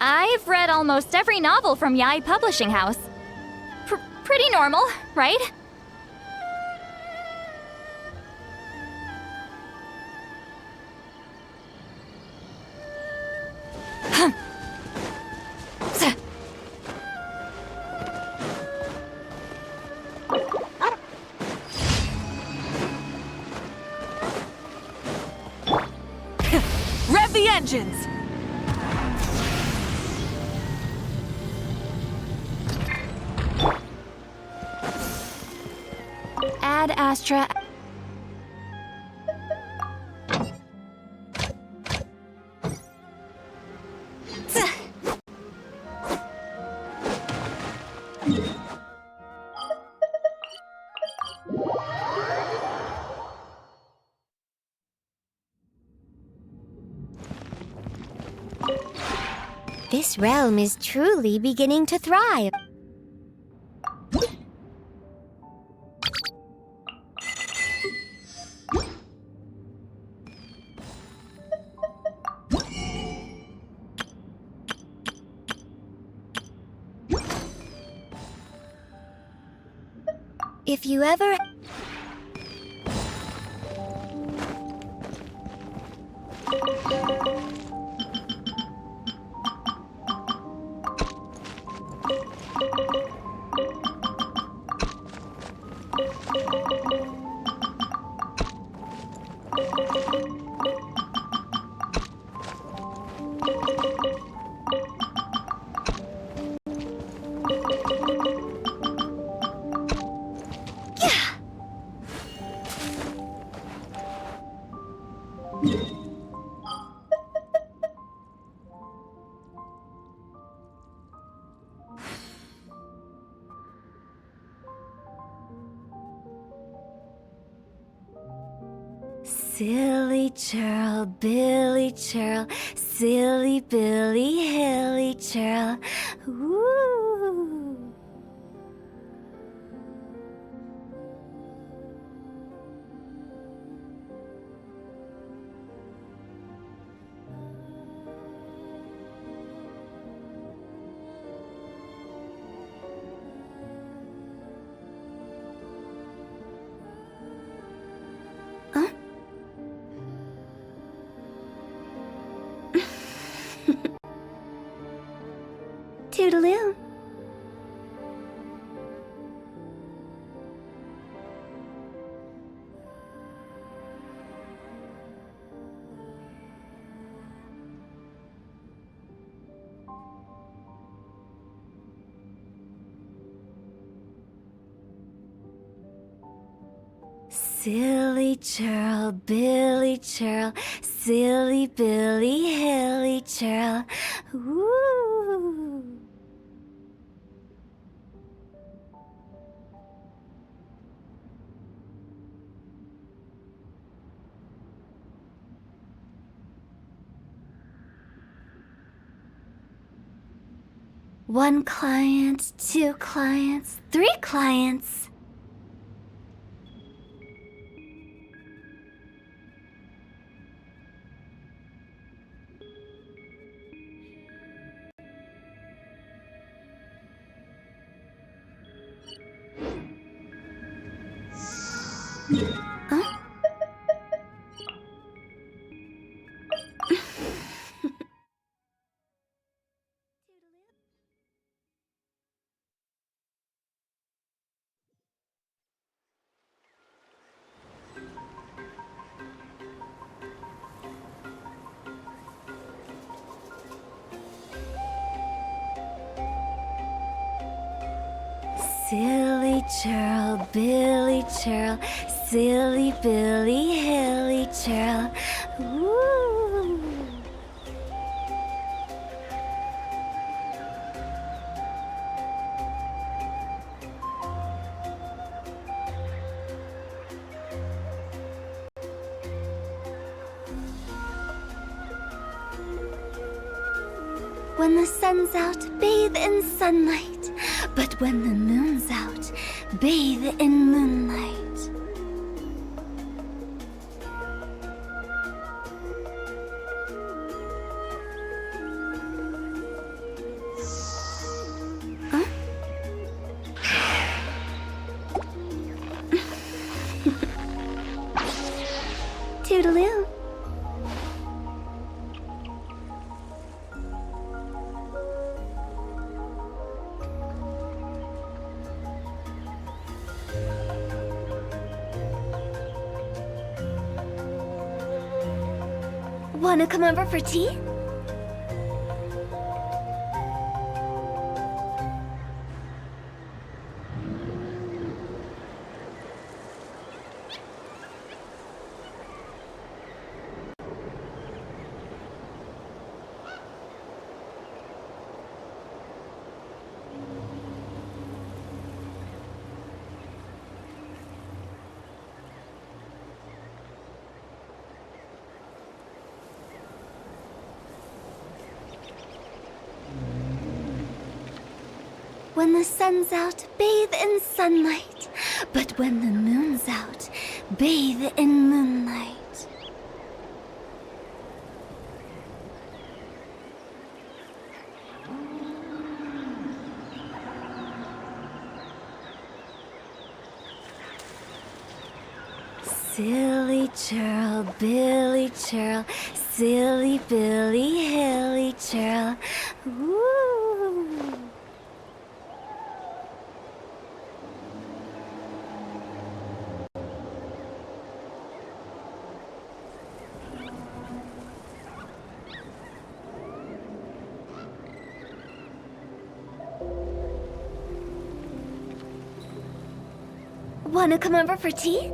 I've read almost every novel from Yai Publishing House. Pretty normal, right? Rev the engines! Ad Astra. This realm is truly beginning to thrive. If you ever... Silly churl, Billy churl, silly Billy, hilly churl. Woo! Toodaloo. Silly churl, Billy churl, silly Billy, hilly churl. Woo! One client, two clients, three clients. Huh? Silly churl, Billy churl, silly Billy, hilly churl. Woo! When the sun's out, bathe in sunlight. But when the moon's out, bathe in moonlight. Toodaloo. Wanna come over for tea? When the sun's out, bathe in sunlight. But when the moon's out, bathe in moonlight. Silly churl, Billy churl, silly Billy, hilly churl. Woo! Wanna come over for tea?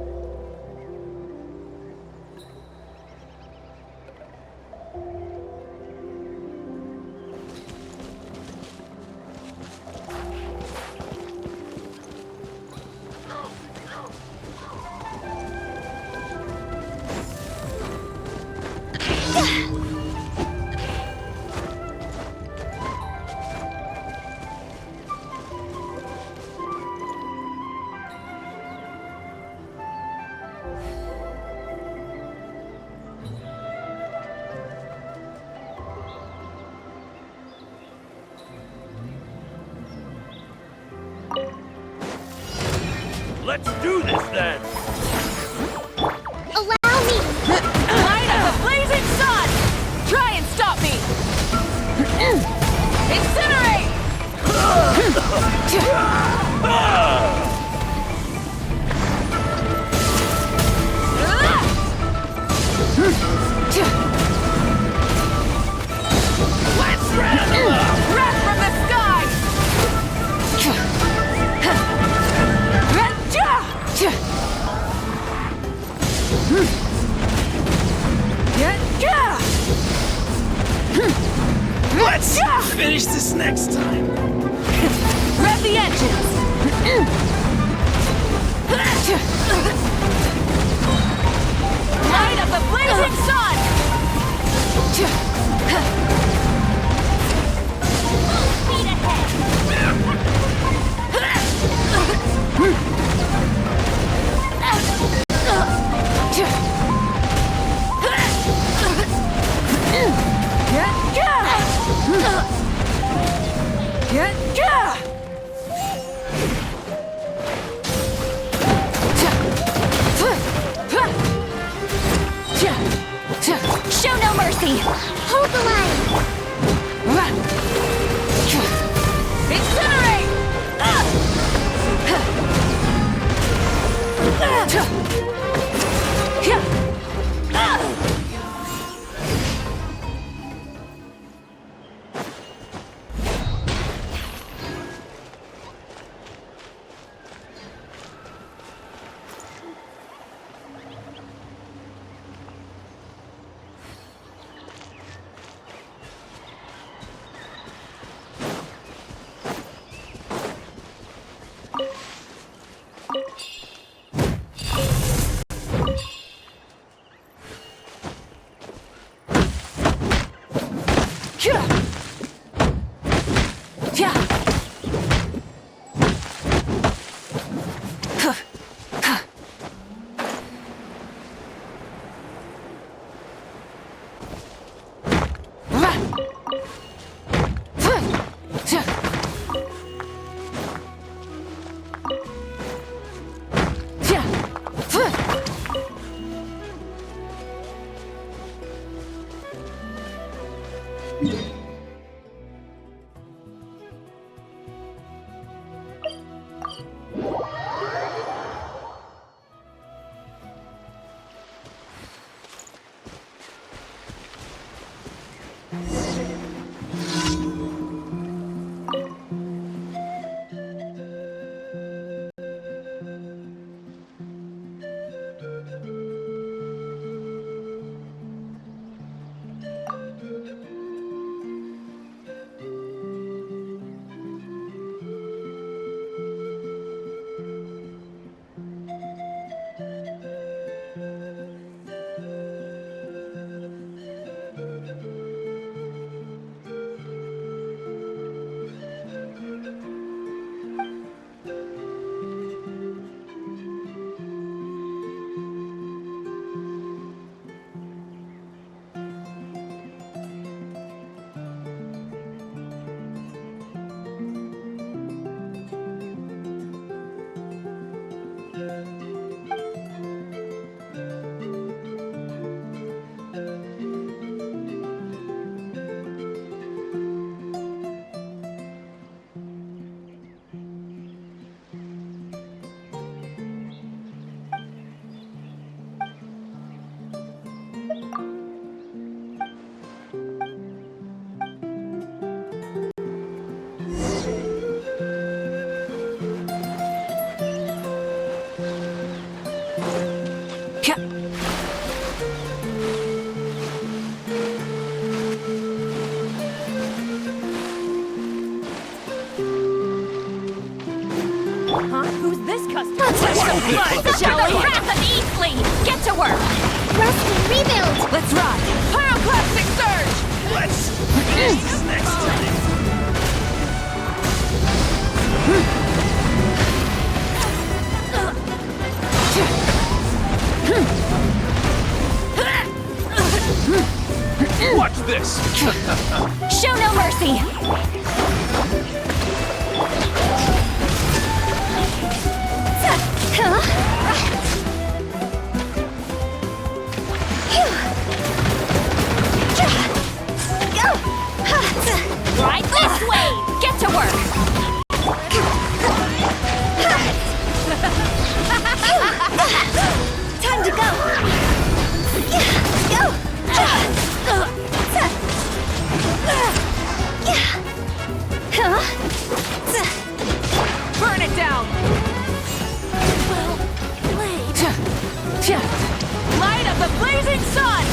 Let's do this then! Allow me! Light up a blazing sun! Try and stop me! Incinerate! Let's wrap them up! Wrath from the sky! Let's finish this next time! Rev the engines! Light up the blazing sun! Speed ahead! Show no mercy! Hold the line! Incinerate! Huh? Who's this customer? Let's have some blood, shall we? Wrath of Eastly! Get to work! Rusty, rebuild! Let's ride! Pyroclastic surge! Let's finish this next time. Watch this! Show no mercy! Right this way! Get to work! Time to go! Burn it down! Well played. Light of the blazing sun!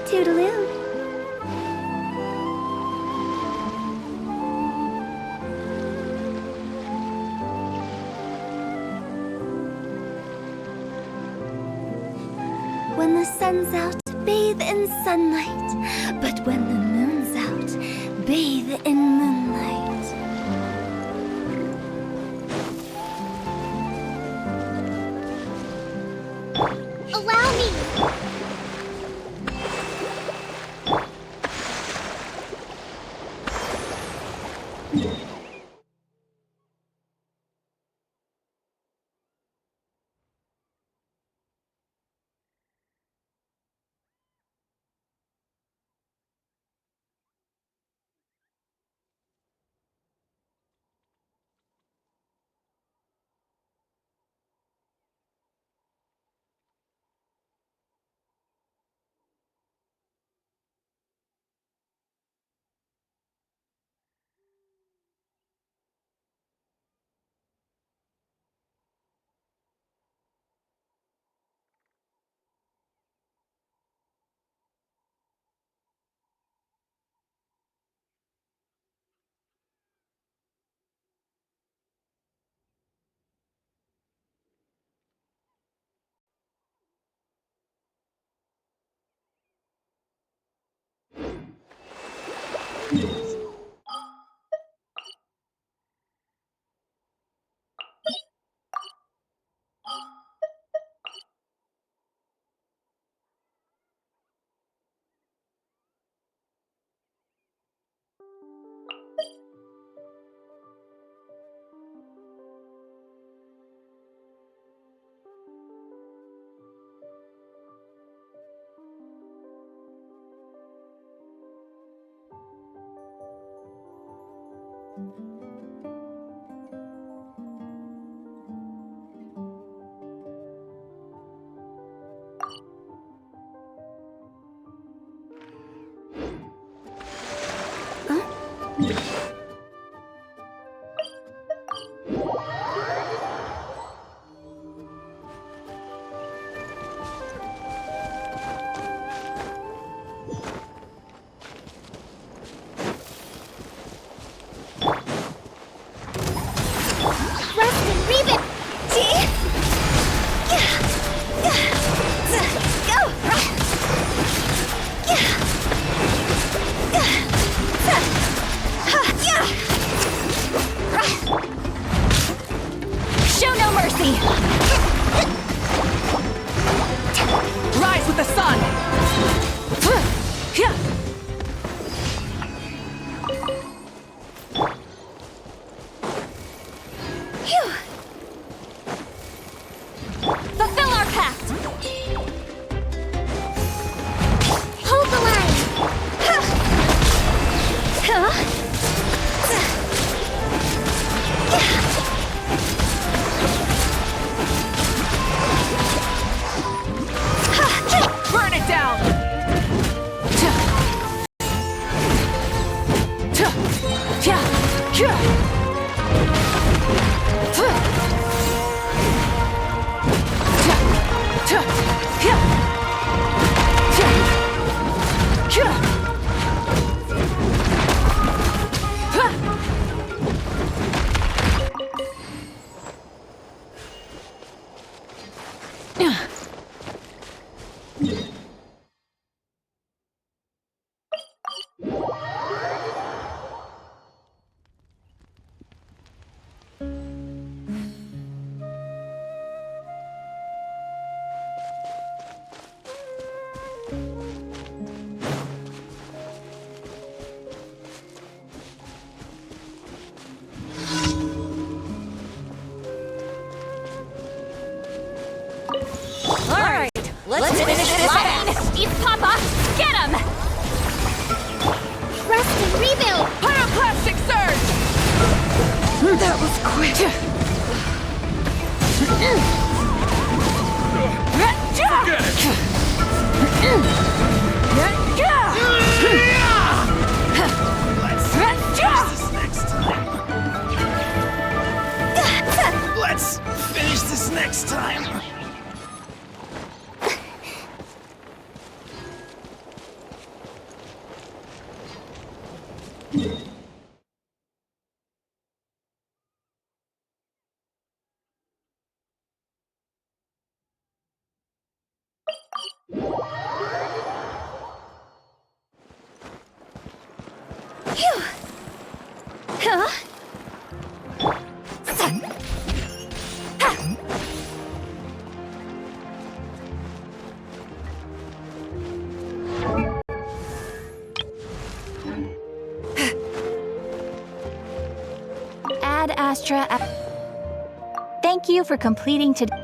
Toodaloo. When the sun's out, bathe in sunlight. But when the moon's out, bathe in moonlight. Allow me! Show no mercy! Rise with the sun! Phew. Fulfill our pact! Hold the line! Burn it down! Let's finish this line! East Papa, get him! Rest and rebuild! Pyroclastic surge! That was quick! Let's finish this next time. Phew! Huh? Ad Astra. Thank you for completing today.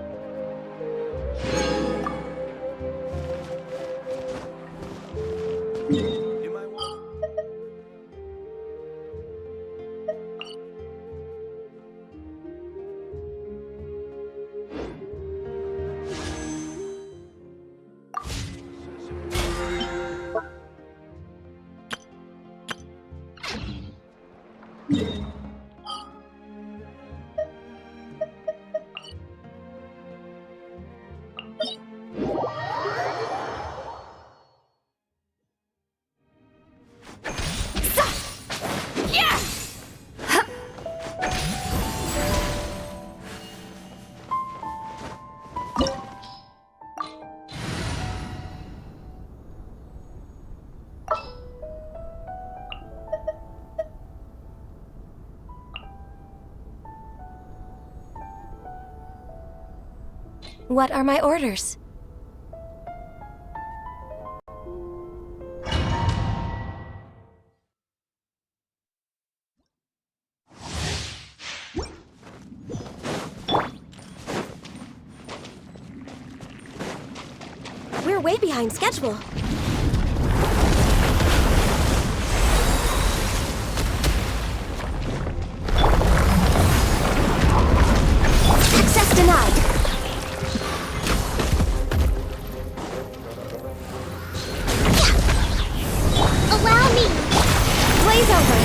What are my orders? We're way behind schedule. Access denied. Allow me! Blaze over!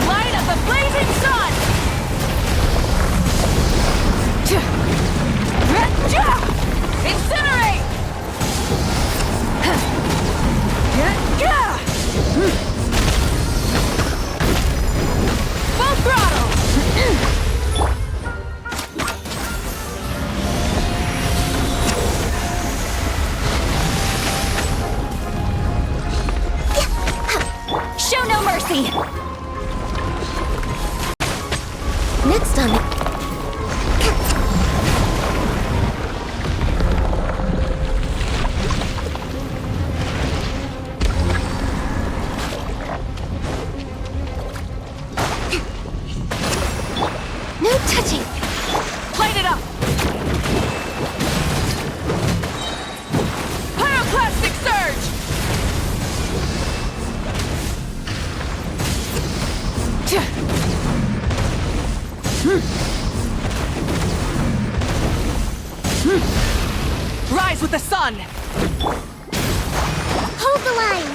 Light up the blazing sun! Incinerate! Full throttle! Show no mercy! Next on no touching! Light it up! Pyroclastic surge! Rise with the sun! Hold the line!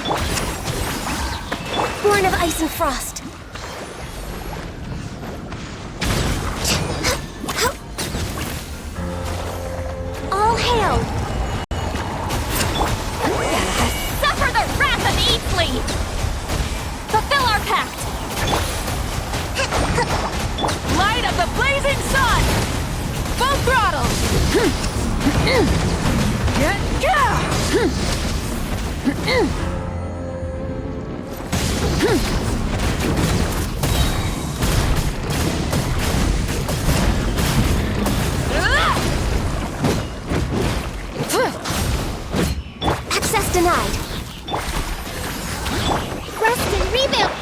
Born of ice and frost. All hail! Suffer the wrath of Eatsley! Fulfill our pact! Light of the blazing sun! Full throttle! Access denied. Rest and rebuild.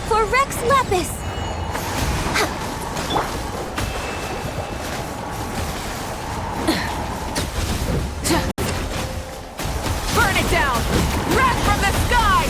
For Rex Lepus. Burn it down! Wrath from the sky!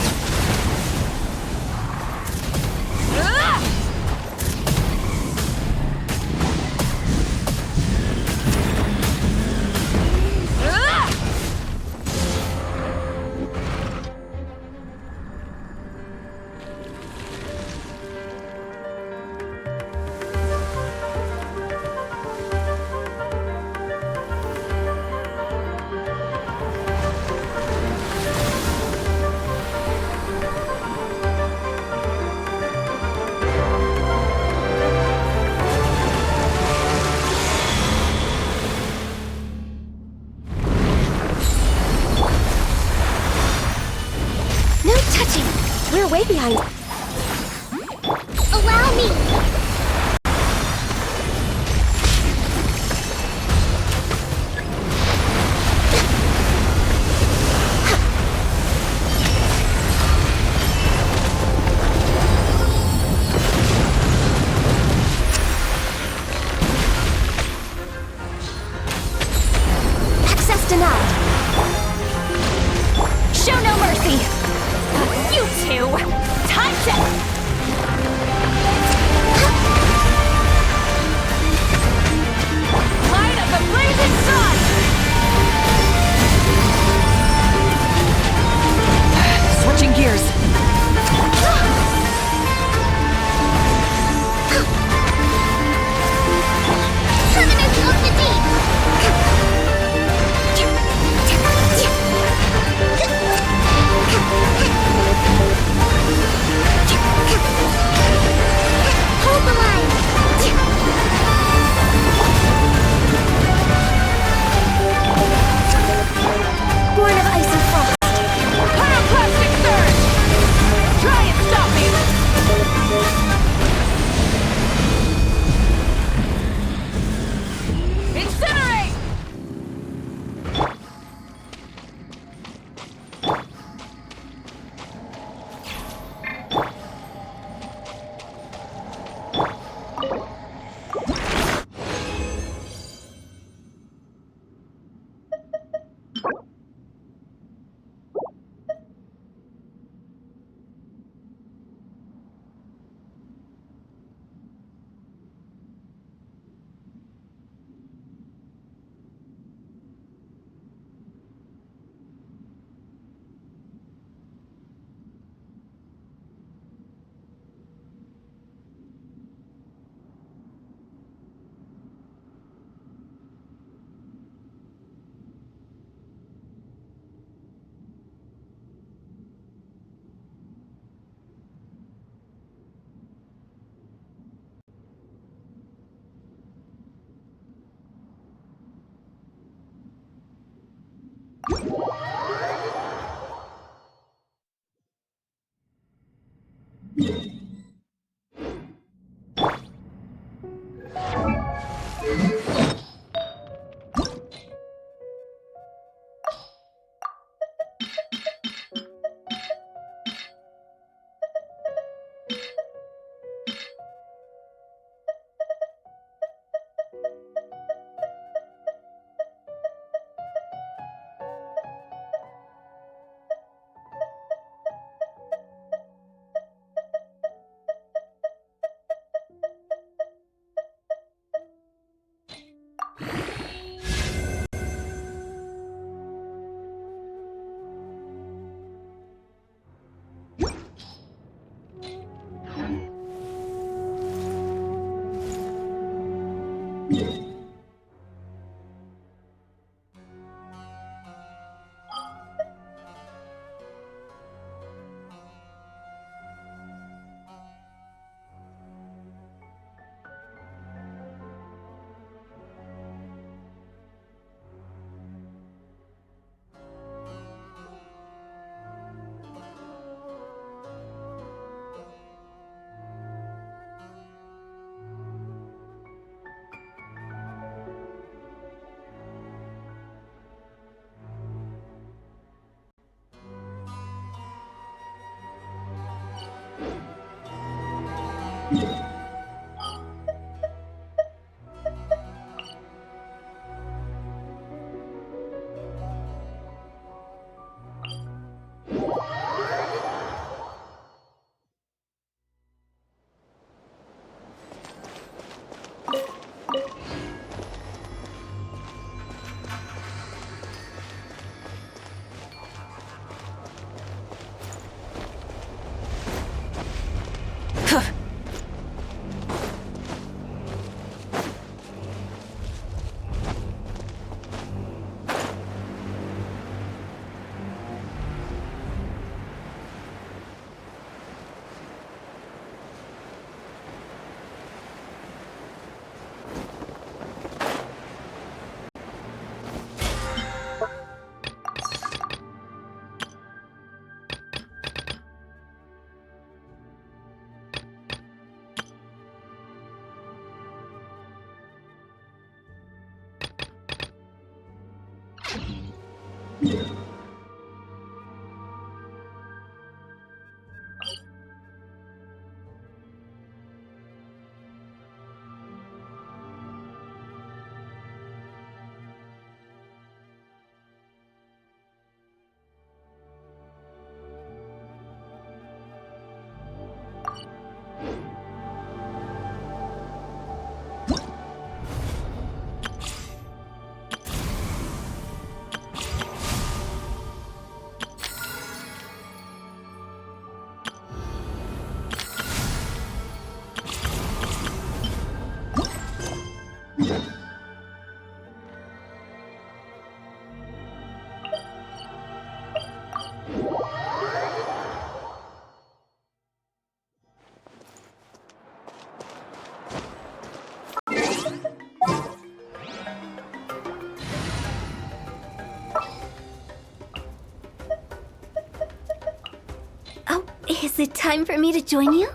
Oh, is it time for me to join you?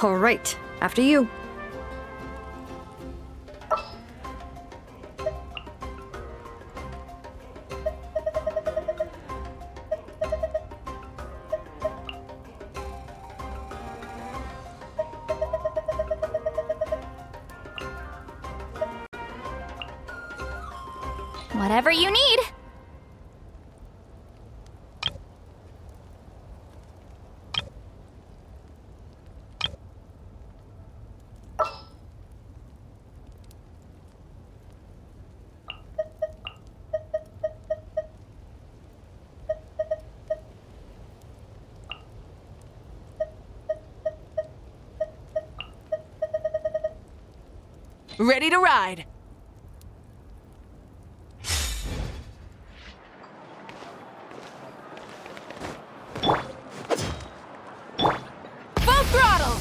All right, after you. Whatever you need. Ready to ride. Full throttle!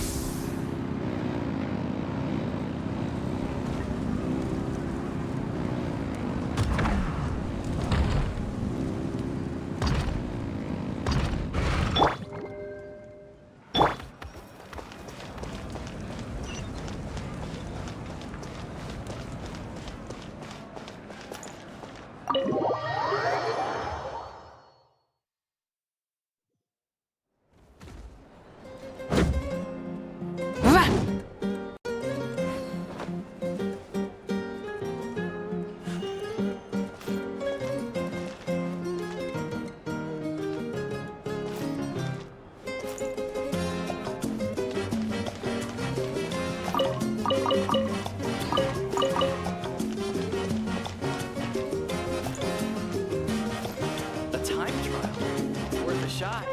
shot.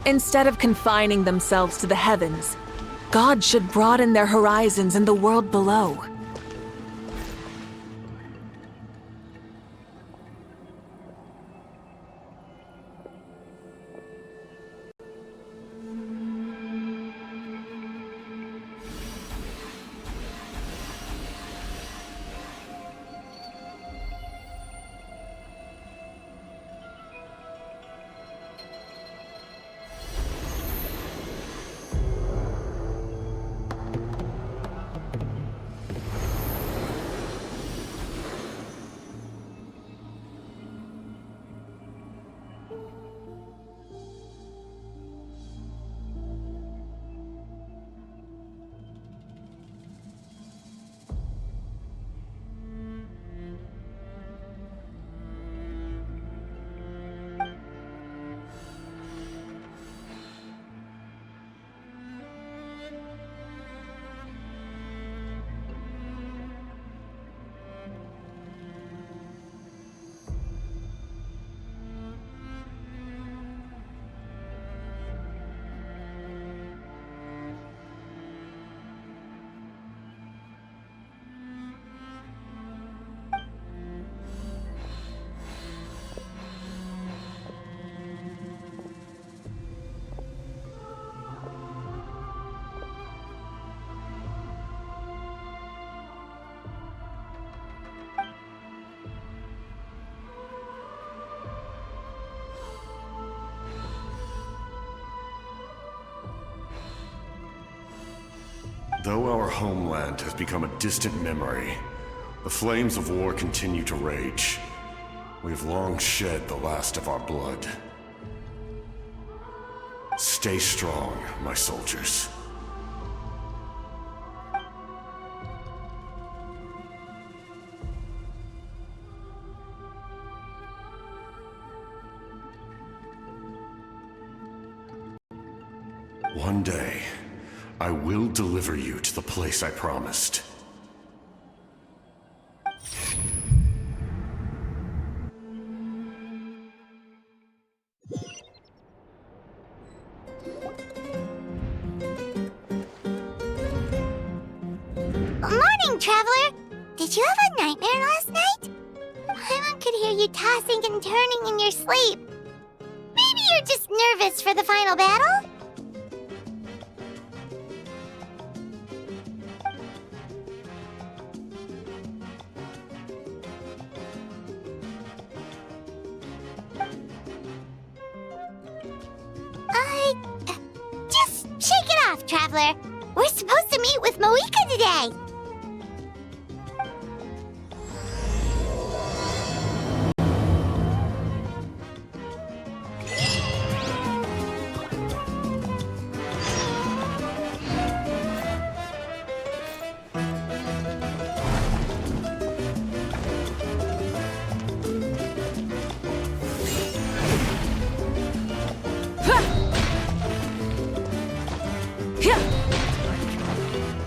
Instead of confining themselves to the heavens, God should broaden their horizons in the world below. Though our homeland has become a distant memory, the flames of war continue to rage. We've long shed the last of our blood. Stay strong, my soldiers. One day, I will deliver you to the place I promised. Traveler? Did you have a nightmare last night? Paimon could hear you tossing and turning in your sleep. Maybe you're just nervous for the final battle? Just shake it off, Traveler. We're supposed to meet with Moika today.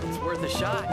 It's worth a shot.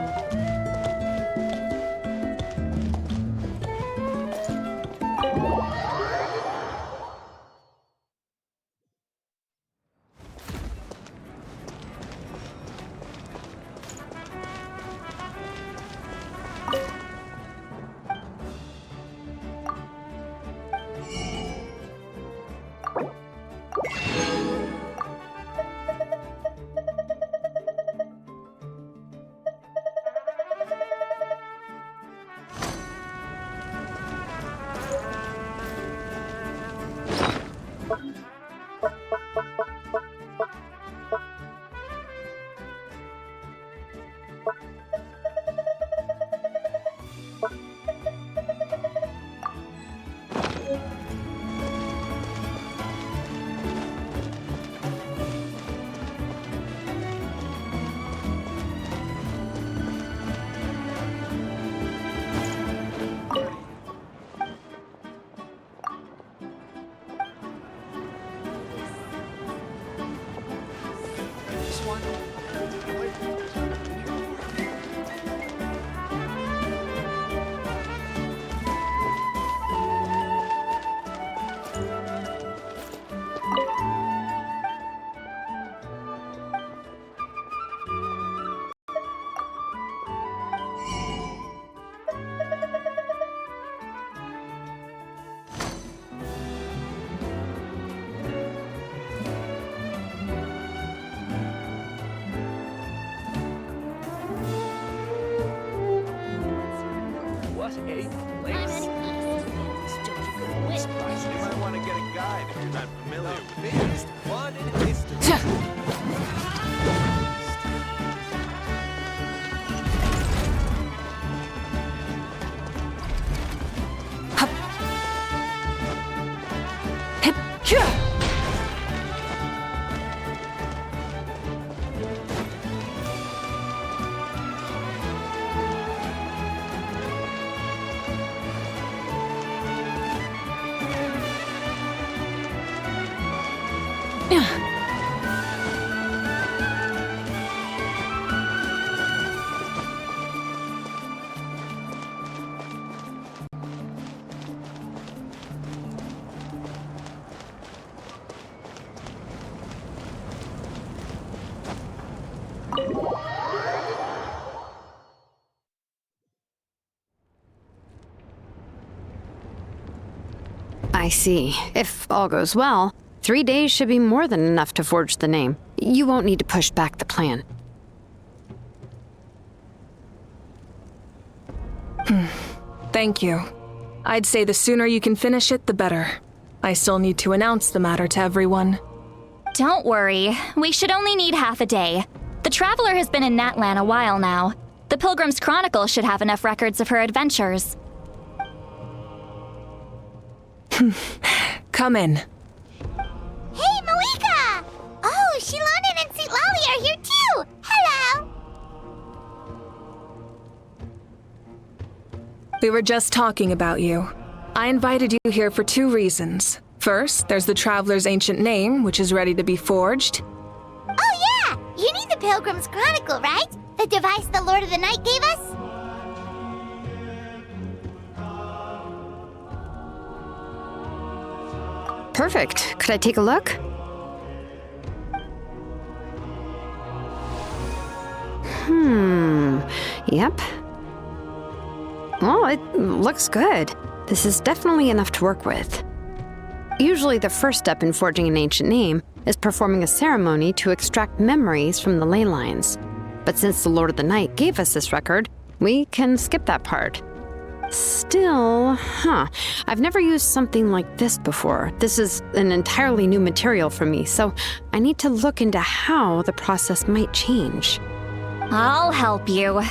What a place. You might want to get a guide if you're not familiar with the biggest one in history. I see. If all goes well, 3 days should be more than enough to forge the name. You won't need to push back the plan. Thank you. I'd say the sooner you can finish it, the better. I still need to announce the matter to everyone. Don't worry, we should only need half a day. The Traveler has been in Natlan a while now. The Pilgrim's Chronicle should have enough records of her adventures. Come in. Hey, Moika! Oh, Shilonen and St. Lolly are here too! Hello! We were just talking about you. I invited you here for 2 reasons. First, there's the Traveler's ancient name, which is ready to be forged. Oh yeah! You need the Pilgrim's Chronicle, right? The device the Lord of the Night gave us? Perfect. Could I take a look? Yep. Well, it looks good. This is definitely enough to work with. Usually the first step in forging an ancient name is performing a ceremony to extract memories from the ley lines. But since the Lord of the Night gave us this record, we can skip that part. Still, I've never used something like this before. This is an entirely new material for me, so I need to look into how the process might change. I'll help you.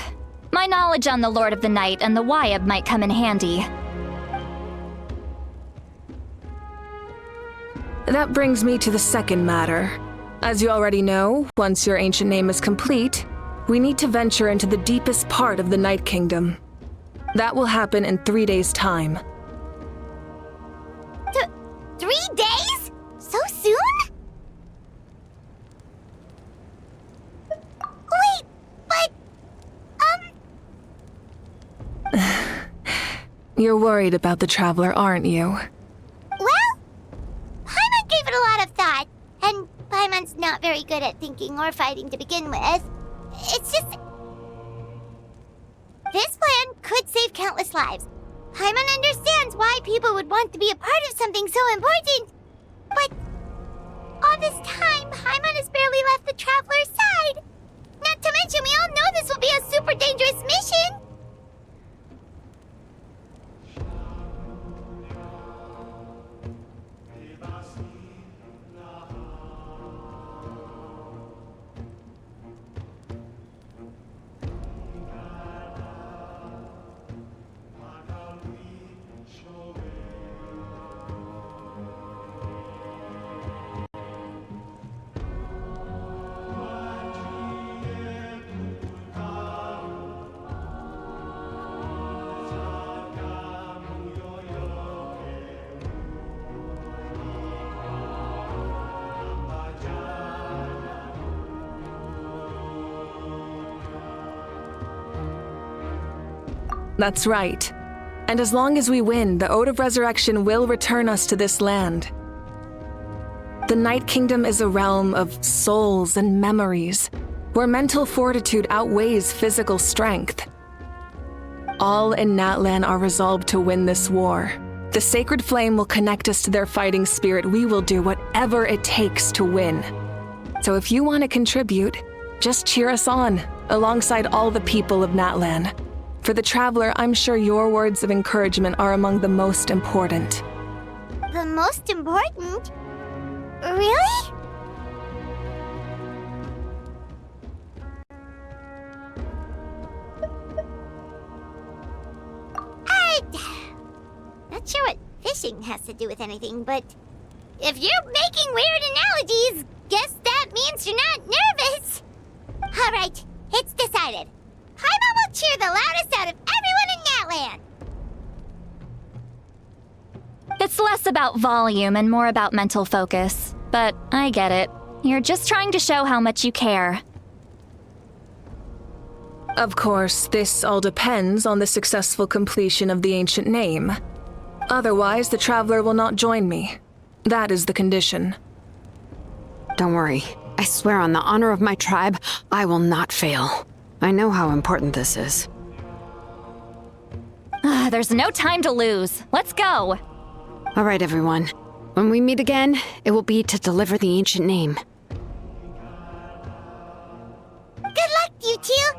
My knowledge on the Lord of the Night and the Wyab might come in handy. That brings me to the second matter. As you already know, once your ancient name is complete, we need to venture into the deepest part of the Night Kingdom. That will happen in 3 days' time. 3 days? So soon? Wait, but... You're worried about the Traveler, aren't you? Well, Paimon gave it a lot of thought, and Paimon's not very good at thinking or fighting to begin with. It's just... This plan could save countless lives. Paimon understands why people would want to be a part of something so important. But all this time, Paimon has barely left the Traveler's side. Not to mention, we all know this will be a super dangerous mission. That's right. And as long as we win, the Ode of Resurrection will return us to this land. The Night Kingdom is a realm of souls and memories, where mental fortitude outweighs physical strength. All in Natlan are resolved to win this war. The sacred flame will connect us to their fighting spirit. We will do whatever it takes to win. So if you want to contribute, just cheer us on, alongside all the people of Natlan. For the Traveler, I'm sure your words of encouragement are among the most important. The most important? Really? Not sure what fishing has to do with anything, but if you're making weird analogies, guess that means you're not nervous. All right, it's decided. Paimon will cheer the loudest out of everyone in Natlan. It's less about volume and more about mental focus. But I get it. You're just trying to show how much you care. Of course, this all depends on the successful completion of the ancient name. Otherwise, the Traveler will not join me. That is the condition. Don't worry. I swear on the honor of my tribe, I will not fail. I know how important this is. There's no time to lose. Let's go. All right, everyone. When we meet again, it will be to deliver the ancient name. Good luck, you two.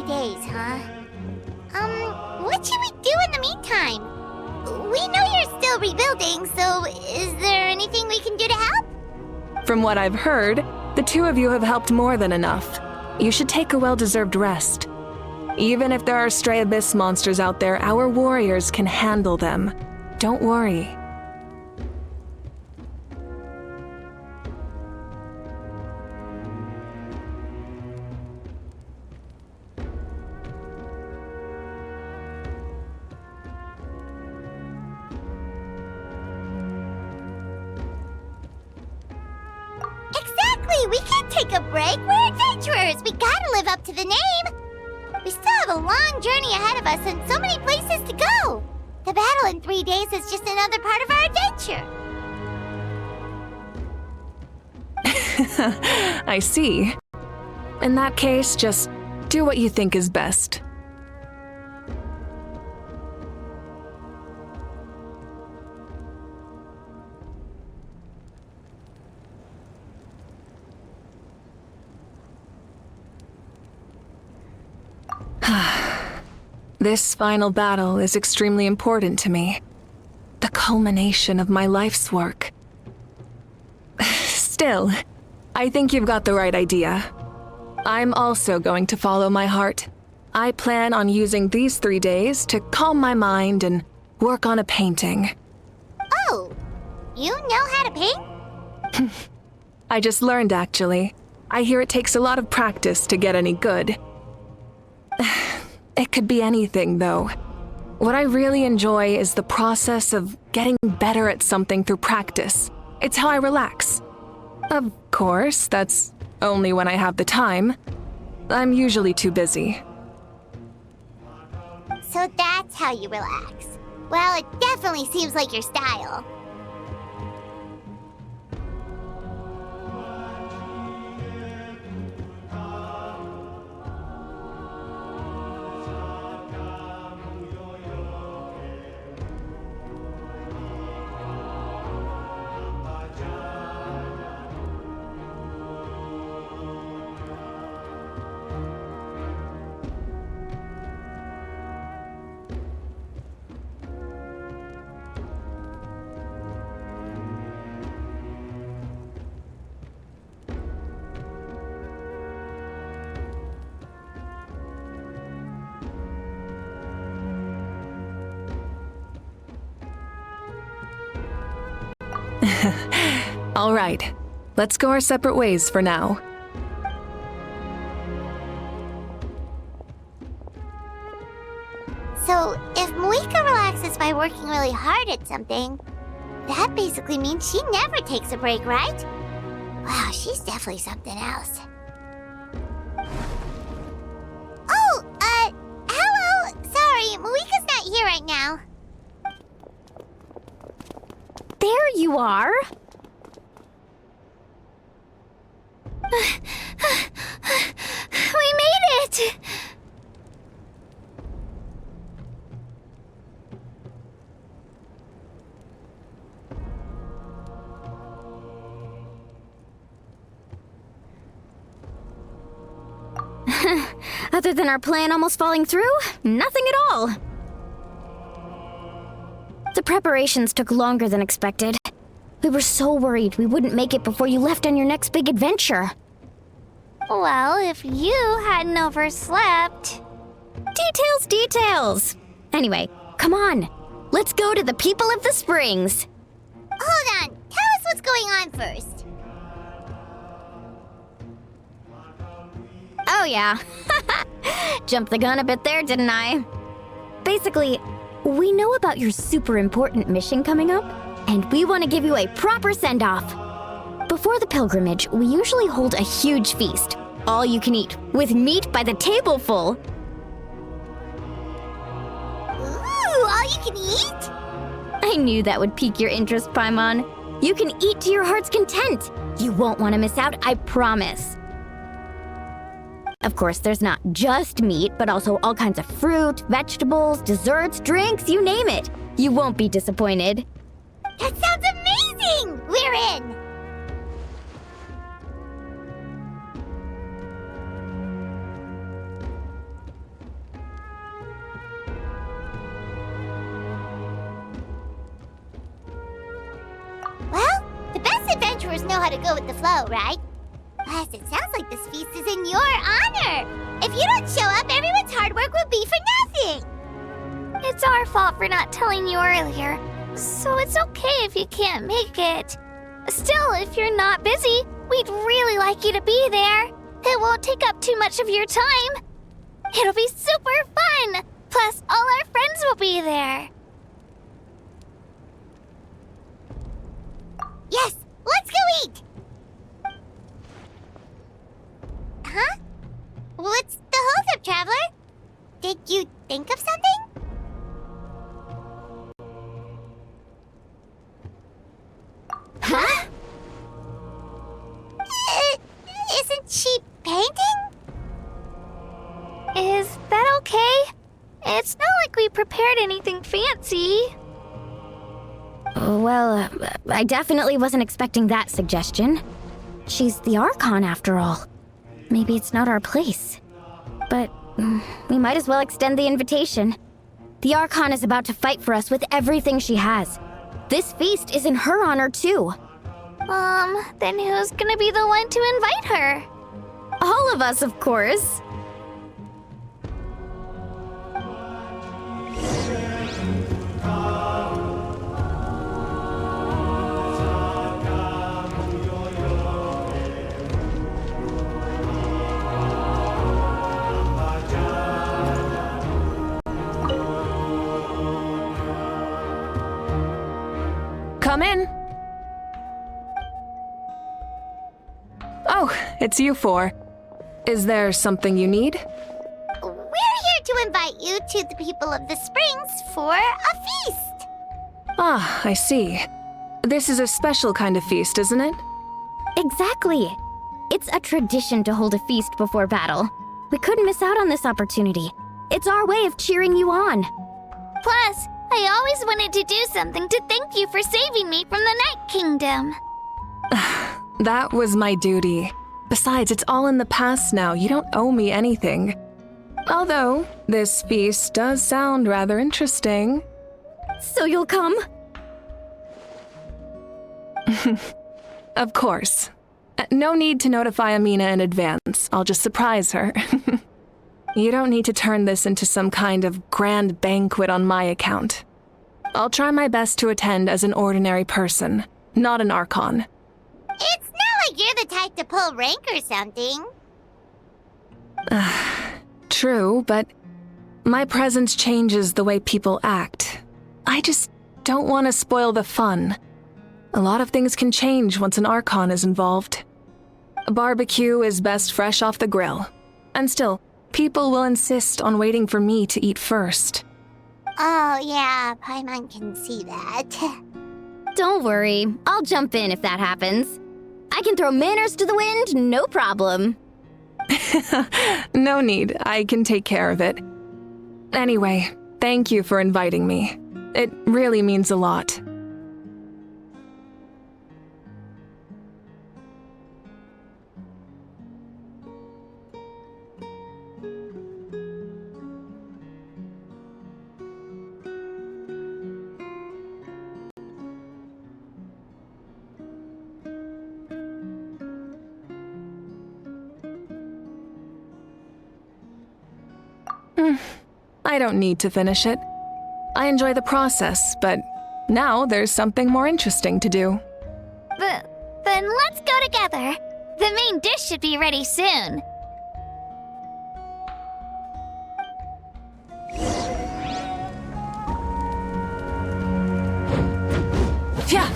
Days, huh? What should we do in the meantime? We know you're still rebuilding, so is there anything we can do to help? From what I've heard, the two of you have helped more than enough. You should take a well-deserved rest. Even if there are stray abyss monsters out there, our warriors can handle them. Don't worry. We can't take a break. We're adventurers. We gotta live up to the name. We still have a long journey ahead of us and so many places to go. The battle in 3 days is just another part of our adventure. I see. In that case, just do what you think is best. This final battle is extremely important to me. The culmination of my life's work. Still, I think you've got the right idea. I'm also going to follow my heart. I plan on using these 3 days to calm my mind and work on a painting. Oh, you know how to paint? I just learned, actually. I hear it takes a lot of practice to get any good. It could be anything, though. What I really enjoy is the process of getting better at something through practice. It's how I relax. Of course, that's only when I have the time. I'm usually too busy. So that's how you relax. Well, it definitely seems like your style. All right, let's go our separate ways for now. So, if Moika relaxes by working really hard at something, that basically means she never takes a break, right? Wow, she's definitely something else. Oh, hello! Sorry, Moika's not here right now. There you are. We made it! Other than our plan almost falling through, nothing at all. The preparations took longer than expected. We were so worried we wouldn't make it before you left on your next big adventure. Well, if you hadn't overslept... Details! Anyway, come on. Let's go to the People of the Springs. Hold on, tell us what's going on first. Oh yeah. Jumped the gun a bit there, didn't I? Basically, we know about your super important mission coming up, and we want to give you a proper send-off. Before the pilgrimage, we usually hold a huge feast. All you can eat, with meat by the tableful. Ooh, all you can eat? I knew that would pique your interest, Paimon. You can eat to your heart's content. You won't want to miss out, I promise. Of course, there's not just meat, but also all kinds of fruit, vegetables, desserts, drinks, you name it. You won't be disappointed. That sounds amazing! We're in! Well, the best adventurers know how to go with the flow, right? Plus, it sounds like this feast is in your honor. If you don't show up, everyone's hard work will be for nothing. It's our fault for not telling you earlier, so it's okay if you can't make it. Still, if you're not busy, we'd really like you to be there. It won't take up too much of your time. It'll be super fun. Plus, all our friends will be there. Yes, let's go eat! Huh? What's the holdup, Traveler? Did you think of something? Huh? painting? Is that okay? It's not like we prepared anything fancy. Well, I definitely wasn't expecting that suggestion. She's the Archon, after all. Maybe it's not our place. But we might as well extend the invitation. The Archon is about to fight for us with everything she has. This feast is in her honor, too. Then who's gonna be the one to invite her? All of us, of course. Come in. Oh, it's you four. Is there something you need? We're here to invite you to the people of the Springs for a feast. Ah, I see. This is a special kind of feast, isn't it? Exactly. It's a tradition to hold a feast before battle. We couldn't miss out on this opportunity. It's our way of cheering you on. Plus, I always wanted to do something to thank you for saving me from the Night Kingdom. That was my duty. Besides, it's all in the past now. You don't owe me anything. Although, this feast does sound rather interesting. So you'll come? Of course. No need to notify Amina in advance. I'll just surprise her. You don't need to turn this into some kind of grand banquet on my account. I'll try my best to attend as an ordinary person, not an Archon. It's not like you're the type to pull rank or something. True, but my presence changes the way people act. I just don't want to spoil the fun. A lot of things can change once an Archon is involved. A barbecue is best fresh off the grill. And still, people will insist on waiting for me to eat first. Oh yeah, Paimon can see that. Don't worry. I'll jump in if that happens. I can throw manners to the wind, no problem. No need, I can take care of it. Anyway, thank you for inviting me. It really means a lot. I don't need to finish it. I enjoy the process, but now there's something more interesting to do. Then let's go together. The main dish should be ready soon. Yeah.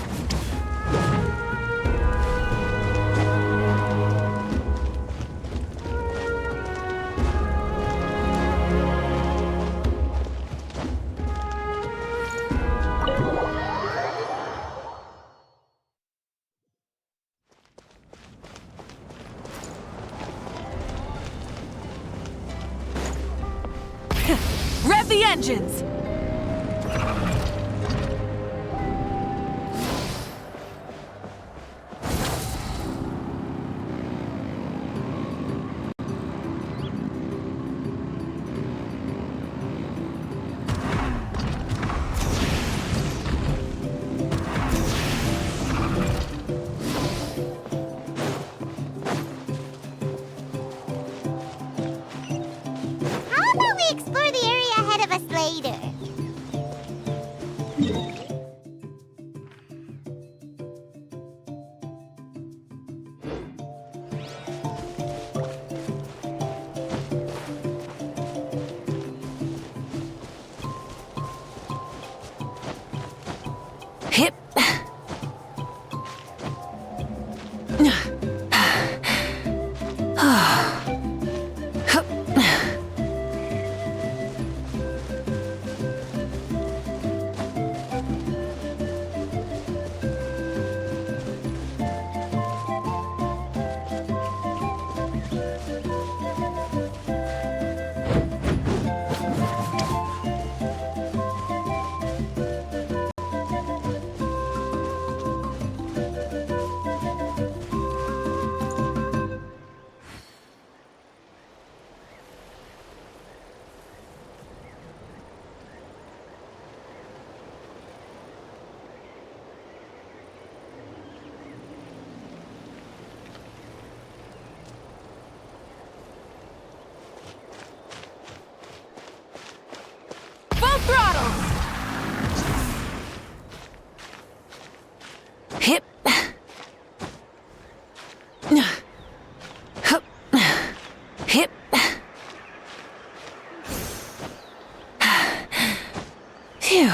Rev the engines! How about we explore the area ahead of us later? Hip. Hip. Phew.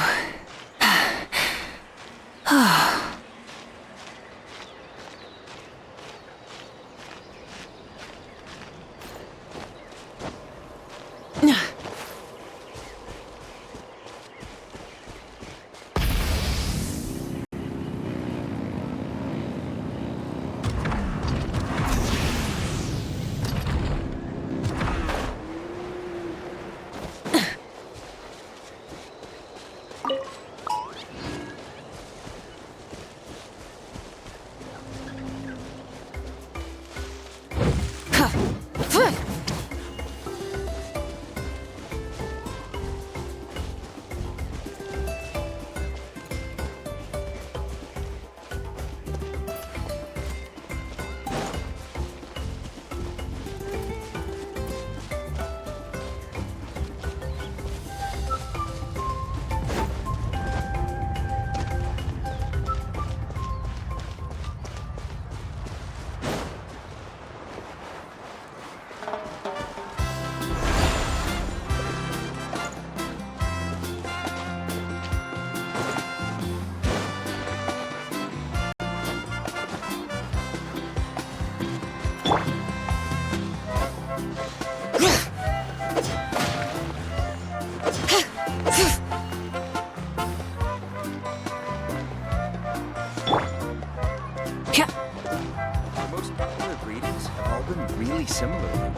The most popular greetings have all been really similar lately.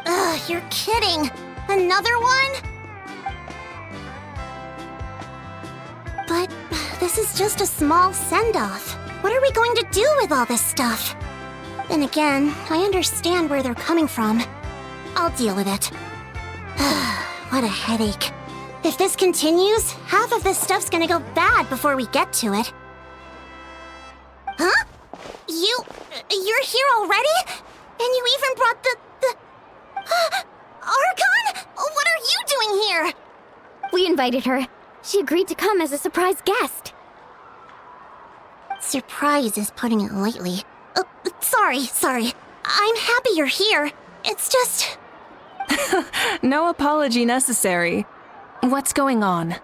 Ugh, you're kidding. Another one? But this is just a small send-off. What are we going to do with all this stuff? Then again, I understand where they're coming from. I'll deal with it. What a headache. If this continues, half of this stuff's gonna go bad before we get to it. Huh? You're here already? And you even brought the... Archon? What are you doing here? We invited her. She agreed to come as a surprise guest. Surprise is putting it lightly. Sorry. I'm happy you're here. It's just... No apology necessary. What's going on?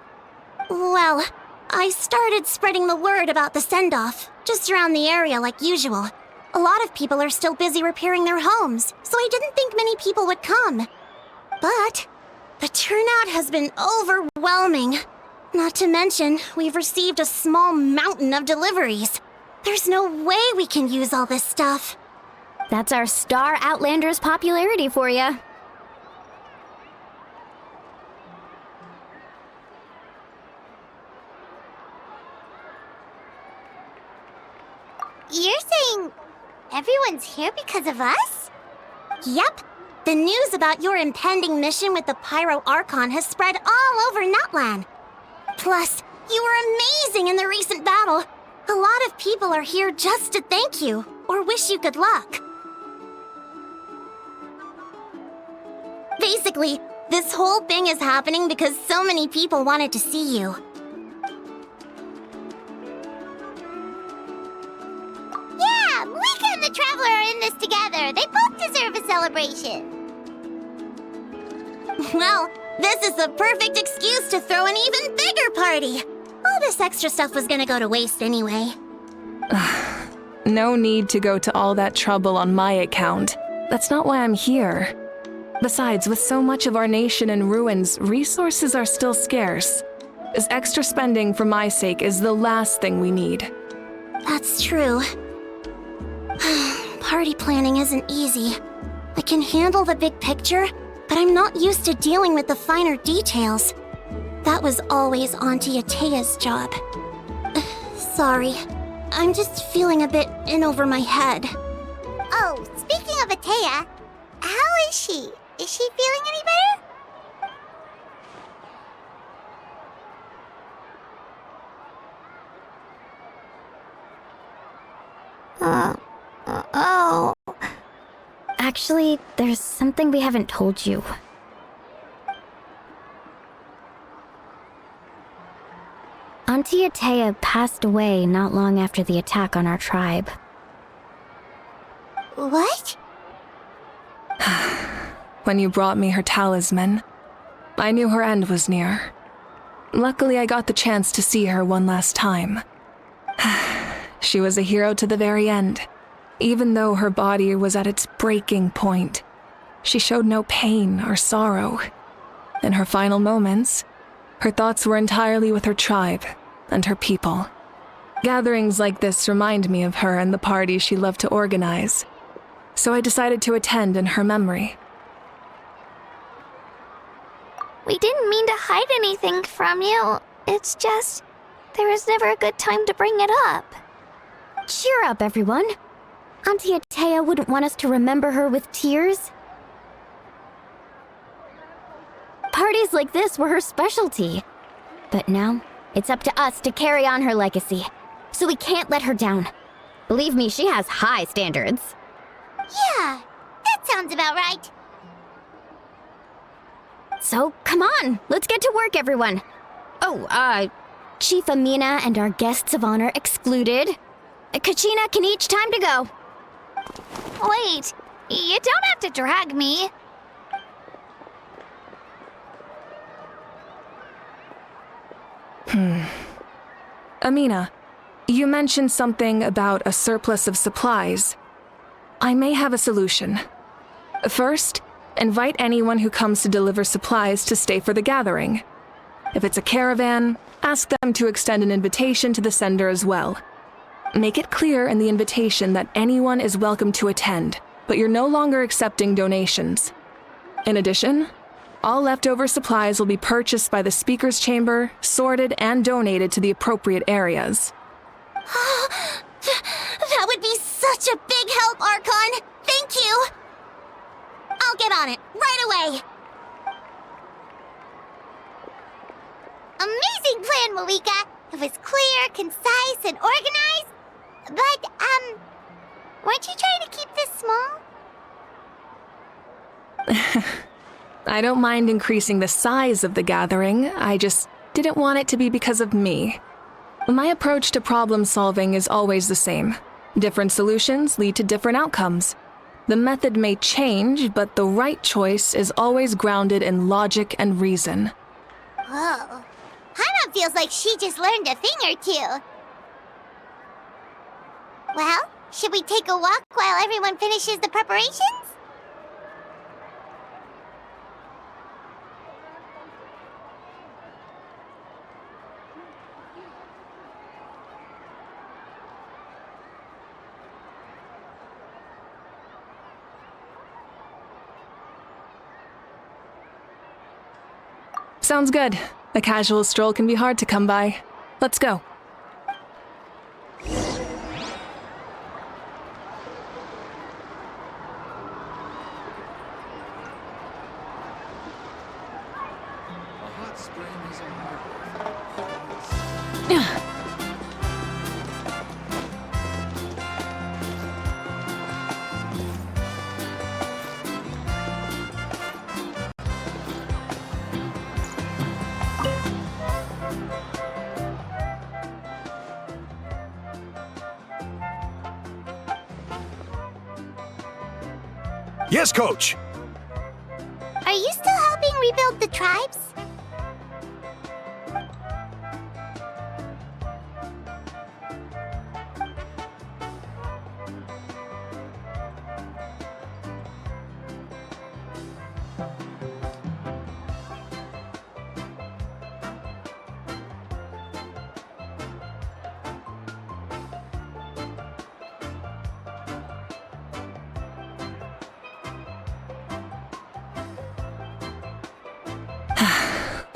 Well, I started spreading the word about the send-off, just around the area like usual. A lot of people are still busy repairing their homes, so I didn't think many people would come. But the turnout has been overwhelming. Not to mention, we've received a small mountain of deliveries. There's no way we can use all this stuff. That's our Star Outlander's popularity for ya. You're saying everyone's here because of us? Yep. The news about your impending mission with the Pyro Archon has spread all over Natlan. Plus, you were amazing in the recent battle. A lot of people are here just to thank you, or wish you good luck. Basically, this whole thing is happening because so many people wanted to see you. Yeah, Mika and the Traveler are in this together. They both deserve a celebration. Well, this is the perfect excuse to throw an even bigger party. All this extra stuff was gonna go to waste anyway. No need to go to all that trouble on my account. That's not why I'm here. Besides, with so much of our nation in ruins, resources are still scarce. This extra spending for my sake is the last thing we need. That's true. Party planning isn't easy. I can handle the big picture, but I'm not used to dealing with the finer details. That was always Auntie Atea's job. Sorry. I'm just feeling a bit in over my head. Oh, speaking of Atea, how is she? Is she feeling any better? Oh. Actually, there's something we haven't told you. Auntie Atea passed away not long after the attack on our tribe. What? When you brought me her talisman, I knew her end was near. Luckily, I got the chance to see her one last time. She was a hero to the very end. Even though her body was at its breaking point, she showed no pain or sorrow. In her final moments, her thoughts were entirely with her tribe and her people. Gatherings like this remind me of her and the parties she loved to organize, so I decided to attend in her memory. We didn't mean to hide anything from you. It's just, there was never a good time to bring it up. Cheer up, everyone. Auntie Atea wouldn't want us to remember her with tears. Parties like this were her specialty. But now, it's up to us to carry on her legacy. So we can't let her down. Believe me, she has high standards. Yeah, that sounds about right. So, come on, let's get to work, everyone. Oh, Chief Amina and our guests of honor excluded. Kachina can each time to go. Wait, you don't have to drag me. Amina, you mentioned something about a surplus of supplies. I may have a solution. First, invite anyone who comes to deliver supplies to stay for the gathering. If it's a caravan, ask them to extend an invitation to the sender as well. Make it clear in the invitation that anyone is welcome to attend, but you're no longer accepting donations. In addition, all leftover supplies will be purchased by the speaker's chamber, sorted, and donated to the appropriate areas. That would be such a big help, Archon! Thank you! I'll get on it, right away! Amazing plan, Malika! It was clear, concise, and organized. But, weren't you trying to keep this small? I don't mind increasing the size of the gathering, I just didn't want it to be because of me. My approach to problem solving is always the same. Different solutions lead to different outcomes. The method may change, but the right choice is always grounded in logic and reason. Whoa. Hana feels like she just learned a thing or two. Well, should we take a walk while everyone finishes the preparations? Sounds good. A casual stroll can be hard to come by. Let's go. A hot spring is a harbor. Yes, Coach! Are you still helping rebuild the tribes?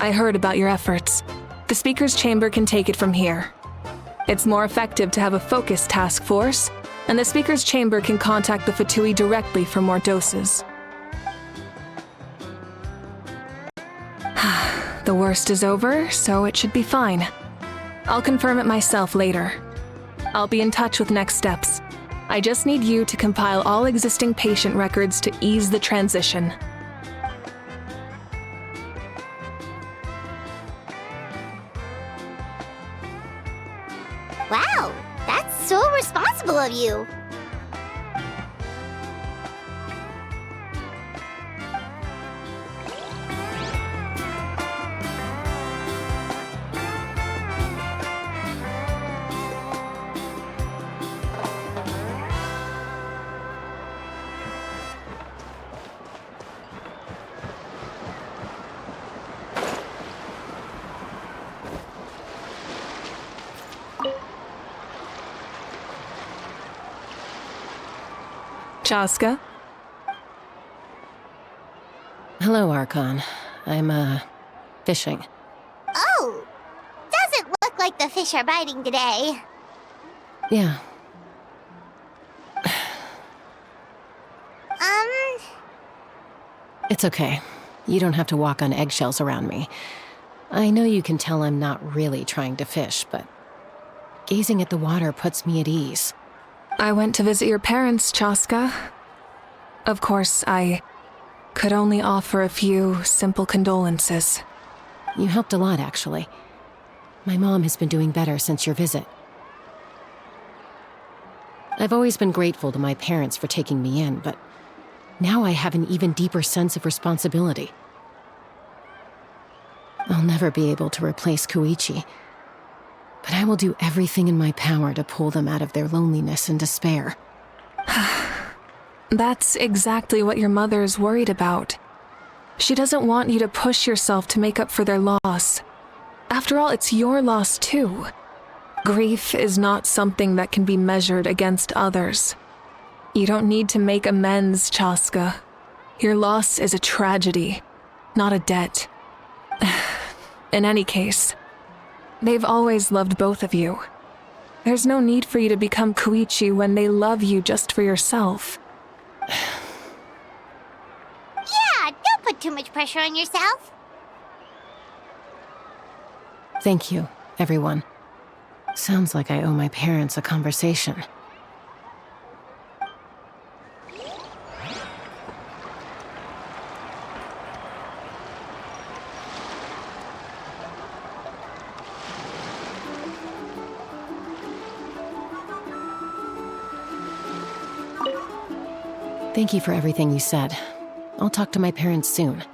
I heard about your efforts. The Speaker's Chamber can take it from here. It's more effective to have a focused task force, and the Speaker's Chamber can contact the Fatui directly for more doses. The worst is over, so it should be fine. I'll confirm it myself later. I'll be in touch with next steps. I just need you to compile all existing patient records to ease the transition. Wow, that's so responsible of you. Chaska? Hello, Archon. I'm, fishing. Oh, doesn't look like the fish are biting today. Yeah. It's okay. You don't have to walk on eggshells around me. I know you can tell I'm not really trying to fish, but gazing at the water puts me at ease. I went to visit your parents, Chaska. Of course, I could only offer a few simple condolences. You helped a lot, actually. My mom has been doing better since your visit. I've always been grateful to my parents for taking me in, but now I have an even deeper sense of responsibility. I'll never be able to replace Koichi, but I will do everything in my power to pull them out of their loneliness and despair. That's exactly what your mother is worried about. She doesn't want you to push yourself to make up for their loss. After all, it's your loss too. Grief is not something that can be measured against others. You don't need to make amends, Chaska. Your loss is a tragedy, not a debt. In any case, they've always loved both of you. There's no need for you to become Koichi when they love you just for yourself. Yeah, don't put too much pressure on yourself. Thank you, everyone. Sounds like I owe my parents a conversation. Thank you for everything you said. I'll talk to my parents soon.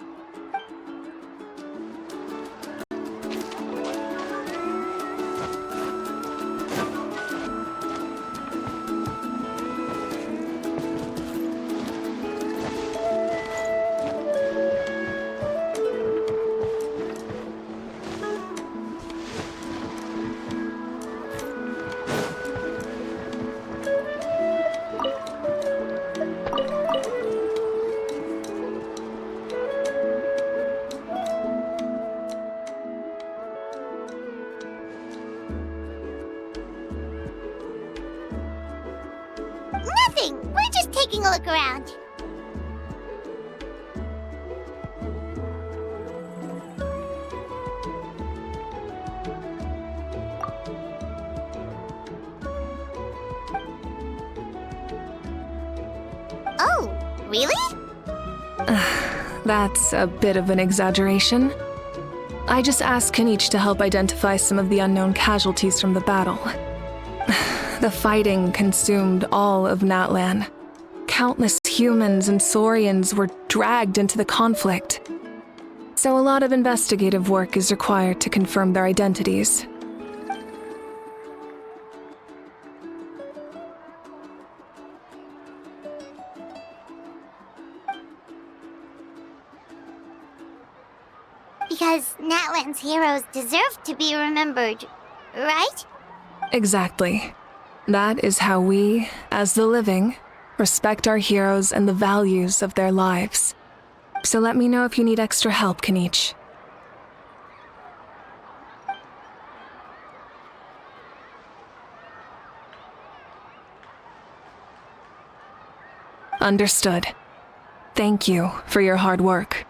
Nothing. We're just taking a look around. Oh, really? That's a bit of an exaggeration. I just asked Kenichi to help identify some of the unknown casualties from the battle. The fighting consumed all of Natlan. Countless humans and Saurians were dragged into the conflict. So a lot of investigative work is required to confirm their identities. Because Natlan's heroes deserve to be remembered, right? Exactly. That is how we, as the living, respect our heroes and the values of their lives. So let me know if you need extra help, Kaniche. Understood. Thank you for your hard work.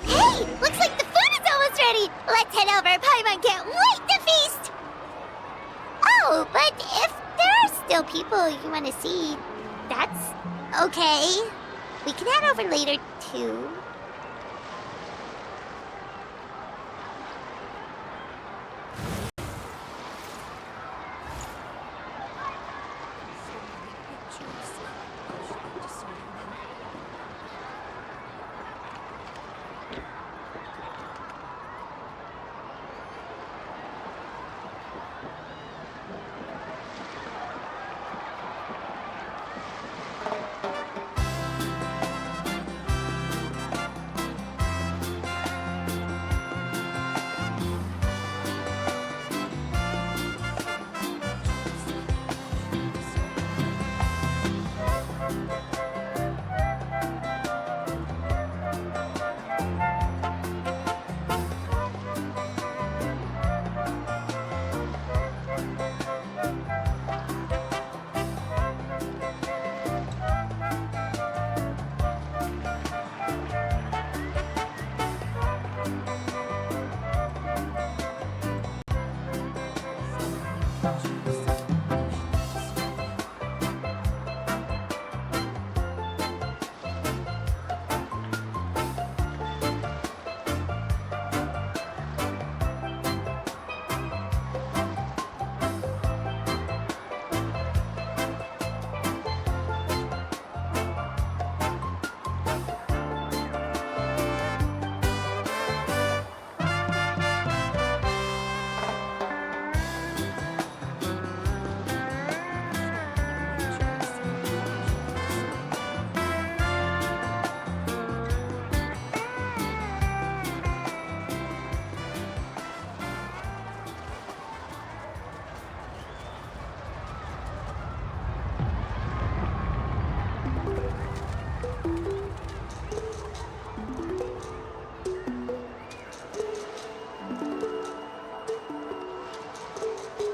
Hey! Looks like the food is almost ready! Let's head over! Paimon can't wait to feast! Oh, but if there are still people you want to see, that's okay. We can head over later, too.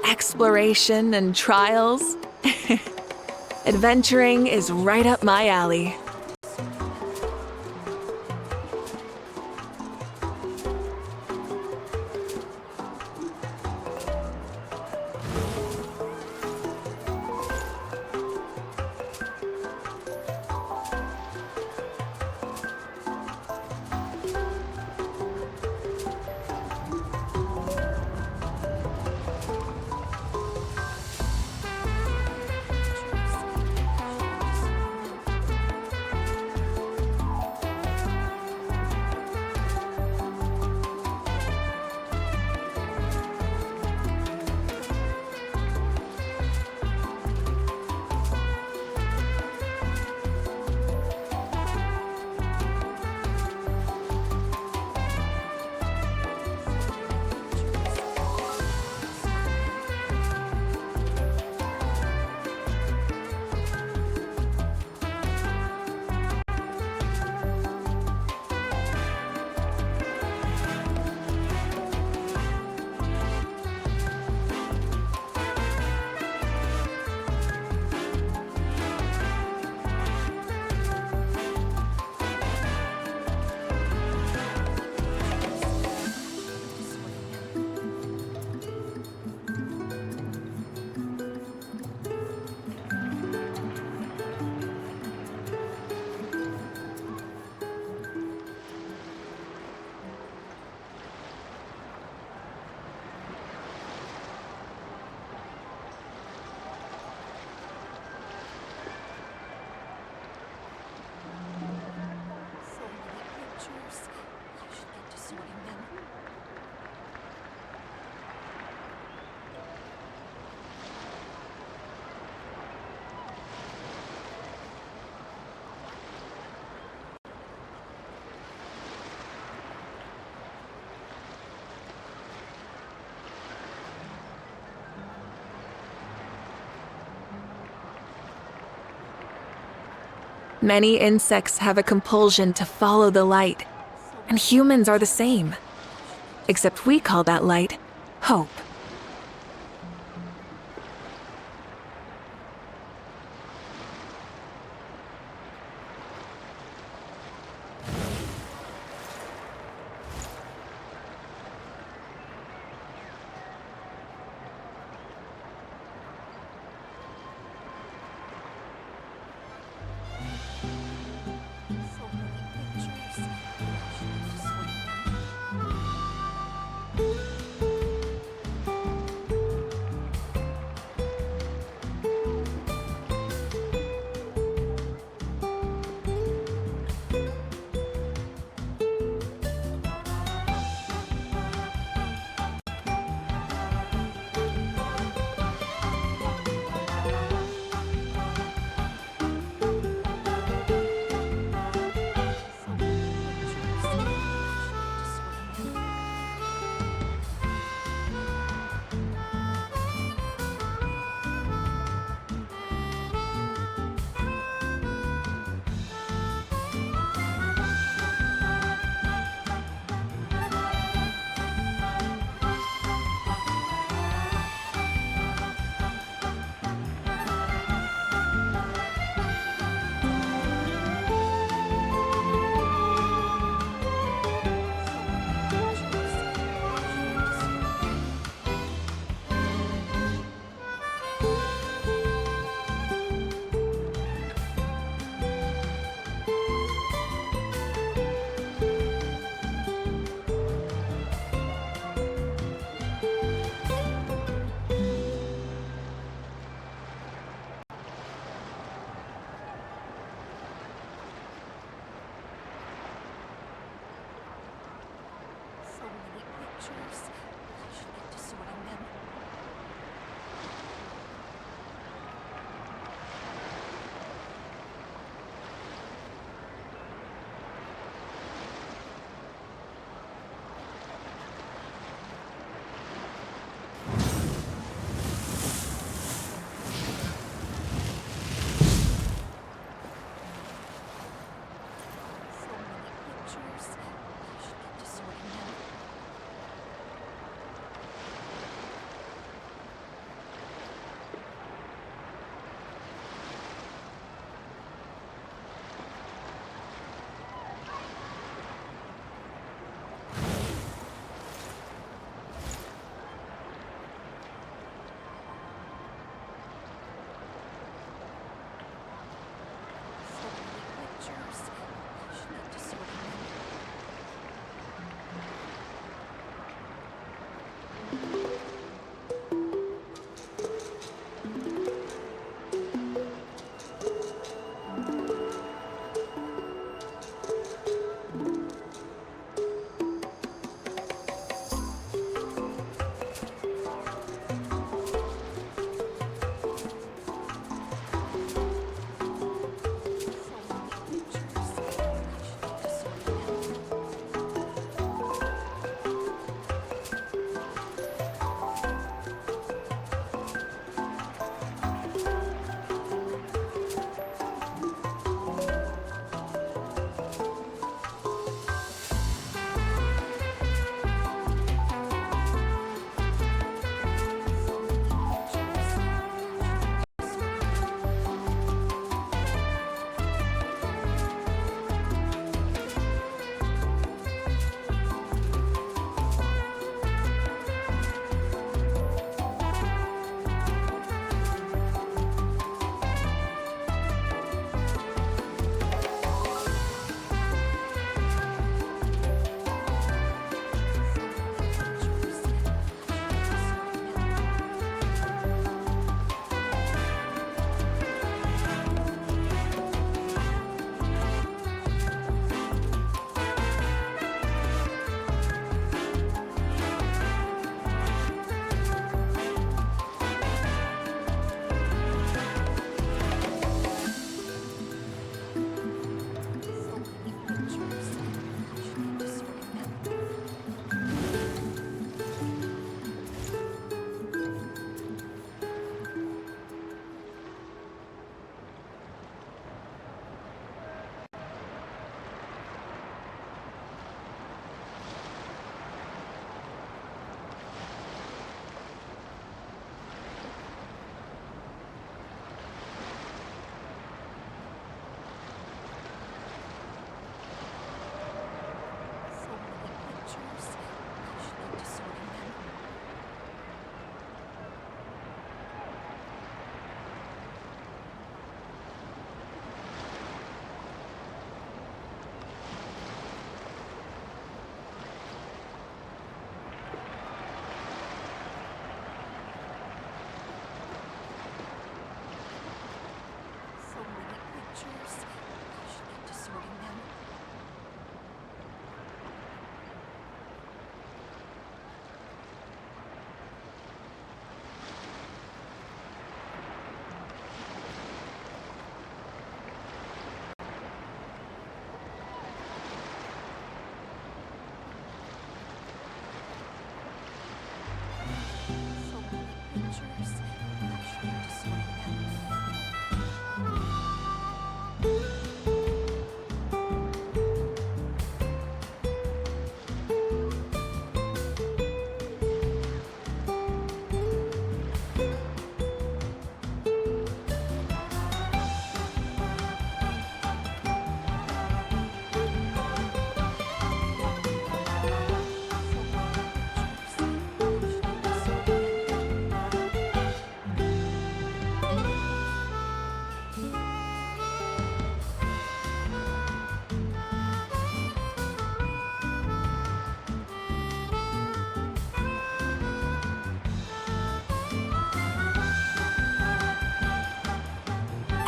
Exploration and trials. Adventuring is right up my alley. Many insects have a compulsion to follow the light, and humans are the same. Except we call that light hope.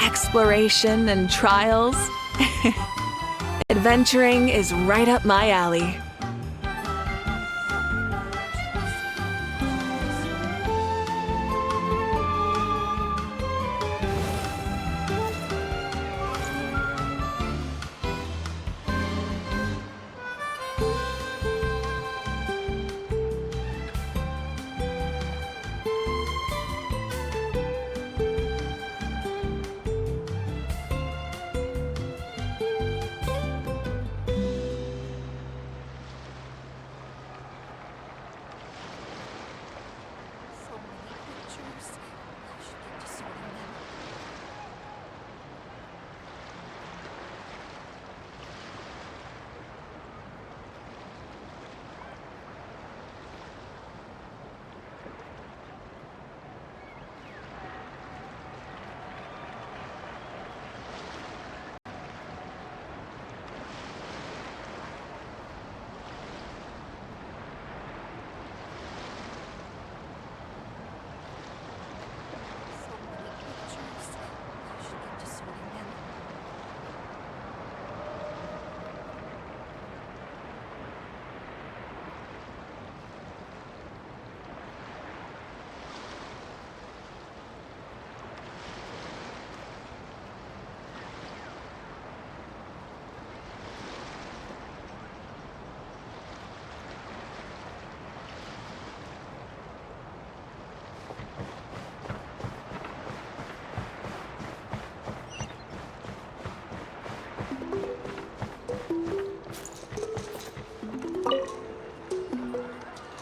Exploration and trials. Adventuring is right up my alley.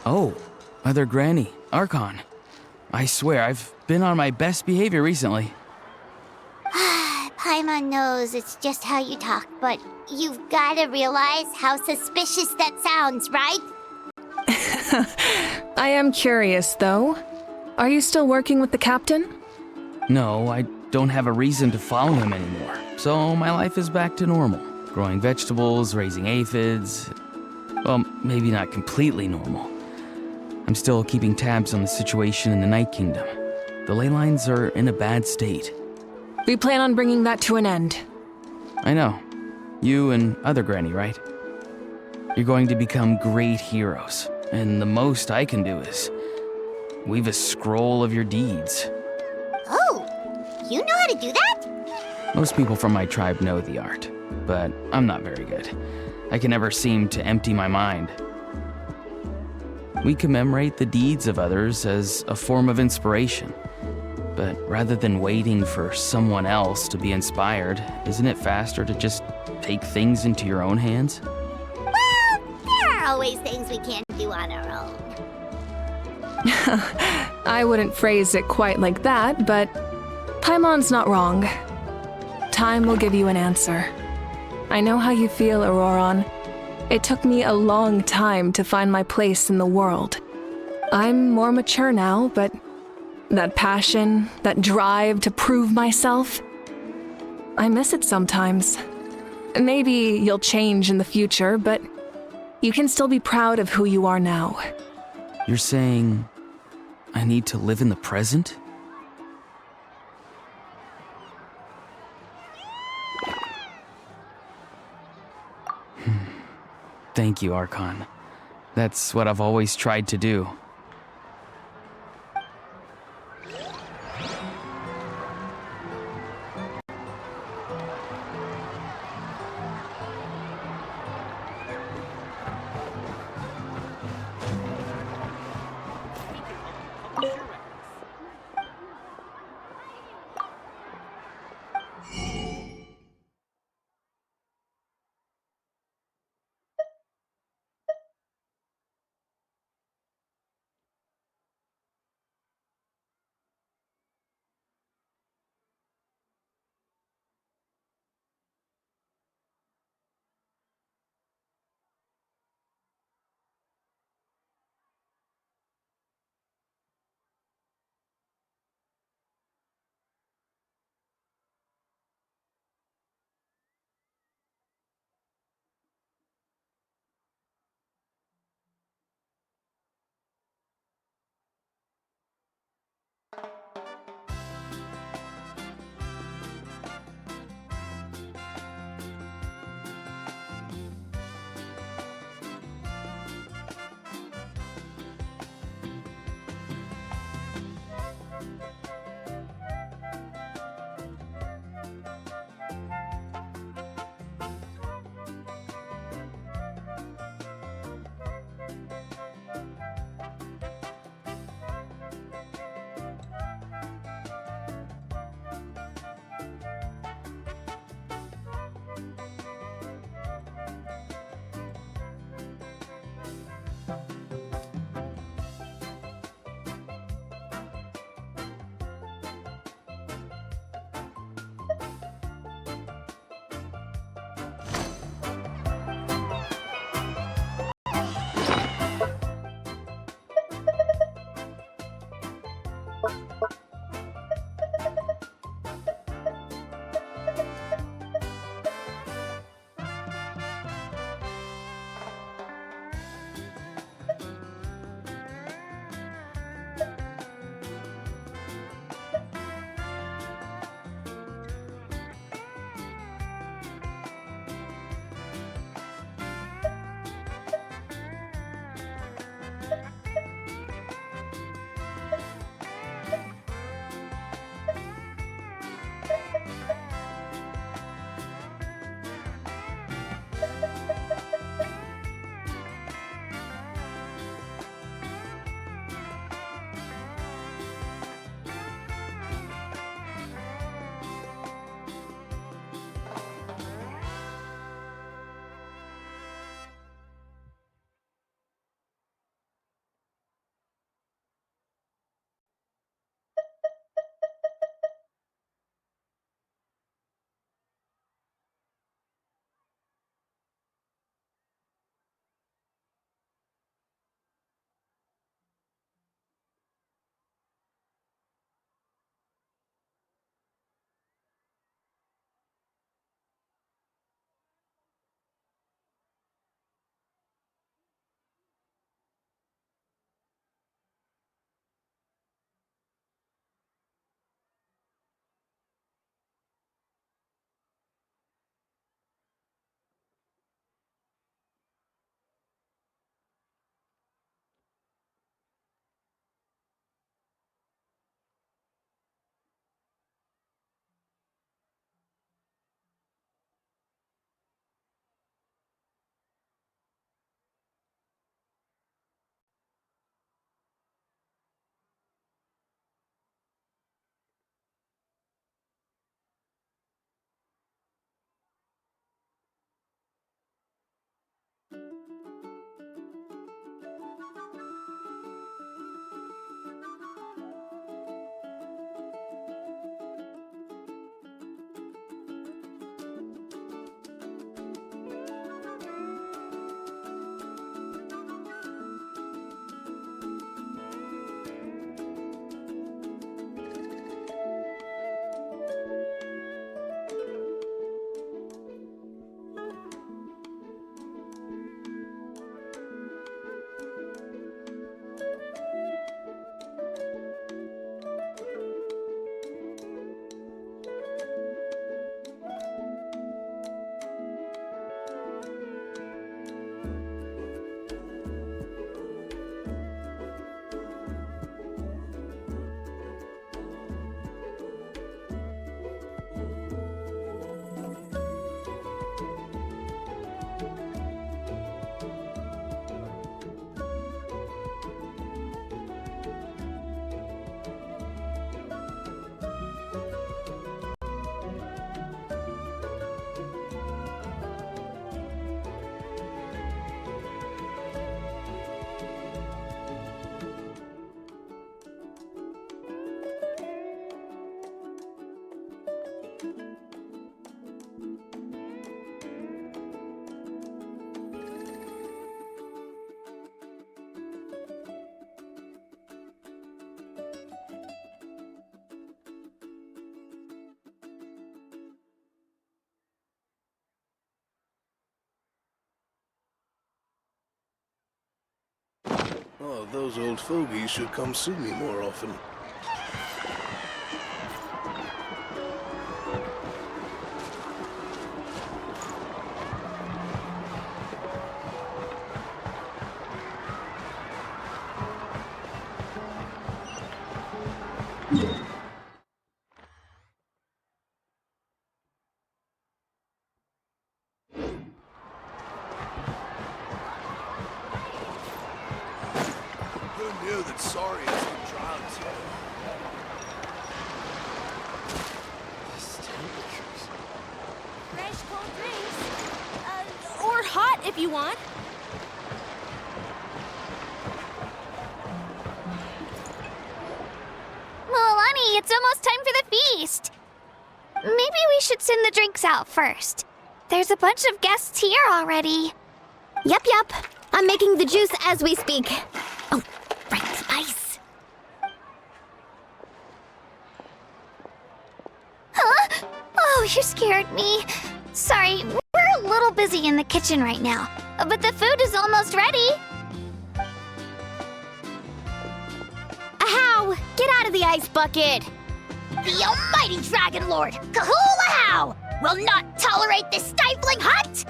Oh, Mother Granny, Archon. I swear, I've been on my best behavior recently. Paimon knows it's just how you talk, but you've gotta realize how suspicious that sounds, right? I am curious, though. Are you still working with the captain? No, I don't have a reason to follow him anymore, so my life is back to normal. Growing vegetables, raising aphids. Well, maybe not completely normal. I'm still keeping tabs on the situation in the Night Kingdom. The ley lines are in a bad state. We plan on bringing that to an end. I know. You and Other Granny, right? You're going to become great heroes, and the most I can do is weave a scroll of your deeds. Oh, you know how to do that? Most people from my tribe know the art, but I'm not very good. I can never seem to empty my mind. We commemorate the deeds of others as a form of inspiration. But rather than waiting for someone else to be inspired, isn't it faster to just take things into your own hands? Well, there are always things we can't do on our own. I wouldn't phrase it quite like that, but Paimon's not wrong. Time will give you an answer. I know how you feel, Auroron. It took me a long time to find my place in the world. I'm more mature now, but that passion, that drive to prove myself, I miss it sometimes. Maybe you'll change in the future, but you can still be proud of who you are now. You're saying I need to live in the present? Thank you, Archon. That's what I've always tried to do. Oh, those old fogies should come see me more often. Who knew that Saurians could drown too? Fresh cold drinks. Or hot if you want. Milani, it's almost time for the feast. Maybe we should send the drinks out first. There's a bunch of guests here already. Yep. I'm making the juice as we speak. Oh, right, the ice. Huh? Oh, you scared me. Sorry, we're a little busy in the kitchen right now, but the food is almost ready. Ahow! Get out of the ice bucket! The almighty Dragon Lord, Kahulahau, will not tolerate this stifling hut!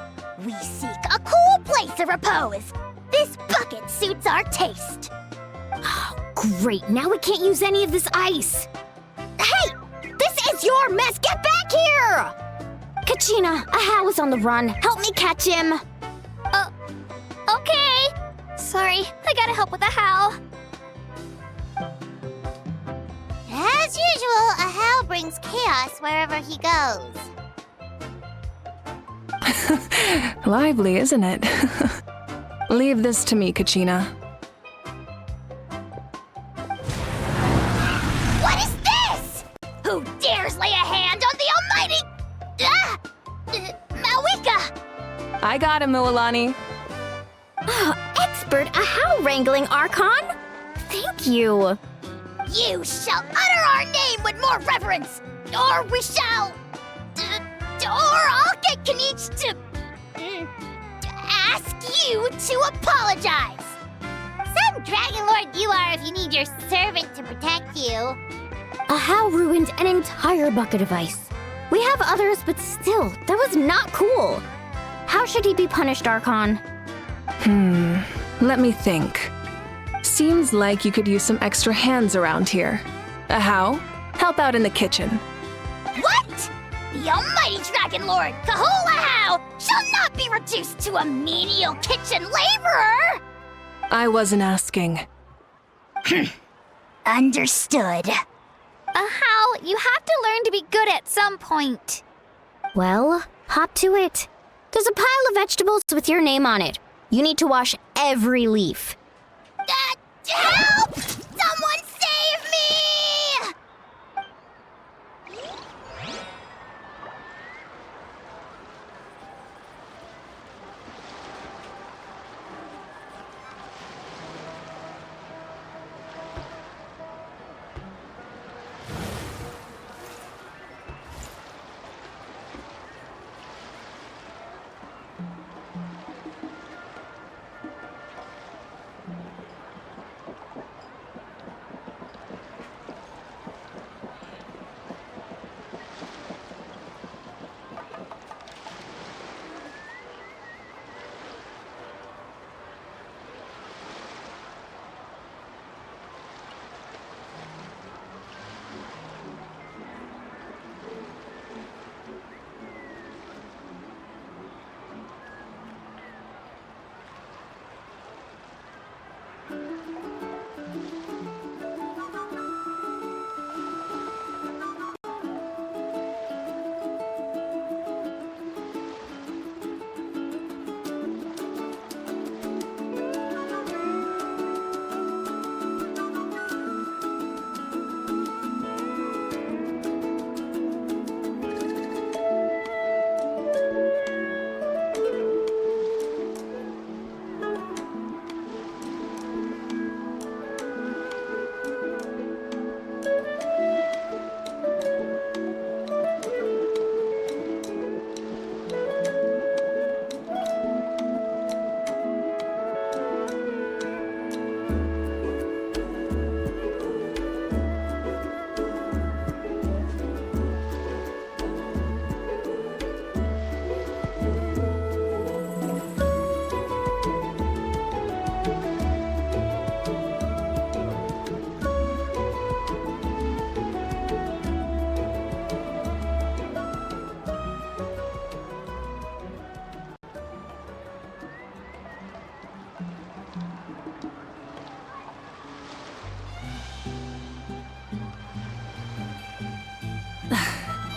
We seek a cool place of repose. This bucket suits our taste. Oh, great. Now we can't use any of this ice. Hey! This is your mess! Get back here! Kachina, Ahow is on the run. Help me catch him. Okay. Sorry, I gotta help with the how. As usual, Ahau brings chaos wherever he goes. Lively, isn't it? Leave this to me, Kachina. What is this? Who dares lay a hand on the almighty... Mawika! I got him, Milani. Expert Ahow wrangling, Archon. Thank you. You shall utter our name with more reverence, or we shall... or I'll get Kanich to... ask you to apologize. Some Dragon Lord you are if you need your servant to protect you. Ahow ruined an entire bucket of ice. We have others, but still, that was not cool. How should he be punished, Archon? Let me think. Seems like you could use some extra hands around here. Ahow, help out in the kitchen. What? The almighty Dragon Lord, Kahulahau, shall not be reduced to a menial kitchen laborer! I wasn't asking. Understood. How? You have to learn to be good at some point. Well, hop to it. There's a pile of vegetables with your name on it. You need to wash every leaf. Help! Someone save me!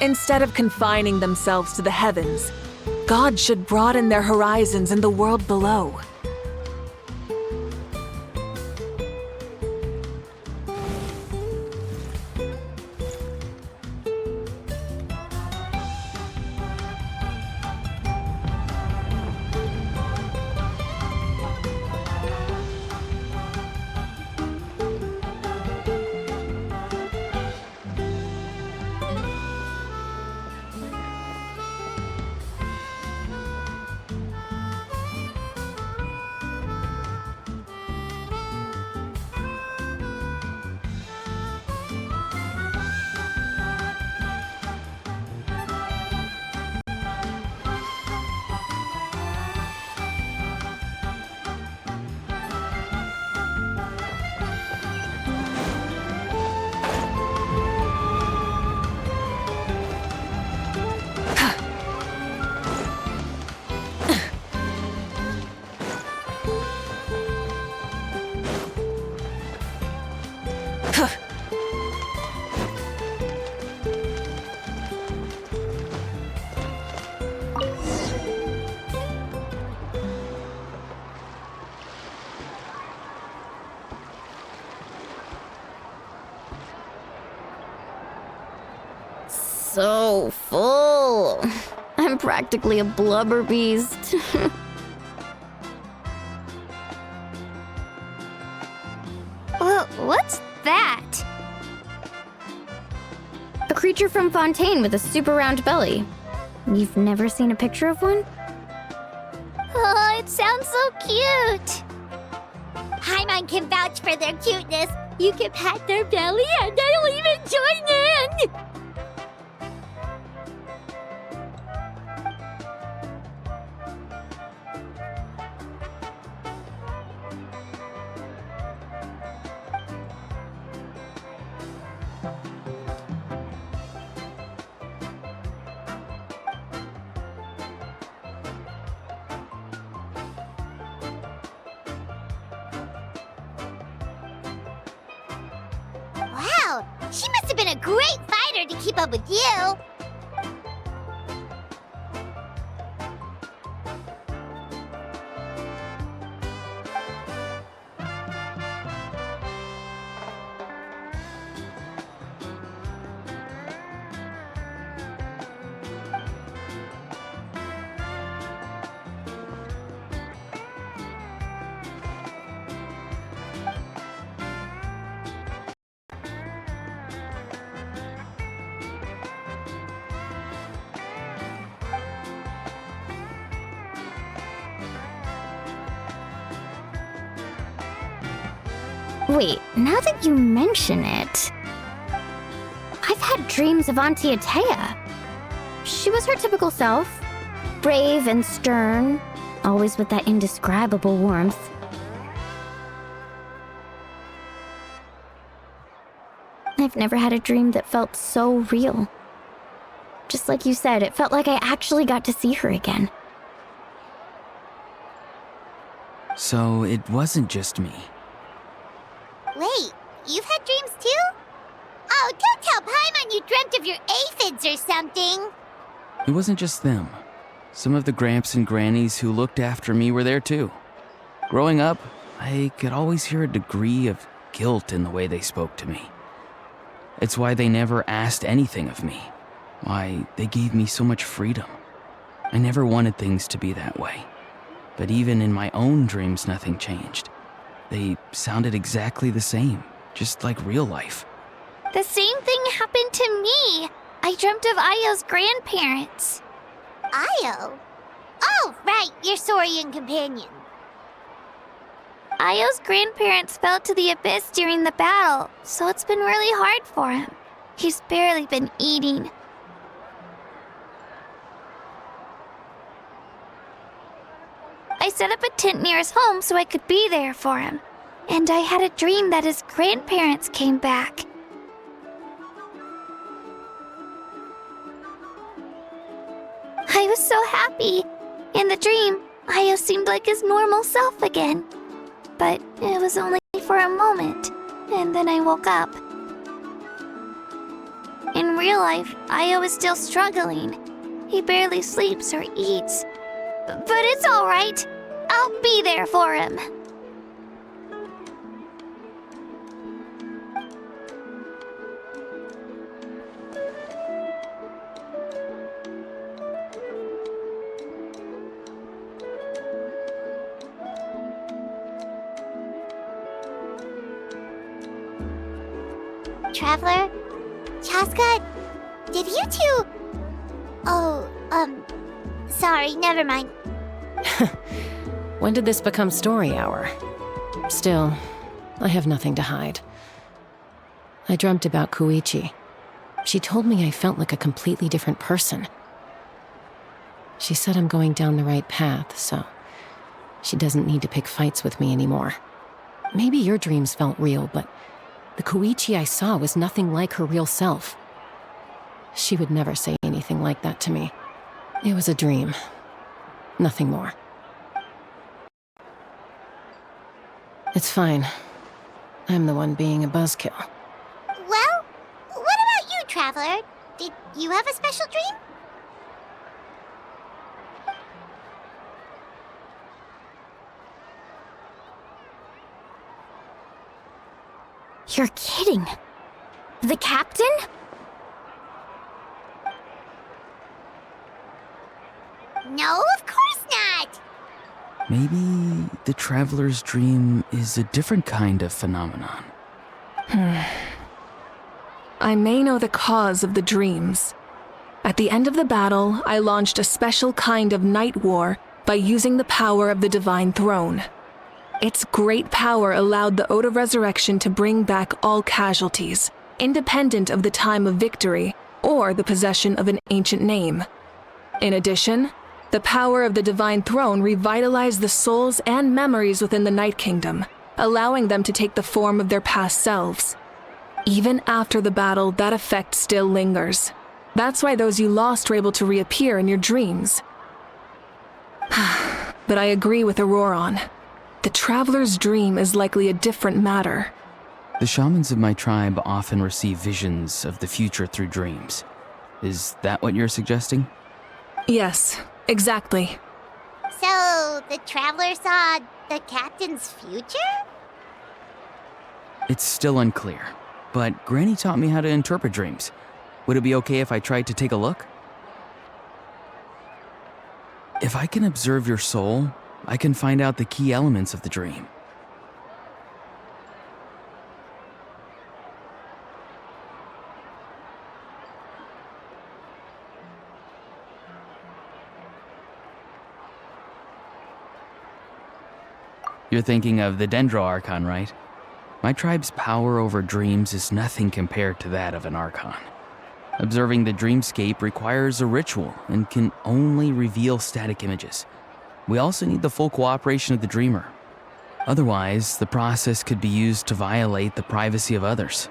Instead of confining themselves to the heavens, gods should broaden their horizons in the world below. So full. I'm practically a blubber beast. What's that? A creature from Fontaine with a super round belly. You've never seen a picture of one? Oh, it sounds so cute. Paimon can vouch for their cuteness. You can pat their belly and they'll even join in! Wow, she must have been a great fighter to keep up with you. Wait, now that you mention it, I've had dreams of Auntie Atea. She was her typical self, brave and stern, always with that indescribable warmth. I've never had a dream that felt so real. Just like you said, it felt like I actually got to see her again. So it wasn't just me. Wait, you've had dreams too? Oh, don't tell Paimon you dreamt of your aphids or something. It wasn't just them. Some of the Gramps and Grannies who looked after me were there too. Growing up, I could always hear a degree of guilt in the way they spoke to me. It's why they never asked anything of me. Why they gave me so much freedom. I never wanted things to be that way. But even in my own dreams, nothing changed. They sounded exactly the same, just like real life. The same thing happened to me. I dreamt of Ayo's grandparents. Ayo? Oh, right, your Saurian companion. Ayo's grandparents fell to the abyss during the battle, so it's been really hard for him. He's barely been eating. I set up a tent near his home so I could be there for him. And I had a dream that his grandparents came back. I was so happy. In the dream, Ayo seemed like his normal self again. But it was only for a moment, and then I woke up. In in real life, Io is still struggling. He barely sleeps or eats. But it's all right. I'll be there for him. Traveler? Chaska? Did you two... Oh, sorry, never mind. When did this become story hour? Still, I have nothing to hide. I dreamt about Koichi. She told me I felt like a completely different person. She said I'm going down the right path, so she doesn't need to pick fights with me anymore. Maybe your dreams felt real, but the Koichi I saw was nothing like her real self. She would never say anything like that to me. It was a dream. Nothing more. It's fine. I'm the one being a buzzkill. Well, what about you, Traveler? Did you have a special dream? You're kidding. The captain? No, of course not! Maybe the traveler's dream is a different kind of phenomenon. I may know the cause of the dreams. At the end of the battle, I launched a special kind of night war by using the power of the Divine Throne. Its great power allowed the Ode of Resurrection to bring back all casualties, independent of the time of victory or the possession of an ancient name. In addition, the power of the Divine Throne revitalized the souls and memories within the Night Kingdom, allowing them to take the form of their past selves. Even after the battle, that effect still lingers. That's why those you lost were able to reappear in your dreams. But I agree with Auroron. The Traveler's dream is likely a different matter. The shamans of my tribe often receive visions of the future through dreams. Is that what you're suggesting? Yes, exactly. So, the Traveler saw the captain's future? It's still unclear, but Granny taught me how to interpret dreams. Would it be okay if I tried to take a look? If I can observe your soul, I can find out the key elements of the dream. You're thinking of the Dendro Archon, right? My tribe's power over dreams is nothing compared to that of an Archon. Observing the dreamscape requires a ritual and can only reveal static images. We also need the full cooperation of the dreamer. Otherwise, the process could be used to violate the privacy of others.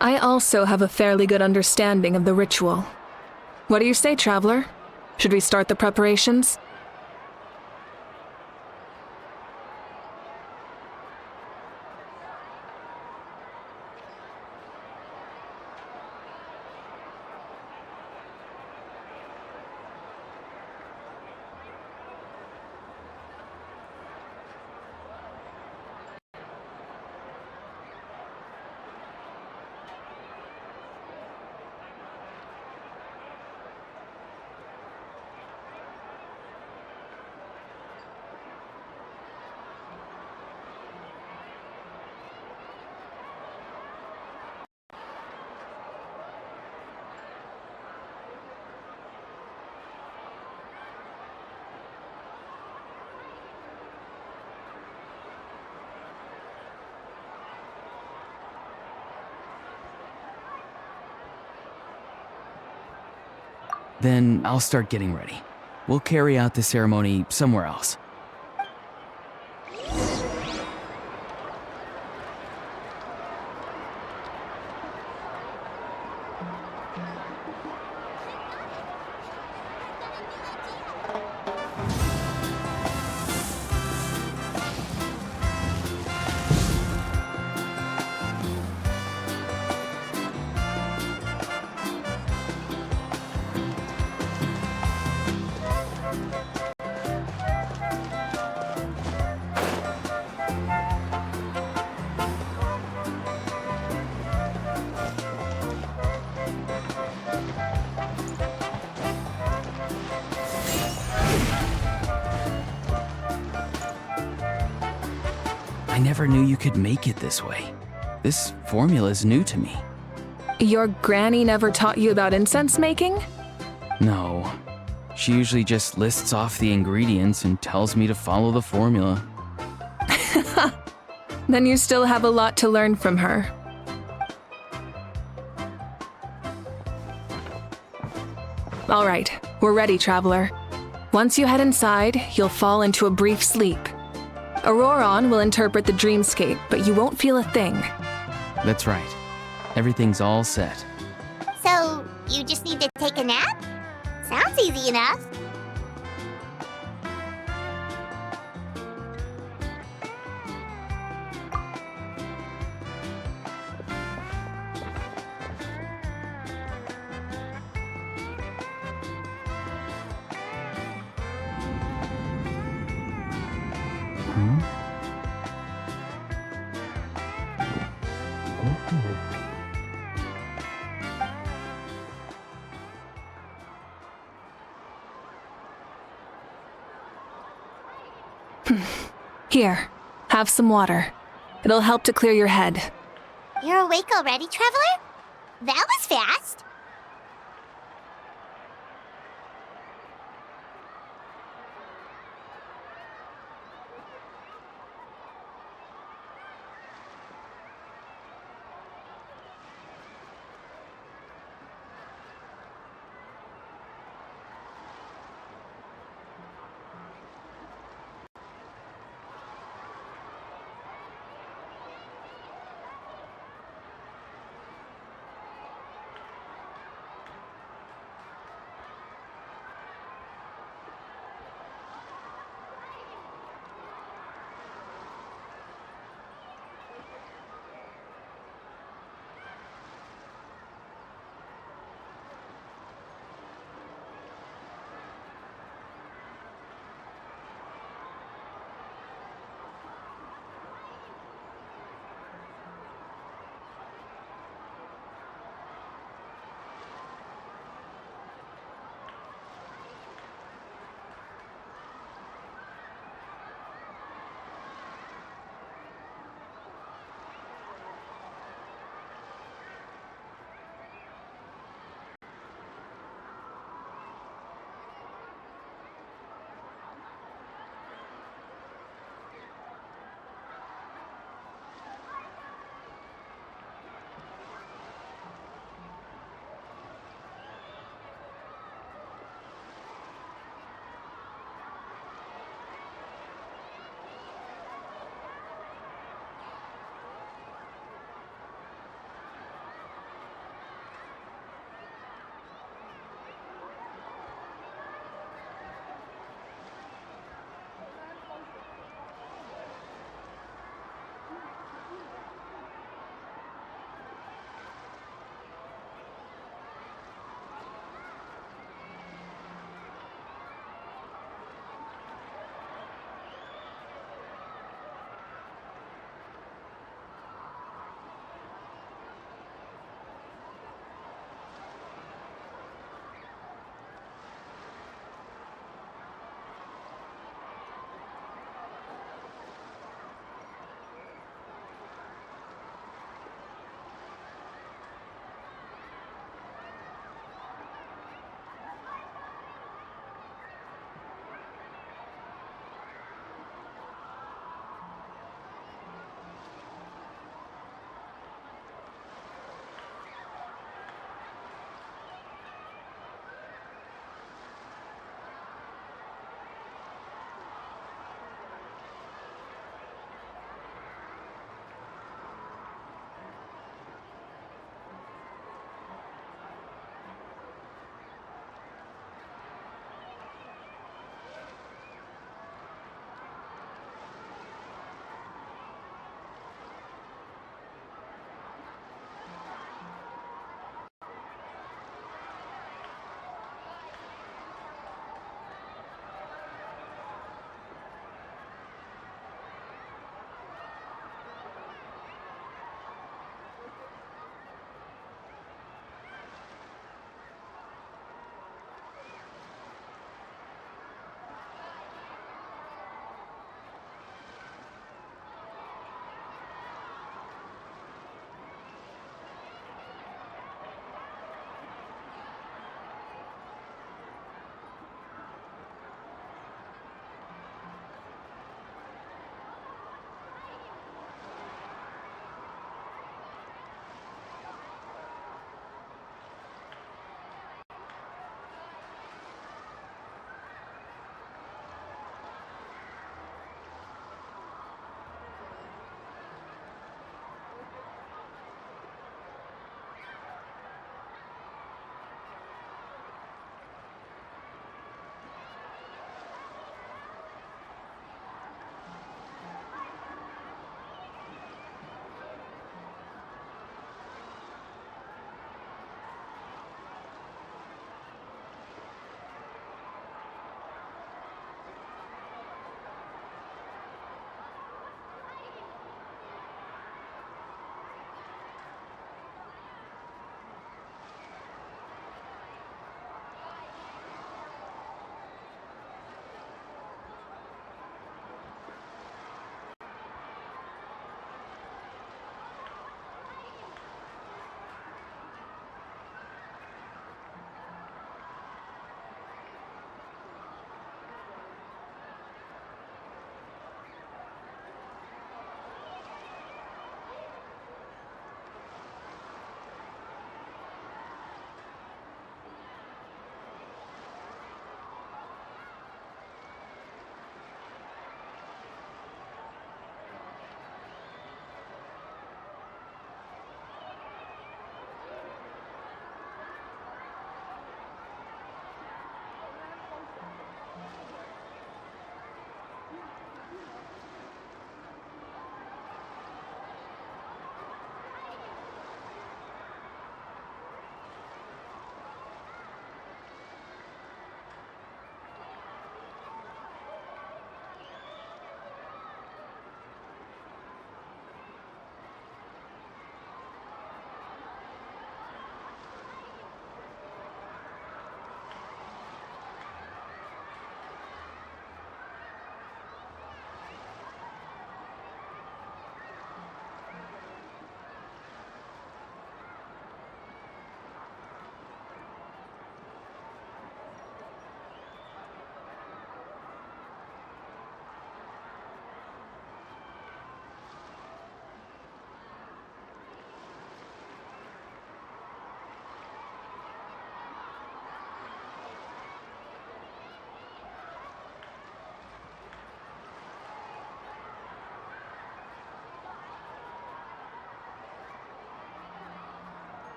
I also have a fairly good understanding of the ritual. What do you say, Traveler? Should we start the preparations? Then I'll start getting ready. We'll carry out the ceremony somewhere else. I never knew you could make it this way. This formula's new to me. Your granny never taught you about incense making? No. She usually just lists off the ingredients and tells me to follow the formula. Then you still have a lot to learn from her. All right, we're ready, traveler. Once you head inside, you'll fall into a brief sleep. Auroron will interpret the dreamscape, but you won't feel a thing. That's right. Everything's all set. So, you just need to take a nap? Sounds easy enough. Here, have some water. It'll help to clear your head. You're awake already, Traveler? That was fast.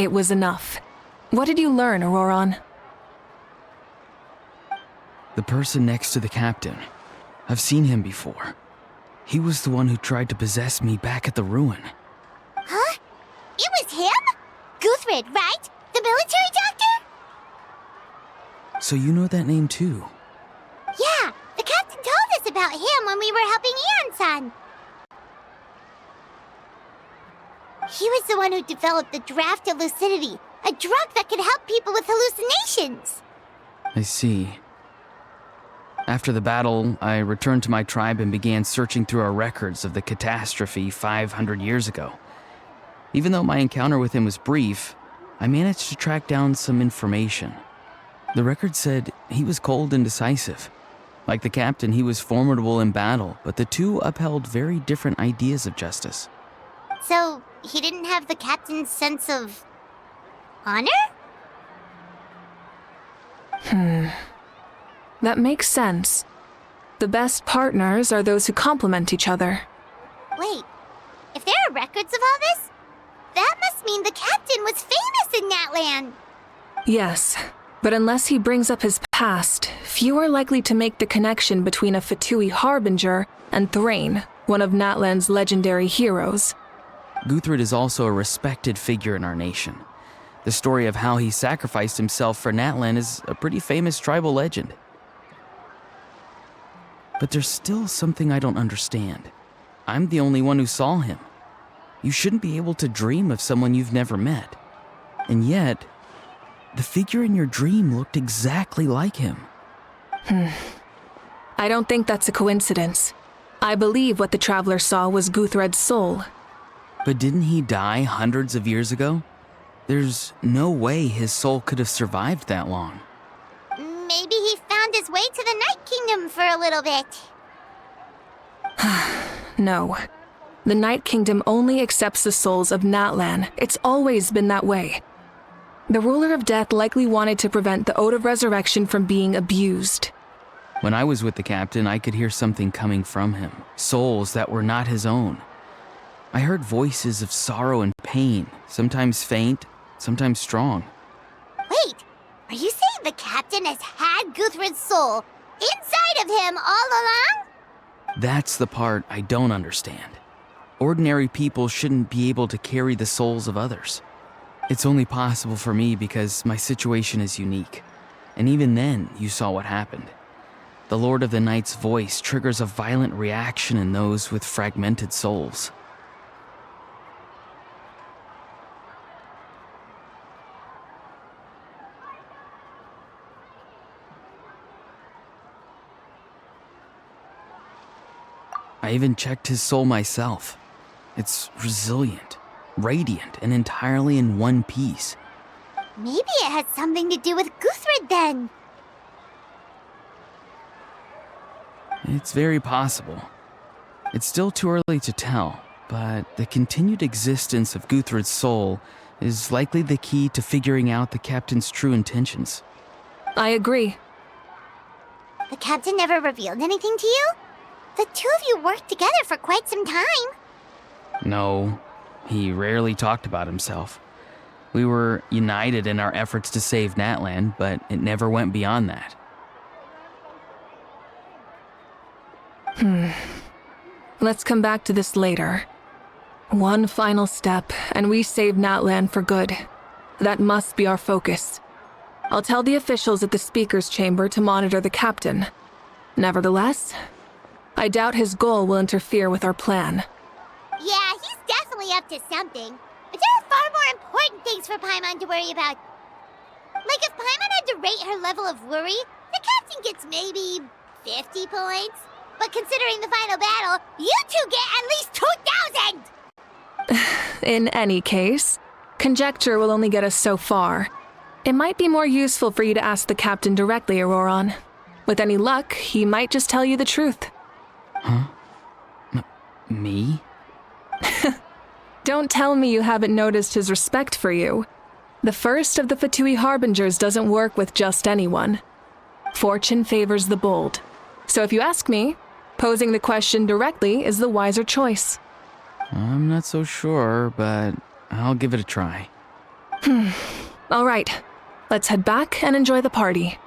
It was enough. What did you learn, Auroron? The person next to the captain. I've seen him before. He was the one who tried to possess me back at the ruin. Huh? It was him? Guthrid, right? The military doctor? So you know that name too? Yeah, the captain told us about him when we were helping Ian-san. He was the one who developed the draft of lucidity, a drug that could help people with hallucinations. I see. After the battle, I returned to my tribe and began searching through our records of the catastrophe 500 years ago. Even though my encounter with him was brief, I managed to track down some information. The record said he was cold and decisive. Like the captain, he was formidable in battle, but the two upheld very different ideas of justice. So, he didn't have the captain's sense of honor? That makes sense. The best partners are those who complement each other. Wait, if there are records of all this, that must mean the captain was famous in Natlan. Yes, but unless he brings up his past, few are likely to make the connection between a Fatui harbinger and Thrain, one of Natlan's legendary heroes. Guthrid is also a respected figure in our nation. The story of how he sacrificed himself for Natlan is a pretty famous tribal legend. But there's still something I don't understand. I'm the only one who saw him. You shouldn't be able to dream of someone you've never met. And yet, the figure in your dream looked exactly like him. I don't think that's a coincidence. I believe what the traveler saw was Guthred's soul. But didn't he die hundreds of years ago? There's no way his soul could have survived that long. Maybe he found his way to the Night Kingdom for a little bit. No. The Night Kingdom only accepts the souls of Natlan. It's always been that way. The ruler of death likely wanted to prevent the Ode of Resurrection from being abused. When I was with the captain, I could hear something coming from him, souls that were not his own. I heard voices of sorrow and pain, sometimes faint, sometimes strong. Wait, are you saying the captain has had Guthrid's soul inside of him all along? That's the part I don't understand. Ordinary people shouldn't be able to carry the souls of others. It's only possible for me because my situation is unique. And even then, you saw what happened. The Lord of the Night's voice triggers a violent reaction in those with fragmented souls. I even checked his soul myself. It's resilient, radiant, and entirely in one piece. Maybe it has something to do with Guthrid then. It's very possible. It's still too early to tell, but the continued existence of Guthrid's soul is likely the key to figuring out the captain's true intentions. I agree. The captain never revealed anything to you? The two of you worked together for quite some time. No, he rarely talked about himself. We were united in our efforts to save Natlan, but it never went beyond that. Let's come back to this later. One final step, and we save Natlan for good. That must be our focus. I'll tell the officials at the speaker's chamber to monitor the captain. Nevertheless, I doubt his goal will interfere with our plan. Yeah, he's definitely up to something. But there are far more important things for Paimon to worry about. Like if Paimon had to rate her level of worry, the captain gets maybe 50 points. But considering the final battle, you two get at least 2,000! In any case, conjecture will only get us so far. It might be more useful for you to ask the captain directly, Auroron. With any luck, he might just tell you the truth. Huh? Me? Don't tell me you haven't noticed his respect for you. The first of the Fatui Harbingers doesn't work with just anyone. Fortune favors the bold. So if you ask me, posing the question directly is the wiser choice. I'm not so sure, but I'll give it a try. All right, let's head back and enjoy the party.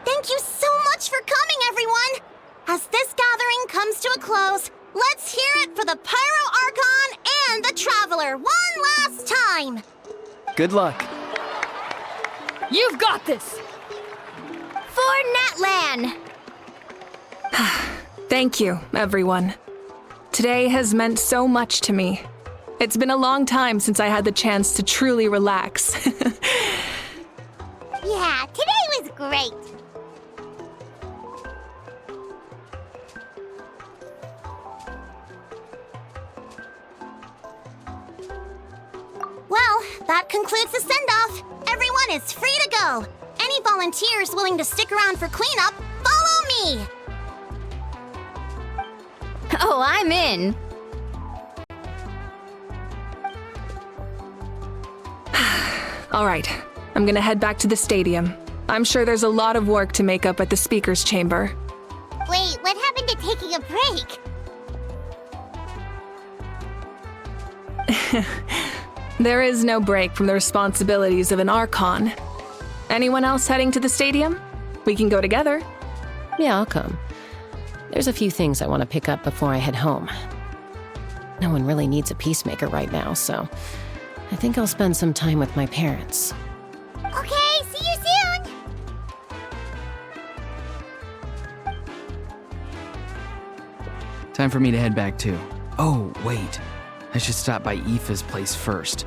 Thank you so much for coming, everyone! As this gathering comes to a close, let's hear it for the Pyro Archon and the Traveler one last time! Good luck. You've got this! For Natlan! Thank you, everyone. Today has meant so much to me. It's been a long time since I had the chance to truly relax. Yeah, today was great! Well, that concludes the send-off. Everyone is free to go. Any volunteers willing to stick around for cleanup, follow me! Oh, I'm in! All right, I'm gonna head back to the stadium. I'm sure there's a lot of work to make up at the speaker's chamber. Wait, what happened to taking a break? There is no break from the responsibilities of an Archon. Anyone else heading to the stadium? We can go together. Yeah, I'll come. There's a few things I want to pick up before I head home. No one really needs a peacemaker right now, so I think I'll spend some time with my parents. Okay, see you soon! Time for me to head back too. Oh, wait. I should stop by Aoife's place first.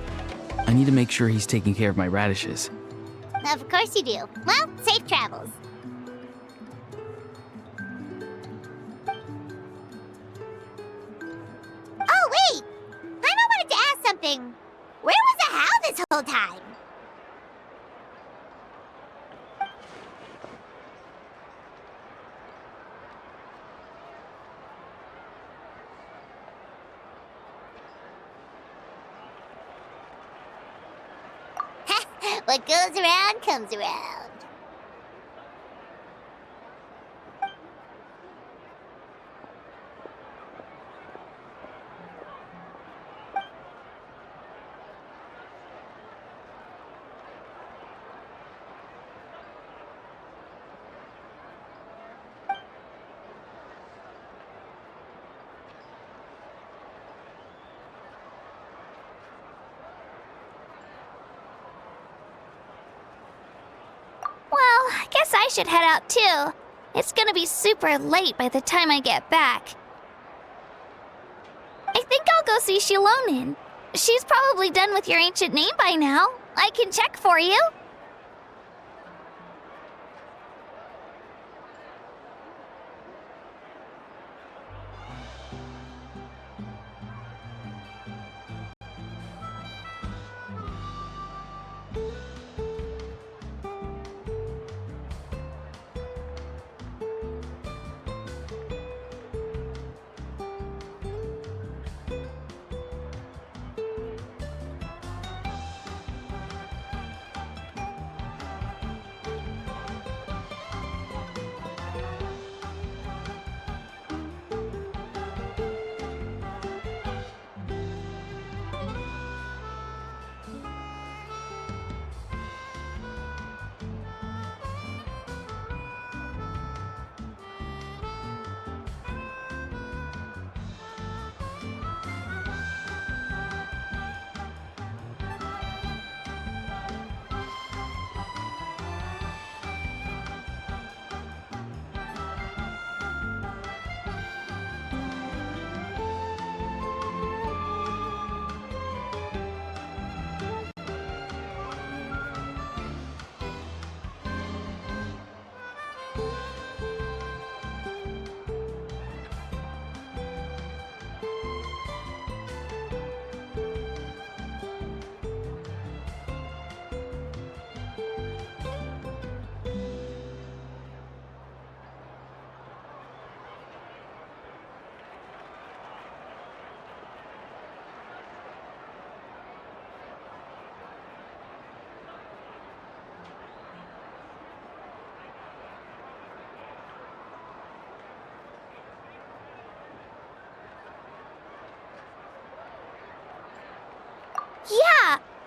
I need to make sure he's taking care of my radishes. Of course you do. Well, safe travels. Oh, wait! I wanted to ask something. Where was the How this whole time? What goes around comes around. Well, I guess I should head out too. It's gonna be super late by the time I get back. I think I'll go see Shilonin. She's probably done with your ancient name by now. I can check for you.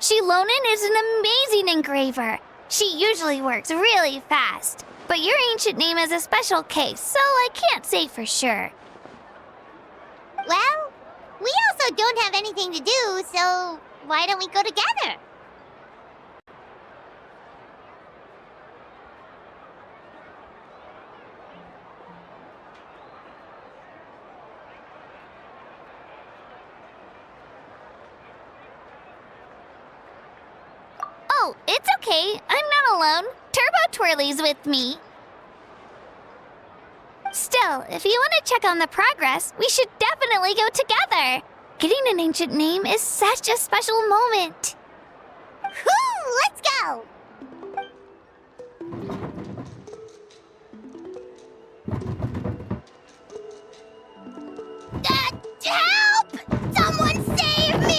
Shilonen is an amazing engraver. She usually works really fast. But your ancient name is a special case, so I can't say for sure. Well, we also don't have anything to do, so why don't we go together? Oh, it's okay. I'm not alone. Turbo Twirly's with me. Still, if you want to check on the progress, we should definitely go together. Getting an ancient name is such a special moment. Whoo! Let's go! Help! Someone save me!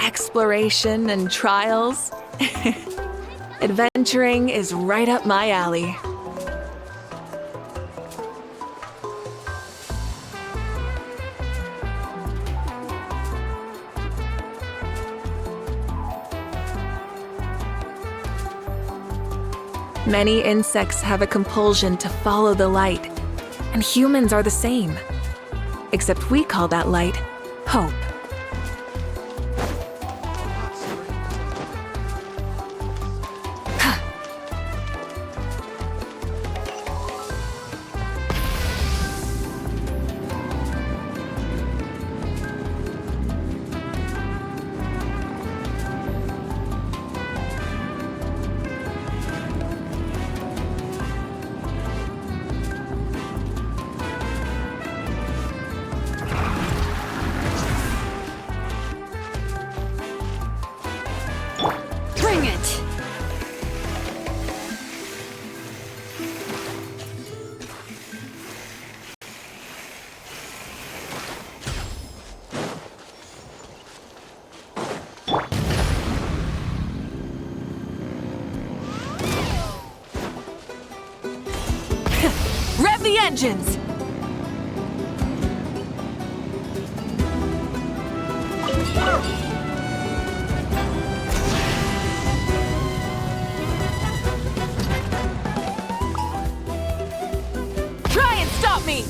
Exploration and trials. Adventuring is right up my alley. Many insects have a compulsion to follow the light, and humans are the same. Except we call that light hope. Bring it! Rev the engines! Try and stop me!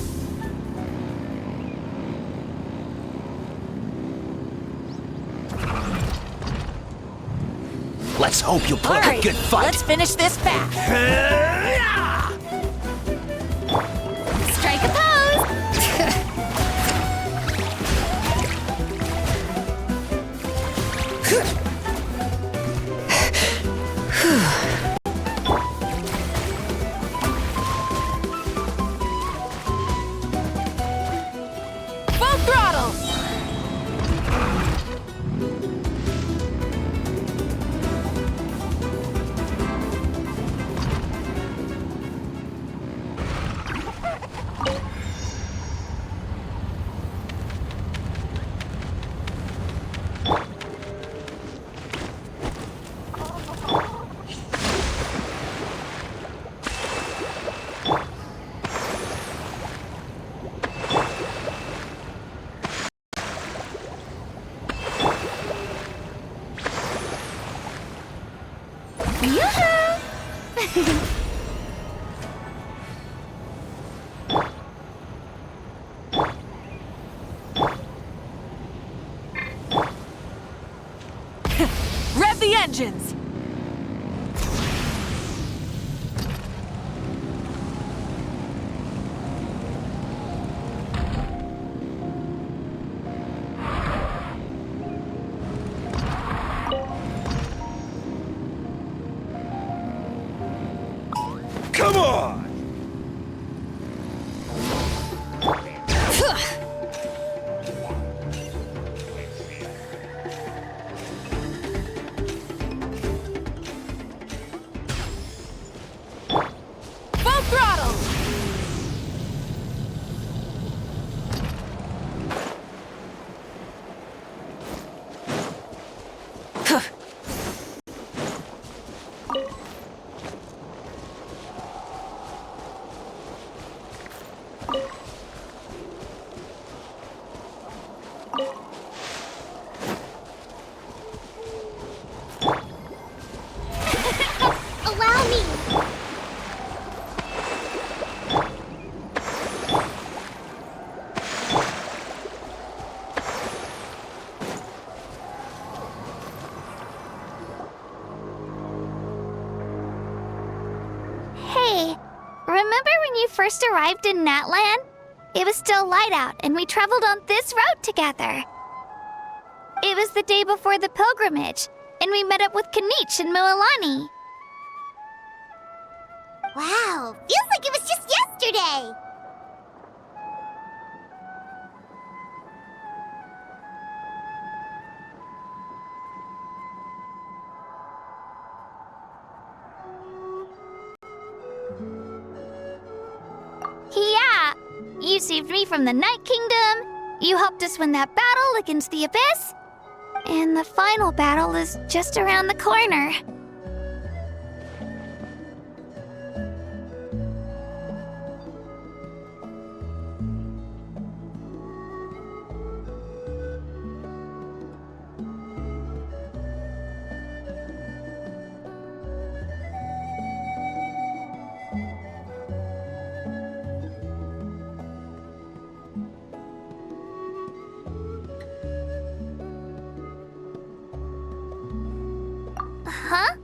Let's hope you put up a good fight. Let's finish this back. Strike a pose! Full throttle! Rev the engines! Come on! you first arrived in Natlan? It was still light out, and we traveled on this road together. It was the day before the pilgrimage, and we met up with Kanich and Moalani. Wow, feels like it was just yesterday. Yeah, you saved me from the Night Kingdom, you helped us win that battle against the Abyss, and the final battle is just around the corner. Huh?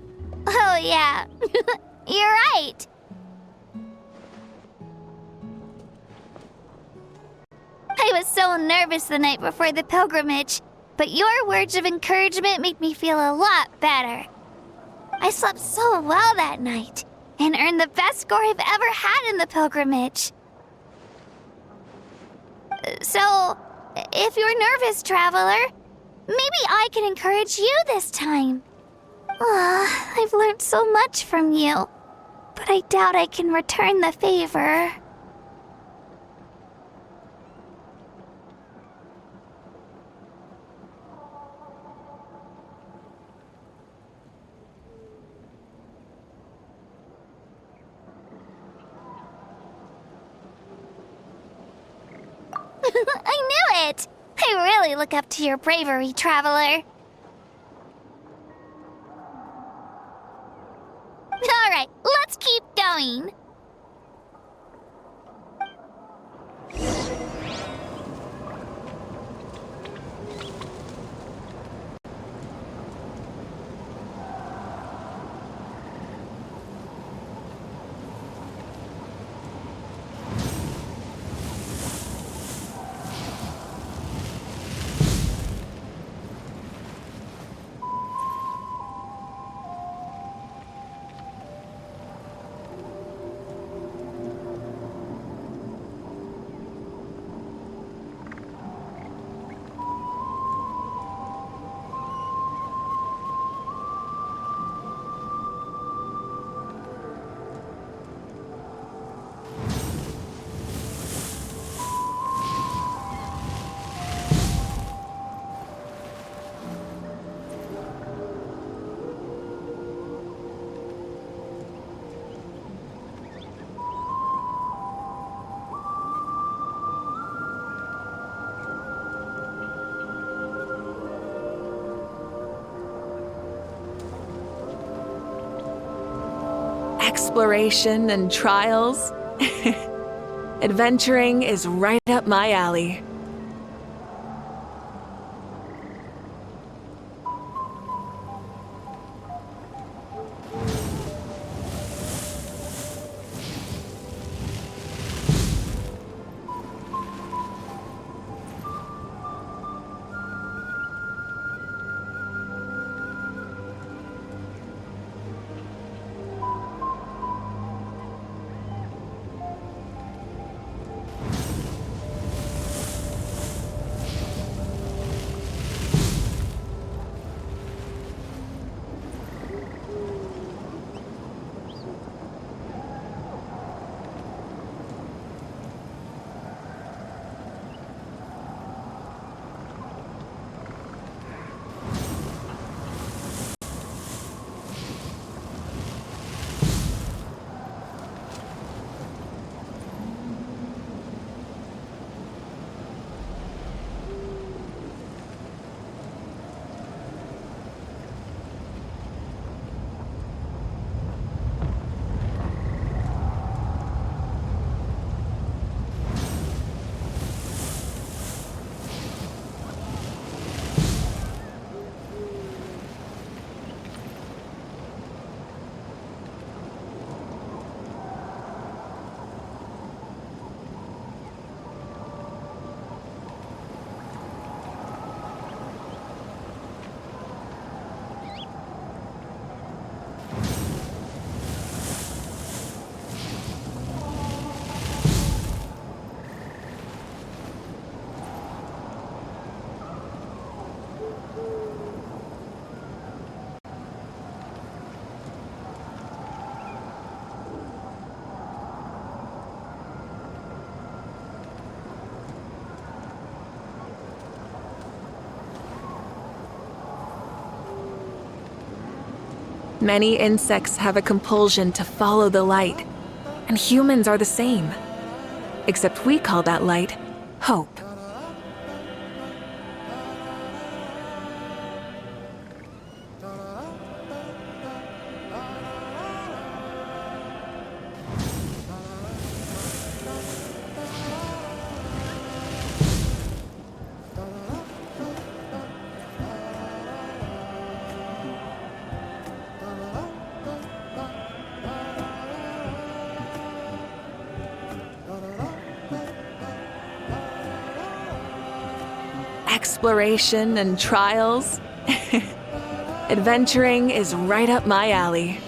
Oh, yeah. You're right. I was so nervous the night before the pilgrimage, but your words of encouragement made me feel a lot better. I slept so well that night and earned the best score I've ever had in the pilgrimage. So, if you're nervous, traveler, maybe I can encourage you this time. I've learned so much from you, but I doubt I can return the favor. I knew it! I really look up to your bravery, traveler. All right, let's keep going. Exploration and trials. Adventuring is right up my alley. Many insects have a compulsion to follow the light, and humans are the same. Except we call that light hope. Exploration and trials. Adventuring is right up my alley.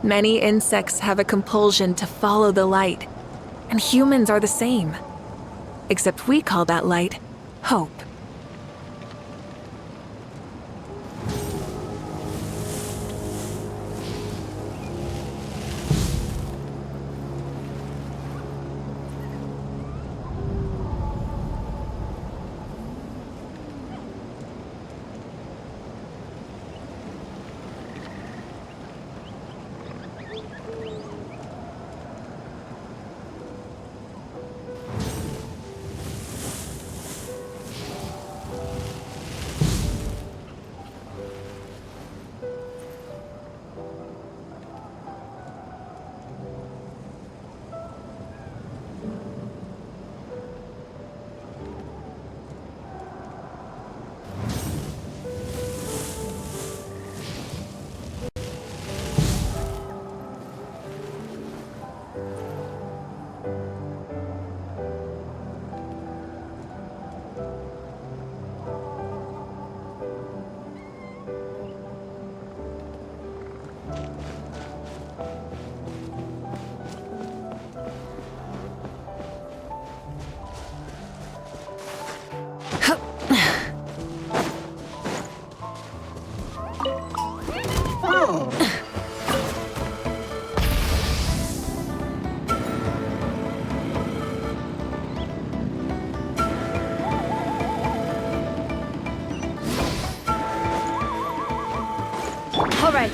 Many insects have a compulsion to follow the light, and humans are the same. Except we call that light hope. All right.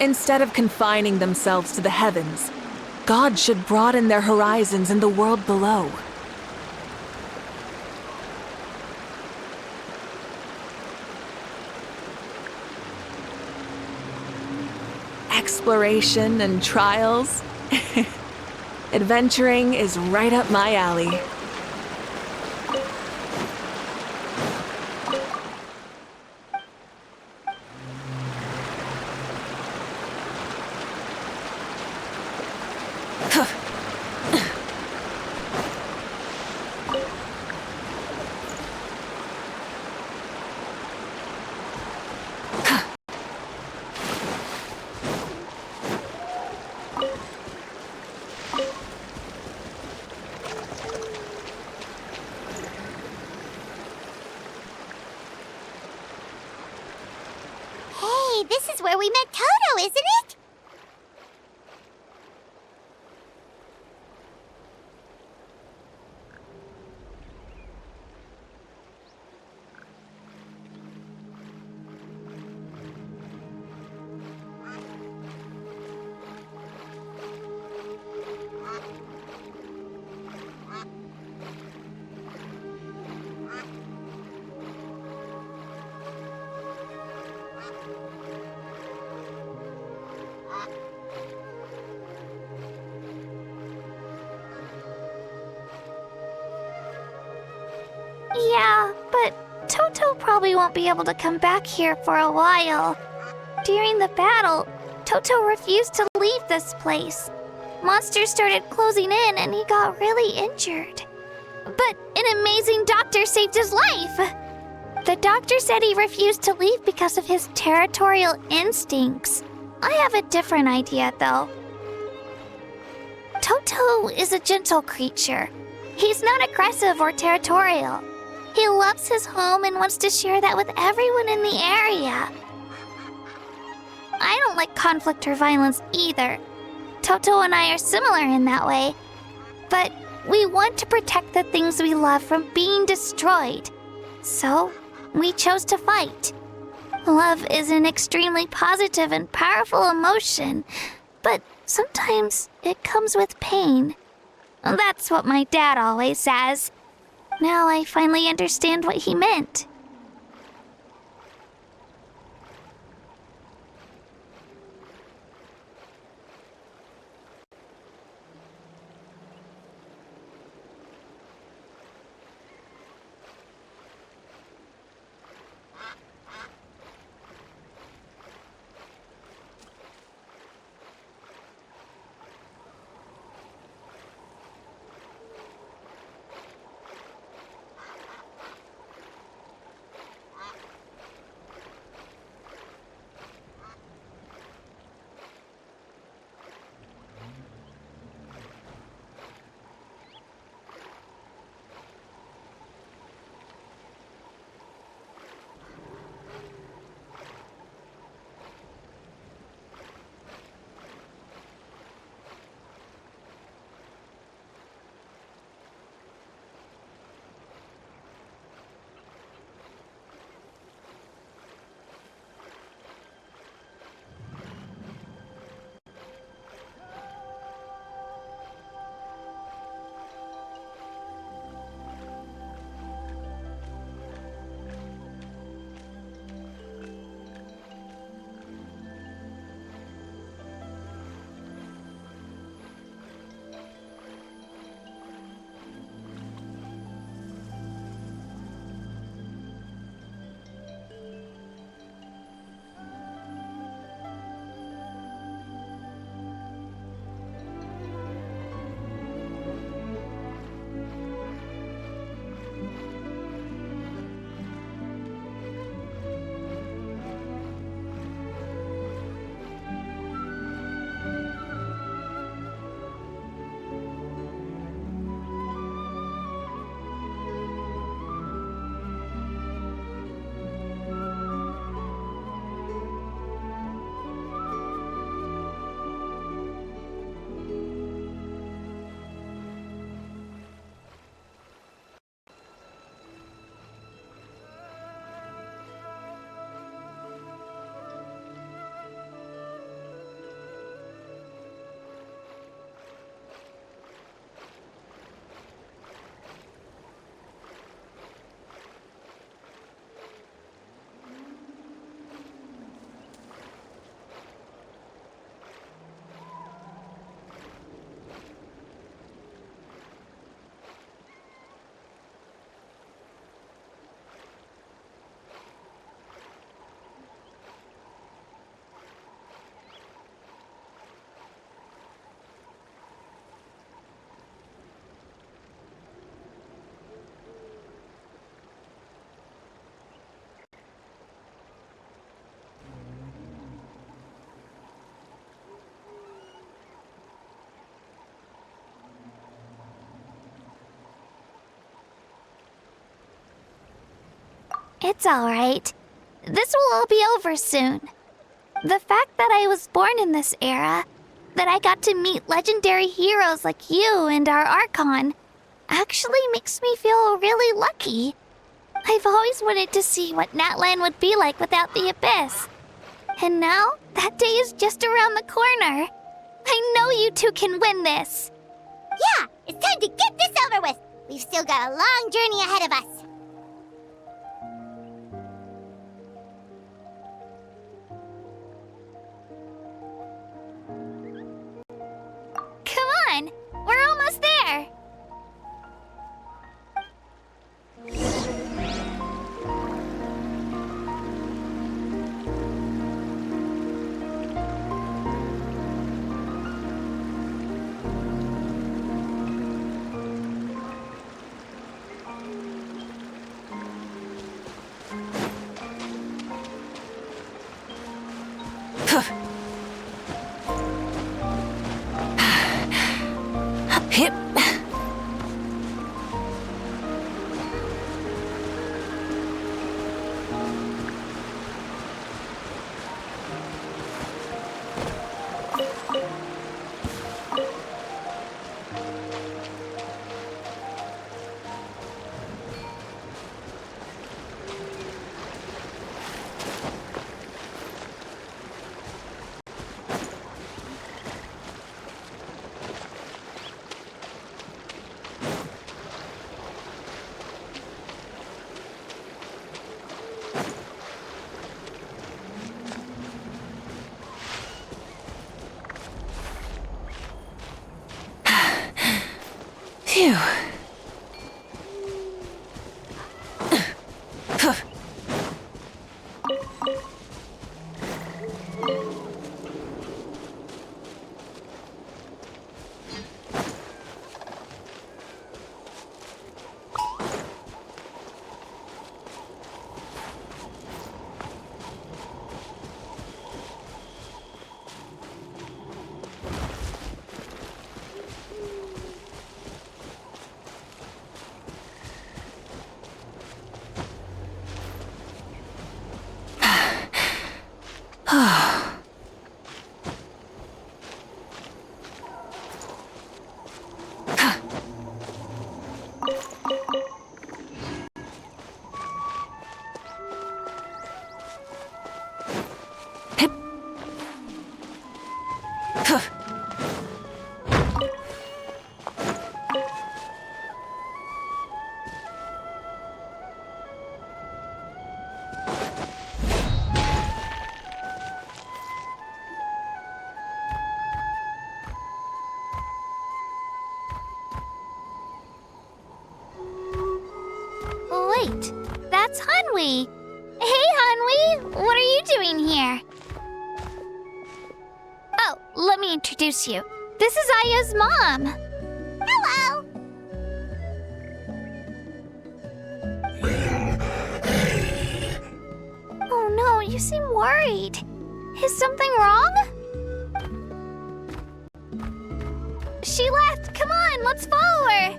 Instead of confining themselves to the heavens, God should broaden their horizons in the world below. Exploration and trials. Adventuring is right up my alley. Hey, this is where we met Toto, isn't it? Yeah, but Toto probably won't be able to come back here for a while. During the battle, Toto refused to leave this place. Monsters started closing in and he got really injured. But an amazing doctor saved his life! The doctor said he refused to leave because of his territorial instincts. I have a different idea, though. Toto is a gentle creature. He's not aggressive or territorial. He loves his home and wants to share that with everyone in the area. I don't like conflict or violence either. Toto and I are similar in that way. But we want to protect the things we love from being destroyed. So, we chose to fight. Love is an extremely positive and powerful emotion, but sometimes it comes with pain. That's what my dad always says. Now I finally understand what he meant. It's alright. This will all be over soon. The fact that I was born in this era, that I got to meet legendary heroes like you and our Archon, actually makes me feel really lucky. I've always wanted to see what Natlan would be like without the Abyss. And now, that day is just around the corner. I know you two can win this. Yeah, it's time to get this over with. We've still got a long journey ahead of us. Come on, we're almost there. Hip. Phew. Wait, that's Hanwi. Hey, Hanwi, what are you doing here? Oh, let me introduce you. This is Aya's mom. Hello! Oh no, you seem worried. Is something wrong? She left. Come on, let's follow her.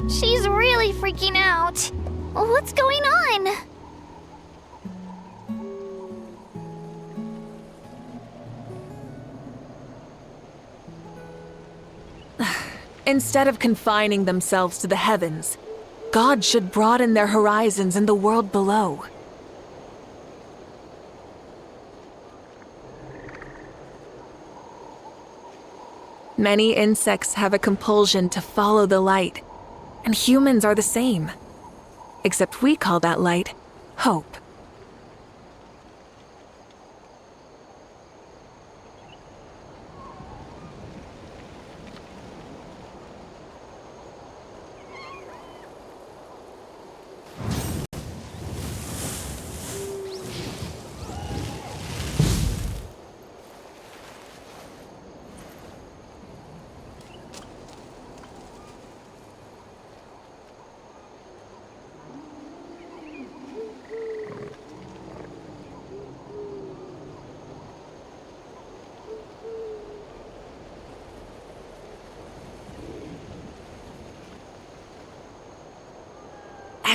She's really freaking out. What's going on? Instead of confining themselves to the heavens, God should broaden their horizons in the world below. Many insects have a compulsion to follow the light, and humans are the same. Except we call that light hope.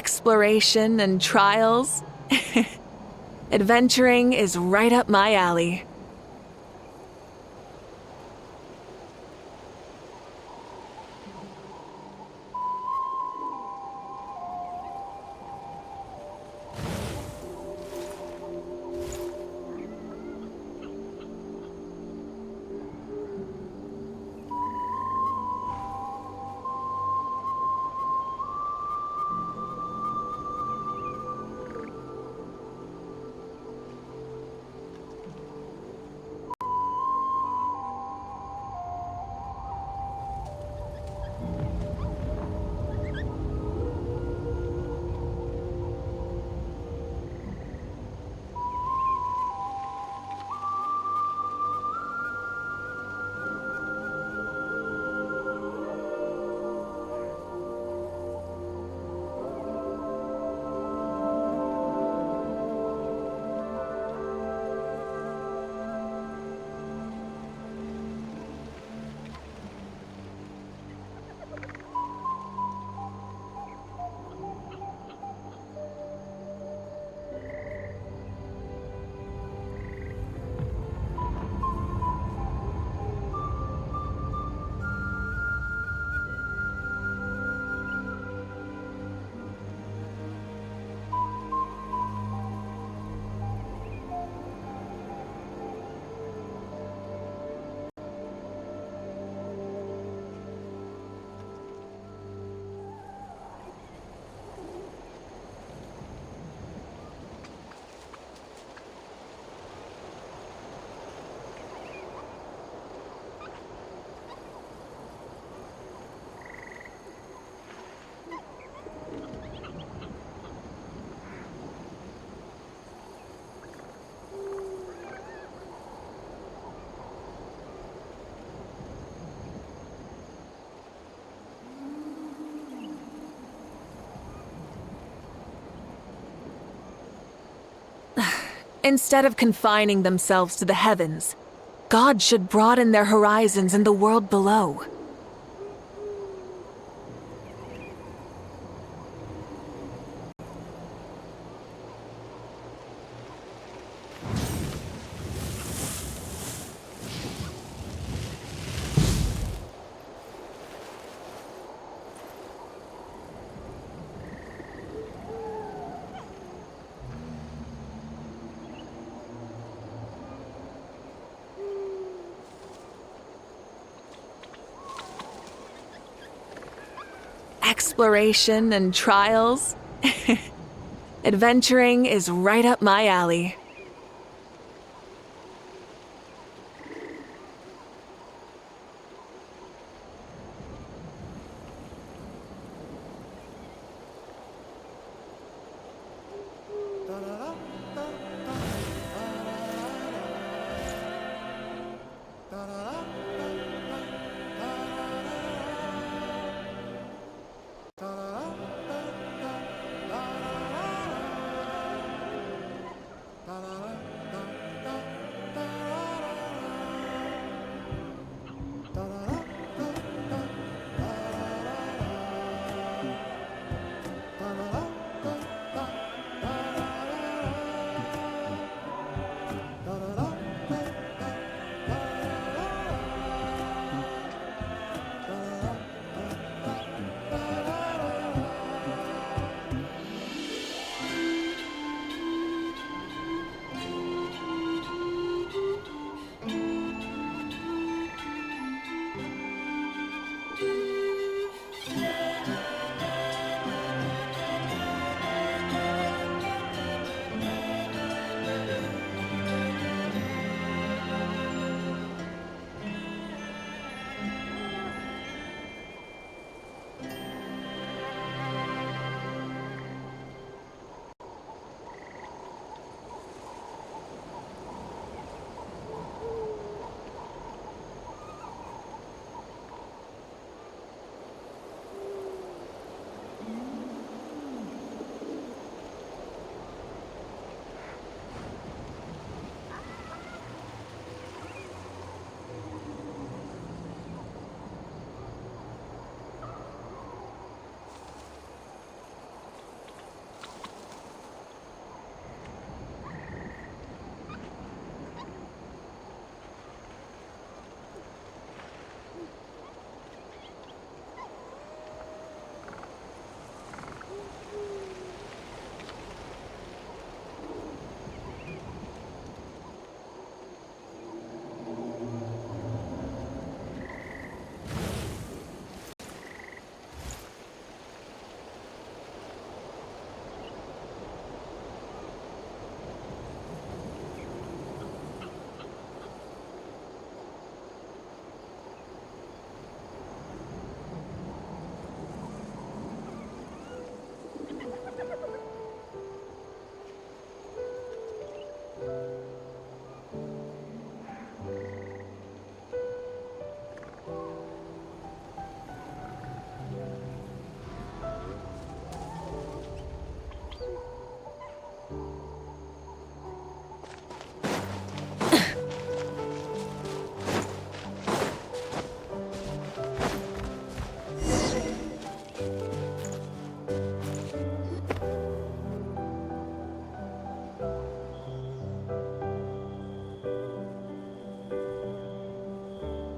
Exploration and trials? Adventuring is right up my alley. Instead of confining themselves to the heavens, God should broaden their horizons in the world below. Exploration and trials? Adventuring is right up my alley.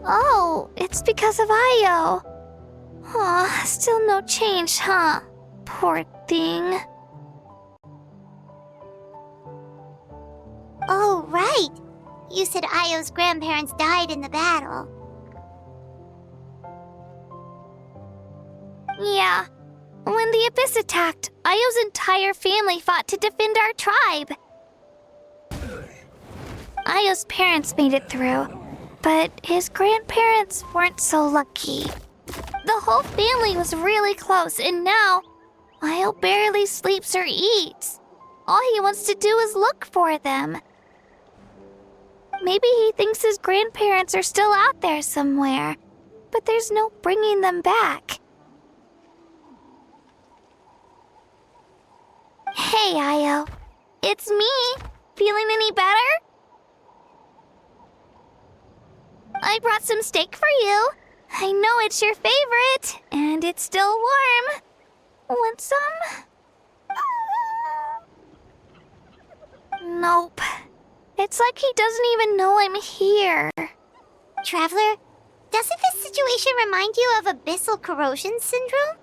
Oh, it's because of Io. Aw, still no change, huh? Poor thing. Oh, right. You said Io's grandparents died in the battle. Yeah. When the Abyss attacked, Io's entire family fought to defend our tribe. Io's parents made it through, but his grandparents weren't so lucky. The whole family was really close, and now Io barely sleeps or eats. All he wants to do is look for them. Maybe he thinks his grandparents are still out there somewhere, but there's no bringing them back. Hey, Io. It's me. Feeling any better? I brought some steak for you. I know it's your favorite, and it's still warm. Want some? Nope. It's like he doesn't even know I'm here. Traveler, doesn't this situation remind you of abyssal corrosion syndrome?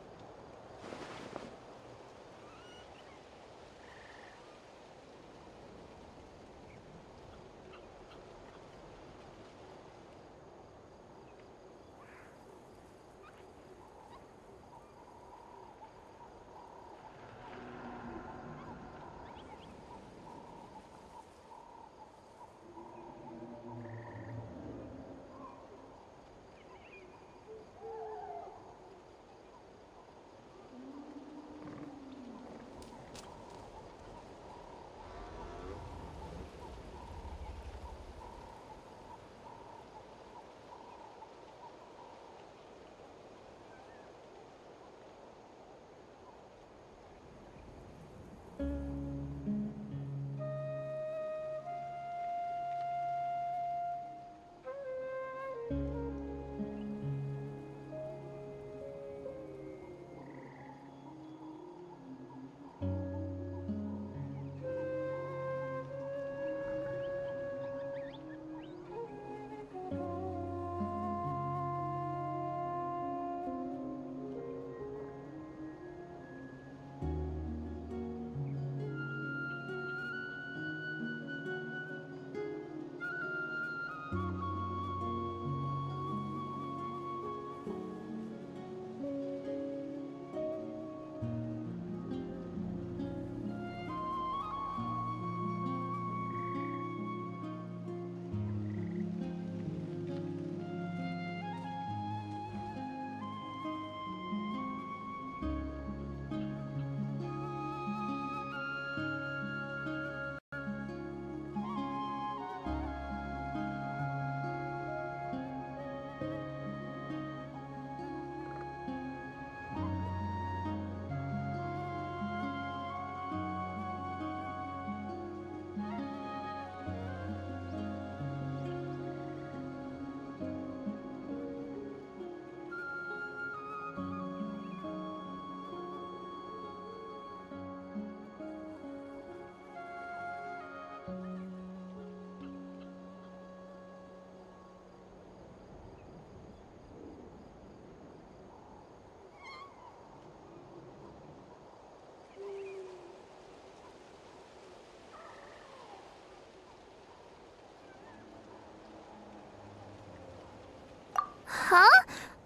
Huh?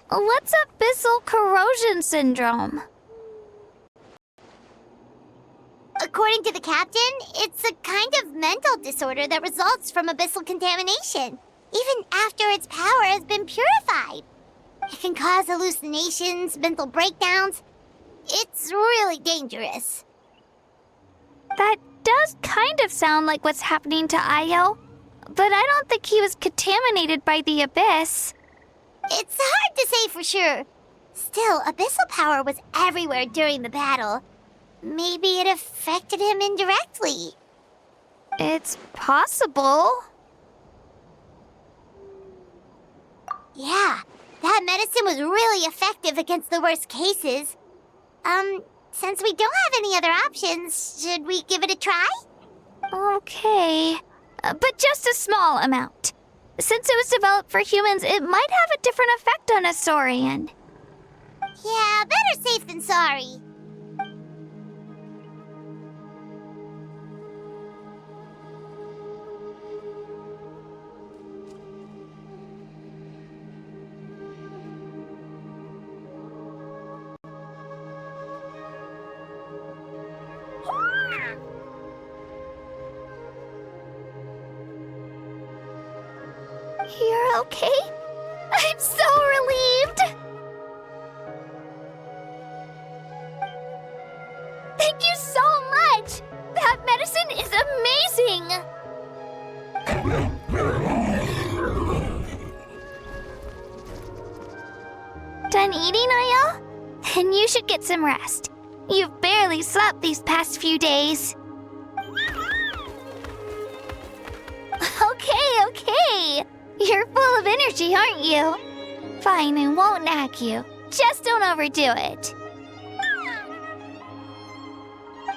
What's abyssal corrosion syndrome? According to the captain, it's a kind of mental disorder that results from abyssal contamination, even after its power has been purified. It can cause hallucinations, mental breakdowns. It's really dangerous. That does kind of sound like what's happening to Io, but I don't think he was contaminated by the Abyss. It's hard to say for sure. Still, abyssal power was everywhere during the battle. Maybe it affected him indirectly. It's possible. Yeah, that medicine was really effective against the worst cases. Since we don't have any other options, should we give it a try? Okay, but just a small amount. Since it was developed for humans, it might have a different effect on a Saurian. Yeah, better safe than sorry. You're okay? I'm so relieved! Thank you so much! That medicine is amazing! Done eating, are you? Then you should get some rest. You've barely slept these past few days. Okay. You're full of energy, aren't you? Fine, I won't nag you. Just don't overdo it.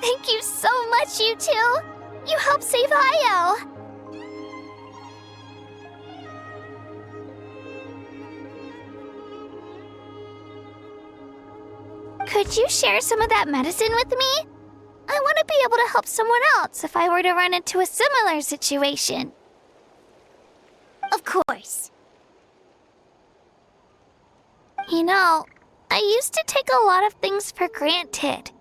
Thank you so much, you two. You helped save Io. Could you share some of that medicine with me? I want to be able to help someone else if I were to run into a similar situation. Of course. You know, I used to take a lot of things for granted.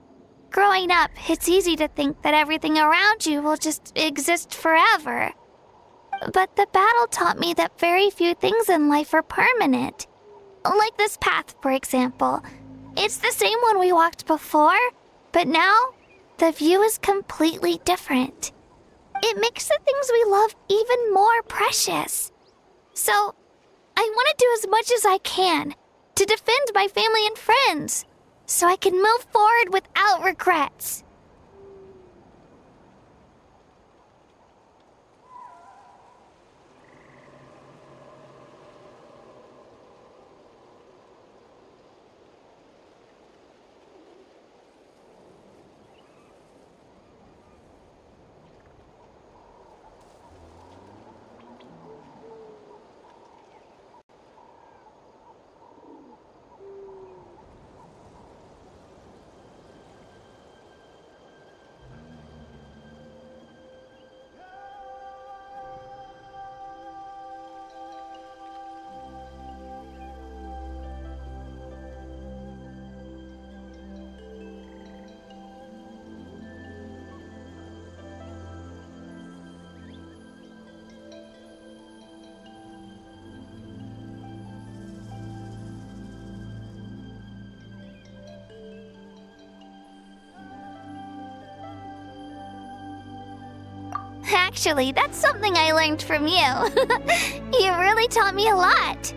Growing up, it's easy to think that everything around you will just exist forever. But the battle taught me that very few things in life are permanent. Like this path, for example. It's the same one we walked before, but now the view is completely different. It makes the things we love even more precious. So, I want to do as much as I can to defend my family and friends, so I can move forward without regrets. Actually, that's something I learned from you. You really taught me a lot.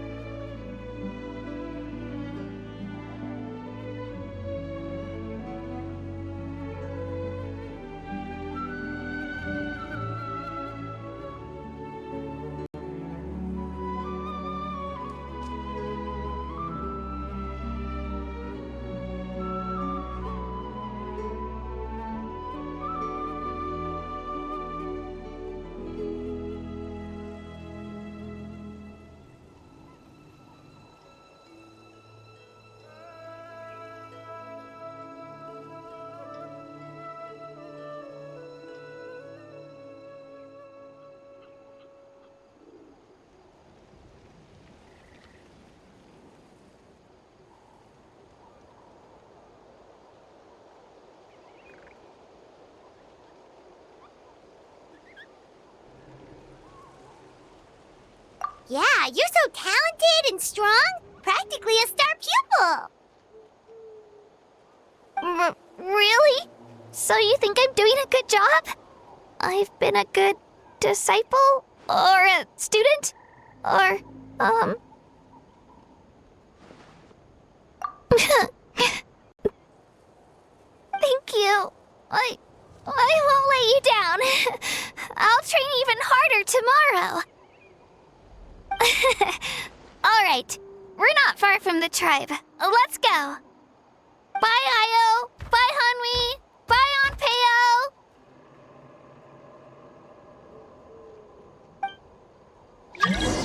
Yeah, you're so talented and strong. Practically a star pupil. Really? So you think I'm doing a good job? I've been a good disciple? Or a student? Or, Thank you. I won't let you down. I'll train even harder tomorrow. All right, we're not far from the tribe. Let's go. Bye, Io. Bye, Hanwi. Bye, Onpeo.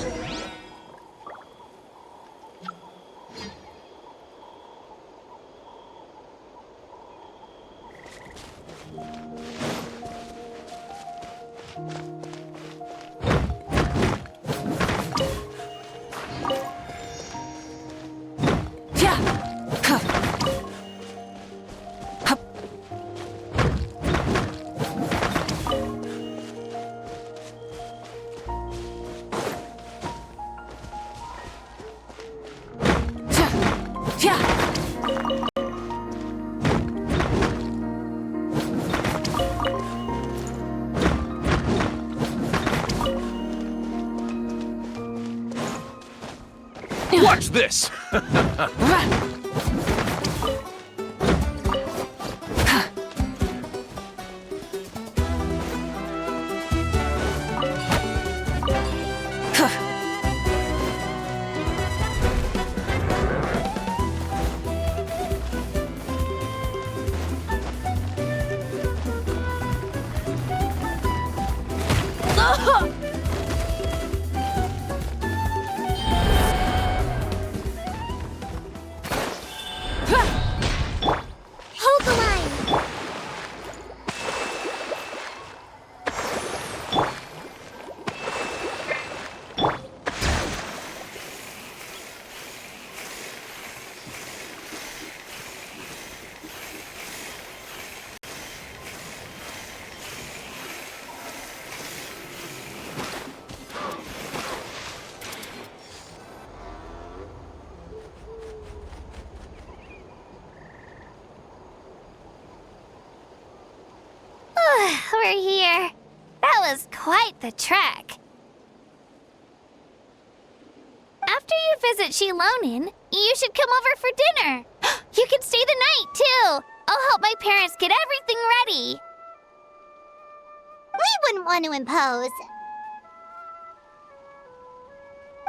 Watch this! Hold the line! We're here. That was quite the trek. After you visit Shilonin, you should come over for dinner. You can stay the night, too. I'll help my parents get everything ready. We wouldn't want to impose.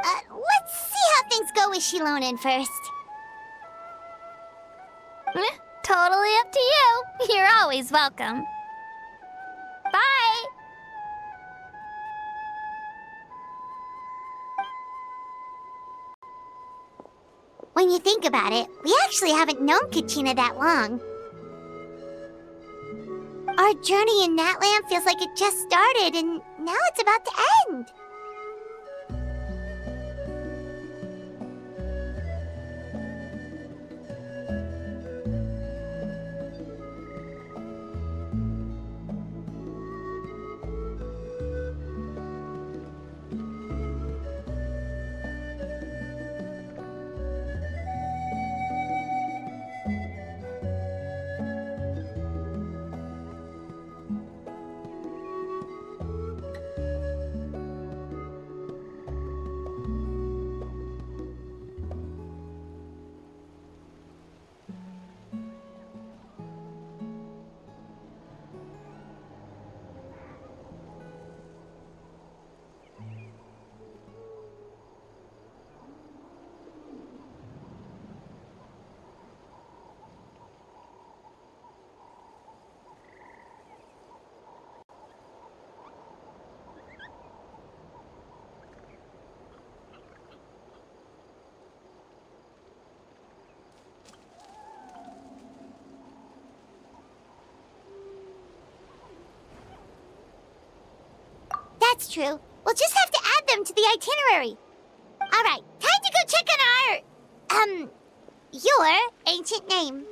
Let's see how things go with Shilonin first. Totally up to you. You're always welcome. Bye. When you think about it, we actually haven't known Kachina that long. Our journey in Natlan feels like it just started, and now it's about to end. That's true. We'll just have to add them to the itinerary. All right, time to go check on our, your ancient name.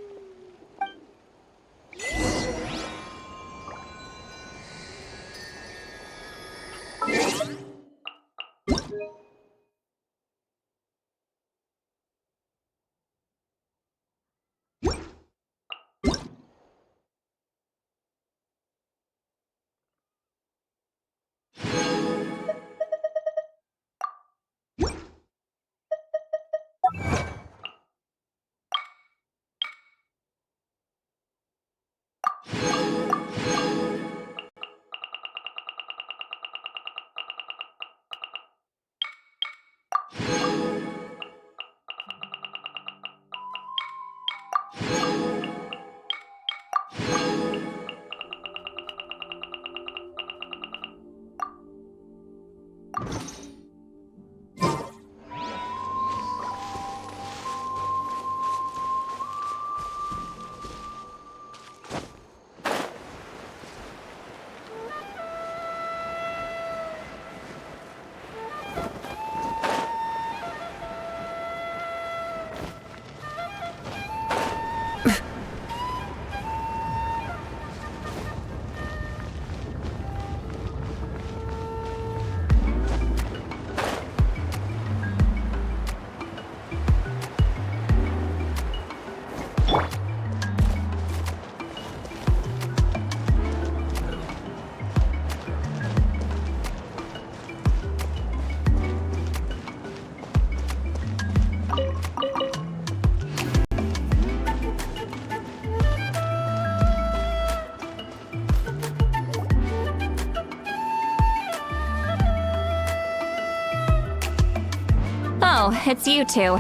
Oh, it's you two.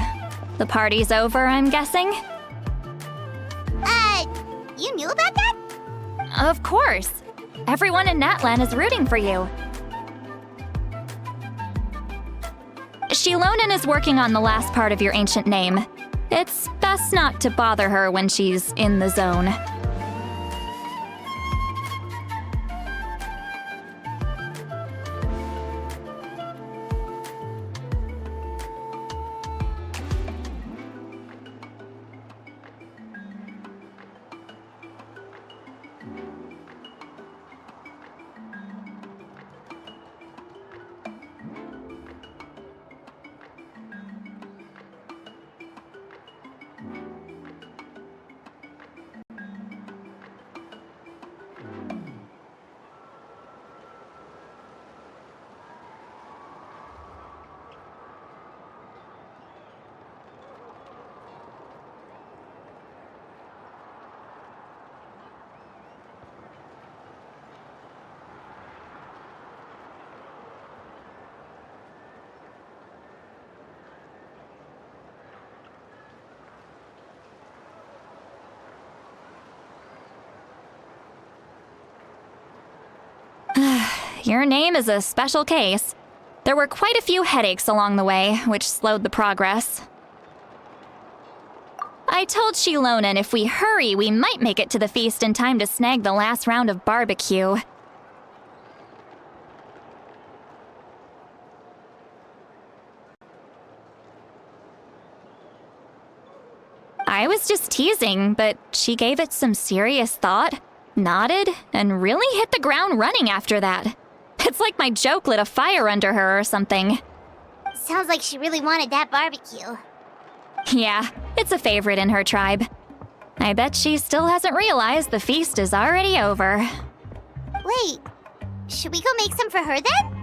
The party's over, I'm guessing? You knew about that? Of course. Everyone in Natlan is rooting for you. Shilonen is working on the last part of your ancient name. It's best not to bother her when she's in the zone. Your name is a special case. There were quite a few headaches along the way, which slowed the progress. I told Shilonen if we hurry, we might make it to the feast in time to snag the last round of barbecue. I was just teasing, but she gave it some serious thought, nodded, and really hit the ground running after that. It's like my joke lit a fire under her or something. Sounds like she really wanted that barbecue. Yeah, it's a favorite in her tribe. I bet she still hasn't realized the feast is already over. Wait, should we go make some for her then?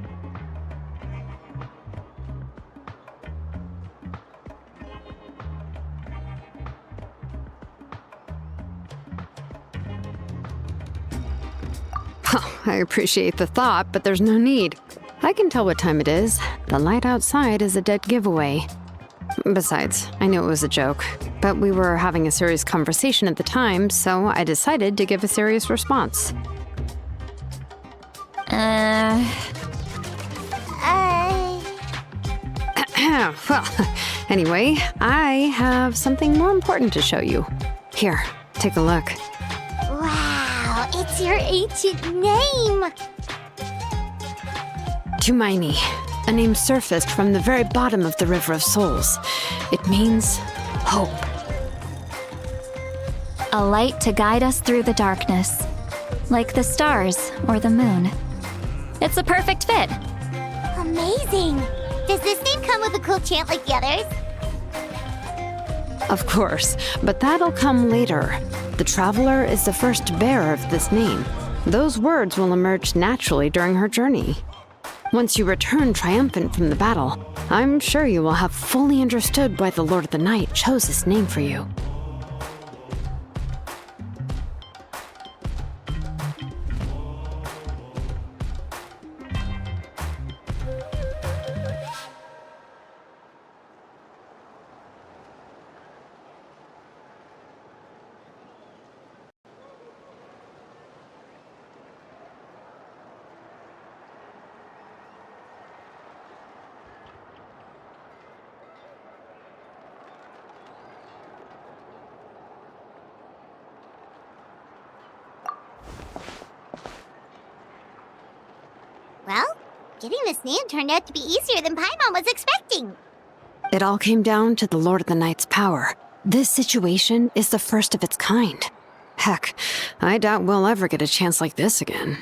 Oh, I appreciate the thought, but there's no need. I can tell what time it is. The light outside is a dead giveaway. Besides, I knew it was a joke, but we were having a serious conversation at the time, so I decided to give a serious response. Well, anyway, I have something more important to show you. Here, take a look. Wow, it's your ancient name! Tumaini, a name surfaced from the very bottom of the River of Souls. It means hope. A light to guide us through the darkness, like the stars or the moon. It's a perfect fit. Amazing! Does this name come with a cool chant like the others? Of course, but that'll come later. The Traveler is the first bearer of this name. Those words will emerge naturally during her journey. Once you return triumphant from the battle, I'm sure you will have fully understood why the Lord of the Night chose this name for you. Well, getting this name turned out to be easier than Paimon was expecting. It all came down to the Lord of the Night's power. This situation is the first of its kind. Heck, I doubt we'll ever get a chance like this again.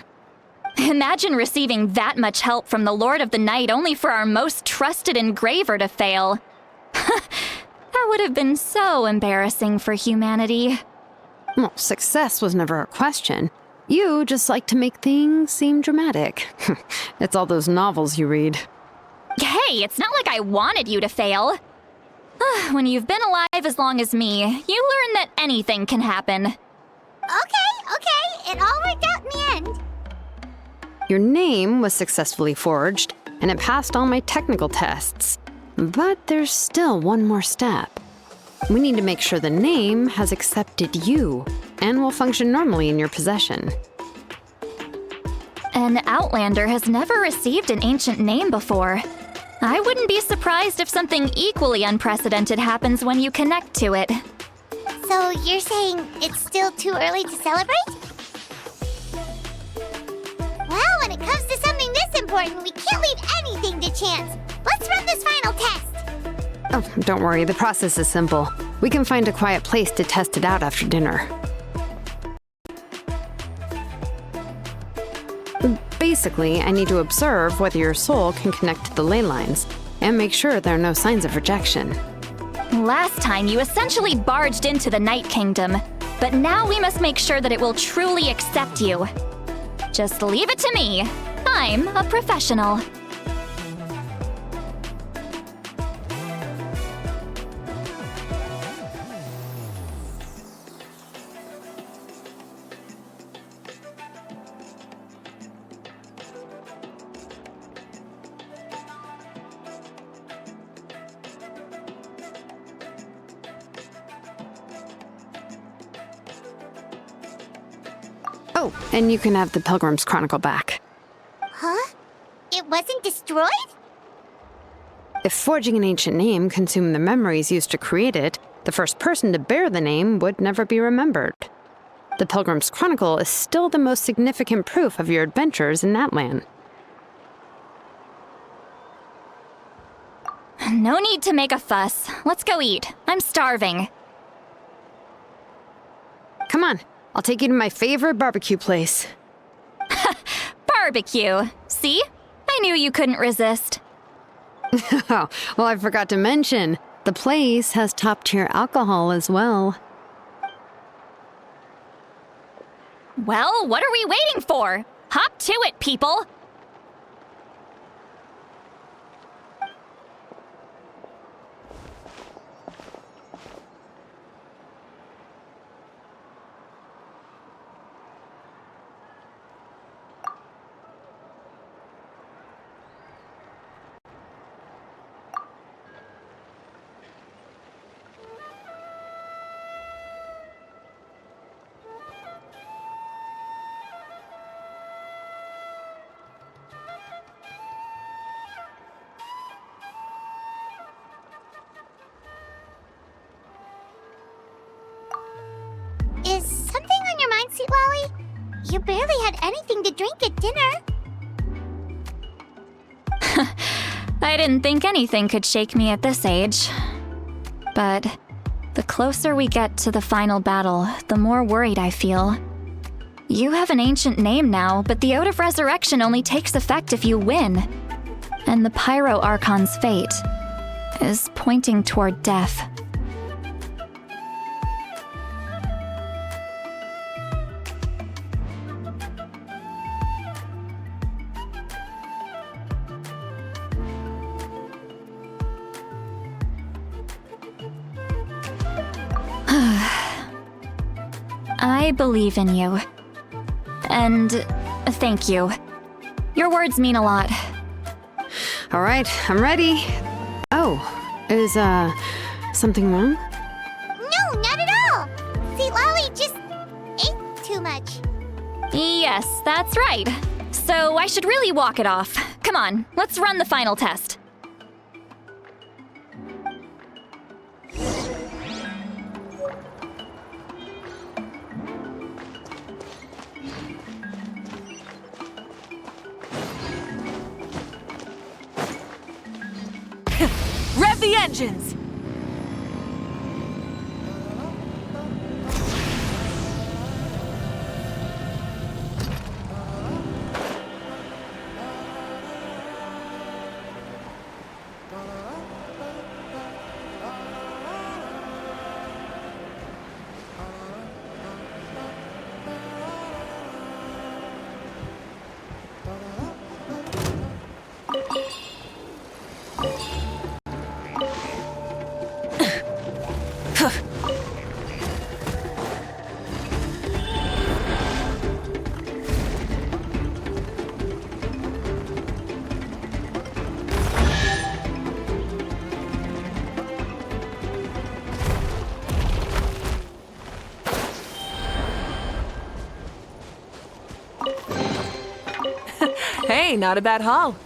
Imagine receiving that much help from the Lord of the Night only for our most trusted engraver to fail. That would have been so embarrassing for humanity. Well, success was never a question. You just like to make things seem dramatic. It's all those novels you read. Hey, it's not like I wanted you to fail. When you've been alive as long as me, you learn that anything can happen. Okay, it all worked out in the end. Your name was successfully forged, and it passed all my technical tests. But there's still one more step. We need to make sure the name has accepted you and will function normally in your possession. An Outlander has never received an ancient name before. I wouldn't be surprised if something equally unprecedented happens when you connect to it. So you're saying it's still too early to celebrate? Well, when it comes to something this important, we can't leave anything to chance. Let's run this final test. Oh, don't worry, the process is simple. We can find a quiet place to test it out after dinner. Basically, I need to observe whether your soul can connect to the ley lines and make sure there are no signs of rejection. Last time, you essentially barged into the Night Kingdom, but now we must make sure that it will truly accept you. Just leave it to me. I'm a professional. Oh, and you can have the Pilgrim's Chronicle back. Huh? It wasn't destroyed? If forging an ancient name consumed the memories used to create it, the first person to bear the name would never be remembered. The Pilgrim's Chronicle is still the most significant proof of your adventures in Natlan. No need to make a fuss. Let's go eat. I'm starving. Come on, I'll take you to my favorite barbecue place. Barbecue. See? I knew you couldn't resist. Oh, well, I forgot to mention, the place has top-tier alcohol as well. Well, what are we waiting for? Hop to it, people! Is something on your mind, Sweet Lolly? You barely had anything to drink at dinner. I didn't think anything could shake me at this age. But the closer we get to the final battle, the more worried I feel. You have an ancient name now, but the Ode of Resurrection only takes effect if you win. And the Pyro Archon's fate is pointing toward death. I believe in you. And thank you. Your words mean a lot. All right, I'm ready. Oh, is, something wrong? No, not at all. Sweet Lolly just ate too much. Yes, that's right. So I should really walk it off. Come on, let's run the final test. Rev the engines! Hey, not a bad haul.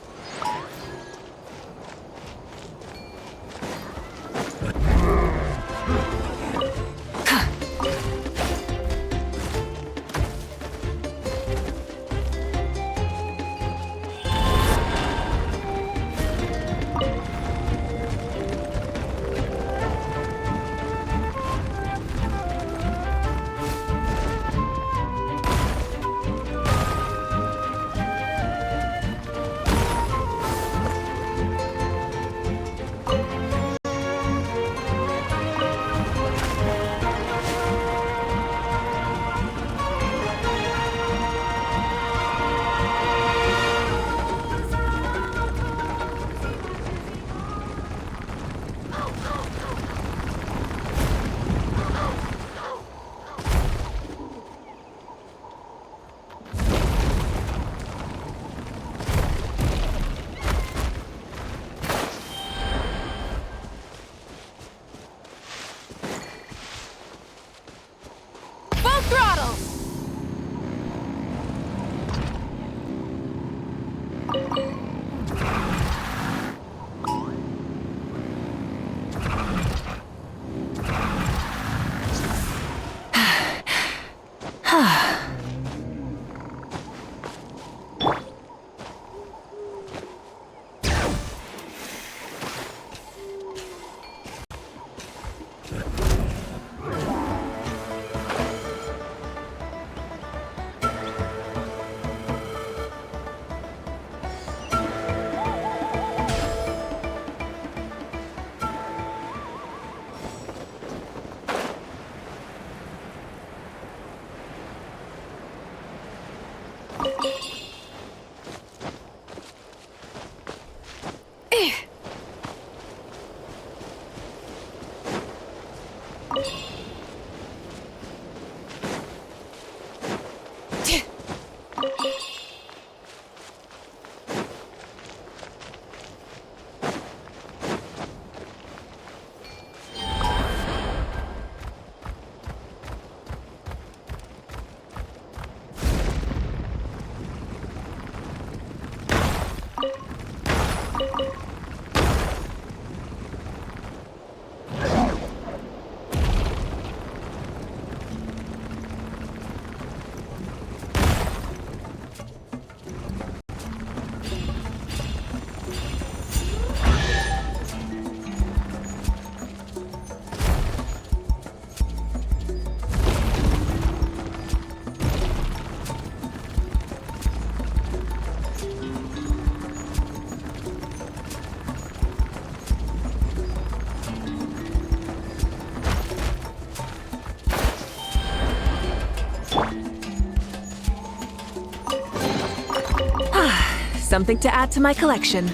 Something to add to my collection.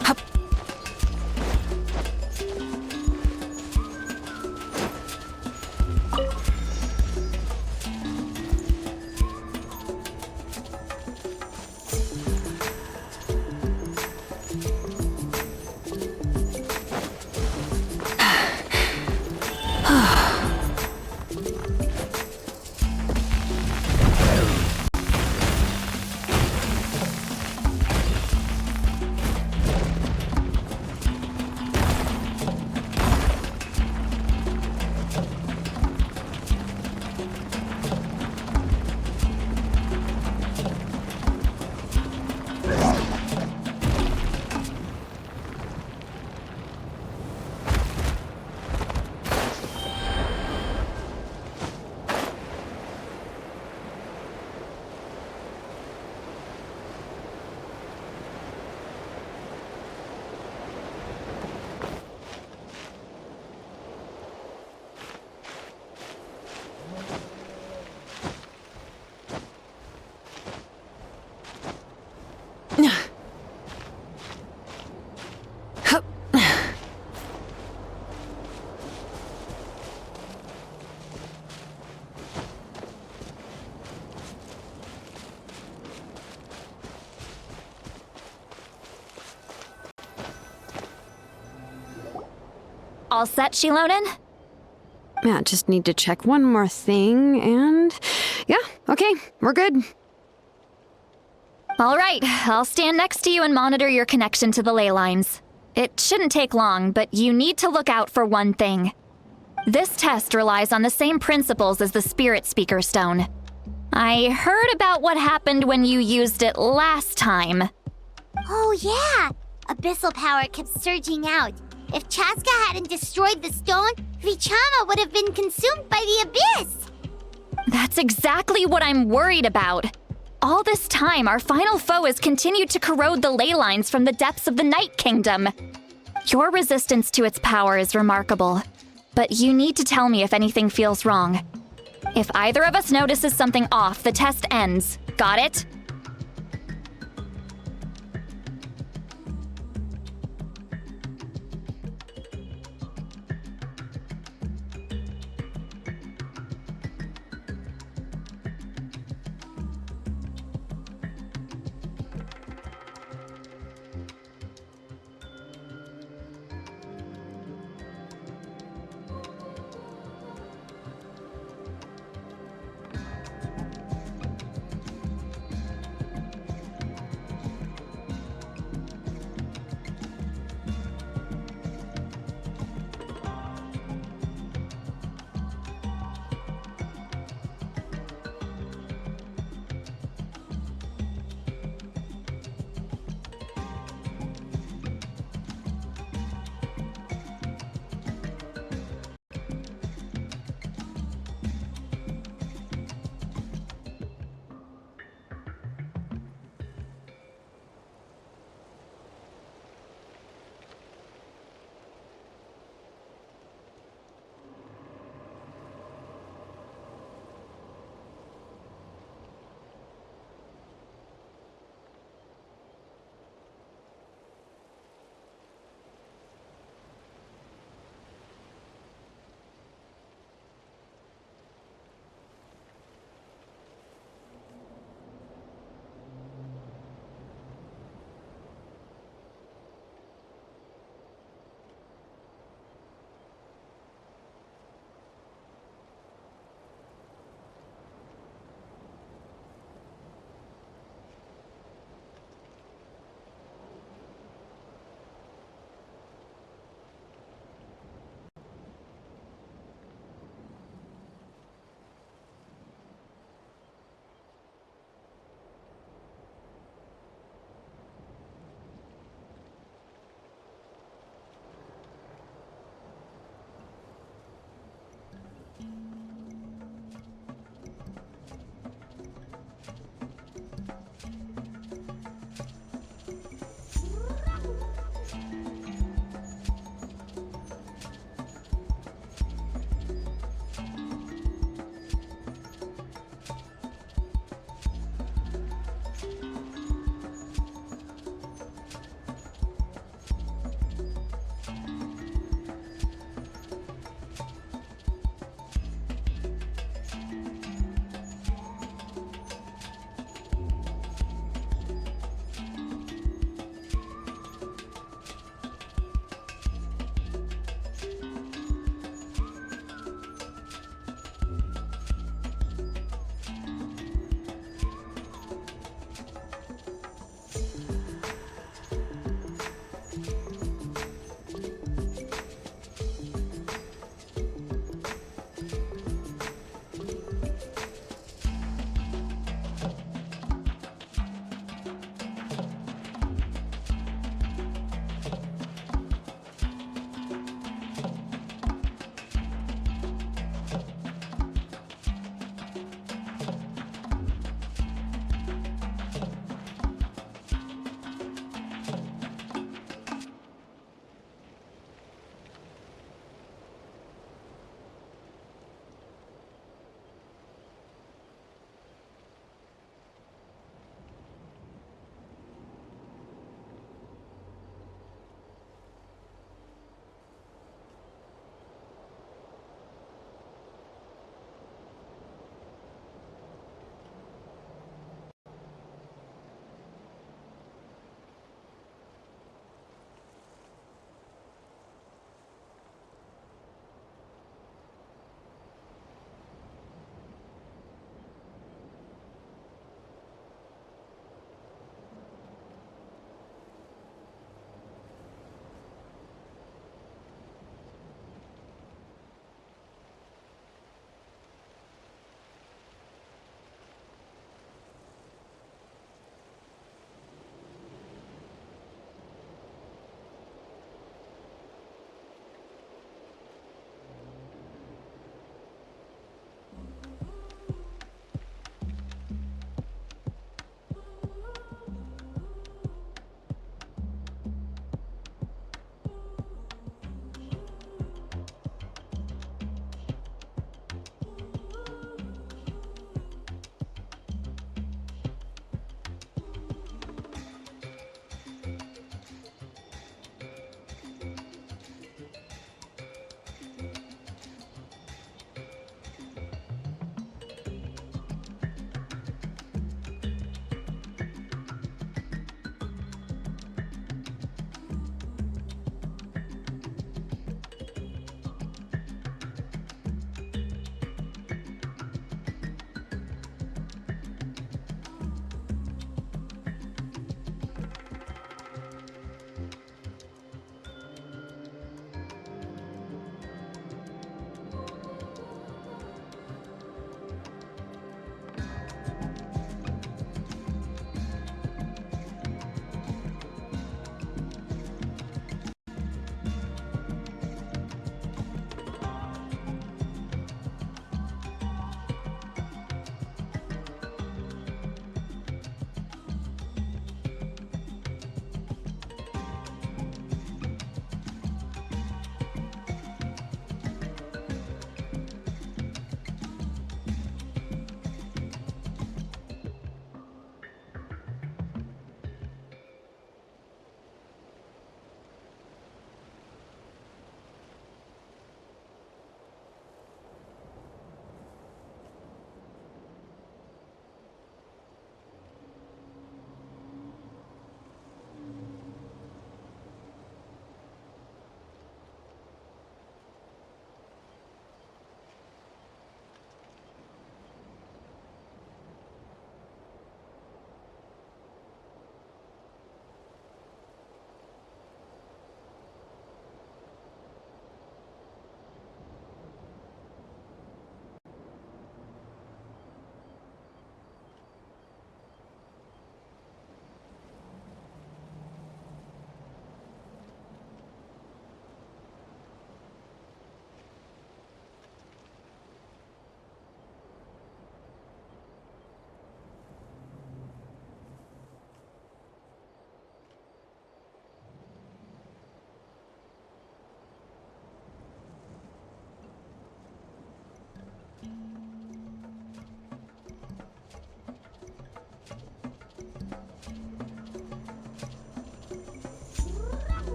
Hup. All set, Shilonen? Yeah, just need to check one more thing, and yeah, okay, we're good. All right, I'll stand next to you and monitor your connection to the ley lines. It shouldn't take long, but you need to look out for one thing. This test relies on the same principles as the Spirit Speaker Stone. I heard about what happened when you used it last time. Oh yeah! Abyssal power kept surging out. If Chaska hadn't destroyed the stone, Vichama would have been consumed by the abyss! That's exactly what I'm worried about. All this time, our final foe has continued to corrode the ley lines from the depths of the Night Kingdom. Your resistance to its power is remarkable, but you need to tell me if anything feels wrong. If either of us notices something off, the test ends. Got it?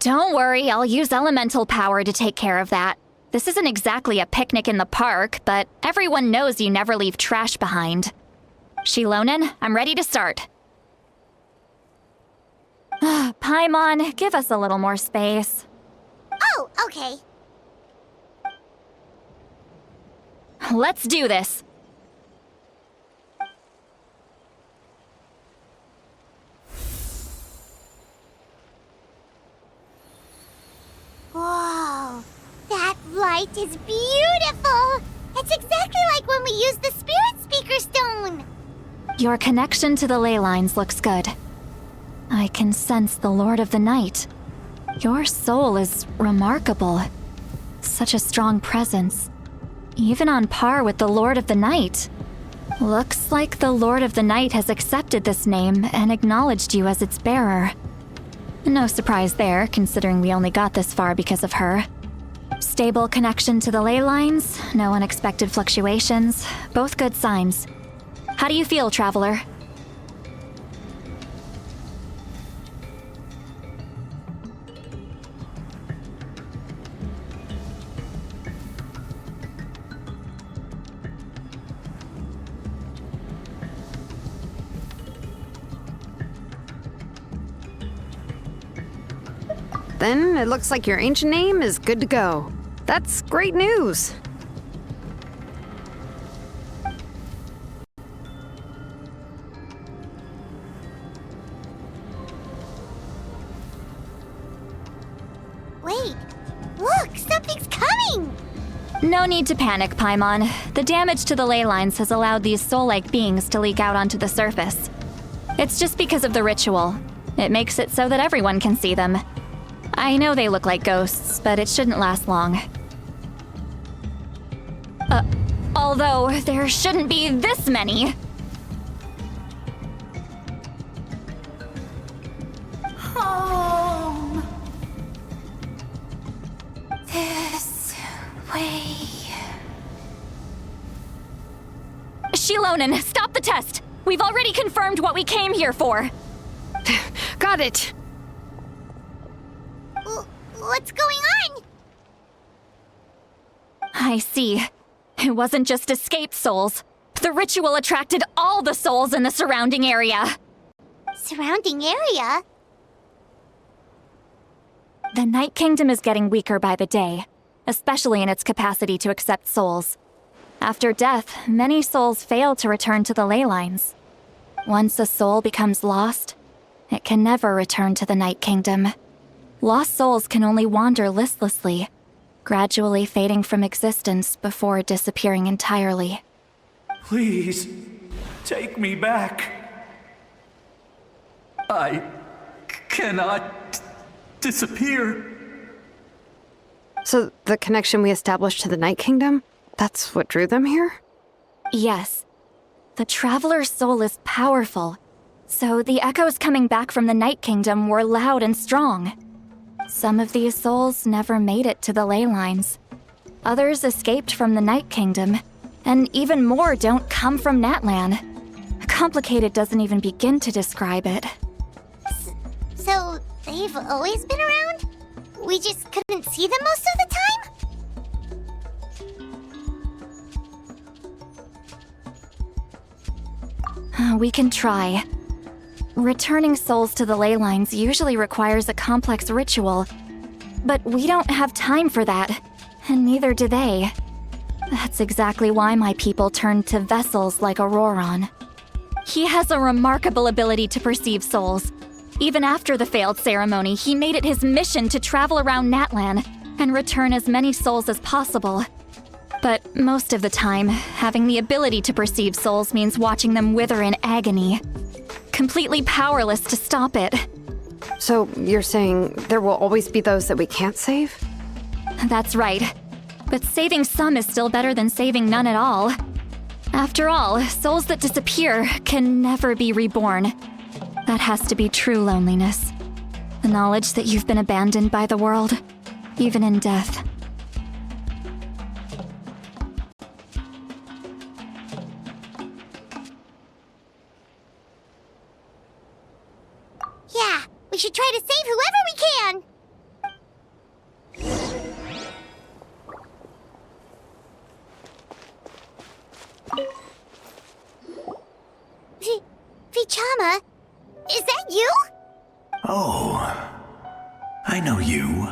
Don't worry, I'll use elemental power to take care of that. This isn't exactly a picnic in the park, but everyone knows you never leave trash behind. Shilonen, I'm ready to start. Paimon, give us a little more space. Oh, okay. Let's do this. Whoa, that light is beautiful! It's exactly like when we used the Spirit Speaker Stone! Your connection to the ley lines looks good. I can sense the Lord of the Night. Your soul is remarkable. Such a strong presence. Even on par with the Lord of the Night. Looks like the Lord of the Night has accepted this name and acknowledged you as its bearer. No surprise there, considering we only got this far because of her. Stable connection to the ley lines, no unexpected fluctuations, both good signs. How do you feel, Traveler? Then it looks like your ancient name is good to go. That's great news. Wait, look, something's coming! No need to panic, Paimon. The damage to the ley lines has allowed these soul-like beings to leak out onto the surface. It's just because of the ritual. It makes it so that everyone can see them. I know they look like ghosts, but it shouldn't last long. Although there shouldn't be this many. Home. This way. Shilonen, stop the test! We've already confirmed what we came here for. Got it. What's going on? I see. It wasn't just escaped souls. The ritual attracted all the souls in the surrounding area. Surrounding area? The Night Kingdom is getting weaker by the day, especially in its capacity to accept souls. After death, many souls fail to return to the ley lines. Once a soul becomes lost, it can never return to the Night Kingdom. Lost souls can only wander listlessly, gradually fading from existence before disappearing entirely. Please, take me back. I cannot disappear. So the connection we established to the Night Kingdom, that's what drew them here? Yes. The Traveler's soul is powerful, so the echoes coming back from the Night Kingdom were loud and strong. Some of these souls never made it to the ley lines. Others escaped from the Night Kingdom, and even more don't come from Natlan. Complicated doesn't even begin to describe it. So, they've always been around? We just couldn't see them most of the time? We can try. Returning souls to the ley lines usually requires a complex ritual, but we don't have time for that, and neither do they. That's exactly why my people turned to vessels like Auroron. He has a remarkable ability to perceive souls. Even after the failed ceremony, he made it his mission to travel around Natlan and return as many souls as possible. But most of the time, having the ability to perceive souls means watching them wither in agony. Completely powerless to stop it. So you're saying there will always be those that we can't save? That's right. But saving some is still better than saving none at all. After all, souls that disappear can never be reborn. That has to be true loneliness. The knowledge that you've been abandoned by the world, even in death. Yeah, we should try to save whoever we can! Fichama? Is that you? Oh, I know you.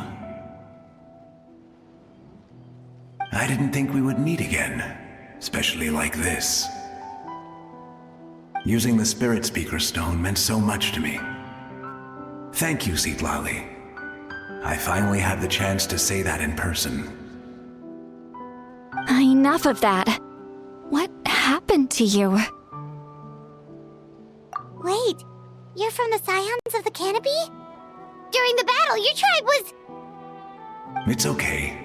I didn't think we would meet again, especially like this. Using the Spirit Speaker Stone meant so much to me. Thank you, Zitlali. I finally have the chance to say that in person. Enough of that. What happened to you? Wait, you're from the Scions of the Canopy? During the battle, your tribe was... It's okay.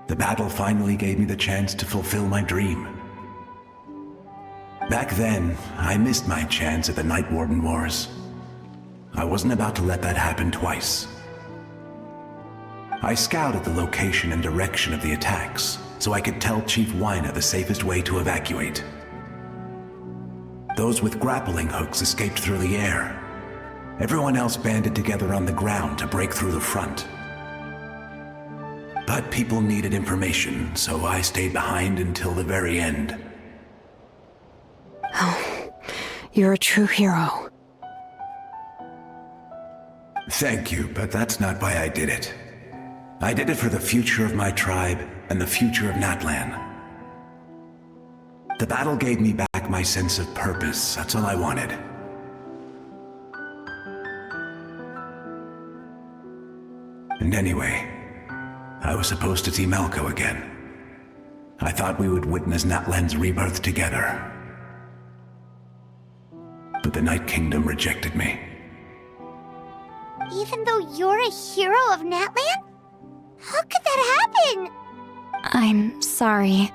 The battle finally gave me the chance to fulfill my dream. Back then, I missed my chance at the Night Warden Wars. I wasn't about to let that happen twice. I scouted the location and direction of the attacks, so I could tell Chief Wyna the safest way to evacuate. Those with grappling hooks escaped through the air. Everyone else banded together on the ground to break through the front. But people needed information, so I stayed behind until the very end. Oh, you're a true hero. Thank you, but that's not why I did it. I did it for the future of my tribe and the future of Natlan. The battle gave me back my sense of purpose. That's all I wanted. And anyway, I was supposed to see Malco again. I thought we would witness Natlan's rebirth together. But the Night Kingdom rejected me. Even though you're a hero of Natlan? How could that happen? I'm sorry.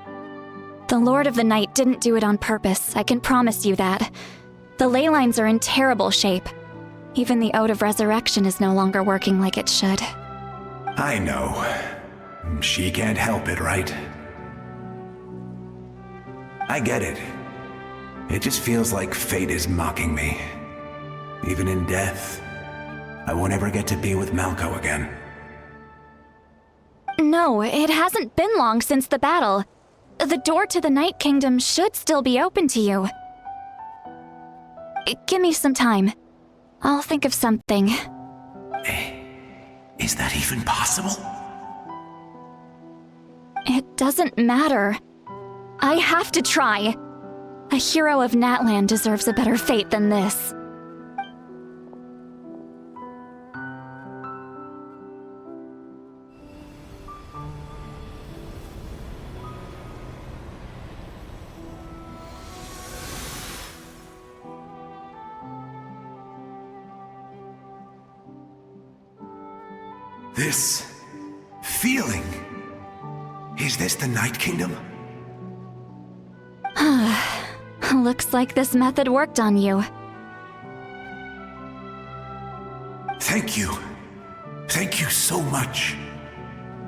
The Lord of the Night didn't do it on purpose, I can promise you that. The ley lines are in terrible shape. Even the Ode of Resurrection is no longer working like it should. I know. She can't help it, right? I get it. It just feels like fate is mocking me. Even in death, I won't ever get to be with Malco again. No, it hasn't been long since the battle. The door to the Night Kingdom should still be open to you. Give me some time. I'll think of something. Is that even possible? It doesn't matter. I have to try. A hero of Natlan deserves a better fate than this. This feeling. Is this the Night Kingdom? Looks like this method worked on you. Thank you. Thank you so much.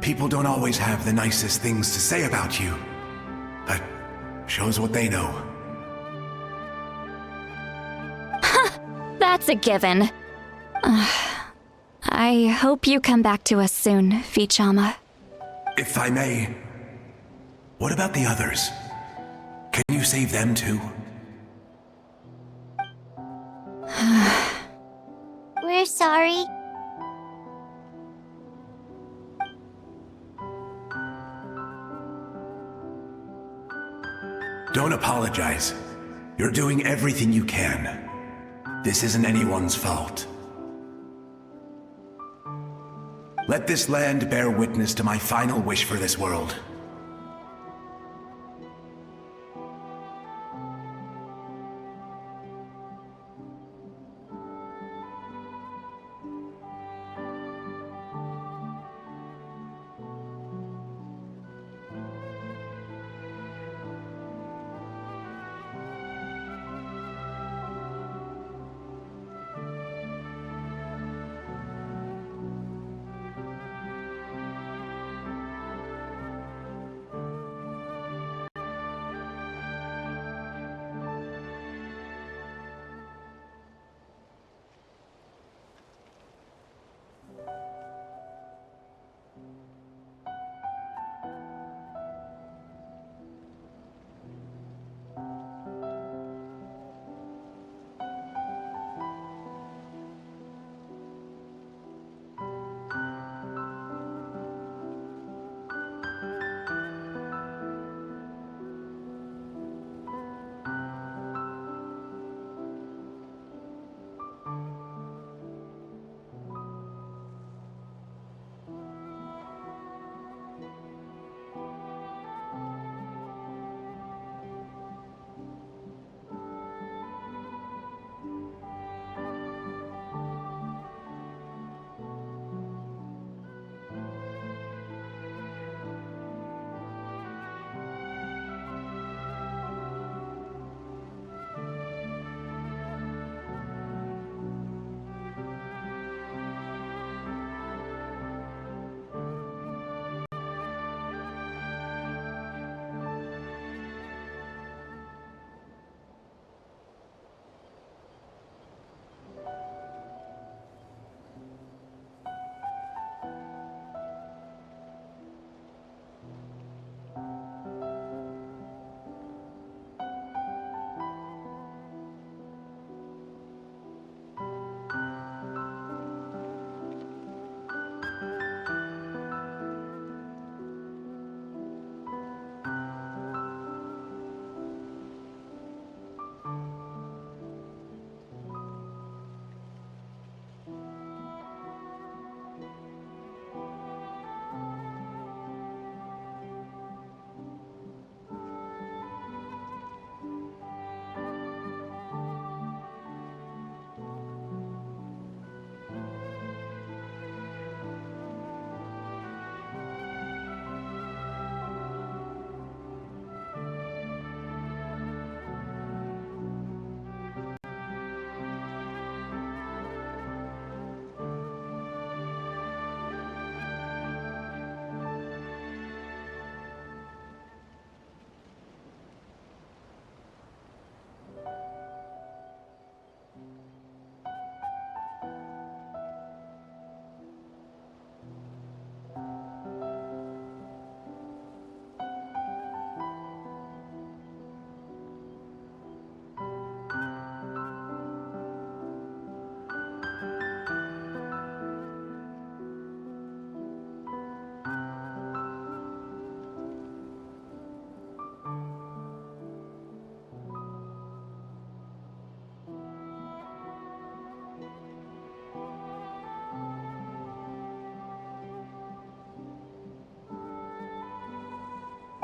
People don't always have the nicest things to say about you, but shows what they know. That's a given. I hope you come back to us soon, Fichama. If I may, what about the others? Can you save them too? We're sorry. Don't apologize. You're doing everything you can. This isn't anyone's fault. Let this land bear witness to my final wish for this world.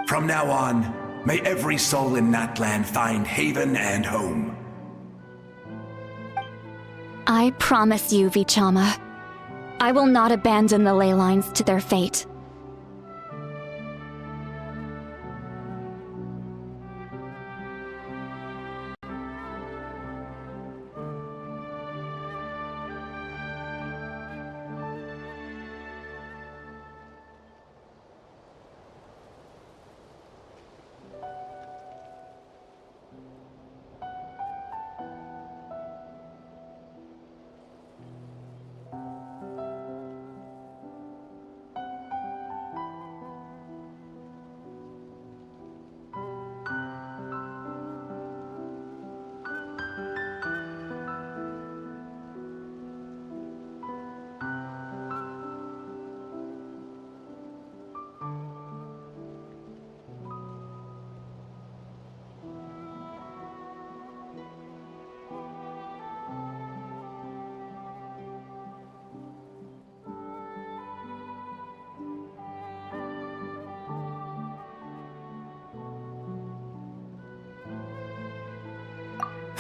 From now on, may every soul in Natlan find haven and home. I promise you, Vichama, I will not abandon the ley lines to their fate.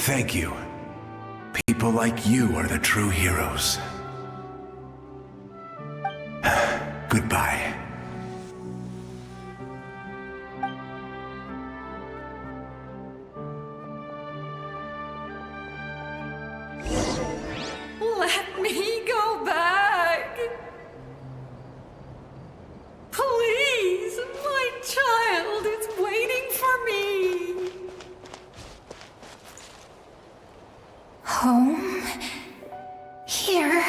Thank you. People like you are the true heroes. Goodbye. Let me go back. Please, my child is waiting for me. Home. Here.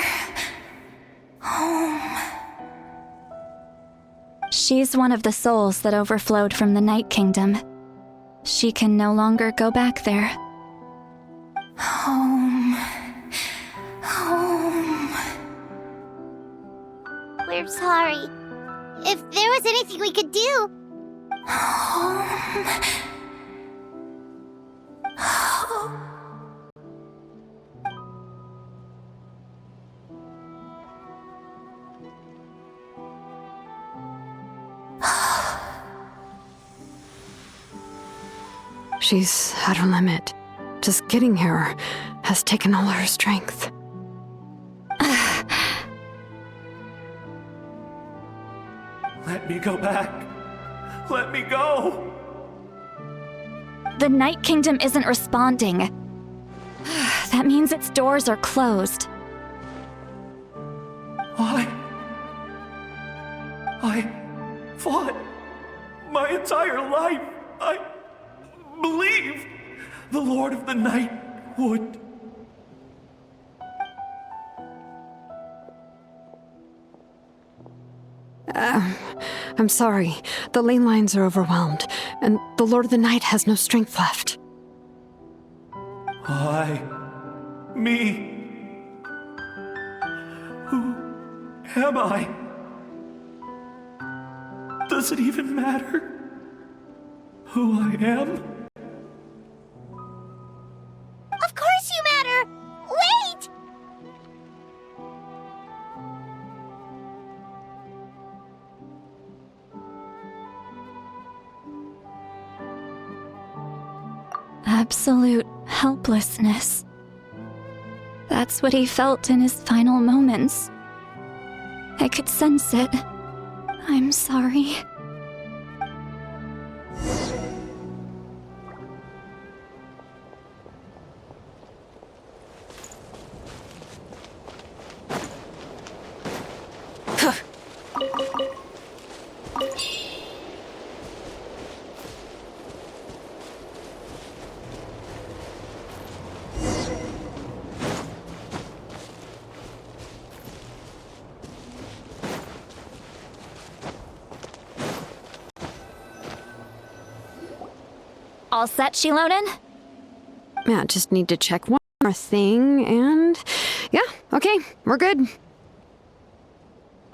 Home. She's one of the souls that overflowed from the Night Kingdom. She can no longer go back there. Home. Home. We're sorry. If there was anything we could do. Home. Home. She's at her limit. Just getting here has taken all her strength. Let me go back. Let me go. The Night Kingdom isn't responding. That means its doors are closed. I fought my entire life. I believed the Lord of the Night would. I'm sorry. The ley lines are overwhelmed, and the Lord of the Night has no strength left. Me. Who am I? Does it even matter who I am? Of course you matter! Wait! Absolute helplessness. That's what he felt in his final moments. I could sense it. I'm sorry. All set, Shilonen? Yeah, just need to check one more thing, and yeah, okay, we're good.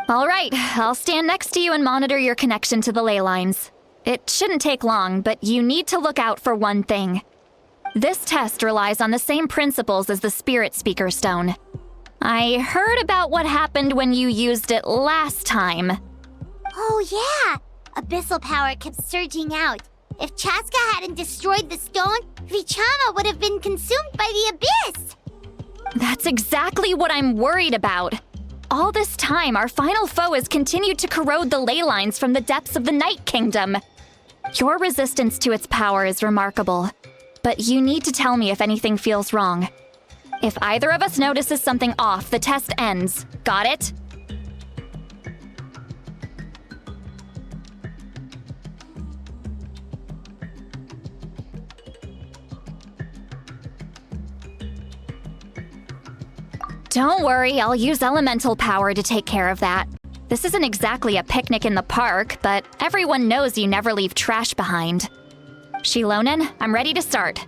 All right, I'll stand next to you and monitor your connection to the ley lines. It shouldn't take long, but you need to look out for one thing. This test relies on the same principles as the Spirit Speaker Stone. I heard about what happened when you used it last time. Oh yeah! abyssal power kept surging out. If Chaska hadn't destroyed the stone, Vichama would have been consumed by the abyss! That's exactly what I'm worried about. All this time, our final foe has continued to corrode the ley lines from the depths of the Night Kingdom. Your resistance to its power is remarkable, but you need to tell me if anything feels wrong. If either of us notices something off, the test ends. Got it? Don't worry, I'll use elemental power to take care of that. This isn't exactly a picnic in the park, but everyone knows you never leave trash behind. Shilonen, I'm ready to start.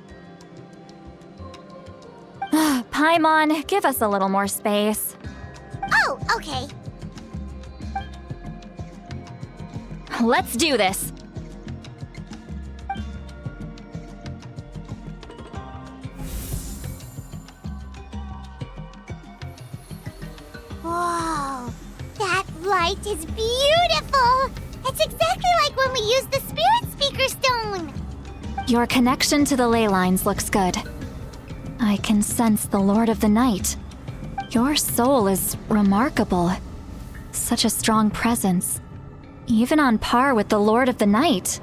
Paimon, give us a little more space. Oh, okay. Let's do this. Whoa, that light is beautiful! It's exactly like when we used the Spirit Speaker Stone! Your connection to the ley lines looks good. I can sense the Lord of the Night. Your soul is remarkable. Such a strong presence. Even on par with the Lord of the Night.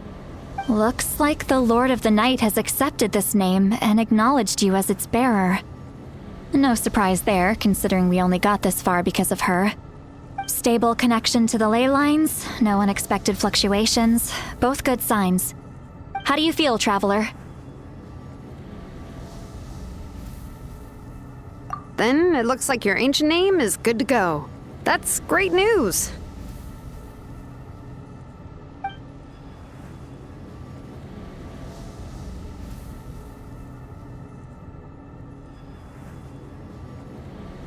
Looks like the Lord of the Night has accepted this name and acknowledged you as its bearer. No surprise there, considering we only got this far because of her. Stable connection to the ley lines, no unexpected fluctuations, both good signs. How do you feel, Traveler? Then it looks like your ancient name is good to go. That's great news.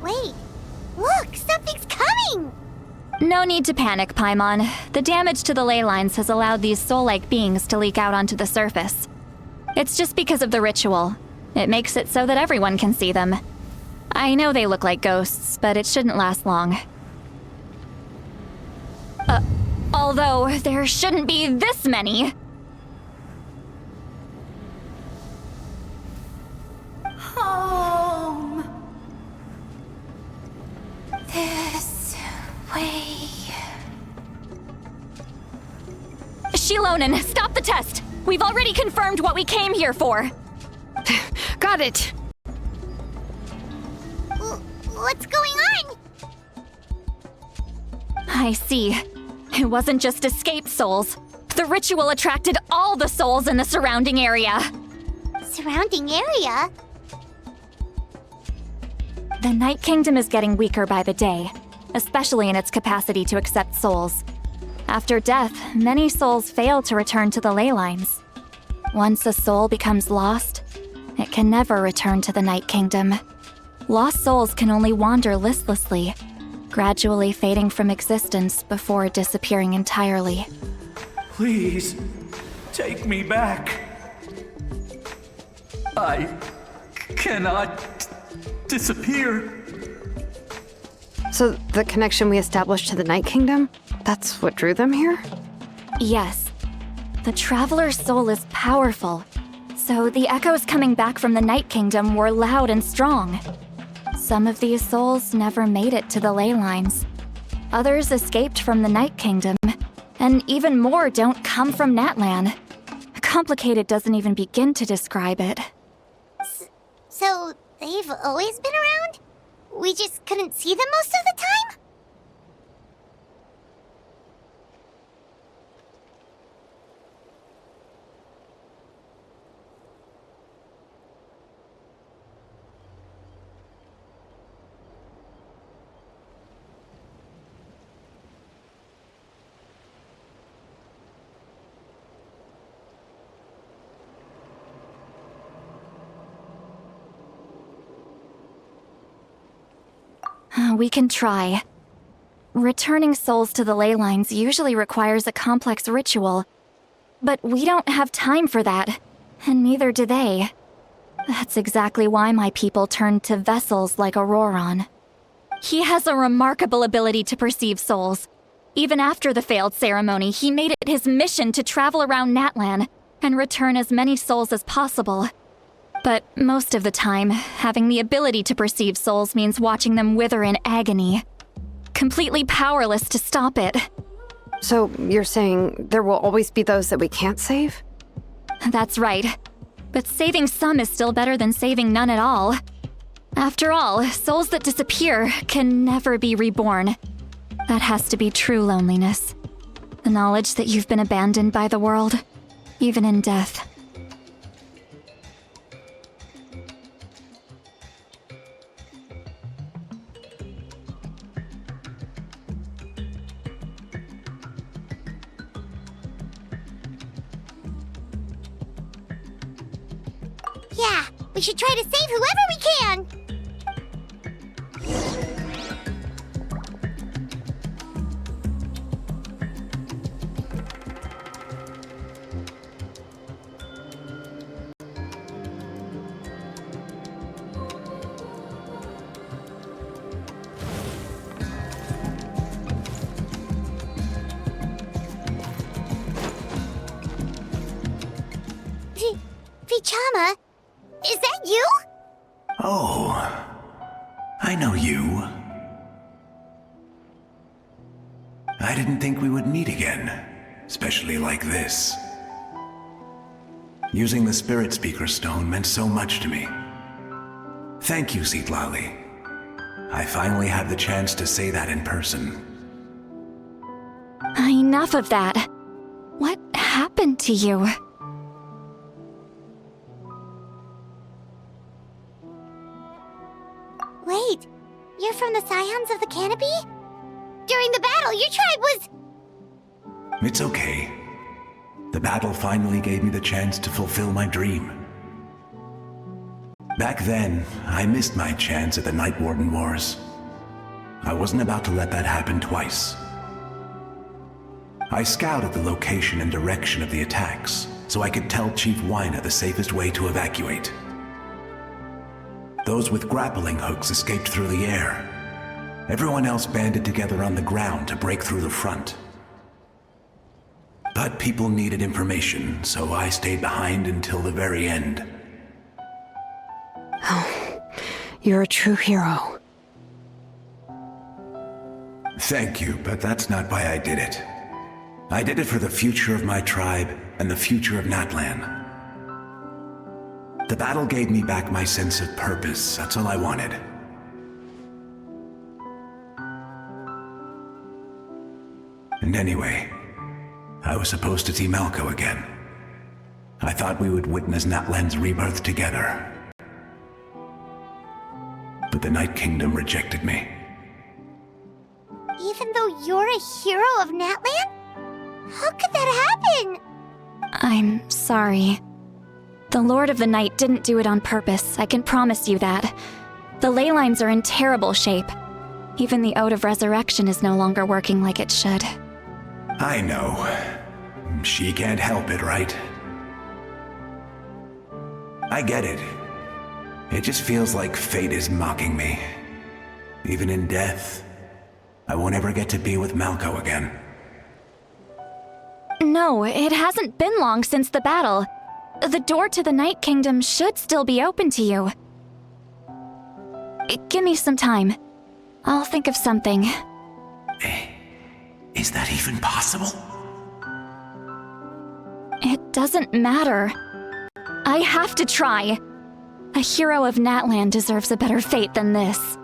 Wait, look, something's coming! No need to panic, Paimon. The damage to the ley lines has allowed these soul-like beings to leak out onto the surface. It's just because of the ritual. It makes it so that everyone can see them. I know they look like ghosts, but it shouldn't last long. Although, there shouldn't be this many! Home. This way. Shilonen, stop the test! We've already confirmed what we came here for! Got it! What's going on? I see. It wasn't just escaped souls. The ritual attracted all the souls in the surrounding area. Surrounding area? The Night Kingdom is getting weaker by the day, especially in its capacity to accept souls. After death, many souls fail to return to the ley lines. Once a soul becomes lost, it can never return to the Night Kingdom. Lost souls can only wander listlessly, gradually fading from existence before disappearing entirely. Please, take me back. I cannot disappear. So the connection we established to the Night Kingdom, that's what drew them here? Yes. The Traveler's soul is powerful, so the echoes coming back from the Night Kingdom were loud and strong. Some of these souls never made it to the ley lines. Others escaped from the Night Kingdom, and even more don't come from Natlan. Complicated doesn't even begin to describe it. So, they've always been around? We just couldn't see them most of the time? We can try. Returning souls to the ley lines usually requires a complex ritual. But we don't have time for that, and neither do they. That's exactly why my people turned to vessels like Auroron. He has a remarkable ability to perceive souls. Even after the failed ceremony, he made it his mission to travel around Natlan and return as many souls as possible. But most of the time, having the ability to perceive souls means watching them wither in agony. Completely powerless to stop it. So you're saying there will always be those that we can't save? That's right. But saving some is still better than saving none at all. After all, souls that disappear can never be reborn. That has to be true loneliness. The knowledge that you've been abandoned by the world, even in death. Yeah, we should try to save whoever we can! Vichama? Is that you? Oh, I know you. I didn't think we would meet again, especially like this. Using the Spirit Speaker Stone meant so much to me. Thank you, Zitlali. I finally had the chance to say that in person. Enough of that. What happened to you? Wait, you're from the Scions of the Canopy? During the battle, your tribe was... It's okay. The battle finally gave me the chance to fulfill my dream. Back then, I missed my chance at the Night Warden Wars. I wasn't about to let that happen twice. I scouted the location and direction of the attacks, so I could tell Chief Wyna the safest way to evacuate. Those with grappling hooks escaped through the air. Everyone else banded together on the ground to break through the front. But people needed information, so I stayed behind until the very end. Oh, you're a true hero. Thank you, but that's not why I did it. I did it for the future of my tribe and the future of Natlan. The battle gave me back my sense of purpose, that's all I wanted. And anyway, I was supposed to see Malco again. I thought we would witness Natlan's rebirth together. But the Night Kingdom rejected me. Even though you're a hero of Natlan? How could that happen? I'm sorry. The Lord of the Night didn't do it on purpose, I can promise you that. The ley lines are in terrible shape. Even the Ode of Resurrection is no longer working like it should. I know. She can't help it, right? I get it. It just feels like fate is mocking me. Even in death, I won't ever get to be with Malco again. No, it hasn't been long since the battle. The door to the Night Kingdom should still be open to you. Give me some time. I'll think of something. Is that even possible? It doesn't matter. I have to try. A hero of Natlan deserves a better fate than this.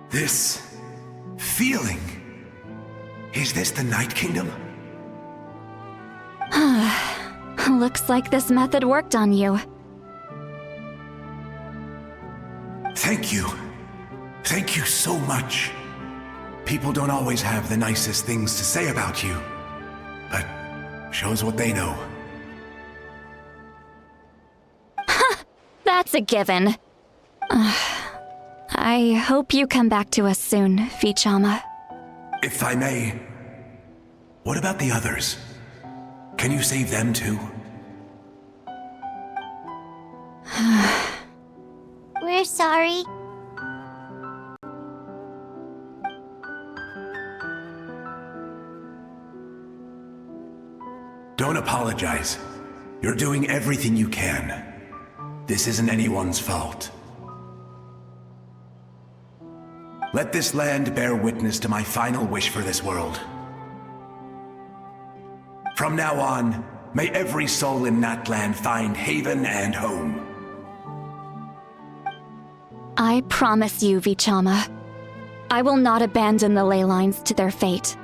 This feeling. Is this the Night Kingdom? Looks like this method worked on you. Thank you. Thank you so much. People don't always have the nicest things to say about you, but shows what they know. That's a given. I hope you come back to us soon, Vichama. If I may, what about the others? Can you save them too? We're sorry. Don't apologize. You're doing everything you can. This isn't anyone's fault. Let this land bear witness to my final wish for this world. From now on, may every soul in Natlan find haven and home. I promise you, Vichama, I will not abandon the ley lines to their fate.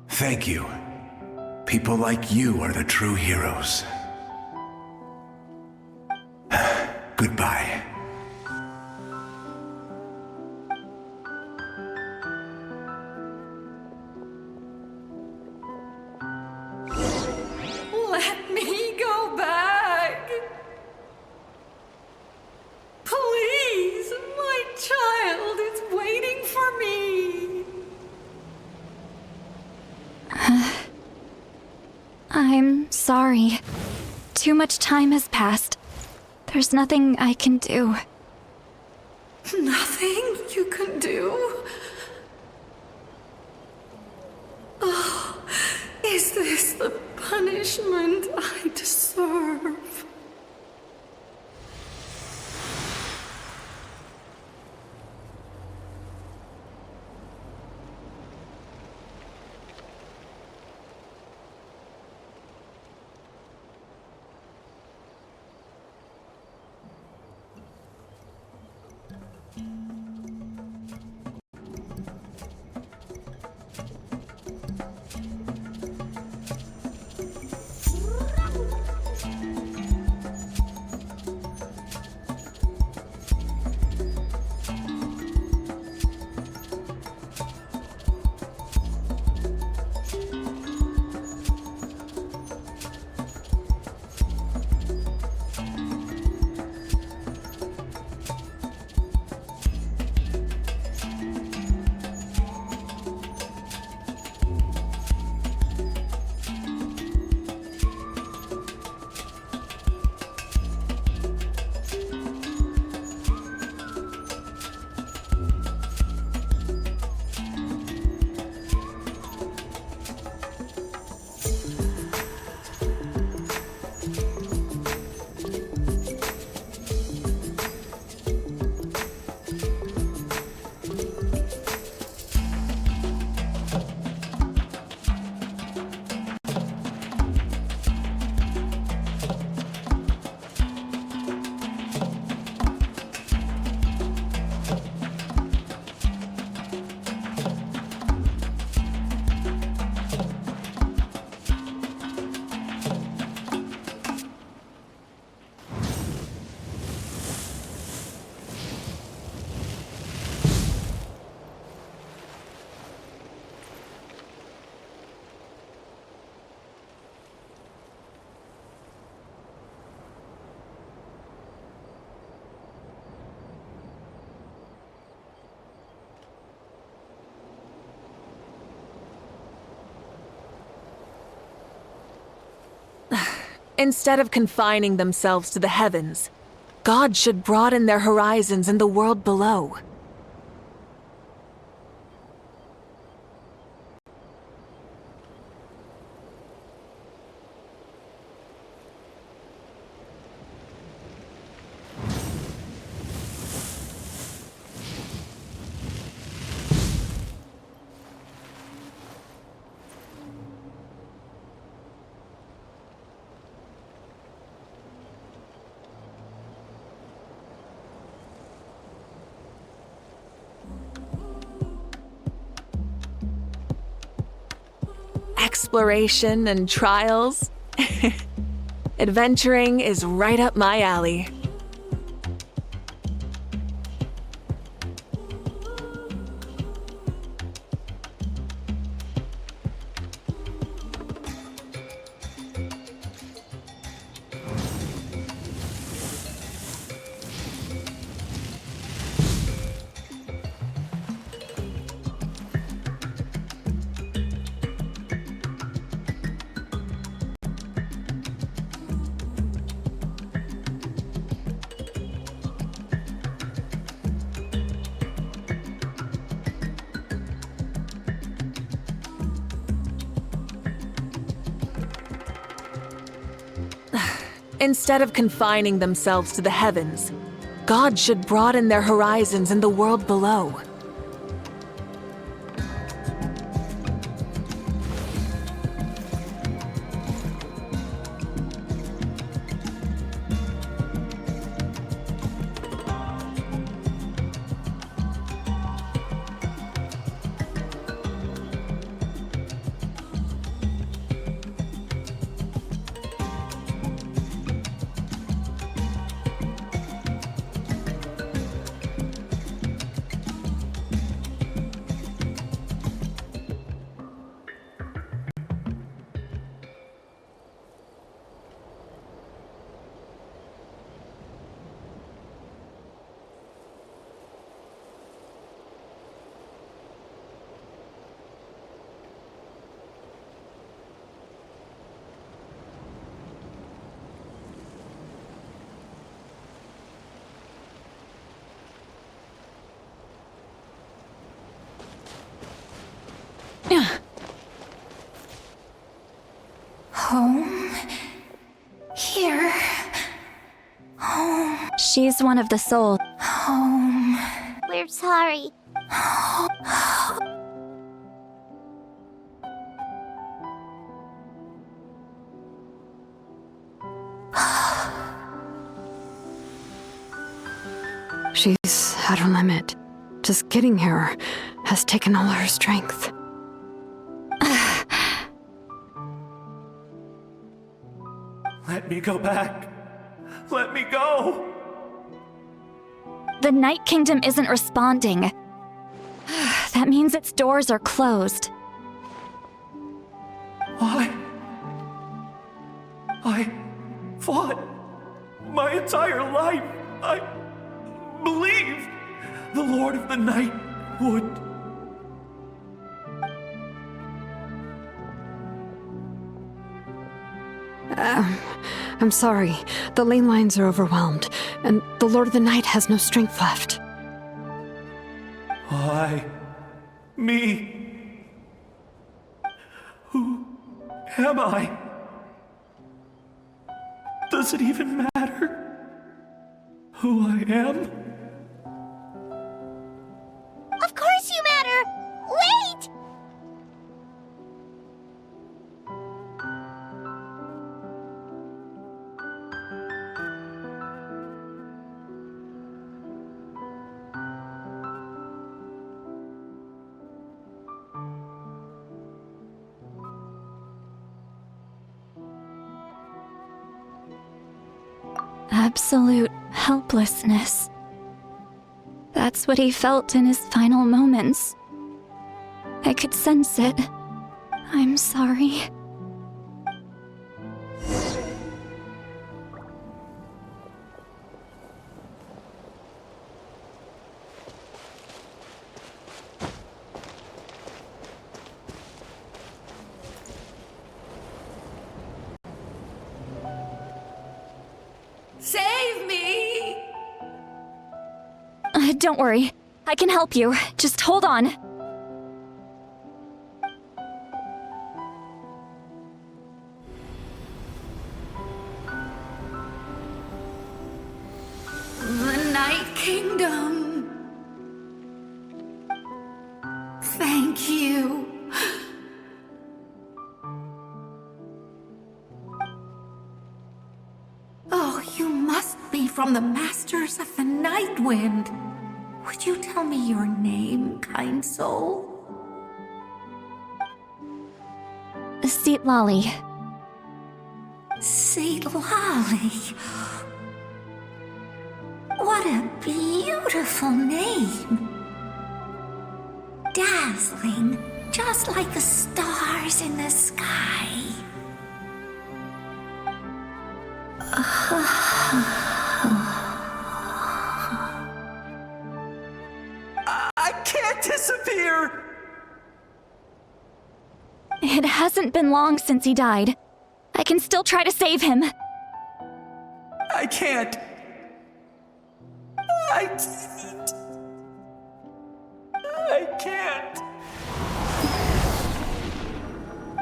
Thank you. People like you are the true heroes. Goodbye. Let me go back. Please, my child is waiting for me. I'm sorry. Too much time has passed. There's nothing I can do. Nothing you can do? Oh, is this the punishment I deserve? Instead of confining themselves to the heavens, God should broaden their horizons in the world below. exploration and trials. Adventuring is right up my alley. Instead of confining themselves to the heavens, God should broaden their horizons in the world below. Home. Here. Home. She's one of the soul. Home. We're sorry. She's at her limit. Just getting here has taken all her strength. Let me go back. Let me go. The Night Kingdom isn't responding. That means its doors are closed. I fought my entire life. I believed the Lord of the Night would. I'm sorry. The lane lines are overwhelmed, and the Lord of the Night has no strength left. Why? Me? Who am I? Does it even matter who I am? Of course you matter! Wait! Absolute helplessness. That's what he felt in his final moments. I could sense it. I'm sorry. Save me! Don't worry. I can help you. Just hold on. The Night Kingdom. Thank you. Oh, you must be from the Masters of the Night Wind. Would you tell me your name, kind soul? Seat Lolly. Seat Lolly. What a beautiful name. Dazzling, just like the stars in the sky. I can't disappear! It hasn't been long since he died. I can still try to save him. I can't. I can't.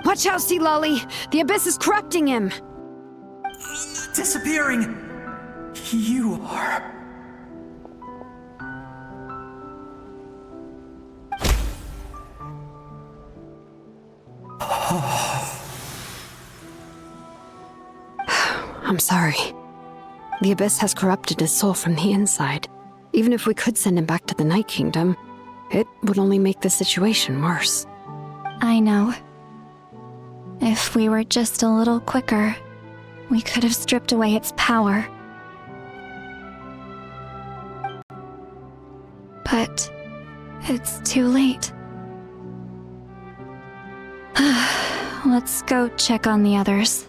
Watch out, Sea Lolly! The Abyss is corrupting him! Disappearing. You are. I'm sorry. The Abyss has corrupted his soul from the inside. Even if we could send him back to the Night Kingdom, it would only make the situation worse. I know. If we were just a little quicker, we could have stripped away its power. But it's too late. Let's go check on the others.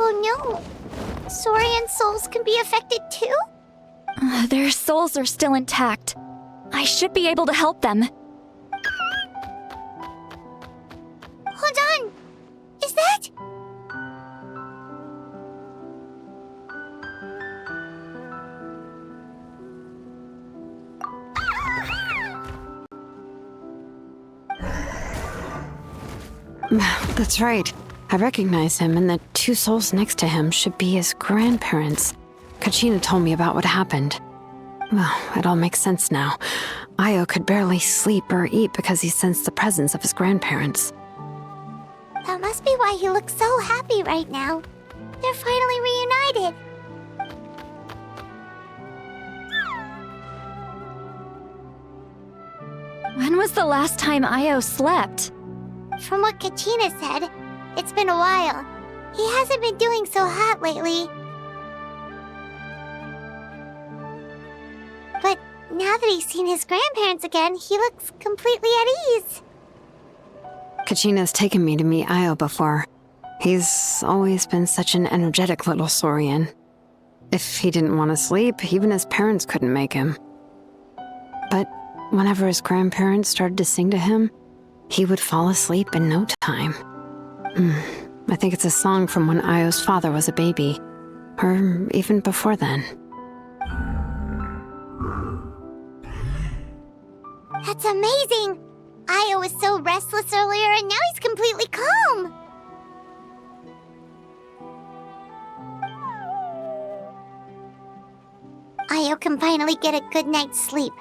Oh no! Saurian souls can be affected too? Their souls are still intact. I should be able to help them. Hold on! Is that... That's right. I recognize him, and the two souls next to him should be his grandparents. Kachina told me about what happened. Well, it all makes sense now. Io could barely sleep or eat because he sensed the presence of his grandparents. That must be why he looks so happy right now. They're finally reunited. When was the last time Io slept? From what Kachina said, it's been a while. He hasn't been doing so hot lately. But now that he's seen his grandparents again, he looks completely at ease. Kachina's taken me to meet Io before. He's always been such an energetic little Saurian. If he didn't want to sleep, even his parents couldn't make him. But whenever his grandparents started to sing to him, he would fall asleep in no time. I think it's a song from when Io's father was a baby, or even before then. That's amazing! Io was so restless earlier and now he's completely calm! Io can finally get a good night's sleep.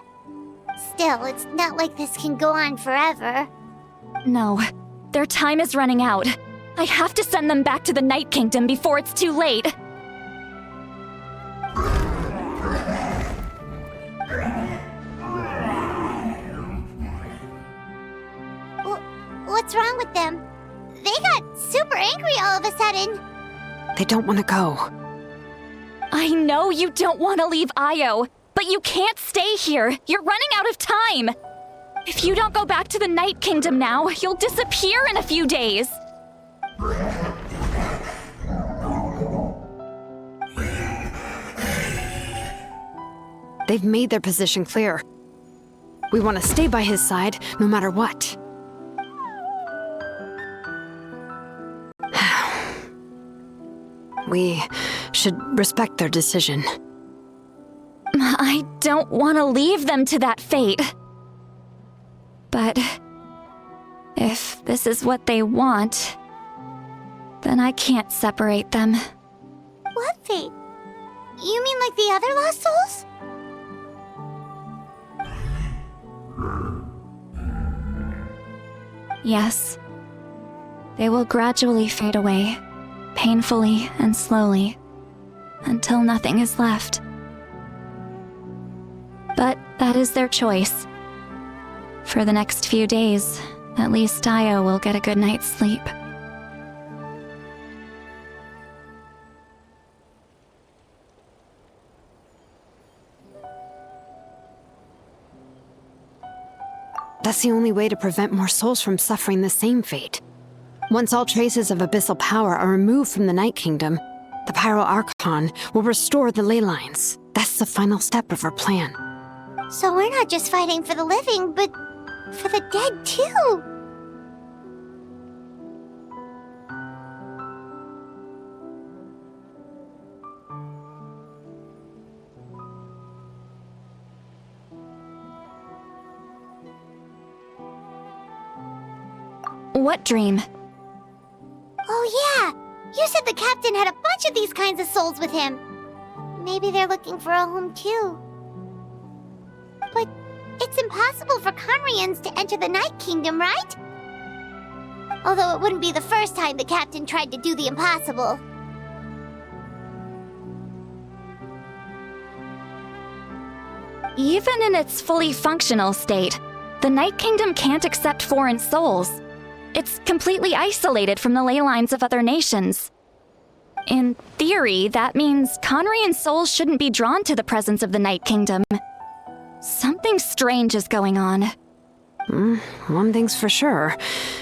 Still, it's not like this can go on forever. No, their time is running out. I have to send them back to the Night Kingdom before it's too late. What's wrong with them? They got super angry all of a sudden. They don't want to go. I know you don't want to leave Io, but you can't stay here. You're running out of time. If you don't go back to the Night Kingdom now, you'll disappear in a few days. They've made their position clear. We want to stay by his side, no matter what. We should respect their decision. I don't want to leave them to that fate. But if this is what they want, then I can't separate them. What fate? You mean like the other lost souls? Yes. They will gradually fade away, painfully and slowly, until nothing is left. But that is their choice. For the next few days, at least Io will get a good night's sleep. That's the only way to prevent more souls from suffering the same fate. Once all traces of abyssal power are removed from the Night Kingdom, the Pyro Archon will restore the ley lines. That's the final step of our plan. So we're not just fighting for the living, but for the dead too. What dream? Oh yeah! You said the captain had a bunch of these kinds of souls with him. Maybe they're looking for a home too. But it's impossible for Conrians to enter the Night Kingdom, right? Although it wouldn't be the first time the captain tried to do the impossible. Even in its fully functional state, the Night Kingdom can't accept foreign souls. It's completely isolated from the ley lines of other nations. In theory, that means Conrian souls shouldn't be drawn to the presence of the Night Kingdom. Something strange is going on. One thing's for sure.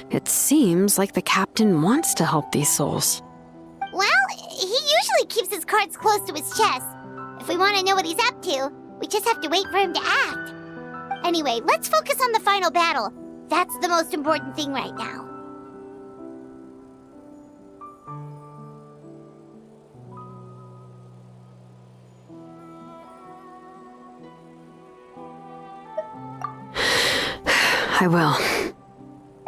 It seems like the captain wants to help these souls. Well, he usually keeps his cards close to his chest. If we want to know what he's up to, we just have to wait for him to act. Anyway, let's focus on the final battle. That's the most important thing right now. I will.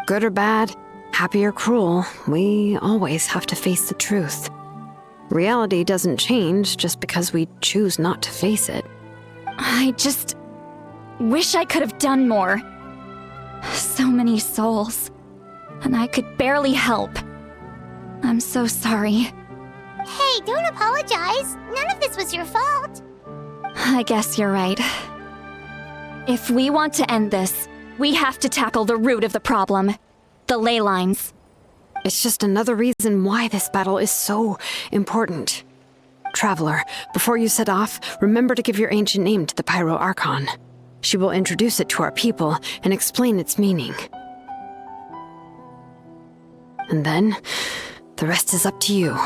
Good or bad, happy or cruel, we always have to face the truth. Reality doesn't change just because we choose not to face it. I just wish I could have done more. So many souls, and I could barely help. I'm so sorry. Hey, don't apologize. None of this was your fault. I guess you're right. If we want to end this, we have to tackle the root of the problem. The ley lines. It's just another reason why this battle is so important. Traveler, before you set off, remember to give your ancient name to the Pyro Archon. She will introduce it to our people and explain its meaning. And then, the rest is up to you.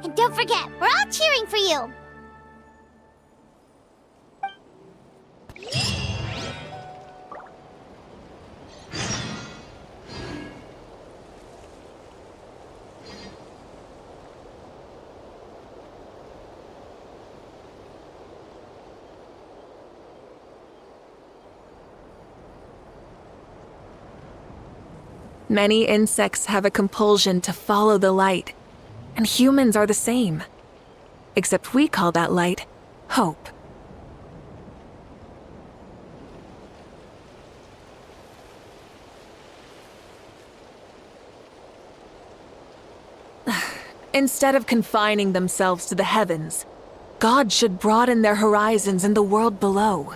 And don't forget, we're all cheering for you. Many insects have a compulsion to follow the light, and humans are the same. Except we call that light hope. Instead of confining themselves to the heavens, God should broaden their horizons in the world below.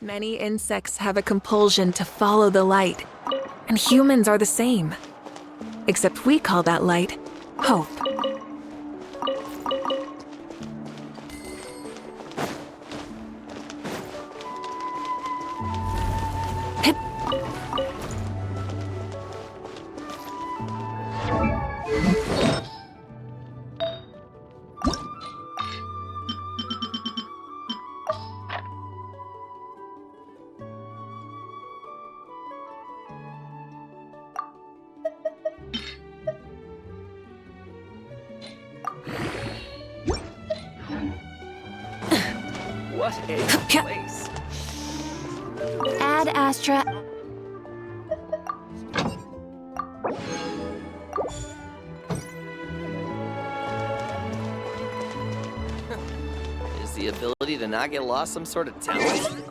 Many insects have a compulsion to follow the light, and humans are the same. Except we call that light hope. What a place. Ad Astra. Is the ability to not get lost some sort of talent?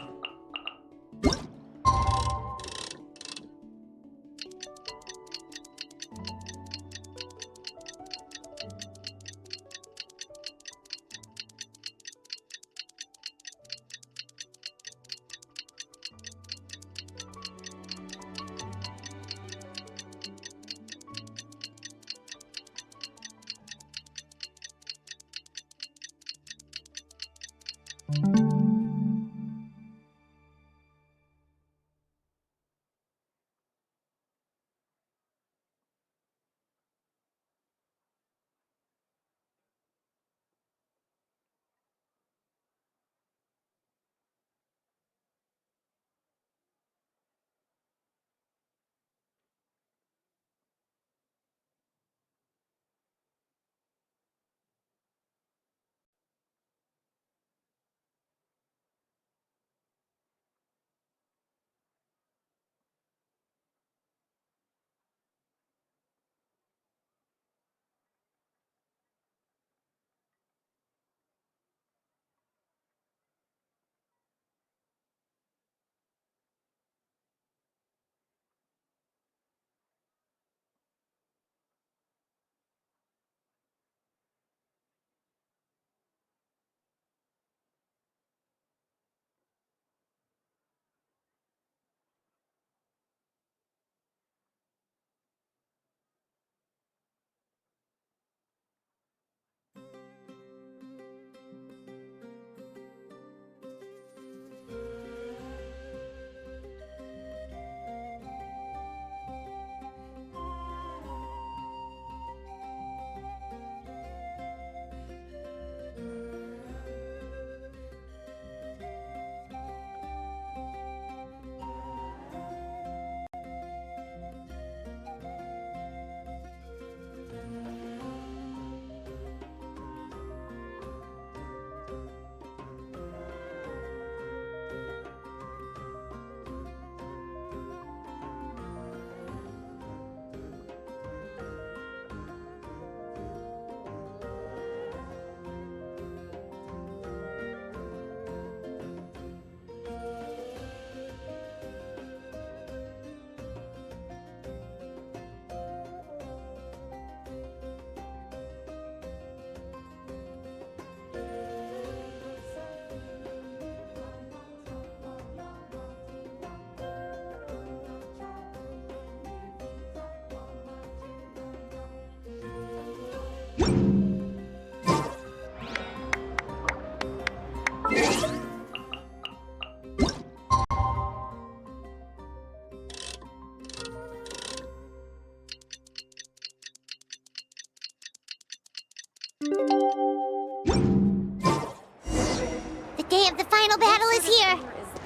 The day of the final battle is here.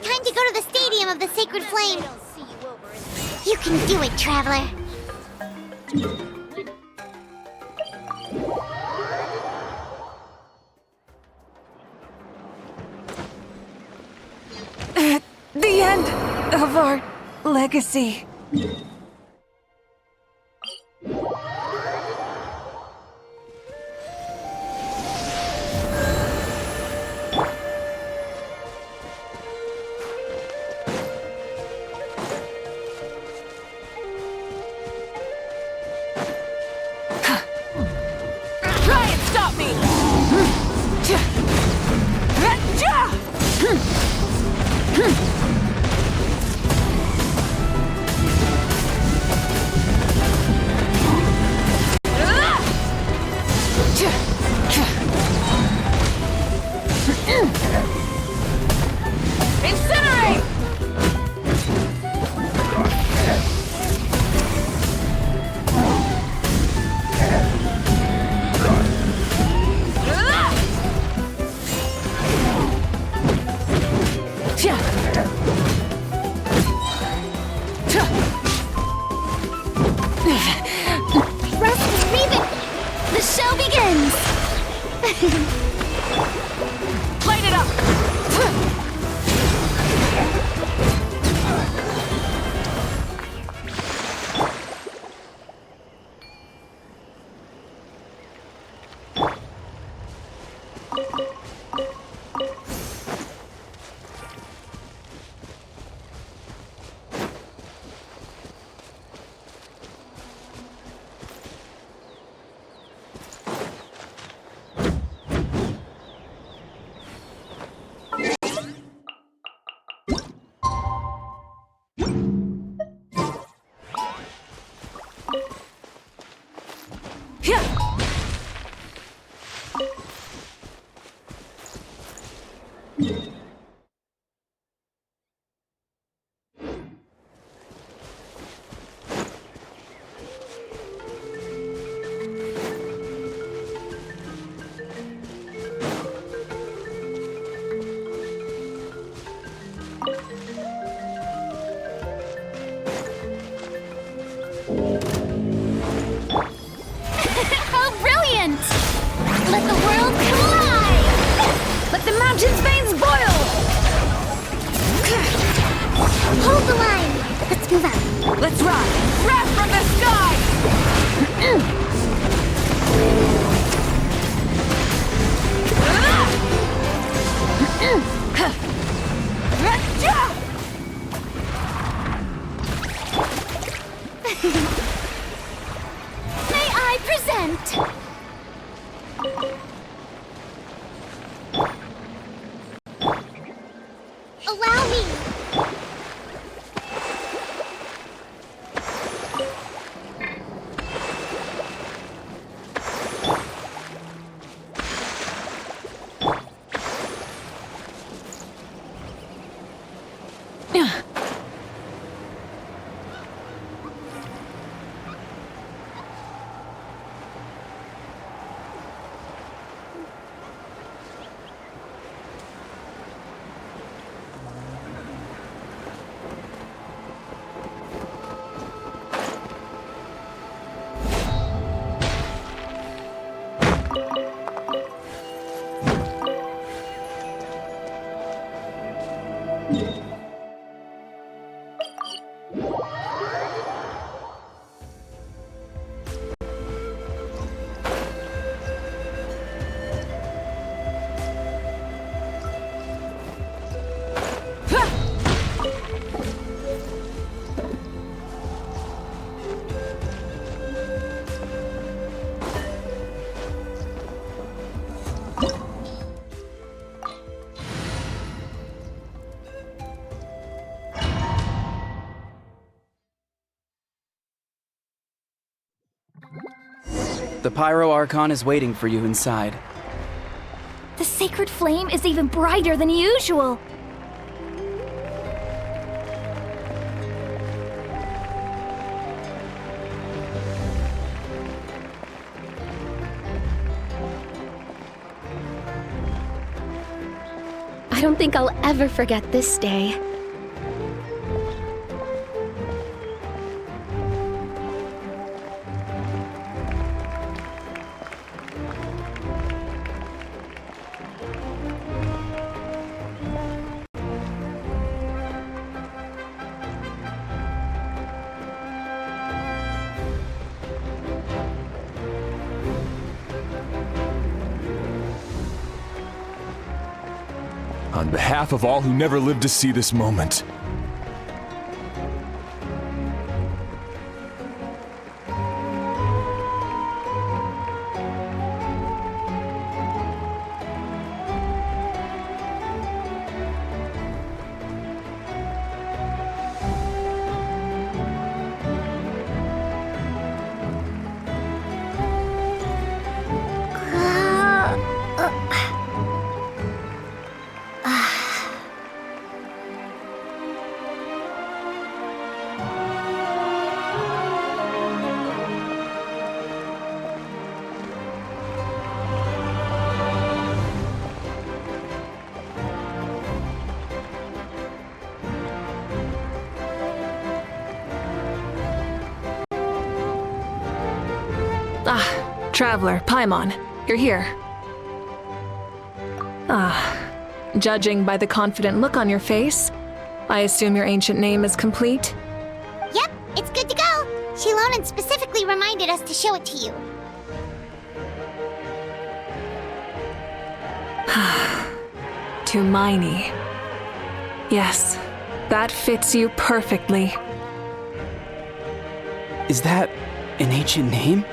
Time to go to the Stadium of the Sacred Flame. You can do it, Traveler. The end of our legacy. Try and stop me! Light it up! How brilliant! Let the world collide! Let the mountain's veins boil! Hold the line! Let's move out. Let's ride! Wrath from the sky! May I present? Allow me. The Pyro Archon is waiting for you inside. The sacred flame is even brighter than usual. I don't think I'll ever forget this day. On behalf of all who never lived to see this moment. Traveler, Paimon, you're here. Judging by the confident look on your face, I assume your ancient name is complete? Yep, it's good to go. Shilonan specifically reminded us to show it to you. Tumaini. Yes, that fits you perfectly. Is that an ancient name?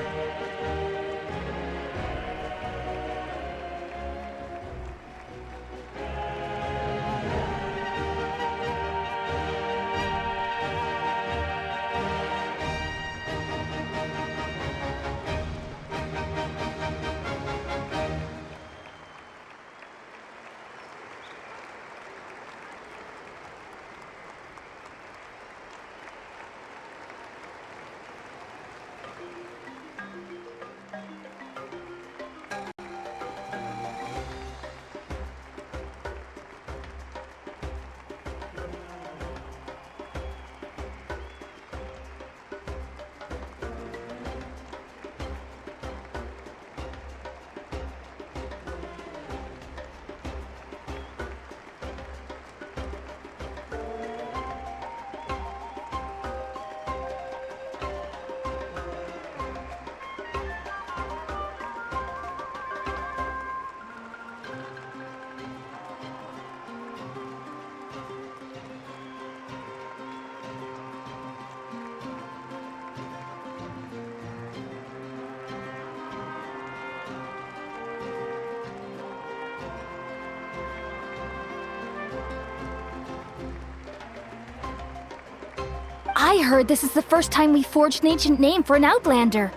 I heard this is the first time we forged an ancient name for an Outlander.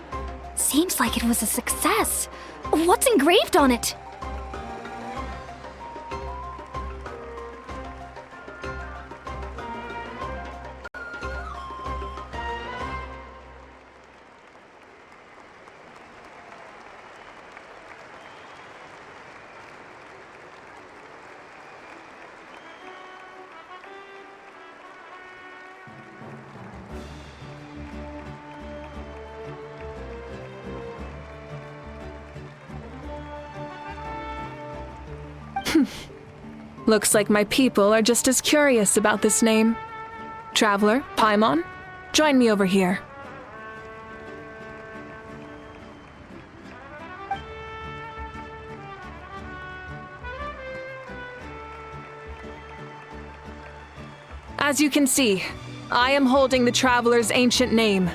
Seems like it was a success. What's engraved on it? Looks like my people are just as curious about this name. Traveler, Paimon, join me over here. As you can see, I am holding the Traveler's ancient name.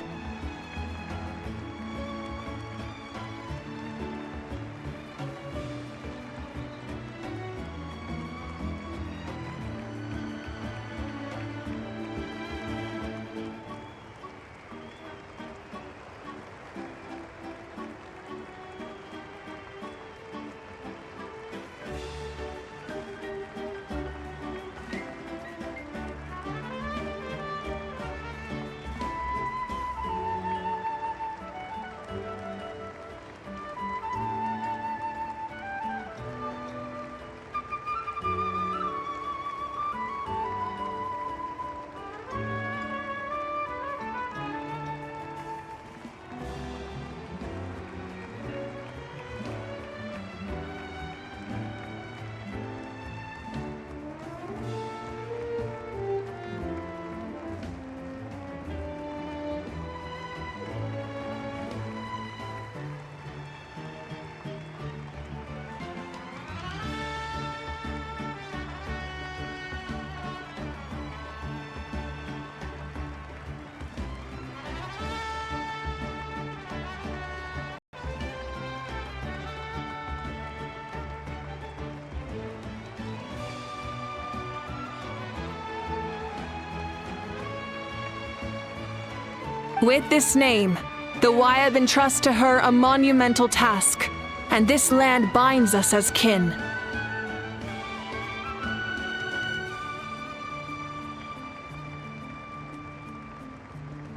With this name, the Wyab entrusts to her a monumental task, and this land binds us as kin.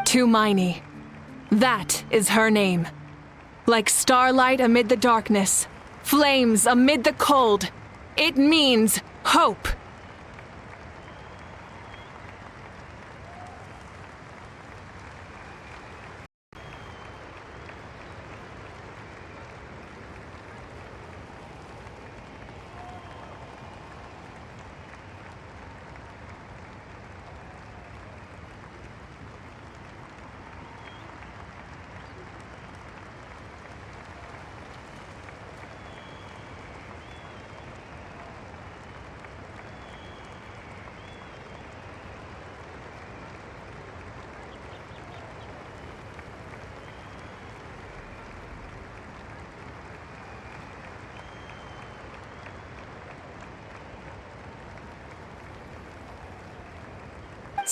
Tumaini. That is her name. Like starlight amid the darkness, flames amid the cold, it means hope.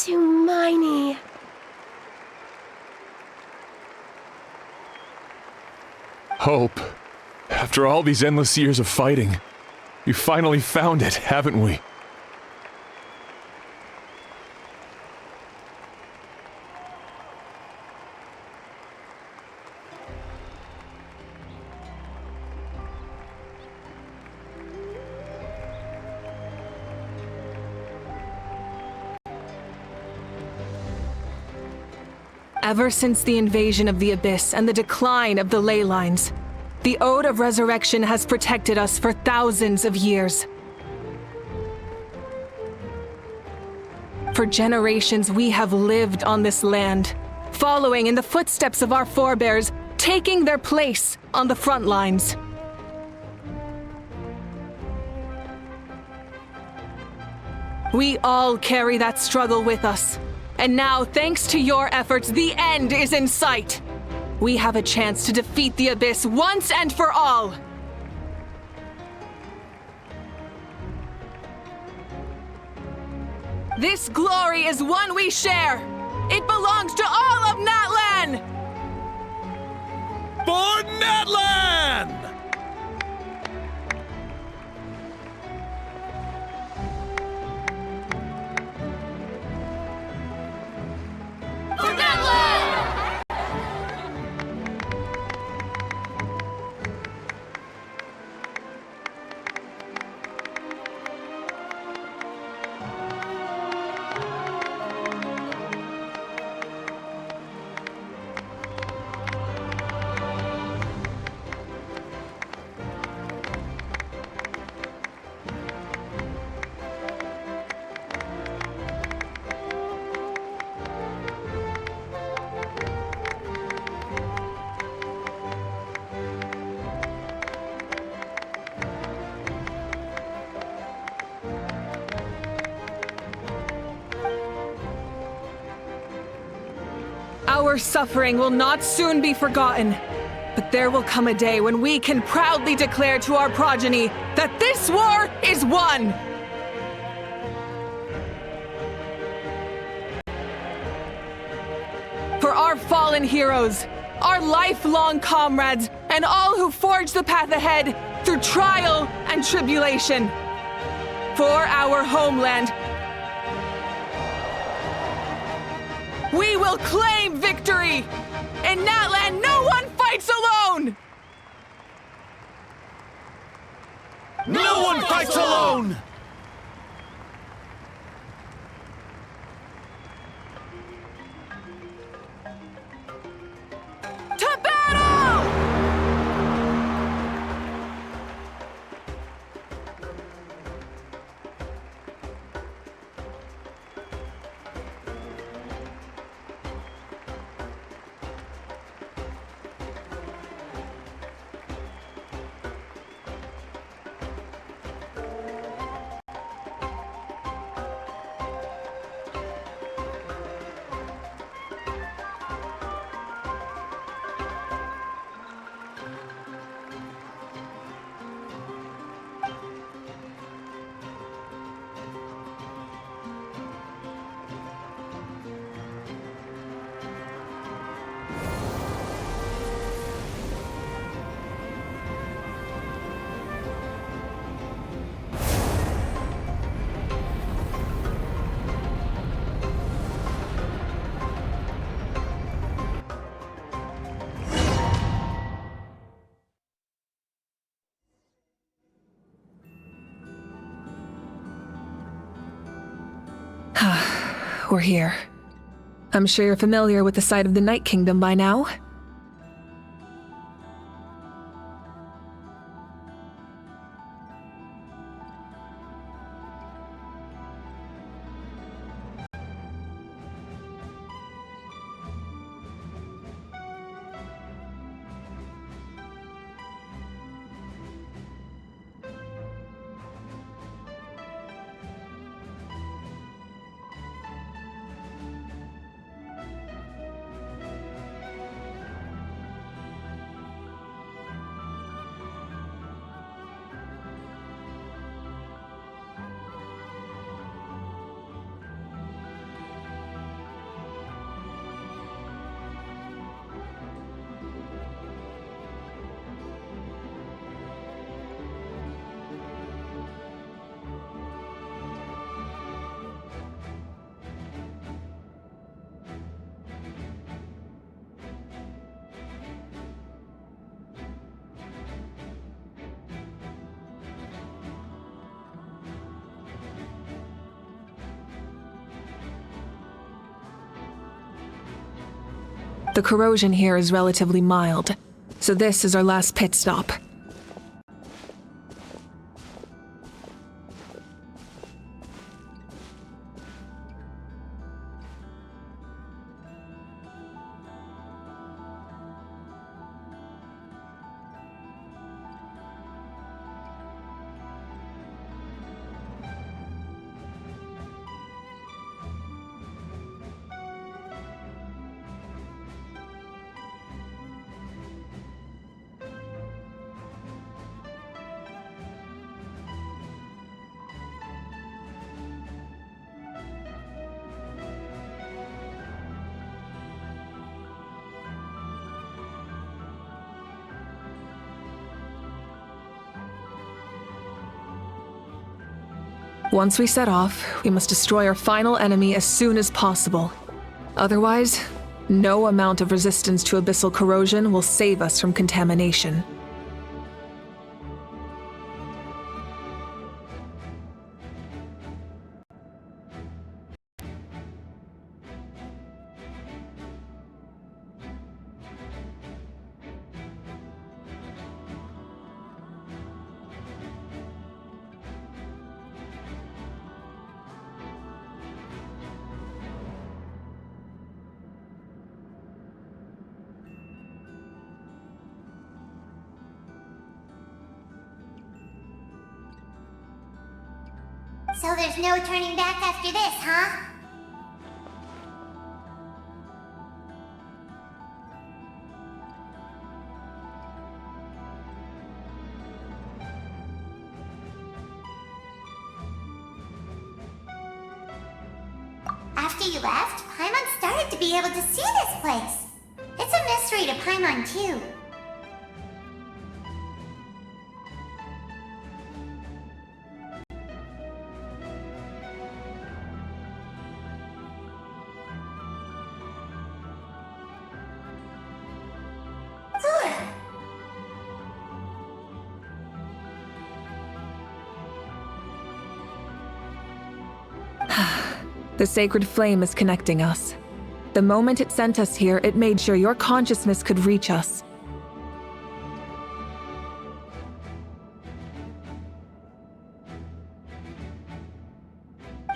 too miney. Hope. After all these endless years of fighting, we finally found it, haven't we? Ever since the invasion of the Abyss and the decline of the ley lines, the Ode of Resurrection has protected us for thousands of years. For generations, we have lived on this land, following in the footsteps of our forebears, taking their place on the front lines. We all carry that struggle with us. And now, thanks to your efforts, the end is in sight. We have a chance to defeat the Abyss once and for all. This glory is one we share. It belongs to all of Natlan! For Natlan! Our suffering will not soon be forgotten, but there will come a day when we can proudly declare to our progeny that this war is won! For our fallen heroes, our lifelong comrades, and all who forge the path ahead through trial and tribulation. For our homeland, we will claim victory! In Natlan, no one fights alone! No one fights alone! To battle! We're here. I'm sure you're familiar with the site of the Night Kingdom by now. The corrosion here is relatively mild, so this is our last pit stop. Once we set off, we must destroy our final enemy as soon as possible. Otherwise, no amount of resistance to abyssal corrosion will save us from contamination. So there's no turning back after this, huh? After you left, Paimon started to be able to see this place. It's a mystery to Paimon, too. The sacred flame is connecting us. The moment it sent us here, it made sure your consciousness could reach us.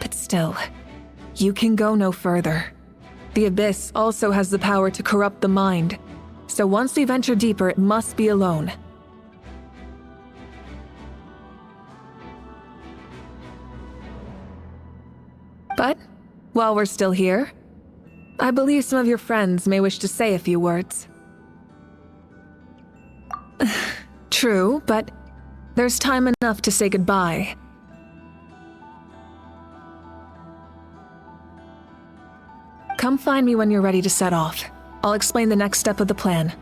But still, you can go no further. The Abyss also has the power to corrupt the mind, so once we venture deeper, it must be alone. But while we're still here, I believe some of your friends may wish to say a few words. True, but there's time enough to say goodbye. Come find me when you're ready to set off. I'll explain the next step of the plan.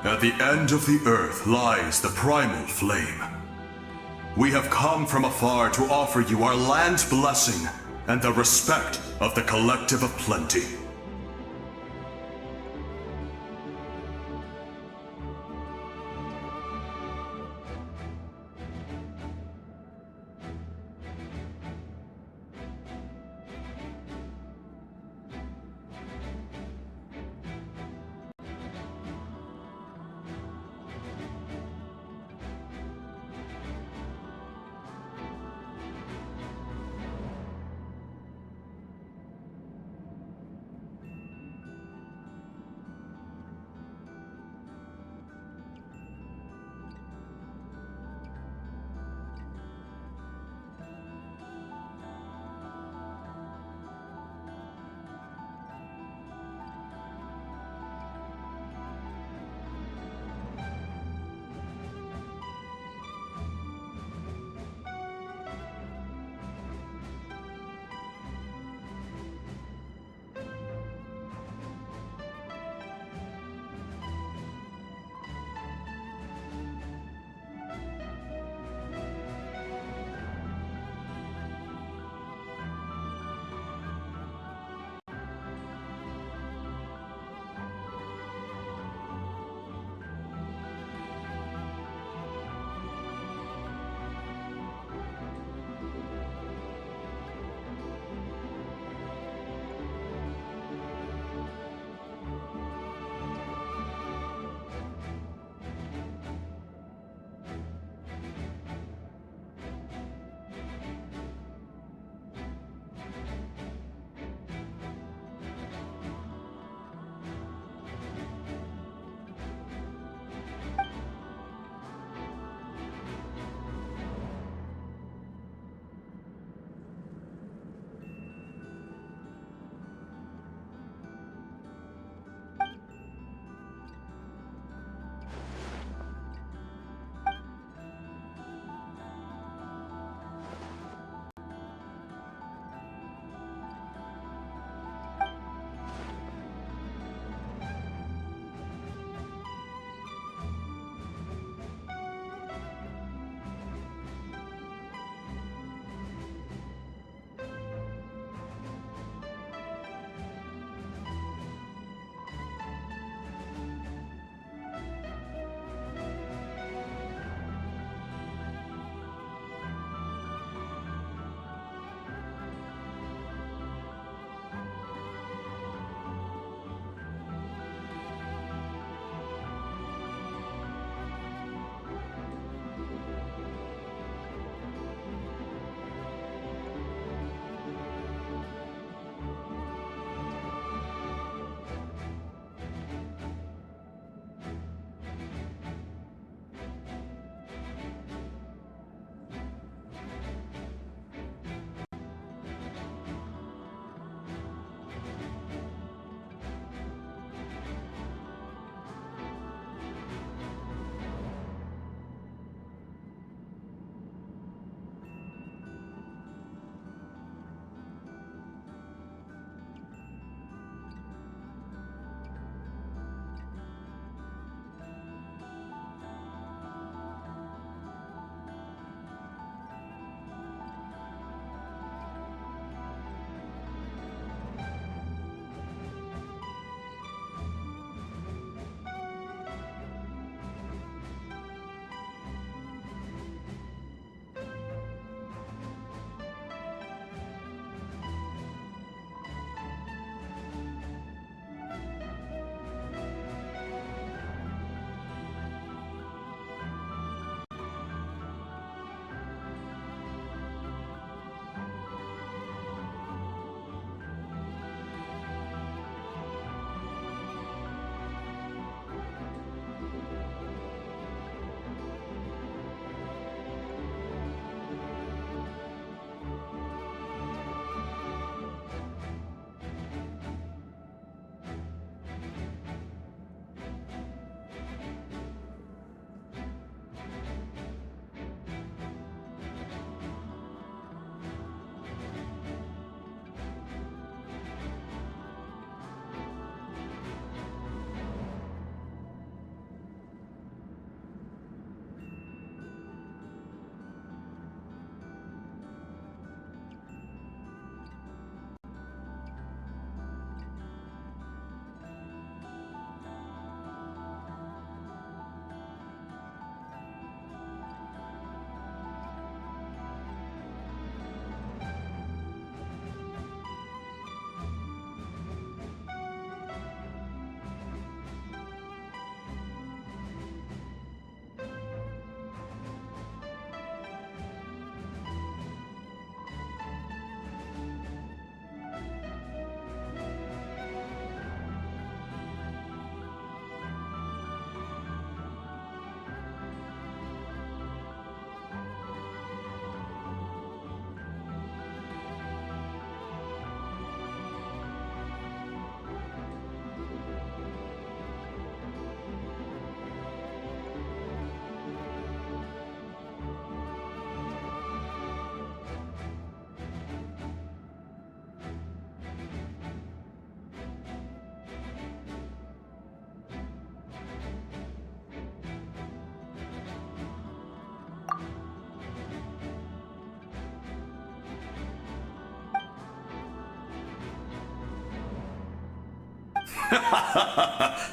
At the end of the earth lies the primal flame. We have come from afar to offer you our land's blessing and the respect of the Collective of Plenty.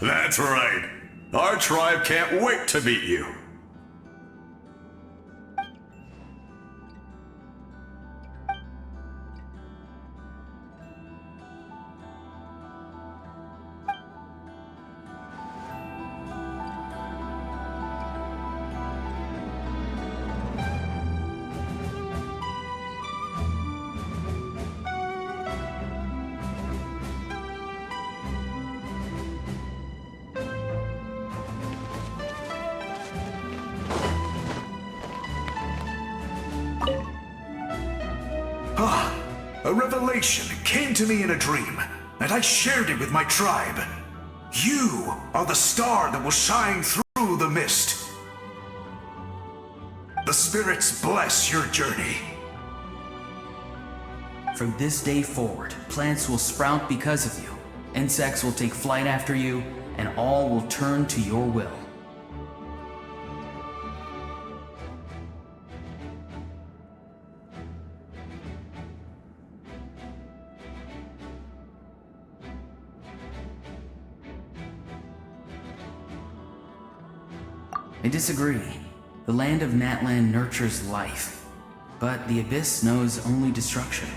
That's right. Our tribe can't wait to meet you. A revelation came to me in a dream, and I shared it with my tribe. You are the star that will shine through the mist. The spirits bless your journey. From this day forward, plants will sprout because of you, insects will take flight after you, and all will turn to your will. I disagree. The land of Natlan nurtures life, but the Abyss knows only destruction.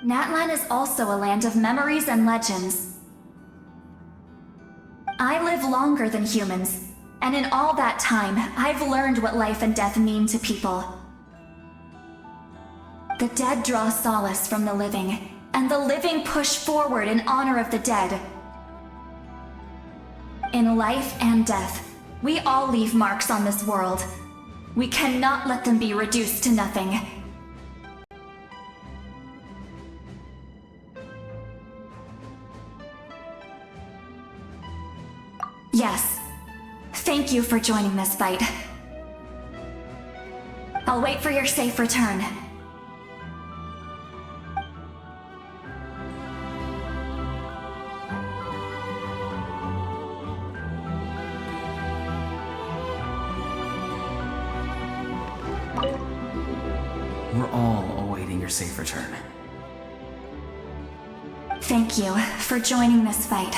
Natlan is also a land of memories and legends. I live longer than humans, and in all that time, I've learned what life and death mean to people. The dead draw solace from the living, and the living push forward in honor of the dead. In life and death, we all leave marks on this world. We cannot let them be reduced to nothing. Yes. Thank you for joining this fight. I'll wait for your safe return. We're all awaiting your safe return. Thank you for joining this fight.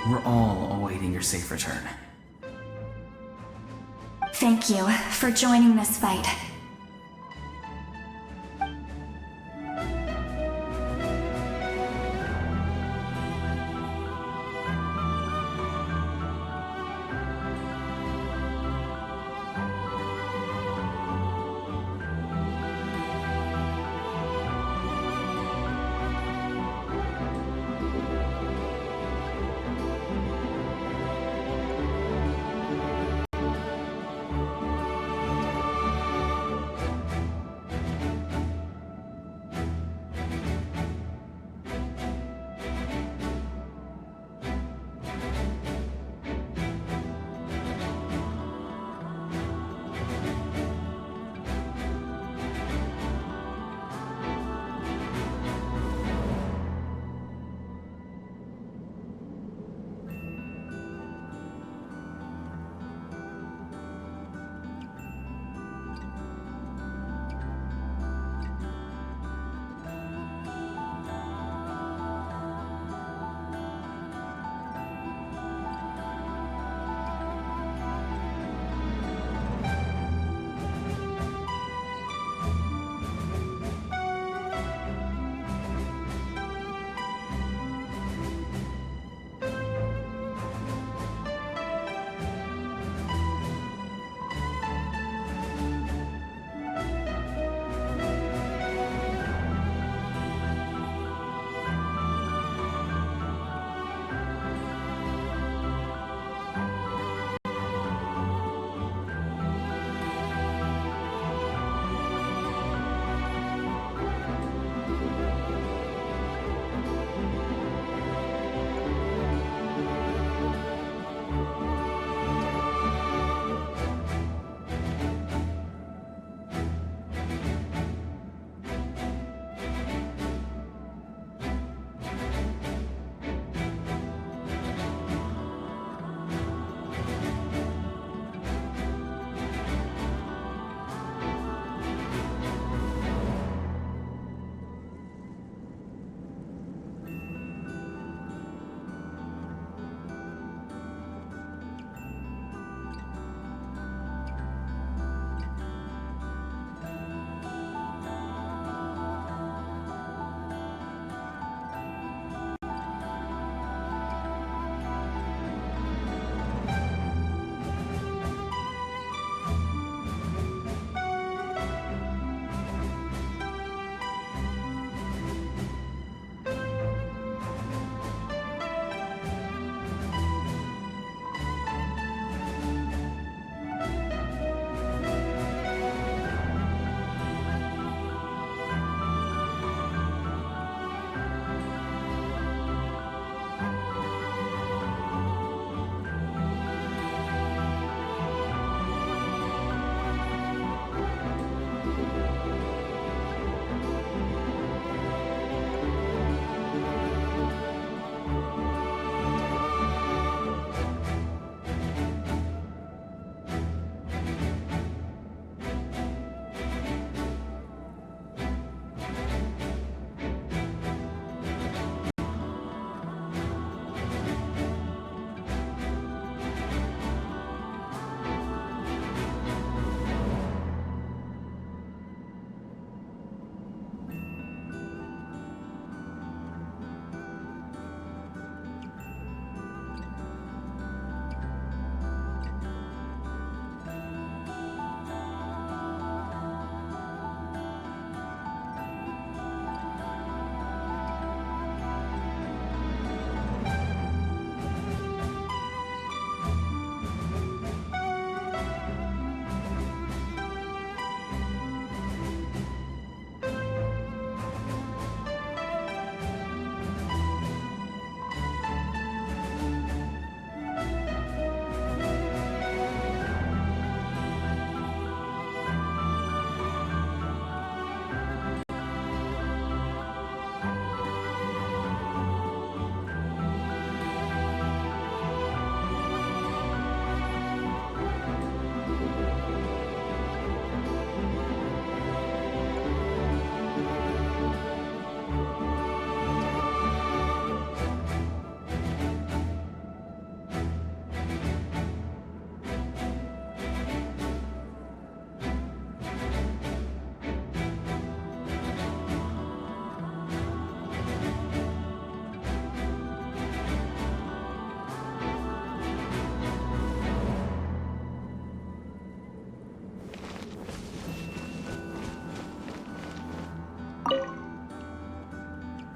We're all awaiting your safe return. Thank you for joining this fight.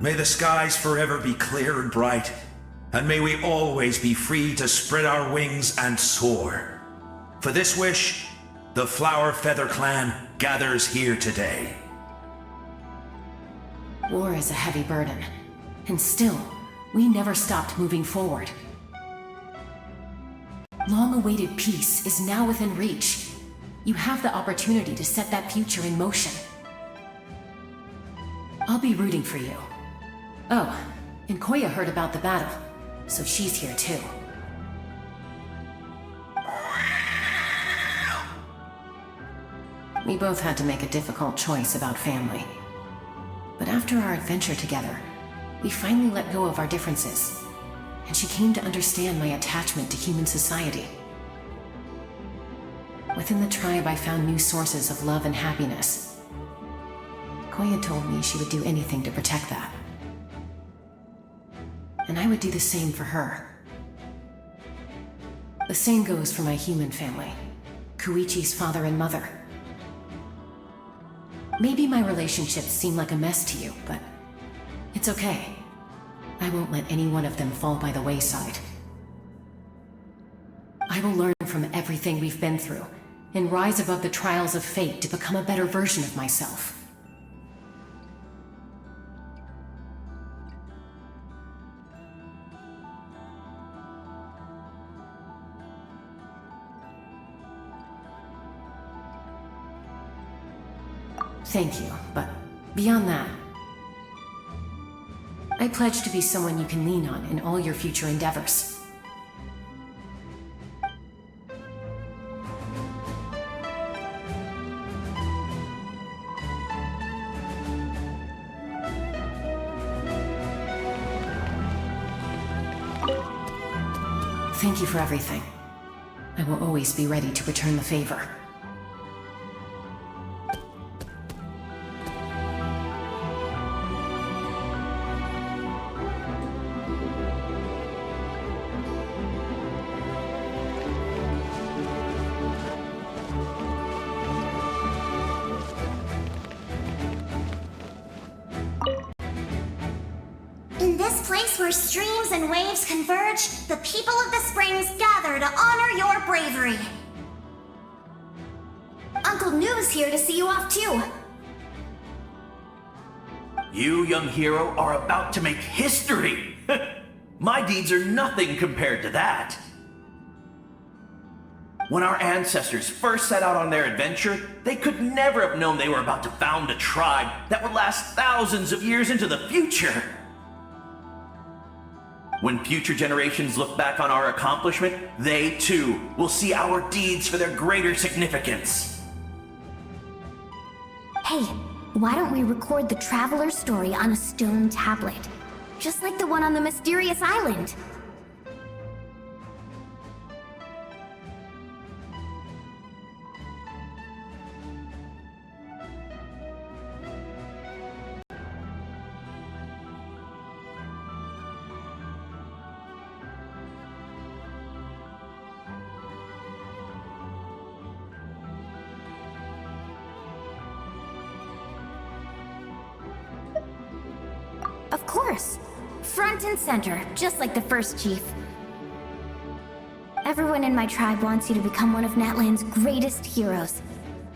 May the skies forever be clear and bright, and may we always be free to spread our wings and soar. For this wish, the Flower Feather Clan gathers here today. War is a heavy burden, and still, we never stopped moving forward. Long-awaited peace is now within reach. You have the opportunity to set that future in motion. I'll be rooting for you. Oh, and Koya heard about the battle, so she's here too. We both had to make a difficult choice about family. But after our adventure together, we finally let go of our differences, and she came to understand my attachment to human society. Within the tribe, I found new sources of love and happiness. Koya told me she would do anything to protect that. And I would do the same for her. The same goes for my human family, Koichi's father and mother. Maybe my relationships seem like a mess to you, but it's okay. I won't let any one of them fall by the wayside. I will learn from everything we've been through and rise above the trials of fate to become a better version of myself. Thank you, but beyond that, I pledge to be someone you can lean on in all your future endeavors. Thank you for everything. I will always be ready to return the favor. In this place where streams and waves converge, the people of the springs gather to honor your bravery. Uncle Noo's here to see you off too. You, young hero, are about to make history! My deeds are nothing compared to that. When our ancestors first set out on their adventure, they could never have known they were about to found a tribe that would last thousands of years into the future. When future generations look back on our accomplishment, they too will see our deeds for their greater significance. Hey, why don't we record the traveler's story on a stone tablet? Just like the one on the mysterious island. Of course. Front and center, just like the first chief. Everyone in my tribe wants you to become one of Natlan's greatest heroes.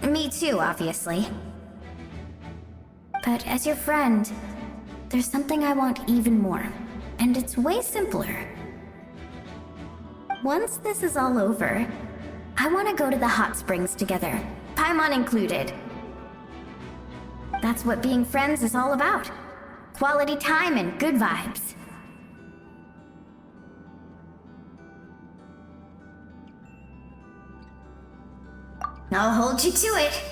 Me too, obviously. But as your friend, there's something I want even more. And it's way simpler. Once this is all over, I want to go to the hot springs together, Paimon included. That's what being friends is all about. Quality time and good vibes. I'll hold you to it.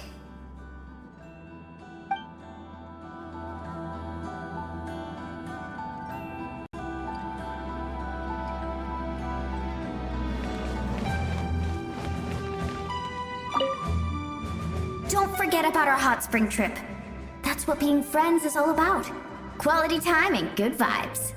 Don't forget about our hot spring trip. That's what being friends is all about. Quality time and good vibes.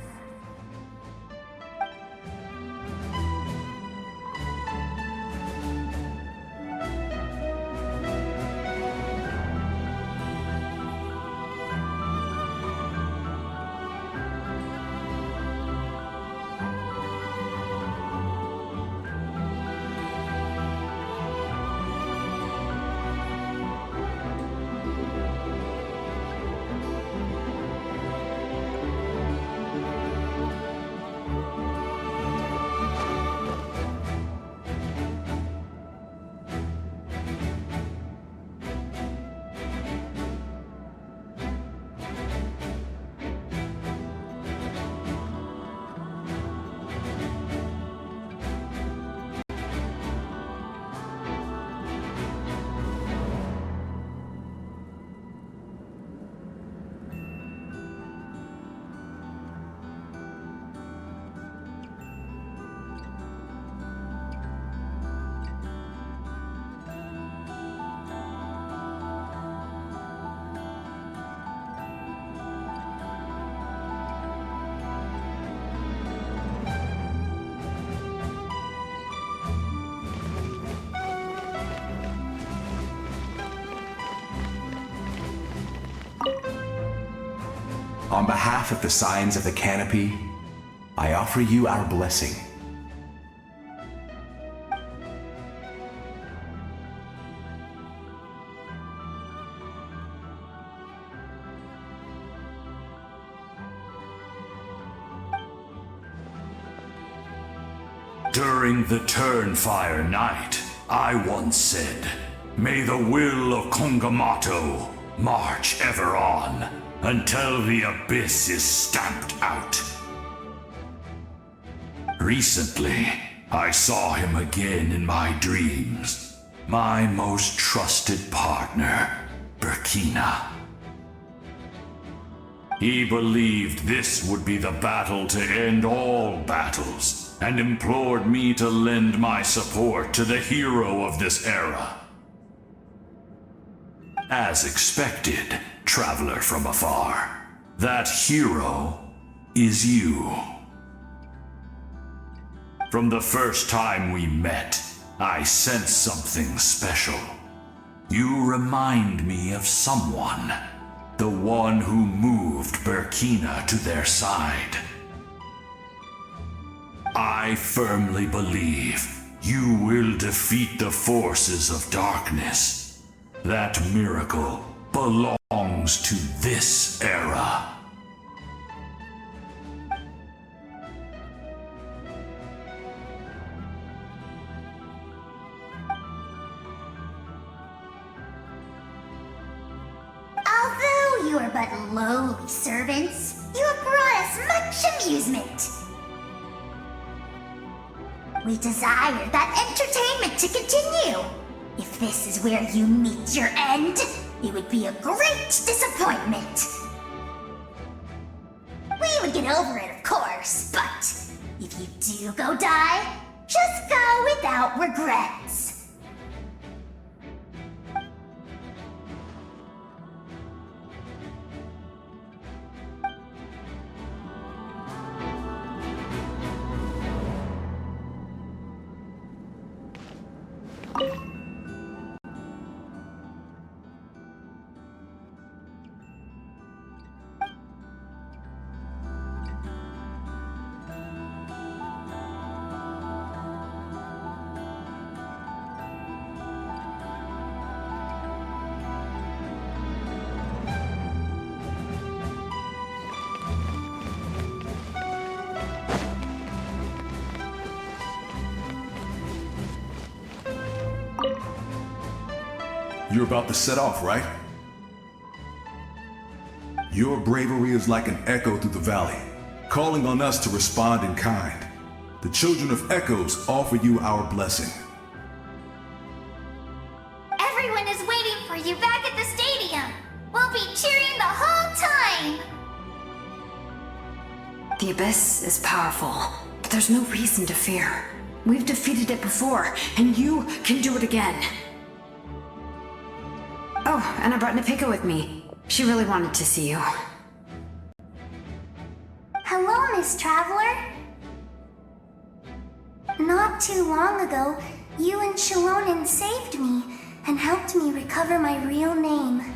On behalf of the Signs of the Canopy, I offer you our blessing. During the Turnfire Night, I once said, "May the will of Kongamato march ever on until the abyss is stamped out." Recently, I saw him again in my dreams. My most trusted partner, Burkina. He believed this would be the battle to end all battles, and implored me to lend my support to the hero of this era. As expected, traveler from afar, that hero is you. From the first time we met, I sensed something special. You remind me of someone, the one who moved Burkina to their side. I firmly believe you will defeat the forces of darkness. That miracle belongs to this era. Although you are but lowly servants, you have brought us much amusement. We desire that entertainment to continue. If this is where you meet your end, it would be a great disappointment. We would get over it, of course, but if you do go die, just go without regrets. You're about to set off, right? Your bravery is like an echo through the valley, calling on us to respond in kind. The Children of Echoes offer you our blessing. Everyone is waiting for you back at the stadium. We'll be cheering the whole time. The Abyss is powerful, but there's no reason to fear. We've defeated it before, and you can do it again. Oh, and I brought Napika with me. She really wanted to see you. Hello, Miss Traveler. Not too long ago, you and Shalonen saved me and helped me recover my real name.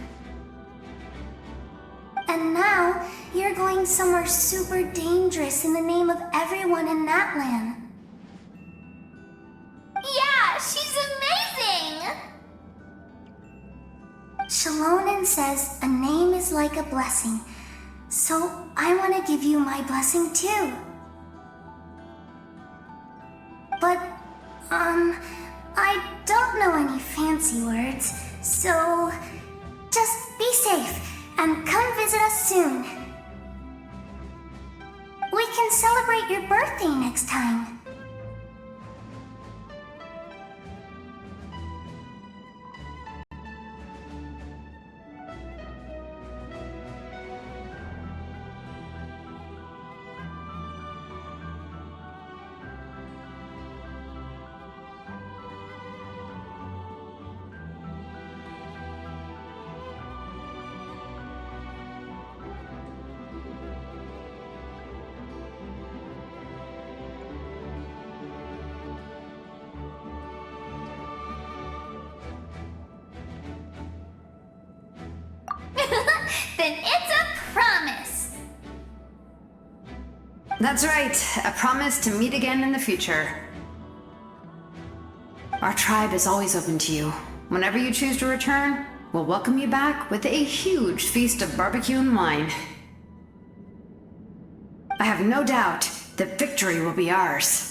And now, you're going somewhere super dangerous in the name of everyone in Natlan. Yeah, she's amazing! Shalonen says a name is like a blessing, so I want to give you my blessing too. But, I don't know any fancy words, so just be safe and come visit us soon. We can celebrate your birthday next time. Then it's a promise. That's right. A promise to meet again in the future. Our tribe is always open to you. Whenever you choose to return, we'll welcome you back with a huge feast of barbecue and wine. I have no doubt that victory will be ours.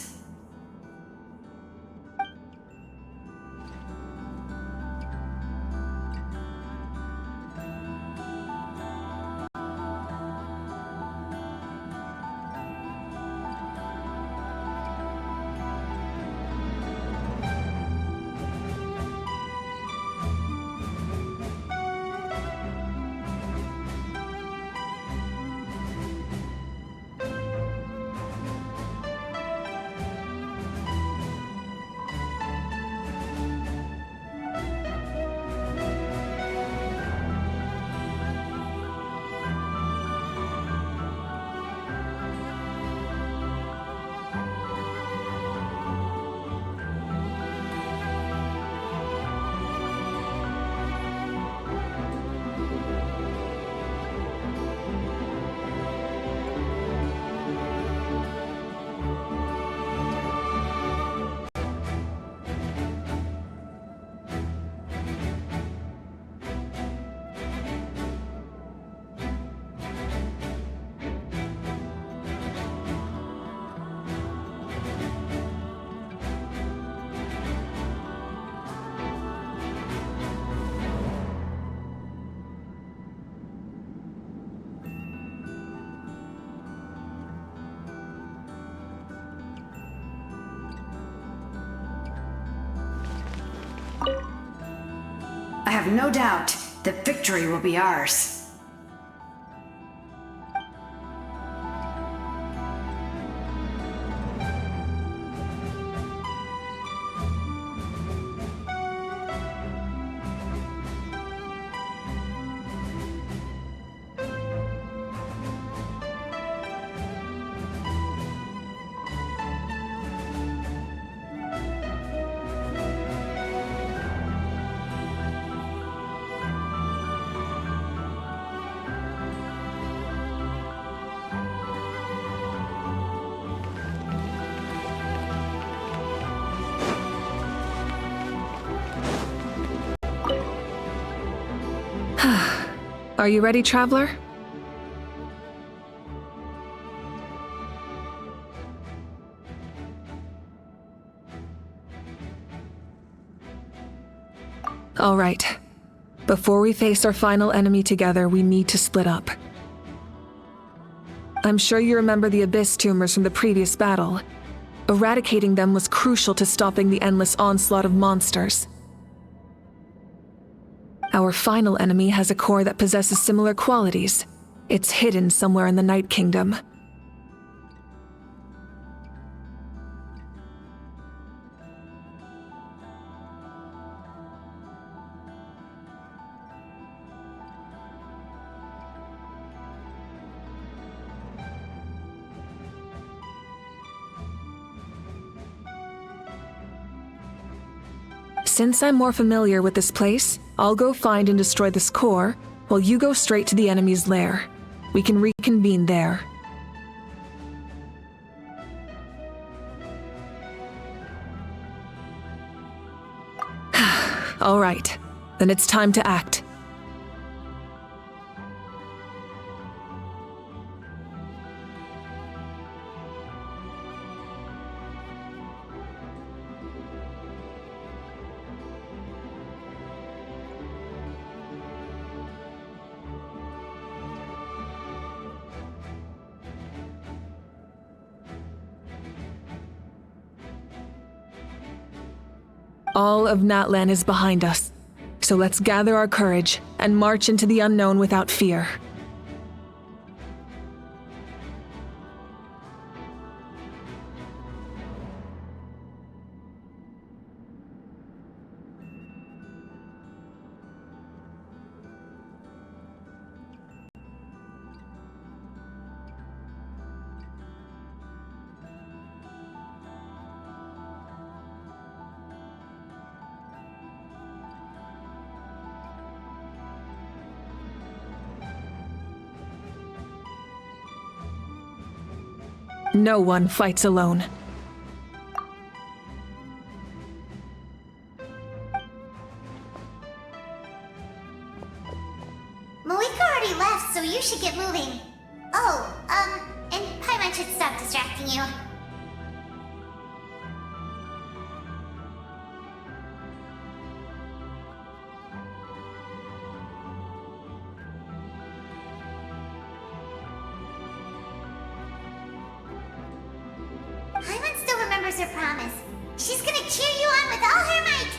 I have no doubt that victory will be ours. Are you ready, traveler? All right. Before we face our final enemy together, we need to split up. I'm sure you remember the Abyss tumors from the previous battle. Eradicating them was crucial to stopping the endless onslaught of monsters. Our final enemy has a core that possesses similar qualities. It's hidden somewhere in the Night Kingdom. Since I'm more familiar with this place, I'll go find and destroy this core, while you go straight to the enemy's lair. We can reconvene there. All right, then it's time to act. All of Natlan is behind us, so let's gather our courage and march into the unknown without fear. No one fights alone. Malika already left, so you should get moving. Oh, and Paimon should stop distracting you. Paimon still remembers her promise. She's gonna cheer you on with all her might!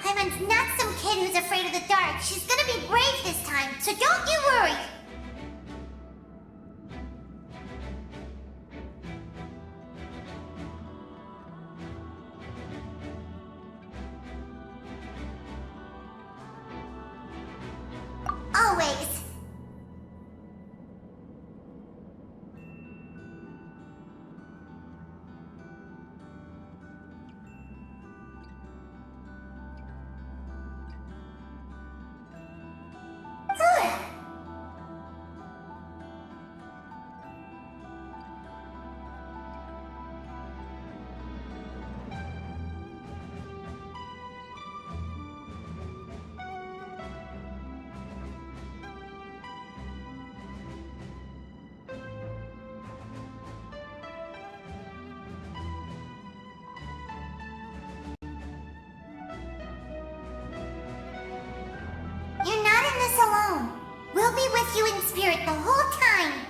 Paimon's not some kid who's afraid of the dark. She's gonna be brave this time, so don't you worry! Always. You're not in this alone. We'll be with you in spirit the whole time.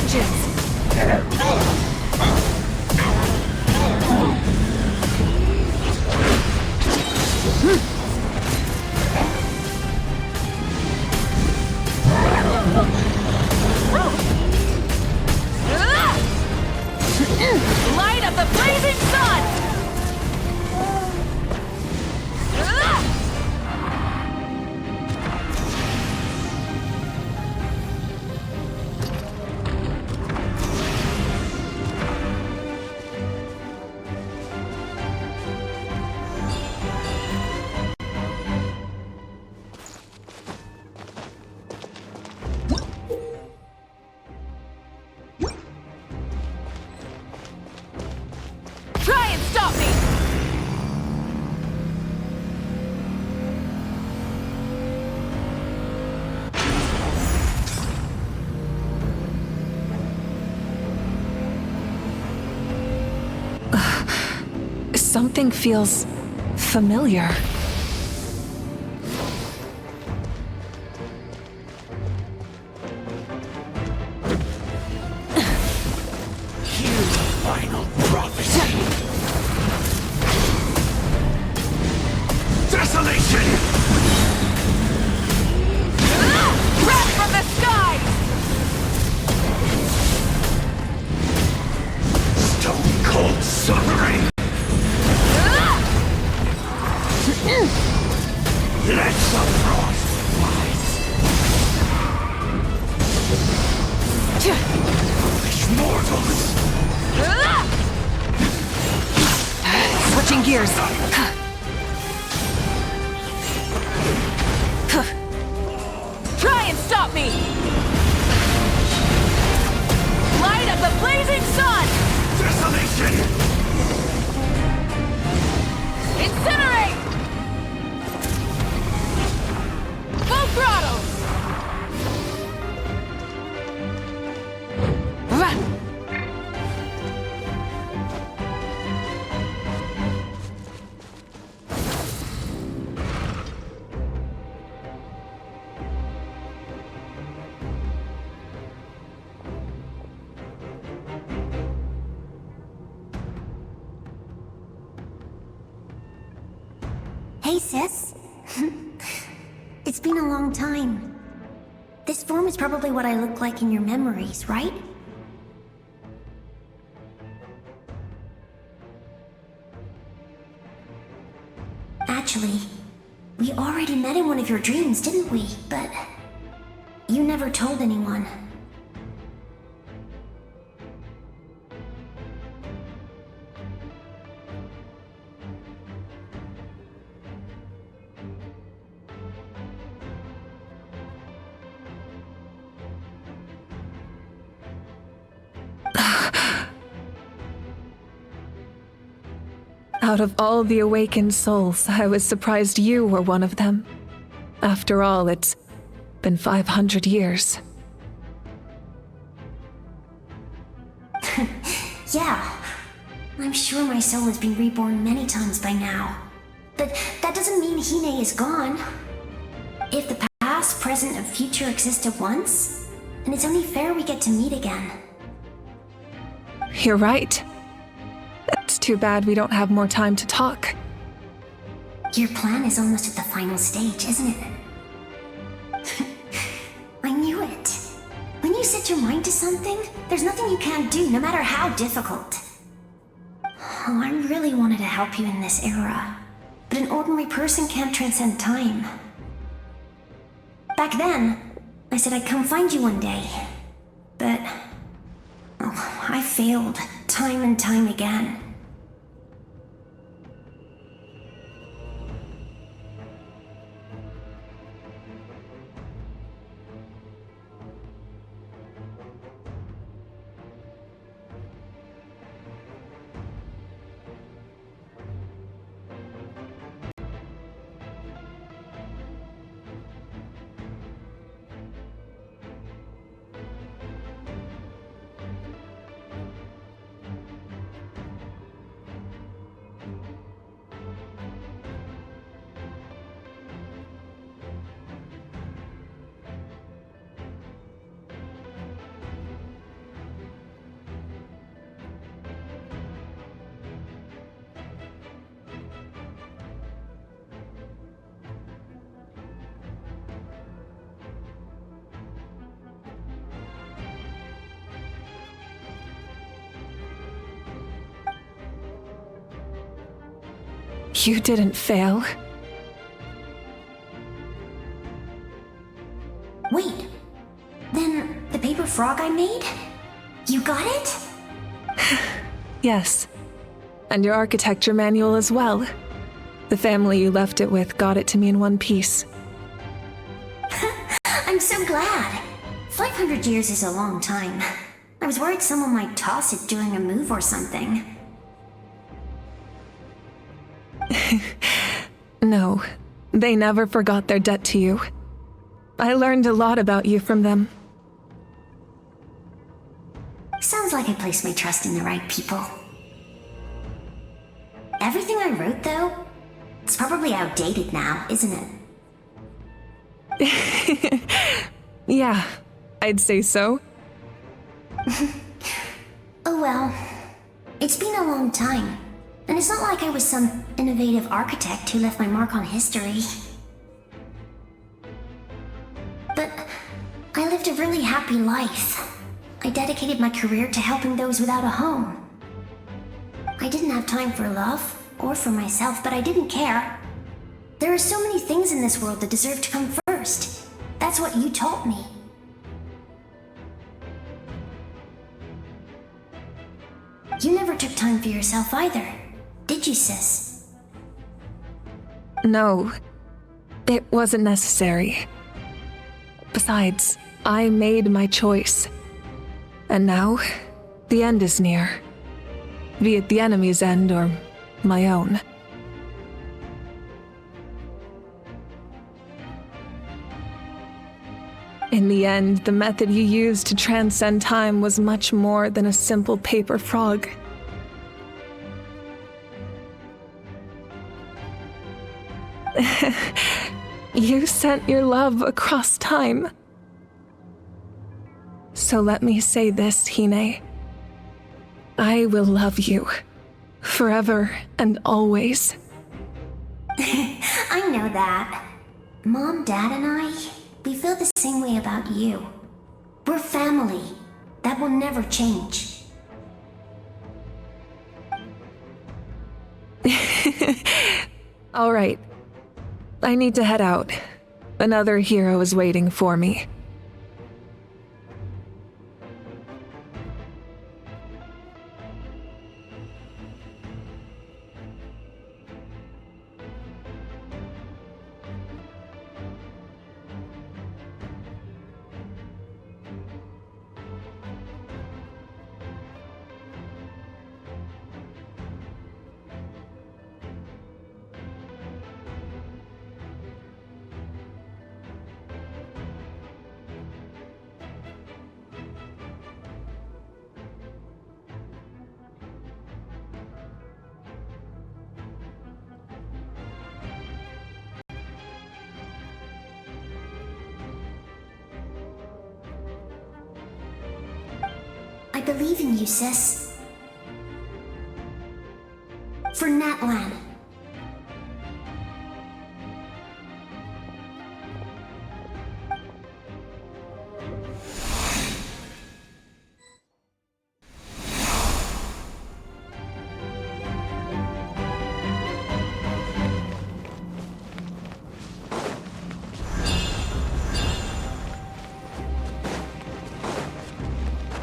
vengeance! Light of the blazing sun! Try and stop me! Something feels familiar. Final prophecy. Desolation! Wrath from the skies! Stone cold suffering! Let the frost fight! Foolish mortals! Switching gears. Try and stop me! Light of the blazing sun! Desolation! Incinerate! Full throttle! Hey, sis. It's been a long time. This form is probably what I look like in your memories, right? Actually, we already met in one of your dreams, didn't we? But you never told anyone. Out of all the awakened souls, I was surprised you were one of them. After all, it's been 500 years. Yeah, I'm sure my soul has been reborn many times by now. But that doesn't mean Hine is gone. If the past, present, and future exist at once, then it's only fair we get to meet again. You're right. It's too bad we don't have more time to talk. Your plan is almost at the final stage, isn't it? I knew it. When you set your mind to something, there's nothing you can't do, no matter how difficult. Oh, I really wanted to help you in this era, but an ordinary person can't transcend time. Back then, I said I'd come find you one day, but I failed time and time again. You didn't fail. Wait, then the paper frog I made? You got it? Yes. And your architecture manual as well. The family you left it with got it to me in one piece. I'm so glad. 500 years is a long time. I was worried someone might toss it during a move or something. No, they never forgot their debt to you. I learned a lot about you from them. Sounds like I placed my trust in the right people. Everything I wrote, though, it's probably outdated now, isn't it? Yeah, I'd say so. Oh well. It's been a long time. And it's not like I was some innovative architect who left my mark on history. But I lived a really happy life. I dedicated my career to helping those without a home. I didn't have time for love, or for myself, but I didn't care. There are so many things in this world that deserve to come first. That's what you taught me. You never took time for yourself either, did you, sis? No, it wasn't necessary. Besides, I made my choice. And now, the end is near. Be it the enemy's end or my own. In the end, the method you used to transcend time was much more than a simple paper frog. You sent your love across time. So let me say this, Hine. I will love you. Forever and always. I know that. Mom, Dad, and I, we feel the same way about you. We're family. That will never change. All right. I need to head out. Another hero is waiting for me. I believe in you, sis. For Natlan.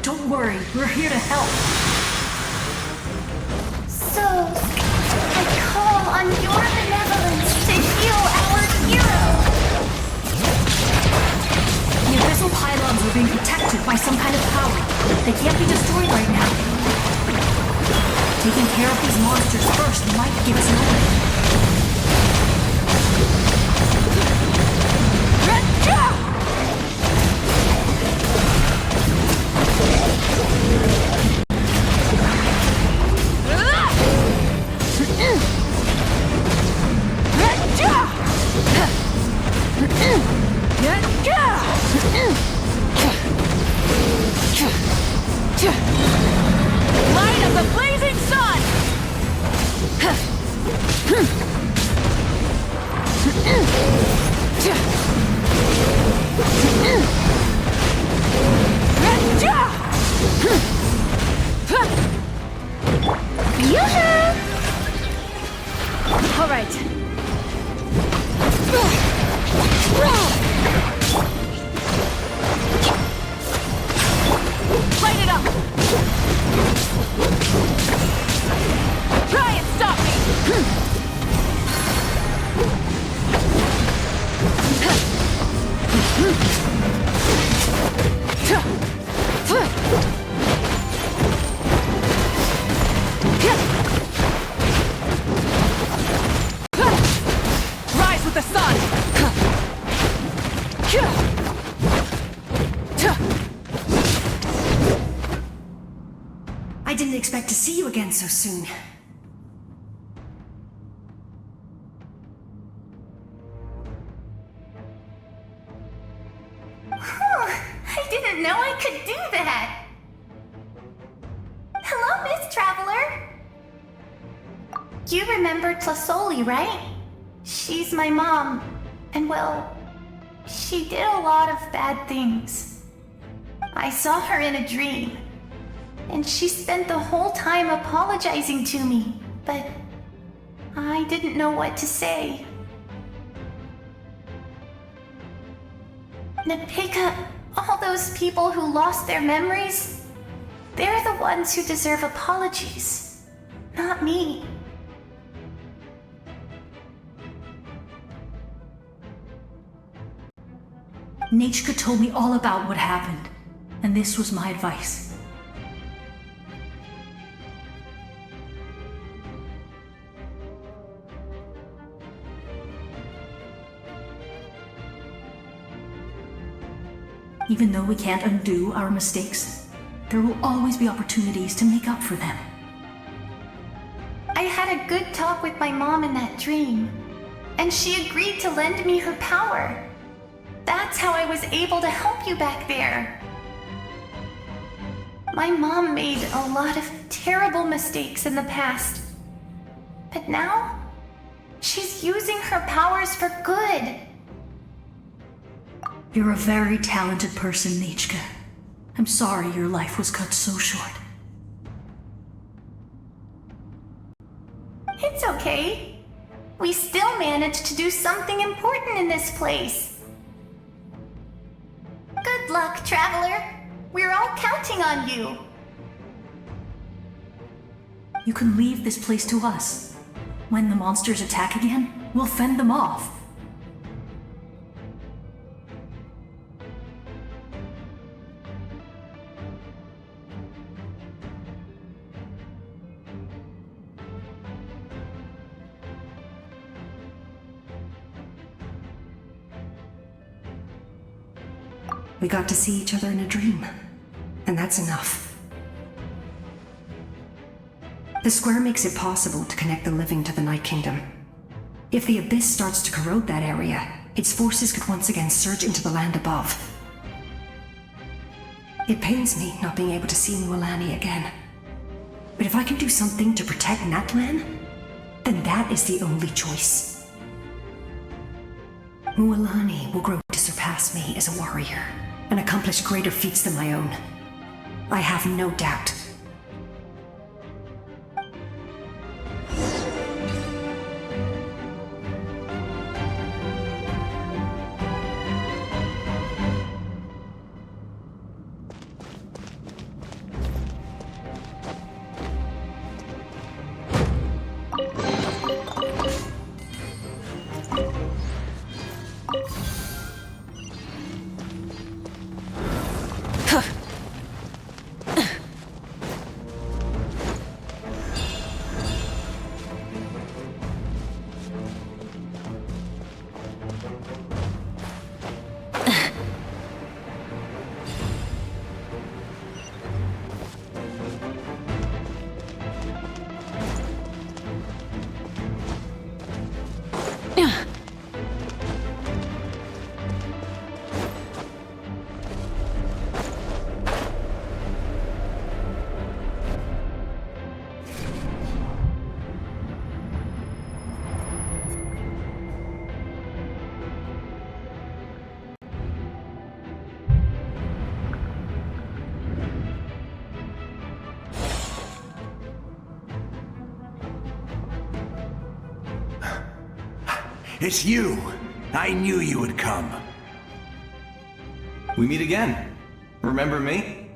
Don't worry, we're here to help. So, I call on your benevolence to heal our hero! The abyssal pylons are being protected by some kind of power. They can't be destroyed right now. Taking care of these monsters first might give us an opening. Light of the blazing sun! All right. Light it up! Try and stop me! Rise with the sun! I didn't expect to see you again so soon. I didn't know I could do that! Hello, Miss Traveler! You remember Tlasoli, right? She's my mom, and well, she did a lot of bad things. I saw her in a dream, and she spent the whole time apologizing to me, but I didn't know what to say. Napika, all those people who lost their memories, they're the ones who deserve apologies, not me. Nachka told me all about what happened, and this was my advice. Even though we can't undo our mistakes, there will always be opportunities to make up for them. I had a good talk with my mom in that dream, and she agreed to lend me her power. That's how I was able to help you back there. My mom made a lot of terrible mistakes in the past, but now she's using her powers for good. You're a very talented person, Nachka. I'm sorry your life was cut so short. It's okay. We still managed to do something important in this place. Good luck, Traveler. We're all counting on you. You can leave this place to us. When the monsters attack again, we'll fend them off. We got to see each other in a dream, and that's enough. The square makes it possible to connect the living to the Night Kingdom. If the Abyss starts to corrode that area, its forces could once again surge into the land above. It pains me not being able to see Mualani again. But if I can do something to protect Natlan, then that is the only choice. Mualani will grow to surpass me as a warrior and accomplish greater feats than my own. I have no doubt. It's you! I knew you would come. We meet again. Remember me?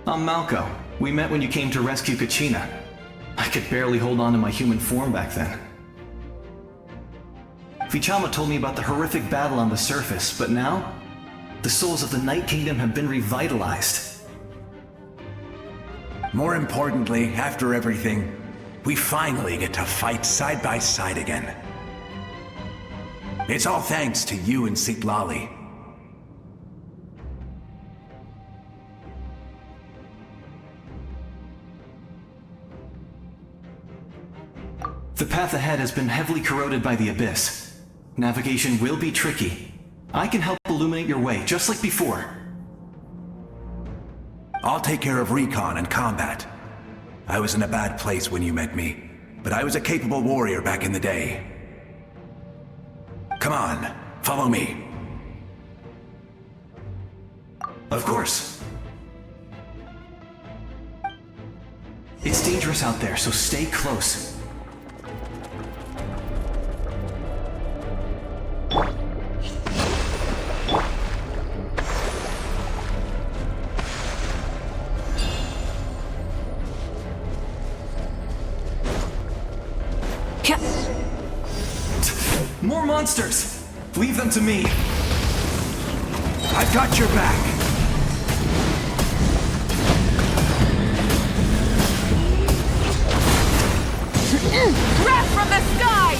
I'm Malco. We met when you came to rescue Kachina. I could barely hold on to my human form back then. Vichama told me about the horrific battle on the surface, but now, the souls of the Night Kingdom have been revitalized. More importantly, after everything, we finally get to fight side by side again. It's all thanks to you and Citlali. The path ahead has been heavily corroded by the Abyss. Navigation will be tricky. I can help illuminate your way, just like before. I'll take care of recon and combat. I was in a bad place when you met me, but I was a capable warrior back in the day. Come on, follow me. Of course. It's dangerous out there, so stay close. More monsters! Leave them to me! I've got your back! Wrath from the sky!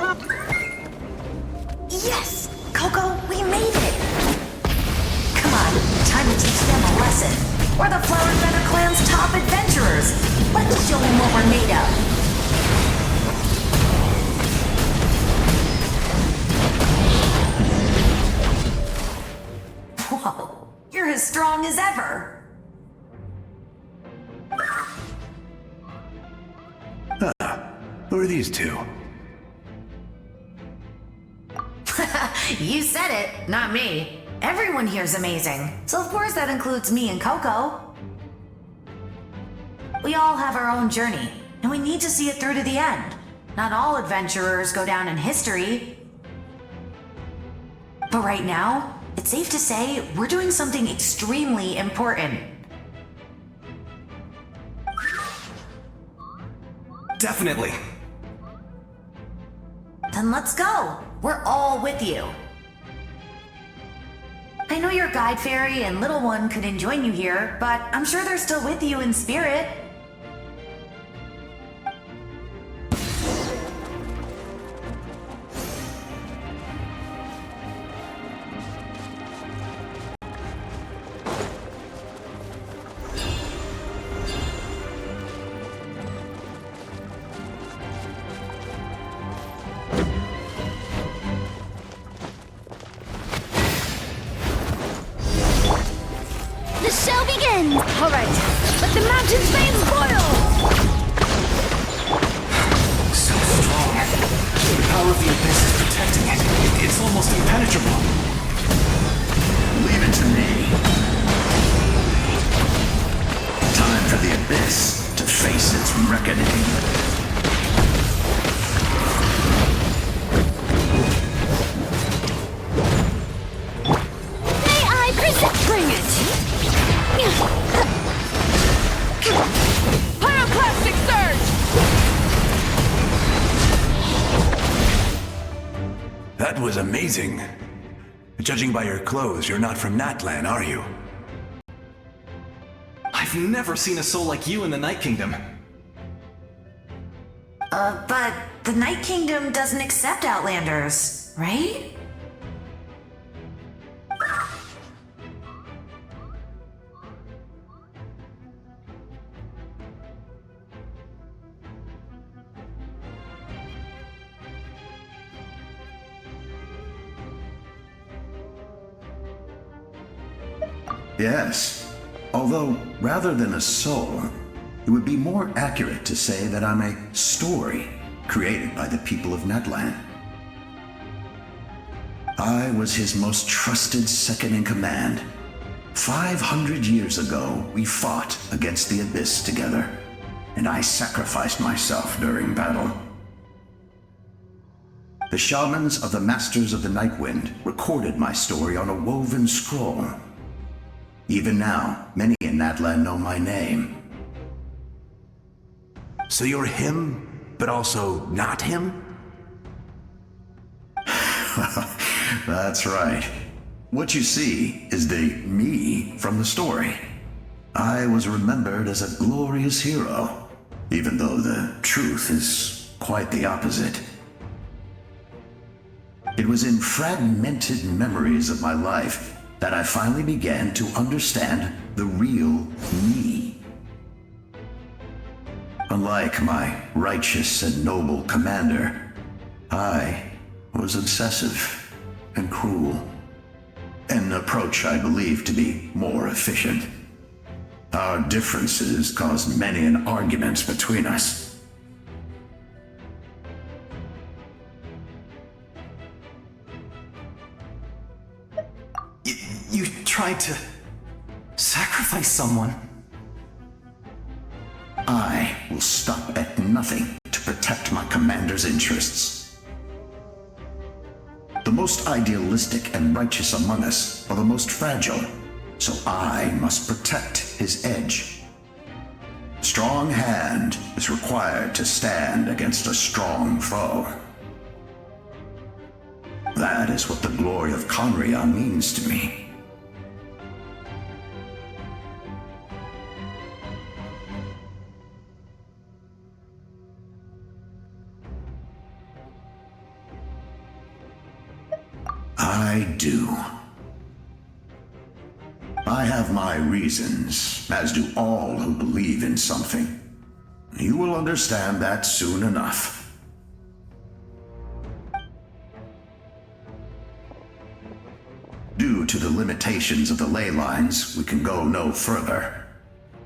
How brilliant! Yes! Coco, we made it! Come on, time to teach them a lesson. We're the Flower Feather Clan's top adventurers. Let's show them what we're made of. Whoa, you're as strong as ever. Who are these two? You said it, not me. Everyone here's amazing. So of course that includes me and Coco. We all have our own journey, and we need to see it through to the end. Not all adventurers go down in history. But right now, it's safe to say we're doing something extremely important. Definitely. Then let's go. We're all with you. I know your guide fairy and little one couldn't join you here, but I'm sure they're still with you in spirit. The show begins! Alright, let the mountain's veins boil! So strong. The power of the Abyss is protecting it. It's almost impenetrable. Leave it to me. Time for the Abyss to face its reckoning. Bring it! Pyroclastic surge! That was amazing. Judging by your clothes, you're not from Natlan, are you? I've never seen a soul like you in the Night Kingdom. But the Night Kingdom doesn't accept Outlanders, right? Yes. Although, rather than a soul, it would be more accurate to say that I'm a story created by the people of Natlan. I was his most trusted second-in-command. 500 years ago, we fought against the Abyss together, and I sacrificed myself during battle. The shamans of the Masters of the Nightwind recorded my story on a woven scroll. Even now, many in Natlan know my name. So you're him, but also not him? That's right. What you see is the me from the story. I was remembered as a glorious hero, even though the truth is quite the opposite. It was in fragmented memories of my life that I finally began to understand the real me. Unlike my righteous and noble commander, I was obsessive and cruel, an approach I believe to be more efficient. Our differences caused many an arguments between us. You tried to sacrifice someone. I will stop at nothing to protect my commander's interests. The most idealistic and righteous among us are the most fragile, so I must protect his edge. Strong hand is required to stand against a strong foe. That is what the glory of Conria means to me. I do. I have my reasons, as do all who believe in something. You will understand that soon enough. Due to the limitations of the ley lines, we can go no further.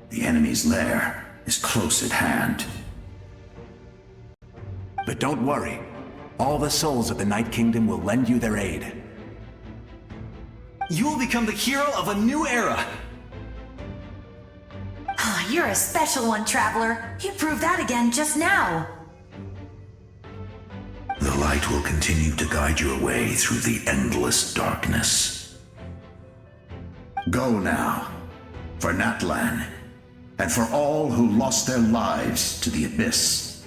The enemy's lair is close at hand. But don't worry. All the souls of the Night Kingdom will lend you their aid. You will become the hero of a new era! You're a special one, Traveler. You proved that again just now. The light will continue to guide your way through the endless darkness. Go now, for Natlan, and for all who lost their lives to the Abyss.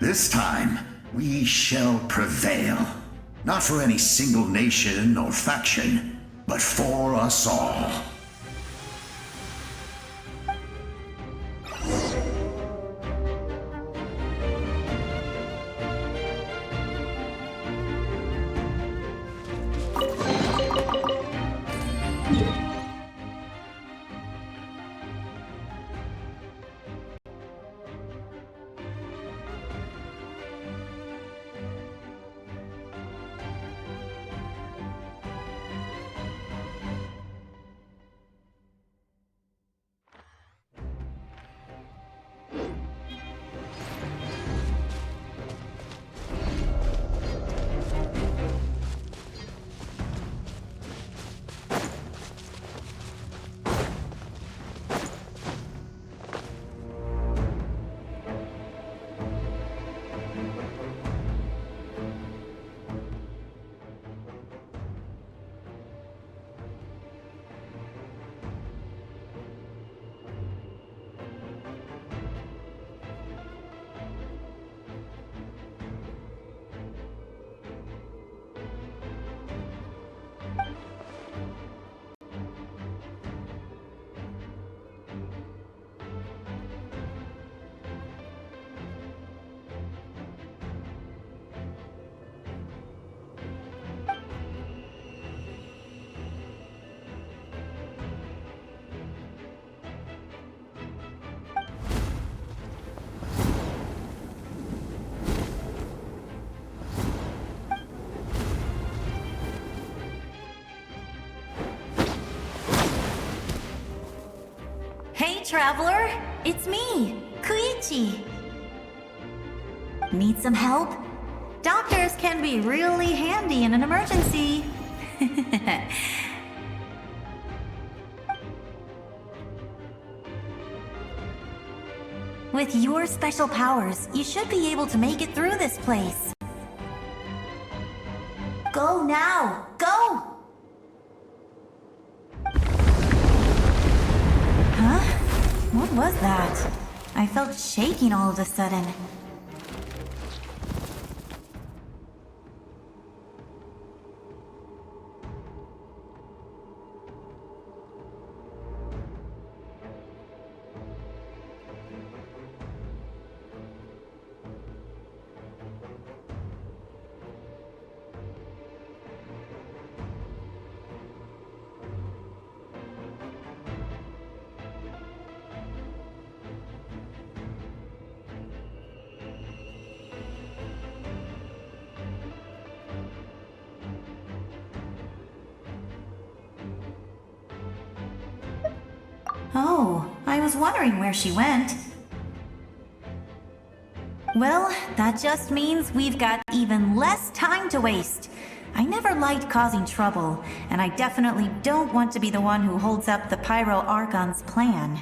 This time, we shall prevail. Not for any single nation or faction, but for us all. traveler. It's me, Koichi. Need some help? Doctors can be really handy in an emergency. With your special powers, you should be able to make it through this place. Go now! Go! Huh? What was that? I felt shaking all of a sudden. Oh, I was wondering where she went. Well, that just means we've got even less time to waste. I never liked causing trouble, and I definitely don't want to be the one who holds up the Pyro Archon's plan.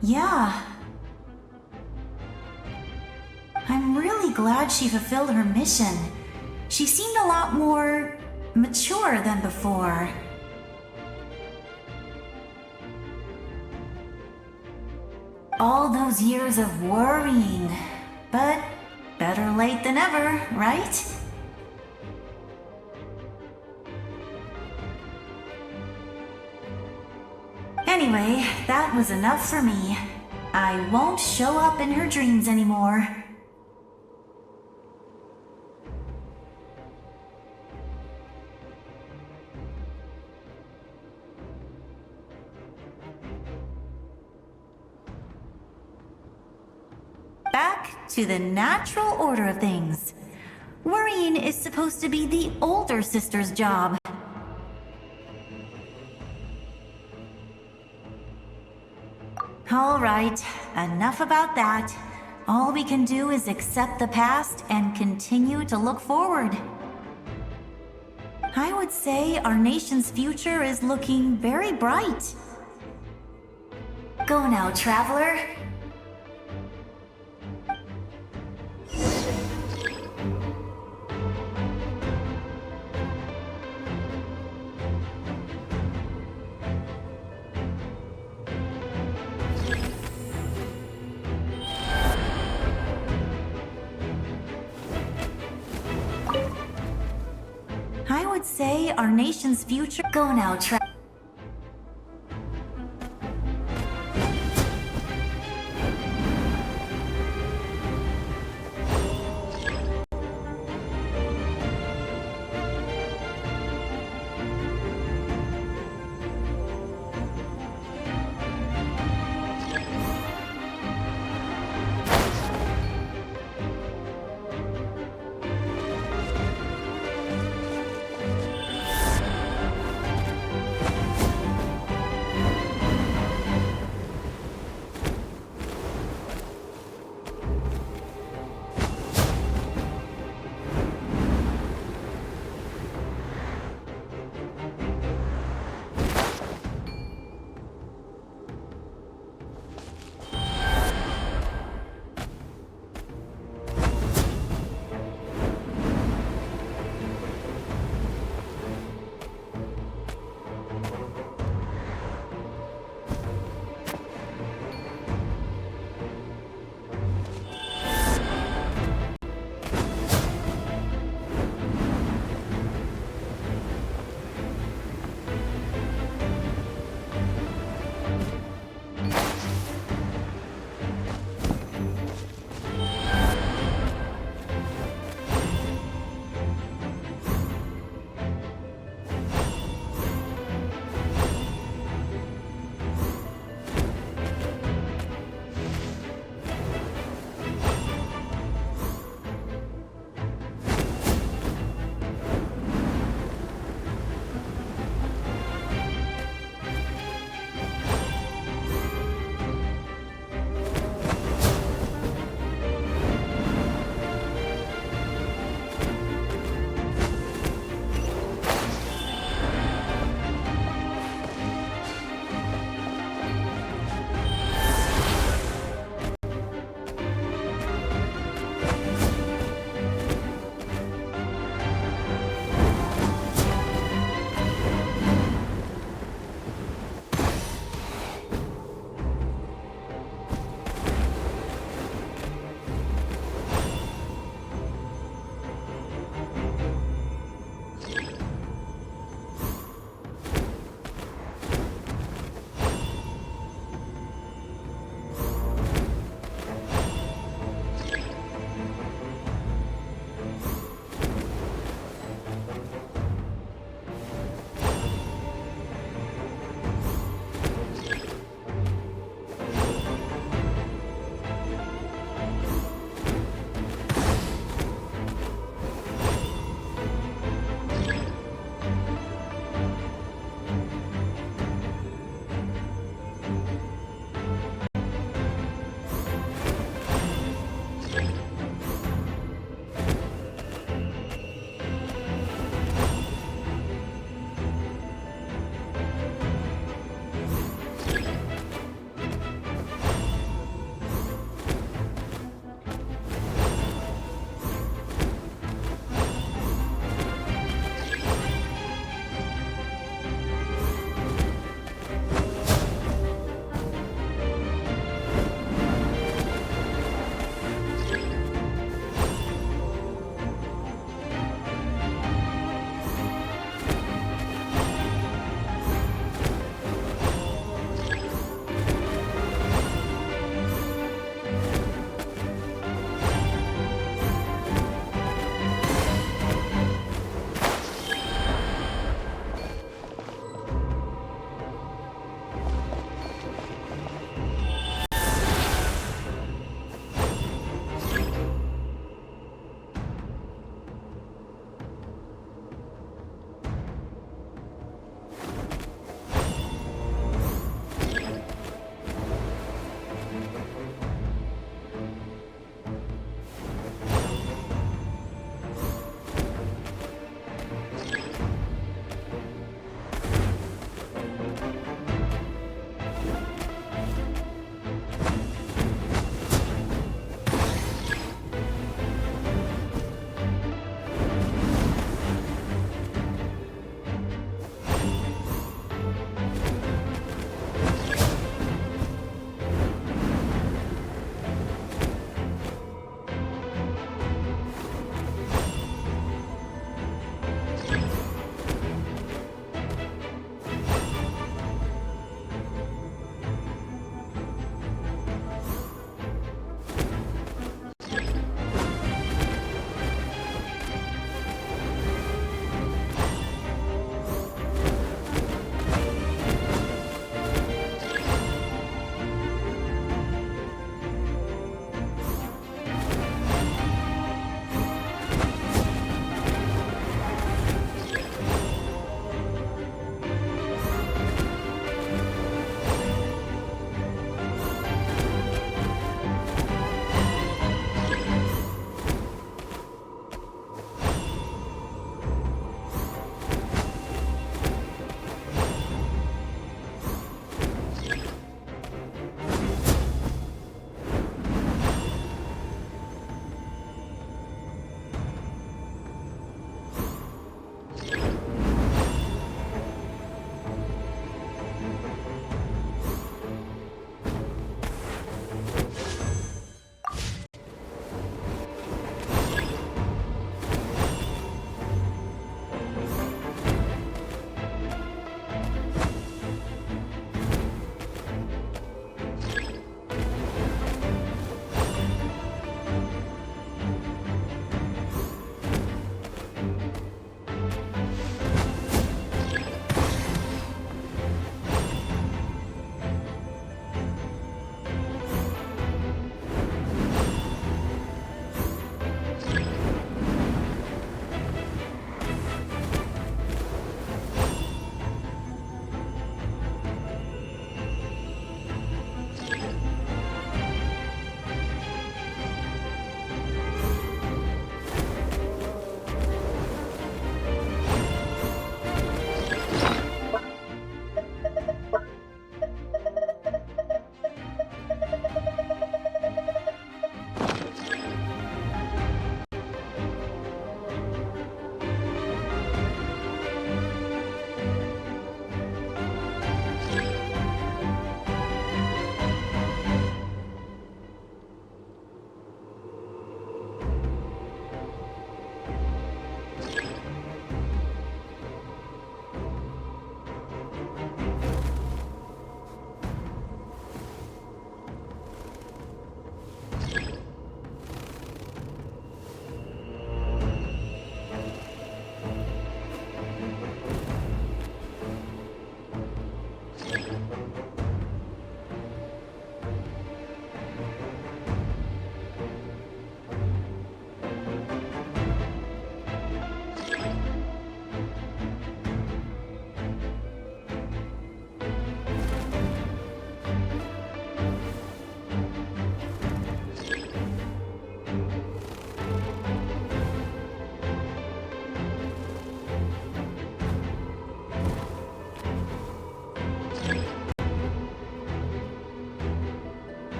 Yeah. I'm really glad she fulfilled her mission. She seemed a lot more mature than before. All those years of worrying, but better late than ever, right? Anyway, that was enough for me. I won't show up in her dreams anymore. Back to the natural order of things. Worrying is supposed to be the older sister's job. All right, enough about that. All we can do is accept the past and continue to look forward. I would say our nation's future is looking very bright. Go now, traveler. I would say our nation's future. Go now,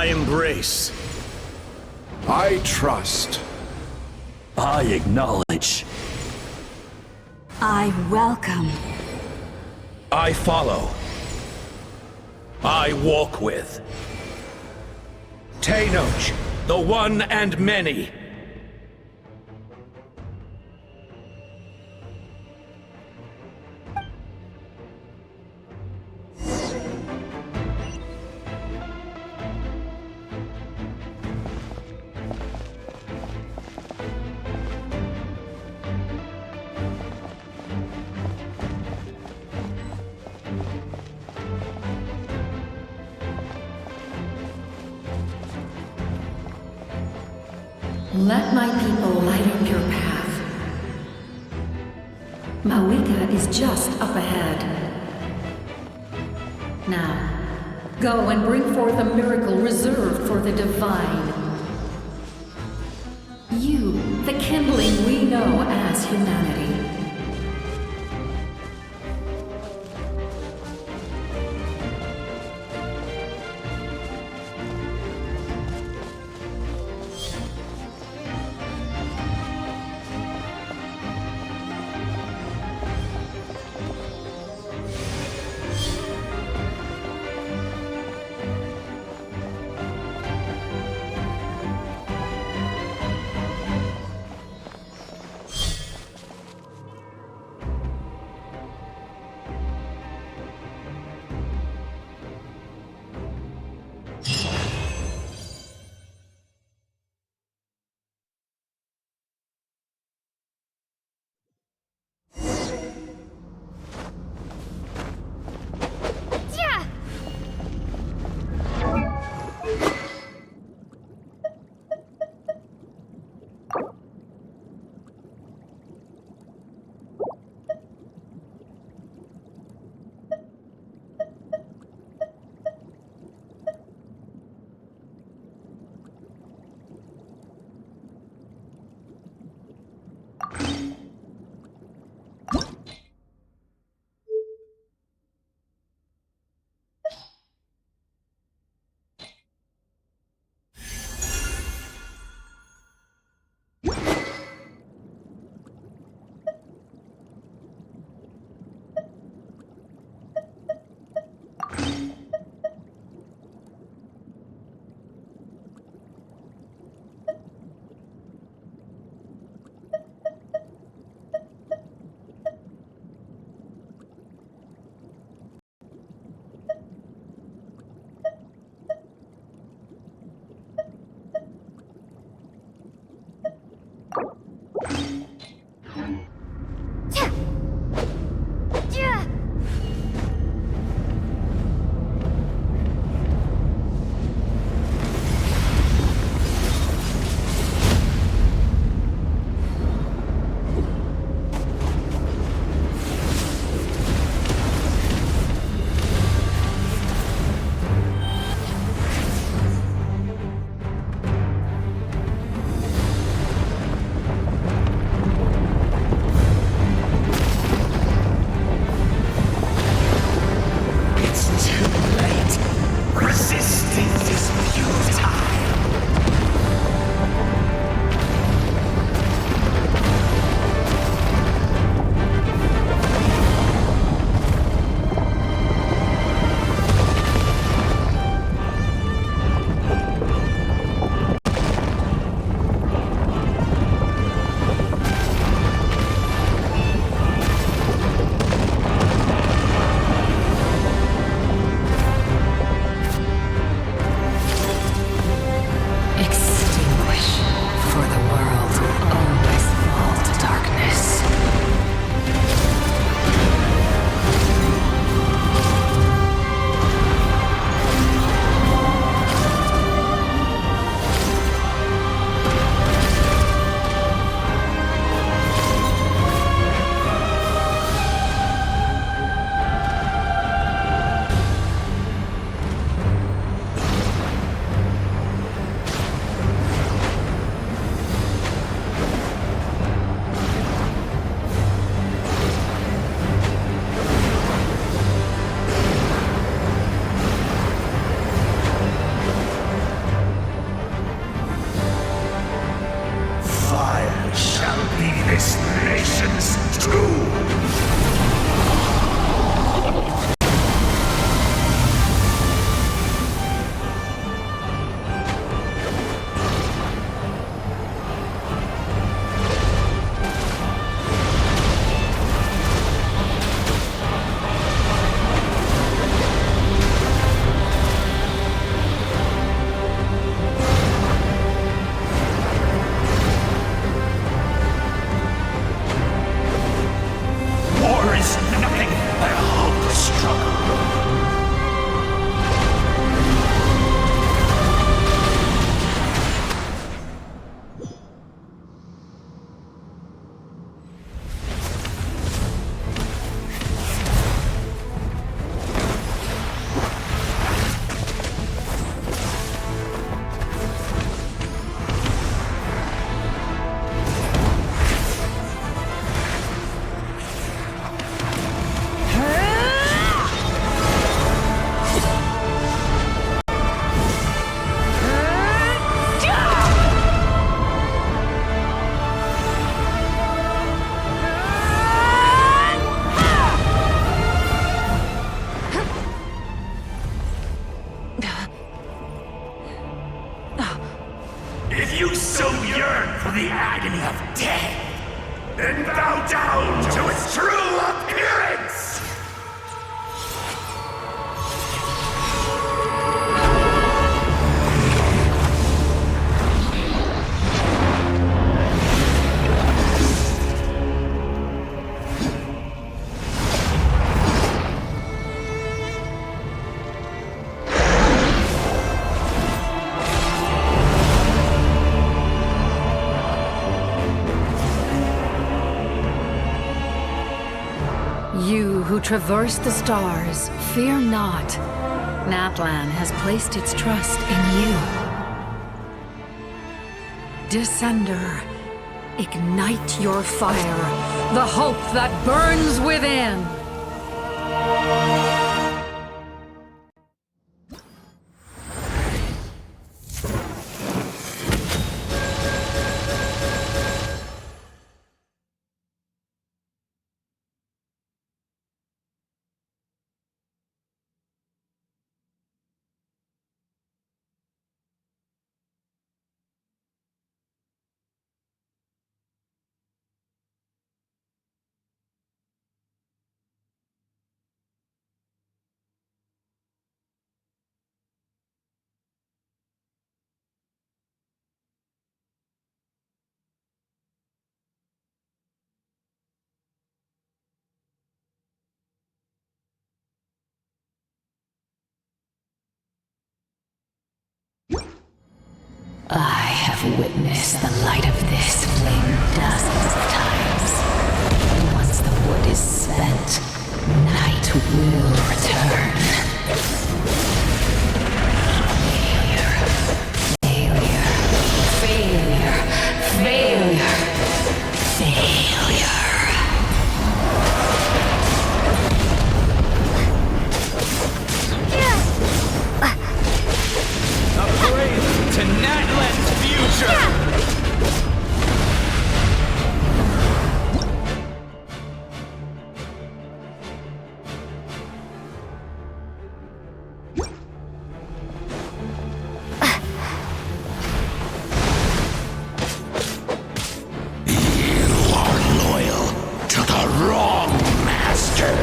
I embrace. I trust. I acknowledge. I welcome. I follow. I walk with. Tenoch, the one and many. Let my people light up your path. Mawika is just up ahead. Now, go and bring forth a miracle reserved for the divine. You, the kindling we know as humanity. so yearn for the agony of death, then bow down to its true appearance! You who traverse the stars, fear not. Natlan has placed its trust in you. Descender, ignite your fire, the hope that burns within. I have witnessed the light of this flame dozens of times. Once the wood is spent, night will return. Failure. Failure. Failure. Failure. To Natlan's future! You are loyal to the wrong master!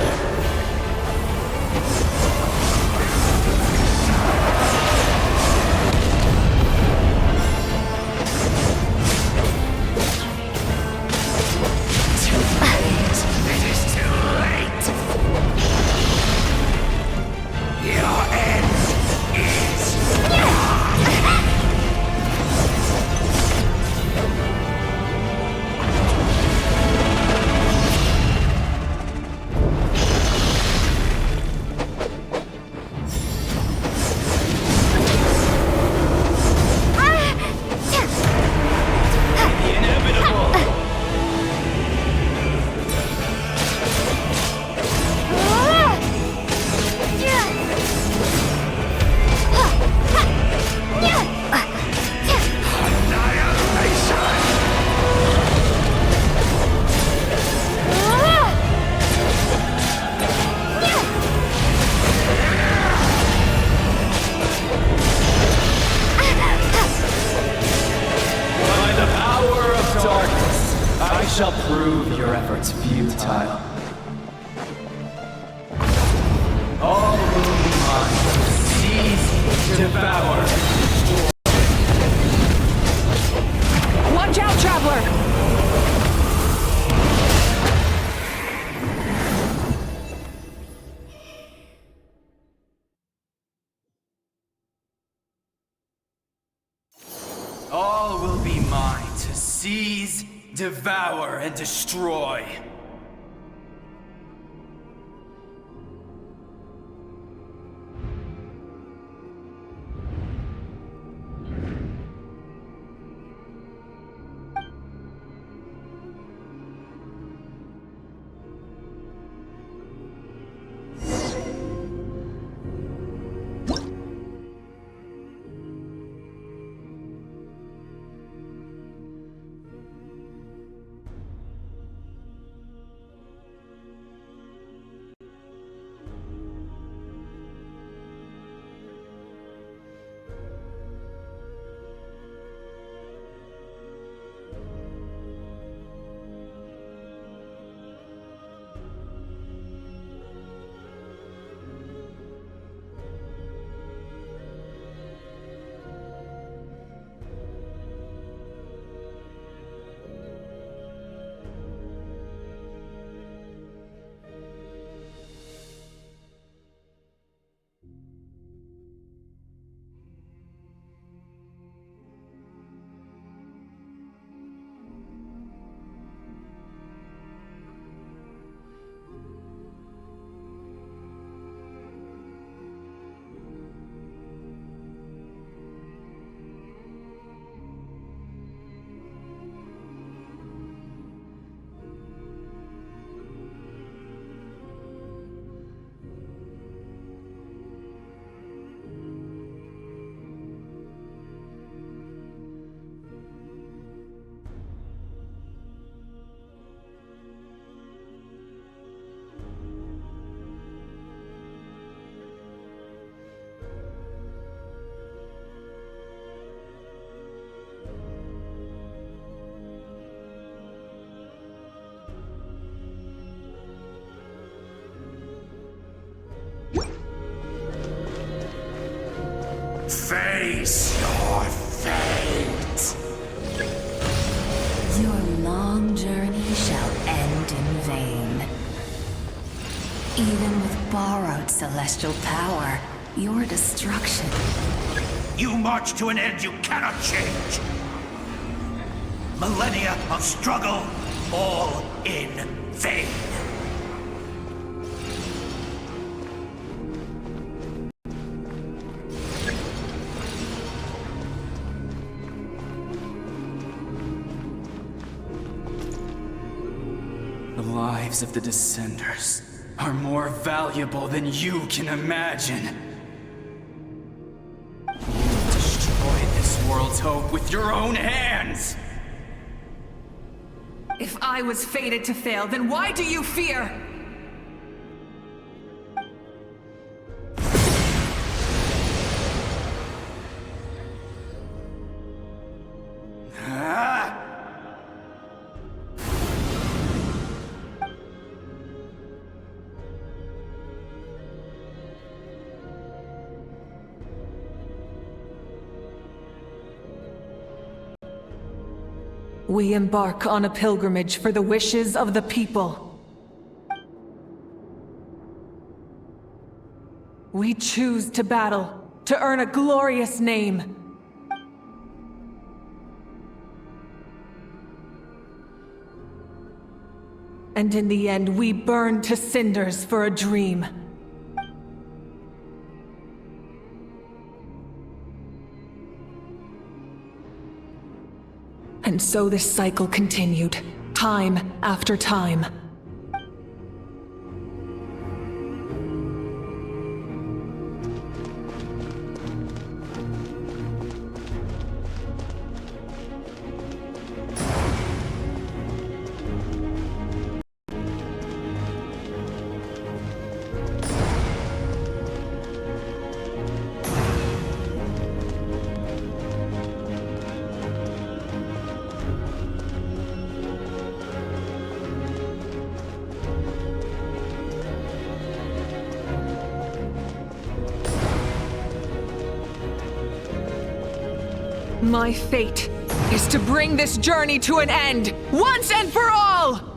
shall prove your efforts futile. All will be mine. Seize, devour. Watch out, Traveler! All will be mine to seize, devour, and destroy. face your fate. Your long journey shall end in vain. Even with borrowed celestial power, your destruction. You march to an end you cannot change. Millennia of struggle, all in vain. The lives of the Descenders are more valuable than you can imagine. You've destroyed this world's hope with your own hands! If I was fated to fail, then why do you fear? We embark on a pilgrimage for the wishes of the people. We choose to battle, to earn a glorious name. And in the end, we burn to cinders for a dream. And so this cycle continued, time after time. My fate is to bring this journey to an end, once and for all!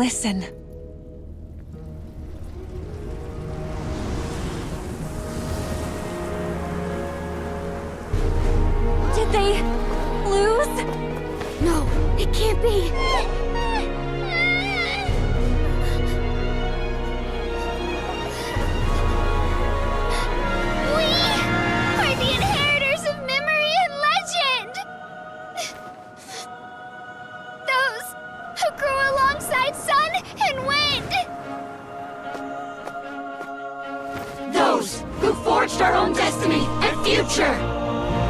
Listen. Did they lose? No, it can't be. We are the inheritors of memory and legend! Those who grew alongside sun and wind! Those who forged our own destiny and future!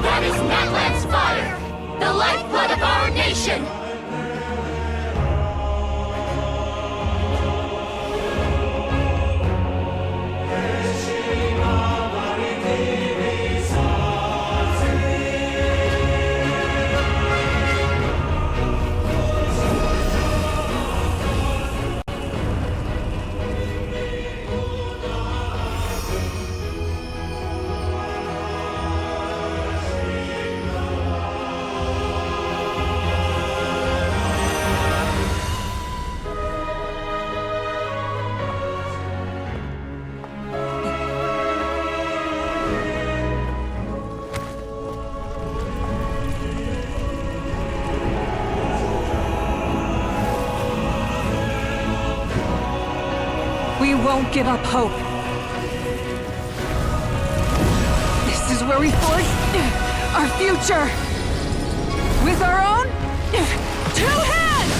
That is Natlan's fire, the lifeblood of our nation! We won't give up hope. This is where we forge our future. With our own 2 hands!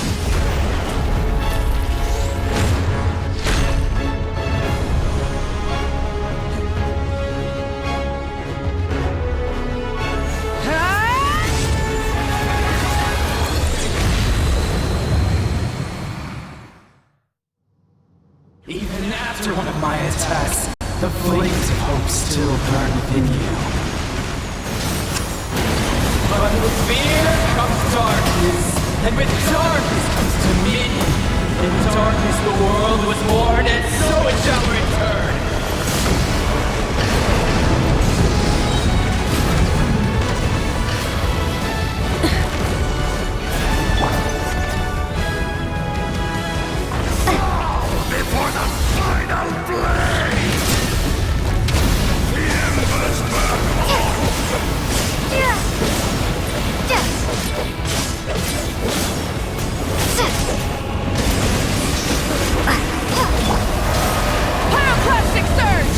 Even after one of my attacks, the flames of hope still burn within you. But with fear comes darkness, and with darkness comes dominion. In darkness the world was born, and so it shall return. Before the final blade! The embers burn Pyroclastic surge!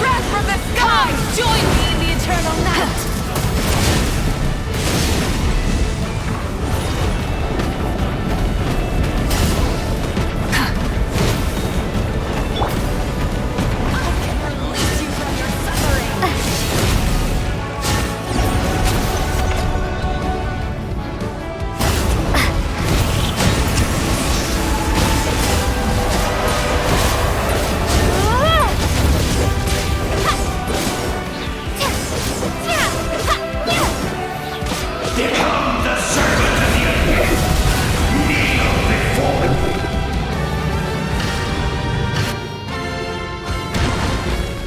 Wrath from the sky! Join me in the eternal night! Become the servant of the abyss! Kneel before me!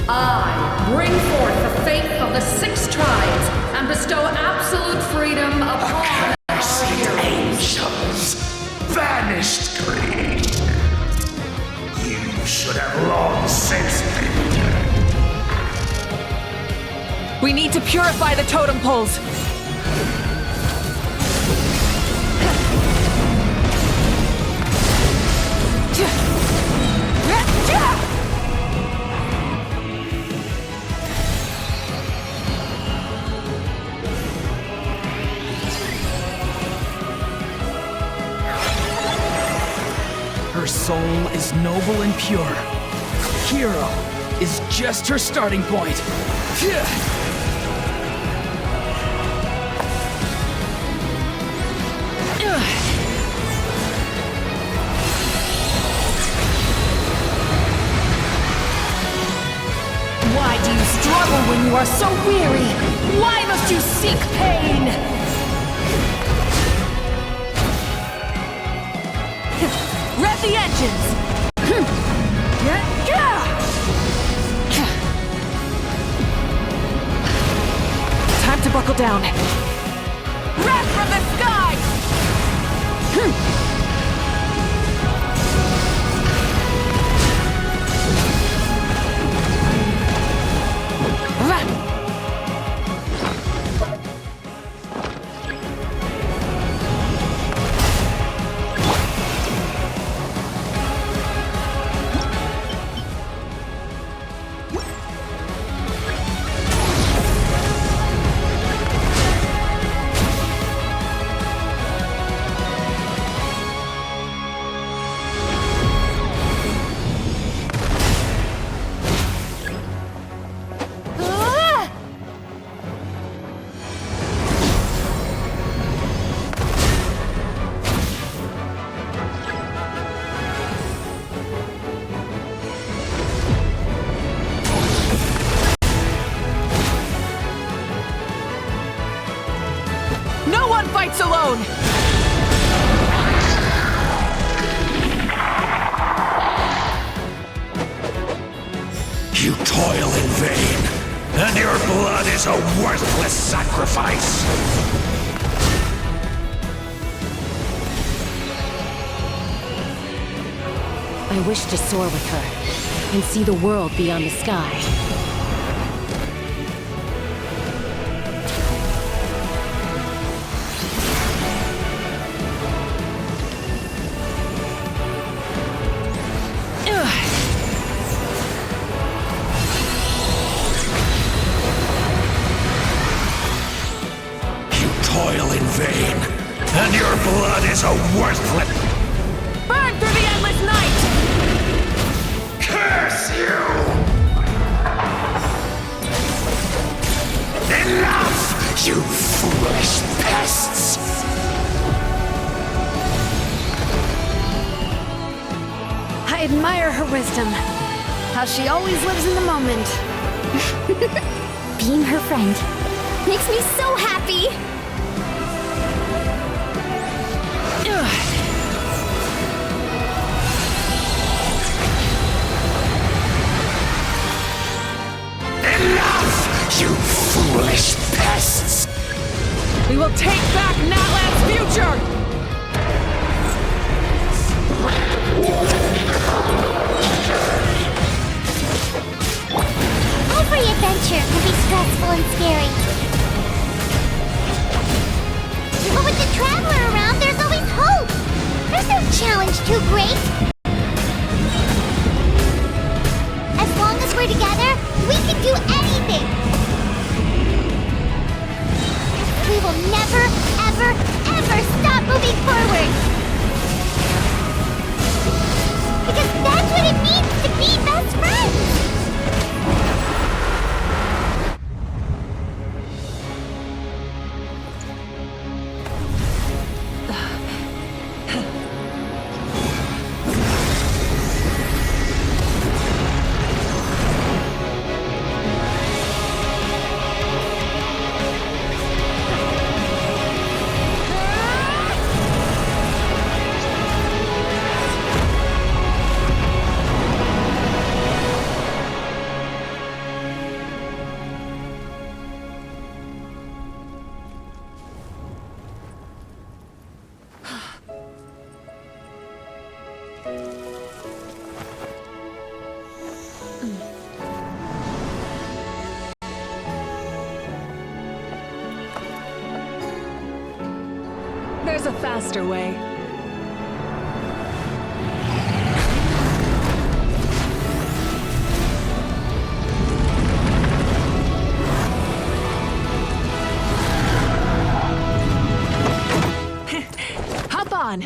I bring forth the faith of the 6 tribes and bestow absolute freedom upon Accursed angels! Vanished greed! You should have long since been dead. We need to purify the totem poles. Her soul is noble and pure. Hero is just her starting point. Why do you struggle when you are so weary? Why must you seek pain? Rev the engines! Time to buckle down. Wrath from the sky! No one fights alone! You toil in vain, and your blood is a worthless sacrifice. I wish to soar with her and see the world beyond the sky. Toil in vain, and your blood is a worthless... Burn through the endless night! Curse you! Enough, you foolish pests! I admire her wisdom. How she always lives in the moment. Being her friend makes me so happy! Enough, you foolish pests! We will take back Natlan's future! Every adventure can be stressful and scary. But with the Traveler around, there's always hope! There's no challenge too great! As long as we're together, we can do anything! We will never, ever, ever stop moving forward! Because that's what it means to be best friends! There's a faster way. Hop on!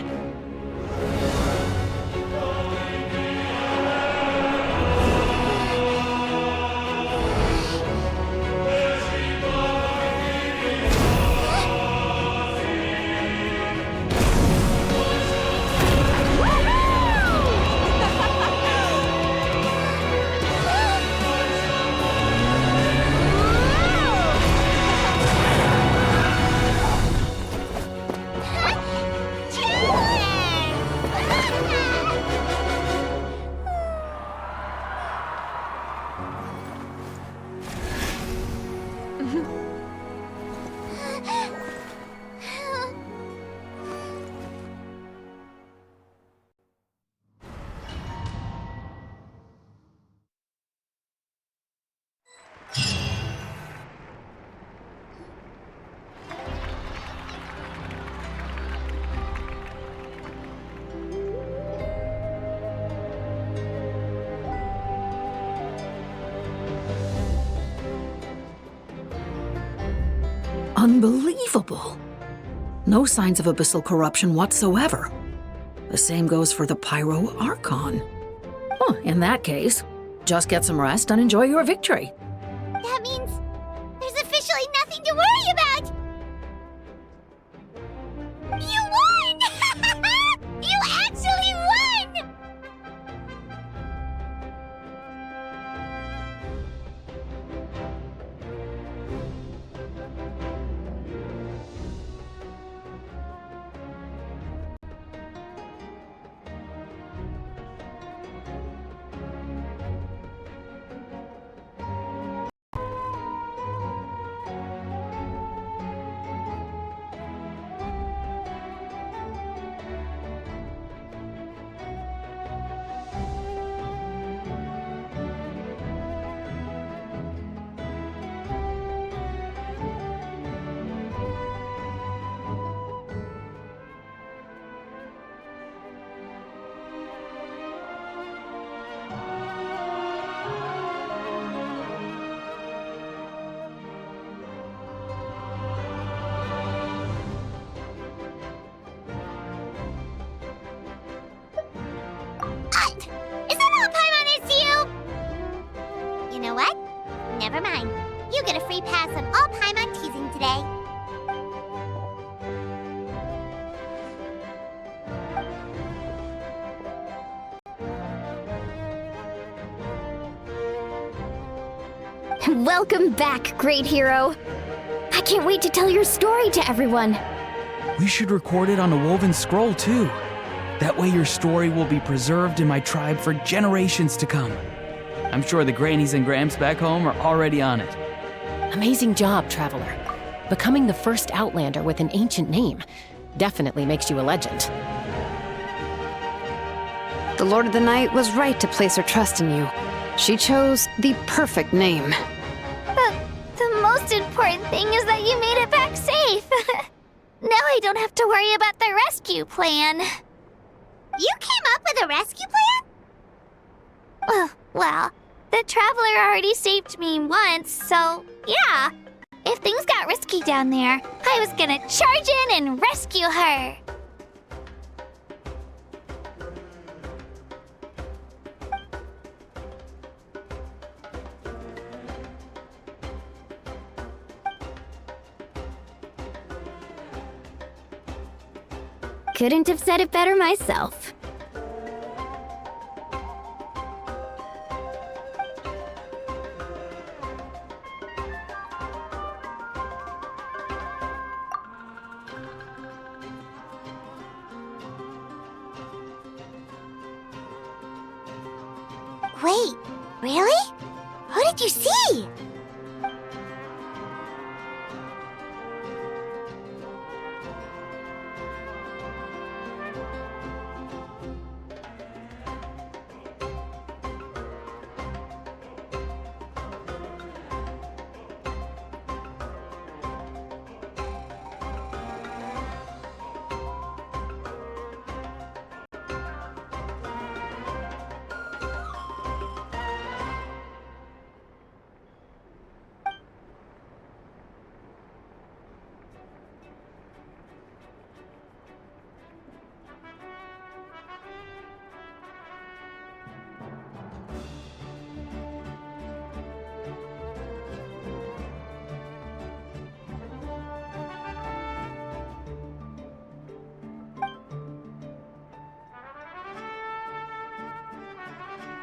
Unbelievable. No signs of abyssal corruption whatsoever. The same goes for the Pyro Archon. Oh, in that case, just get some rest and enjoy your victory. That means there's officially nothing to worry about! You won! You actually won! Is that all Paimon is to you? You know what? Never mind. You get a free pass on all Paimon teasing today. Welcome back, great hero. I can't wait to tell your story to everyone. We should record it on a woven scroll, too. That way your story will be preserved in my tribe for generations to come. I'm sure the grannies and gramps back home are already on it. Amazing job, Traveler. Becoming the first Outlander with an ancient name definitely makes you a legend. The Lord of the Night was right to place her trust in you. She chose the perfect name. The most important thing is that you made it back safe. Now I don't have to worry about the rescue plan. You came up with a rescue plan? Well, the Traveler already saved me once, so yeah. If things got risky down there, I was gonna charge in and rescue her. Couldn't have said it better myself. Wait, really? Who did you see?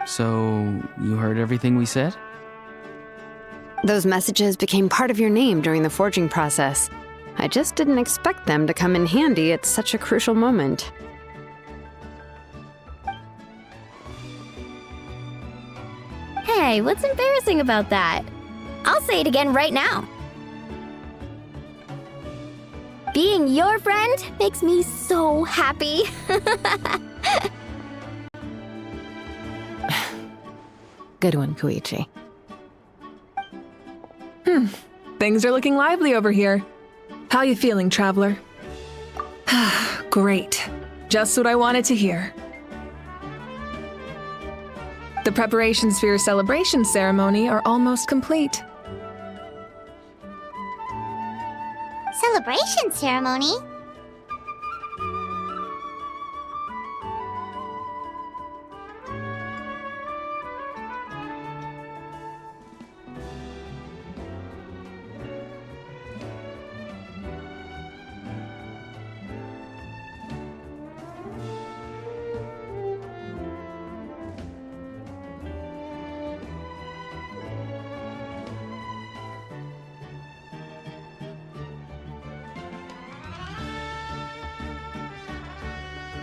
So, you heard everything we said? Those messages became part of your name during the forging process. I just didn't expect them to come in handy at such a crucial moment. Hey, what's embarrassing about that? I'll say it again right now. Being your friend makes me so happy. Good one, Koichi. Things are looking lively over here. How you feeling, traveler? Great. Just what I wanted to hear. The preparations for your celebration ceremony are almost complete. Celebration ceremony?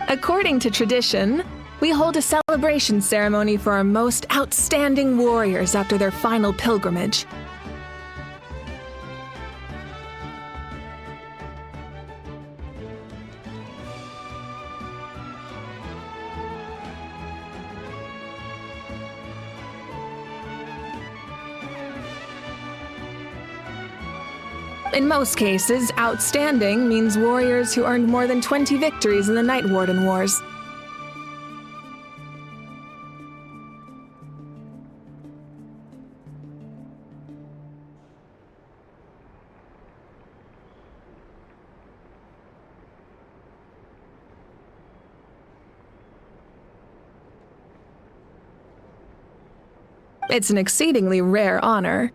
According to tradition, we hold a celebration ceremony for our most outstanding warriors after their final pilgrimage. In most cases, outstanding means warriors who earned more than 20 victories in the Night Warden Wars. It's an exceedingly rare honor.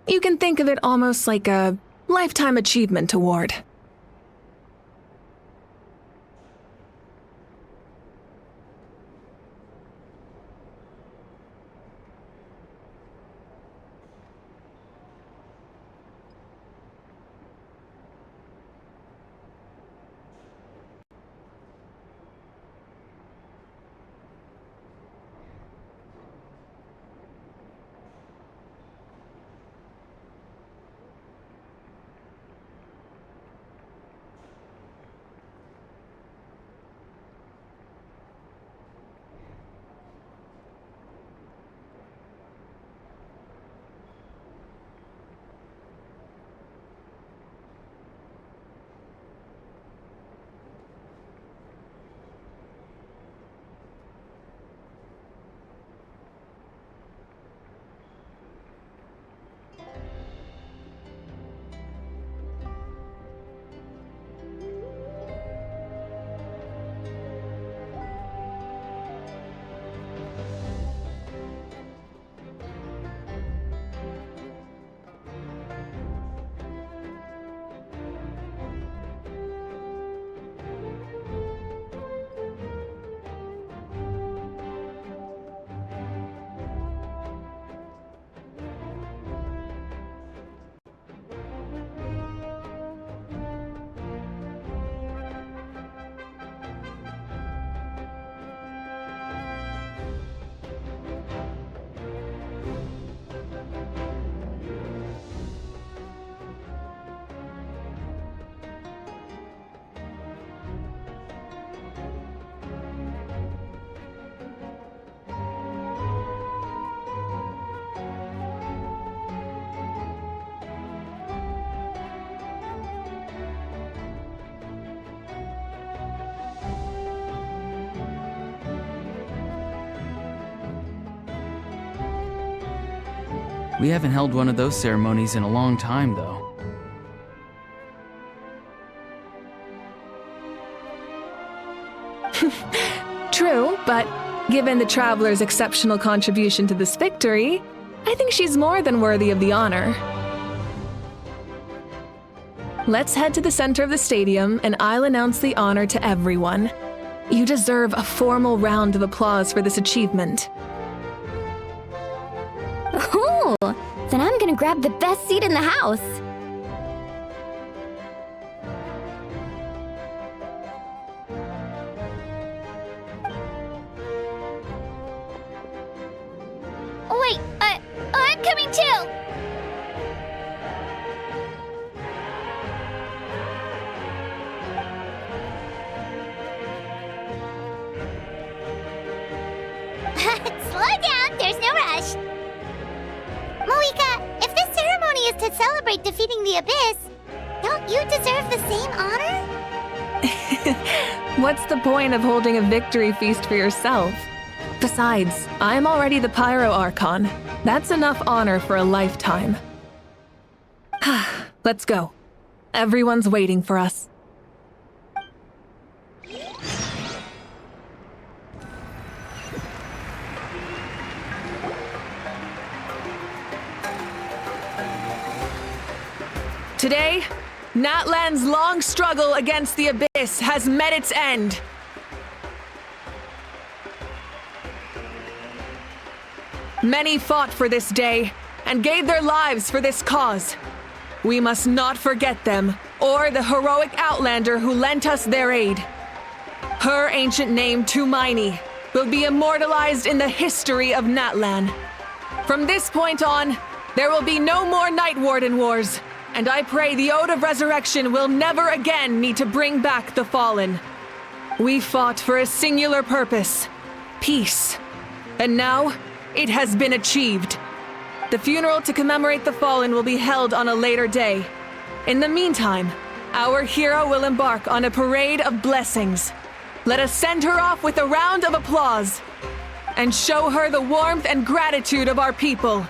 You can think of it almost like a Lifetime Achievement Award. We haven't held one of those ceremonies in a long time, though. True, but given the Traveler's exceptional contribution to this victory, I think she's more than worthy of the honor. Let's head to the center of the stadium, and I'll announce the honor to everyone. You deserve a formal round of applause for this achievement. Ooh, then I'm gonna grab the best seat in the house. Wait, I'm coming too! Slow down, there's no rush. Moika, if this ceremony us to celebrate defeating the Abyss, don't you deserve the same honor? What's the point of holding a victory feast for yourself? Besides, I'm already the Pyro Archon. That's enough honor for a lifetime. Let's go. Everyone's waiting for us. Today, Natlan's long struggle against the Abyss has met its end. Many fought for this day and gave their lives for this cause. We must not forget them or the heroic Outlander who lent us their aid. Her ancient name, Tumaini, will be immortalized in the history of Natlan. From this point on, there will be no more Night Warden wars, and I pray the Ode of Resurrection will never again need to bring back the fallen. We fought for a singular purpose, peace. And now, it has been achieved. The funeral to commemorate the fallen will be held on a later day. In the meantime, our hero will embark on a parade of blessings. Let us send her off with a round of applause and show her the warmth and gratitude of our people.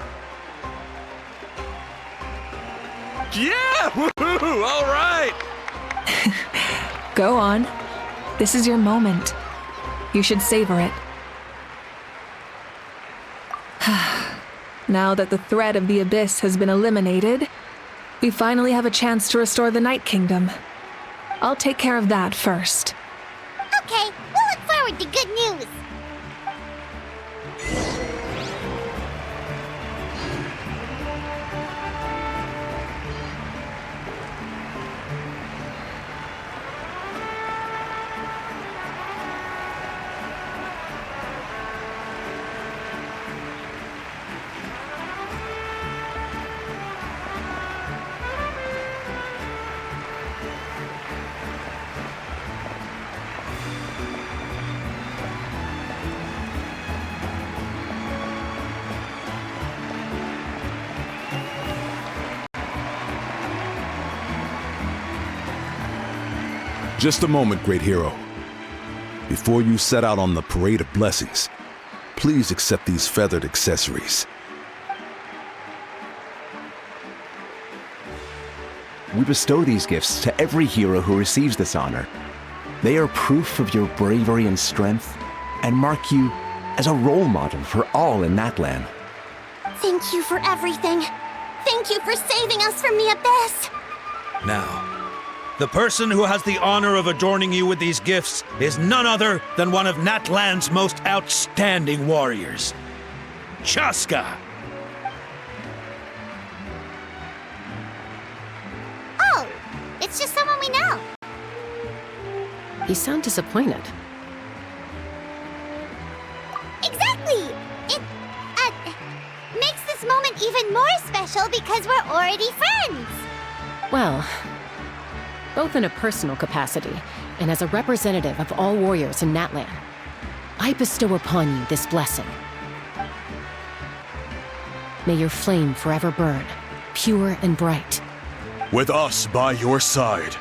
Yeah! Woohoo! All right! Go on. This is your moment. You should savor it. Now that the threat of the Abyss has been eliminated, we finally have a chance to restore the Night Kingdom. I'll take care of that first. Okay, we'll look forward to good news. Just a moment, great hero. Before you set out on the parade of blessings, please accept these feathered accessories. We bestow these gifts to every hero who receives this honor. They are proof of your bravery and strength, and mark you as a role model for all in Natlan. Thank you for everything. Thank you for saving us from the Abyss. Now, the person who has the honor of adorning you with these gifts is none other than one of Natlan's most outstanding warriors, Chaska. Oh, it's just someone we know. You sound disappointed. Exactly! It, makes this moment even more special because we're already friends. Well, both in a personal capacity and as a representative of all warriors in Natlan, I bestow upon you this blessing. May your flame forever burn, pure and bright. With us by your side,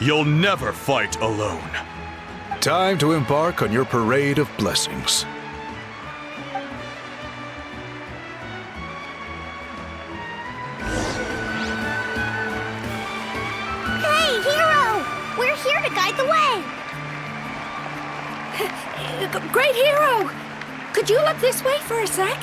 you'll never fight alone. Time to embark on your parade of blessings. We're here to guide the way! Great hero! Could you look this way for a sec?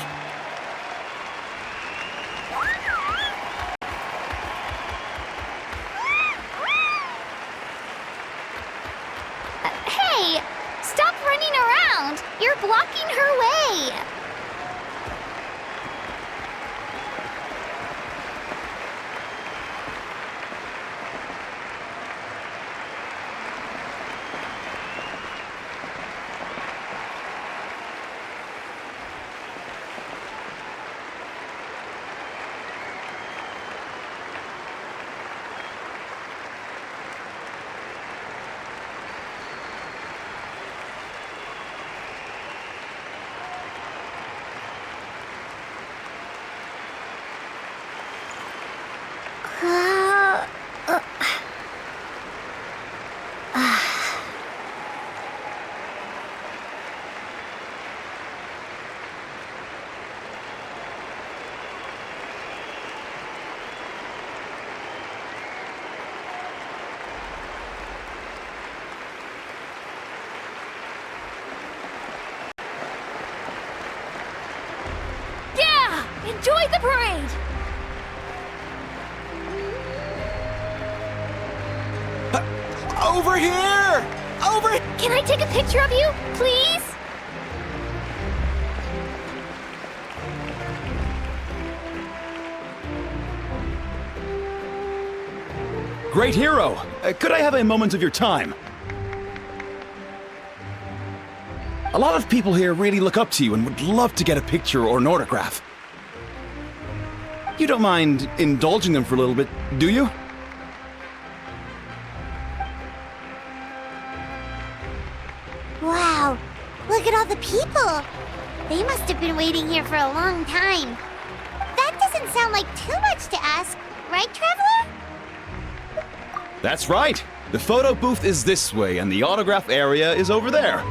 Hey! Stop running around! You're blocking her way! Enjoy the parade! Over here! Over! Can I take a picture of you, please? Great hero! Could I have a moment of your time? A lot of people here really look up to you and would love to get a picture or an autograph. You don't mind indulging them for a little bit, do you? Wow, look at all the people. They must have been waiting here for a long time. That doesn't sound like too much to ask, right, Traveler? That's right. The photo booth is this way and the autograph area is over there.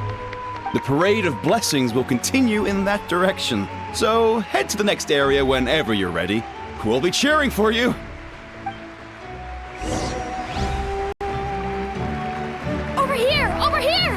The parade of blessings will continue in that direction. So head to the next area whenever you're ready. We'll be cheering for you. Over here! Over here!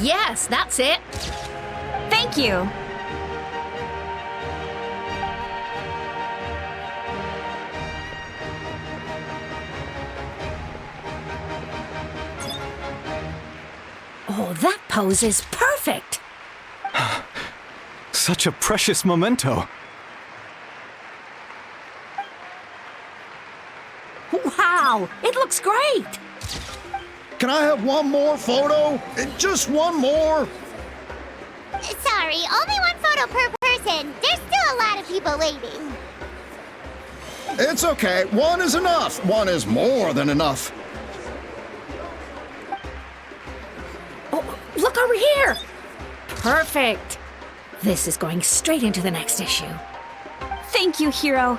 Yes, that's it. Thank you. Oh, that pose is perfect! Such a precious memento. Wow, it looks great! Can I have one more photo? Just one more? Sorry, only one photo per person. There's still a lot of people waiting. It's okay. One is enough. One is more than enough. Oh, look over here! Perfect! This is going straight into the next issue. Thank you, Hero.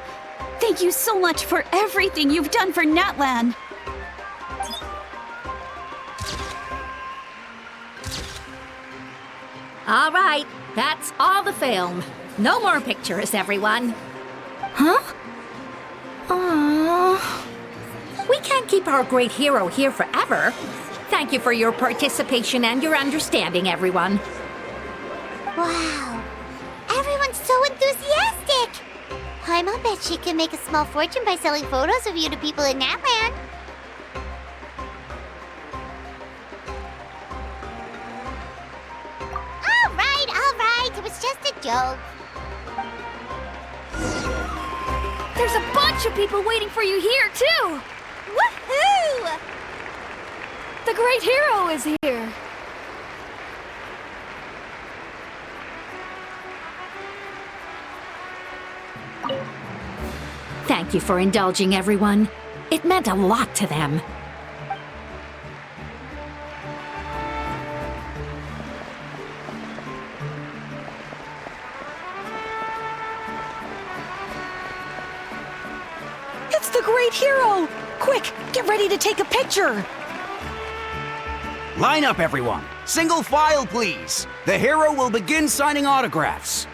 Thank you so much for everything you've done for Natlan. All right, that's all the film. No more pictures, everyone. Huh? Aww. We can't keep our great hero here forever. Thank you for your participation and your understanding, everyone. Wow, everyone's so enthusiastic. Paimon bet she can make a small fortune by selling photos of you to people in Natlan. All right, it was just a joke. There's a bunch of people waiting for you here, too! Woohoo! The great hero is here. Thank you for indulging, everyone. It meant a lot to them. It's the great hero! Quick, get ready to take a picture! Line up, everyone. Single file, please. The hero will begin signing autographs.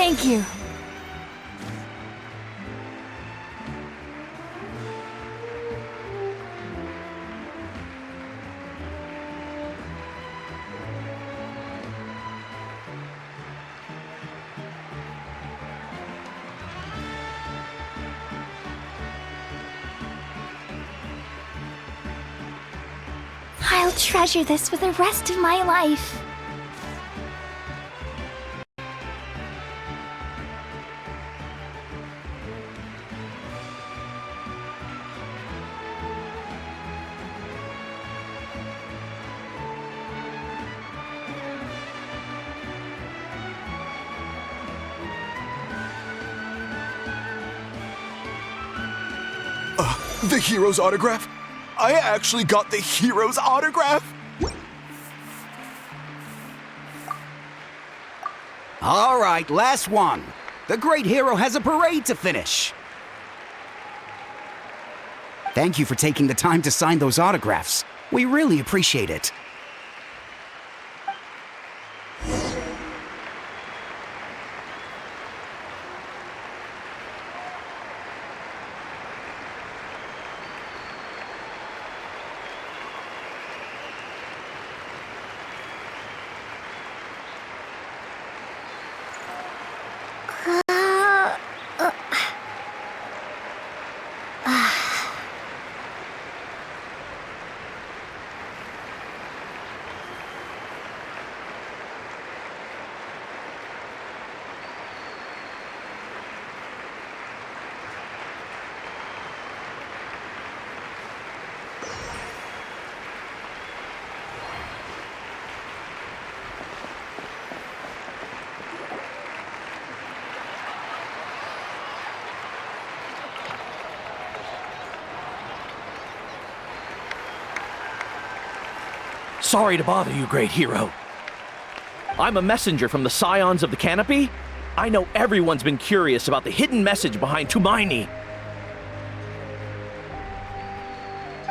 Thank you. I'll treasure this for the rest of my life. The hero's autograph? I actually got the hero's autograph? All right, last one. The great hero has a parade to finish. Thank you for taking the time to sign those autographs. We really appreciate it. Sorry to bother you, great hero. I'm a messenger from the Scions of the Canopy. I know everyone's been curious about the hidden message behind Tumaini.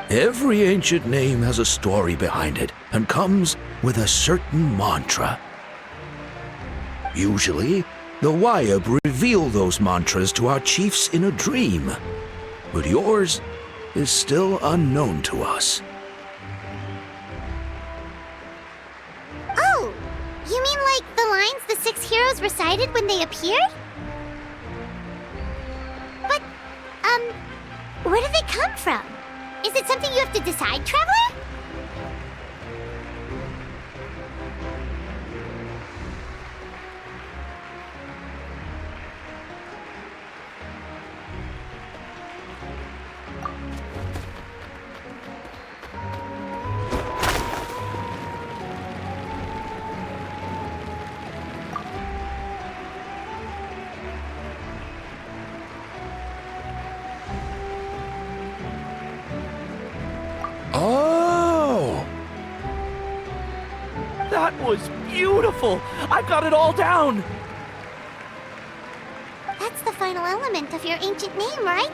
Every ancient name has a story behind it and comes with a certain mantra. Usually, the Wayab reveal those mantras to our chiefs in a dream, but yours is still unknown to us. Oh, you mean like the lines the 6 heroes recited when they appeared? But, where do they come from? Is it something you have to decide, Traveler? Oh! That was beautiful! I've got it all down! That's the final element of your ancient name, right?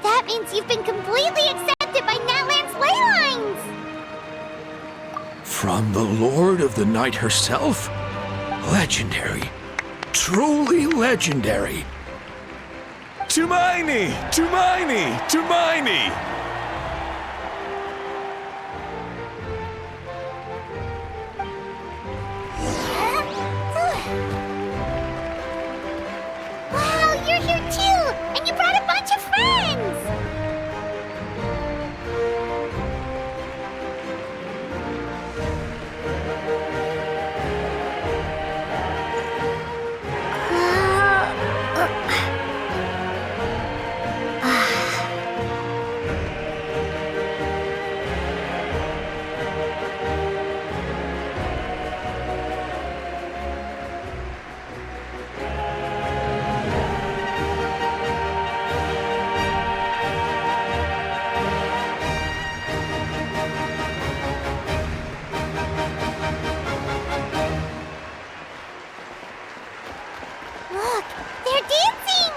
That means you've been completely accepted by Natlan's ley lines! From the Lord of the Night herself? Legendary. Truly legendary. Tumaini! Tumaini! Tumaini! Wow, you're here too! And you brought a bunch of friends! Look, they're dancing!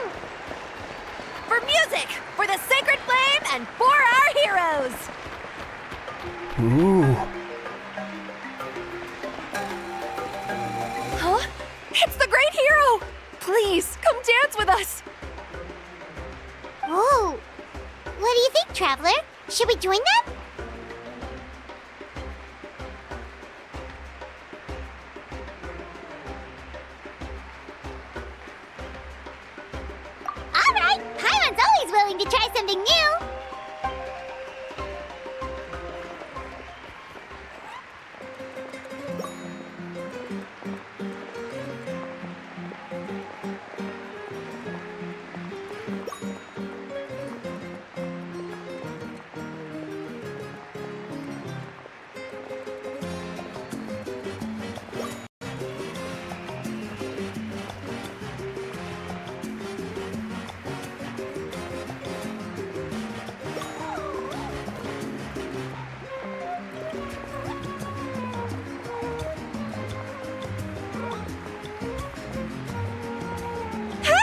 For music, for the sacred flame, and for our heroes! Ooh. Huh? It's the great hero! Please, come dance with us! Oh, what do you think, Traveler? Should we join them? All right, Paimon's always willing to try something new.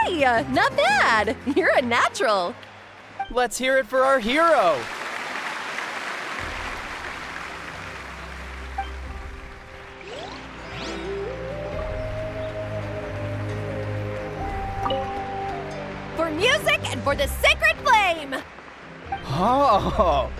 Hey, not bad! You're a natural! Let's hear it for our hero! For music and for the sacred flame! Oh!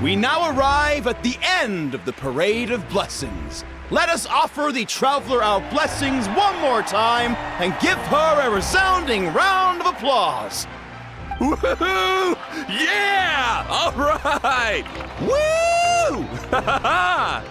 We now arrive at the end of the Parade of Blessings. Let us offer the Traveler our blessings one more time and give her a resounding round of applause. Woohoo! Yeah! All right! Woo! Ha ha ha!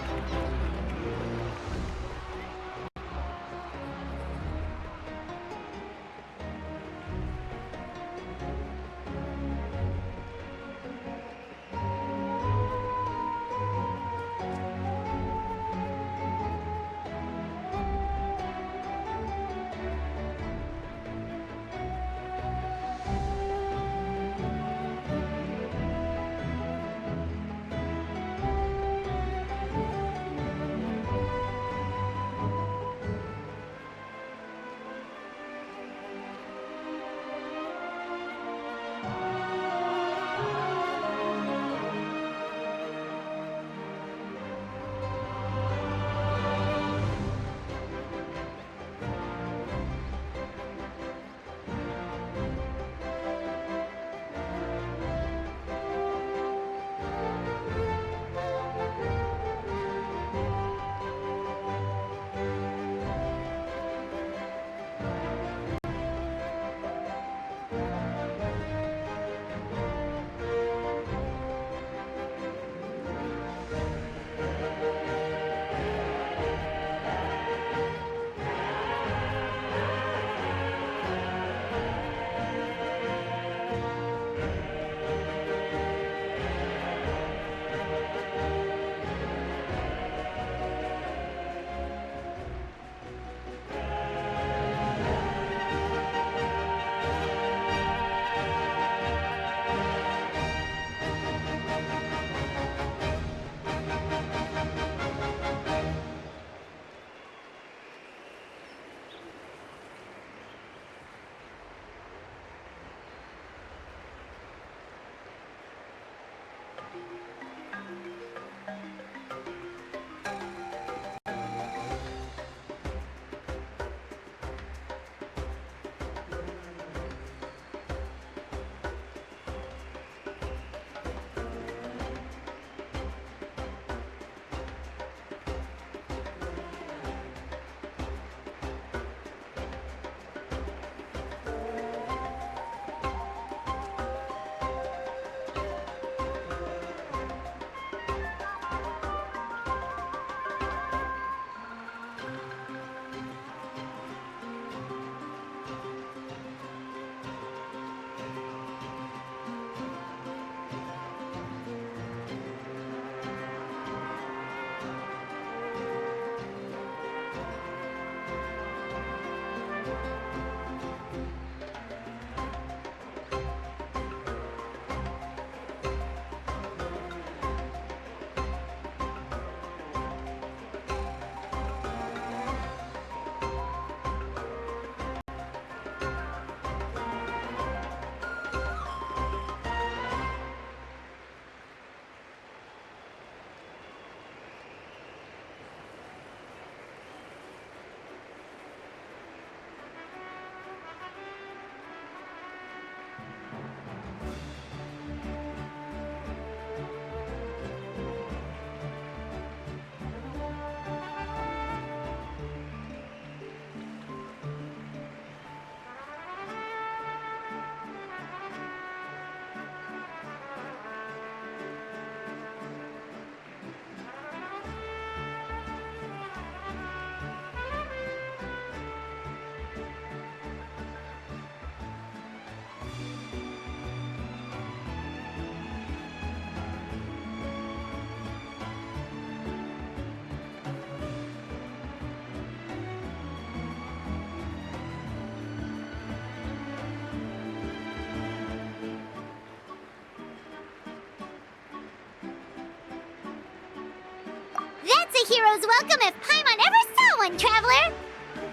a hero's welcome if Paimon ever saw one, Traveler!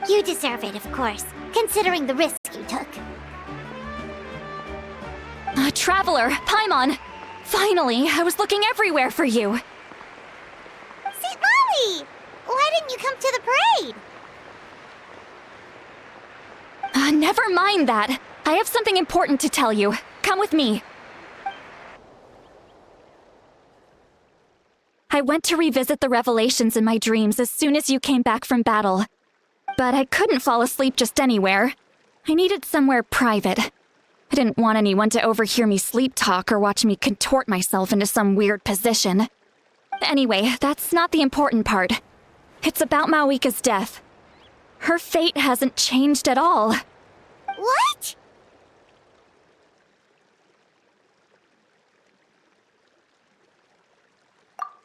You deserve it, of course, considering the risk you took. Traveler, Paimon! Finally, I was looking everywhere for you. St. Molly! Why didn't you come to the parade? Never mind that. I have something important to tell you. Come with me. I went to revisit the revelations in my dreams as soon as you came back from battle. But I couldn't fall asleep just anywhere. I needed somewhere private. I didn't want anyone to overhear me sleep talk or watch me contort myself into some weird position. Anyway, that's not the important part. It's about Mawika's death. Her fate hasn't changed at all. What?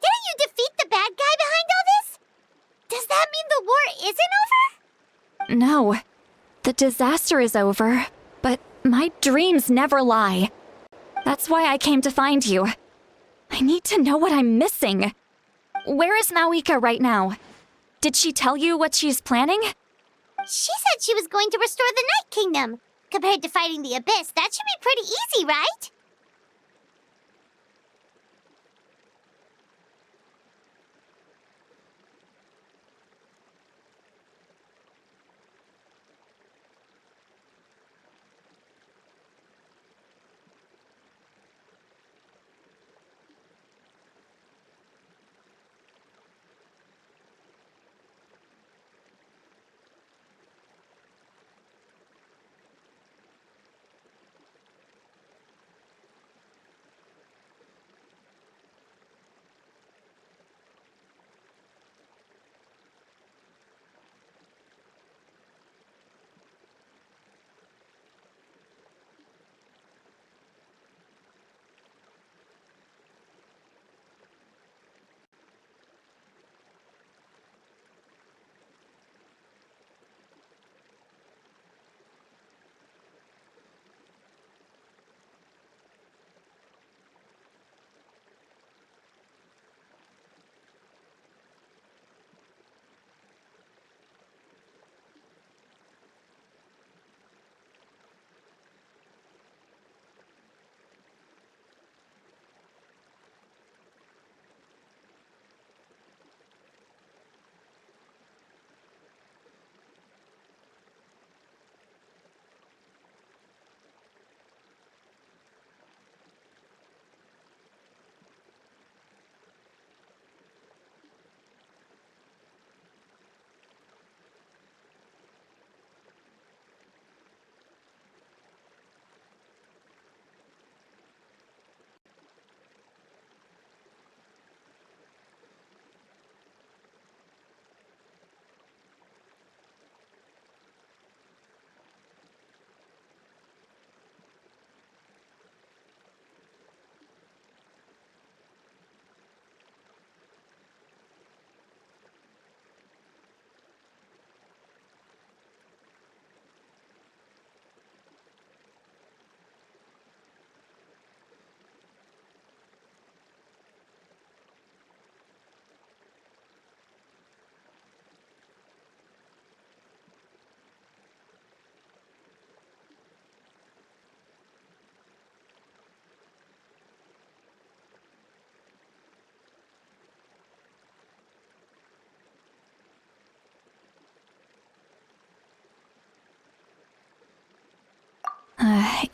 Didn't you defeat the bad guy behind all this? Does that mean the war isn't over? No. The disaster is over, but my dreams never lie. That's why I came to find you. I need to know what I'm missing. Where is Mawika right now? Did she tell you what she's planning? She said she was going to restore the Night Kingdom. Compared to fighting the Abyss, that should be pretty easy, right?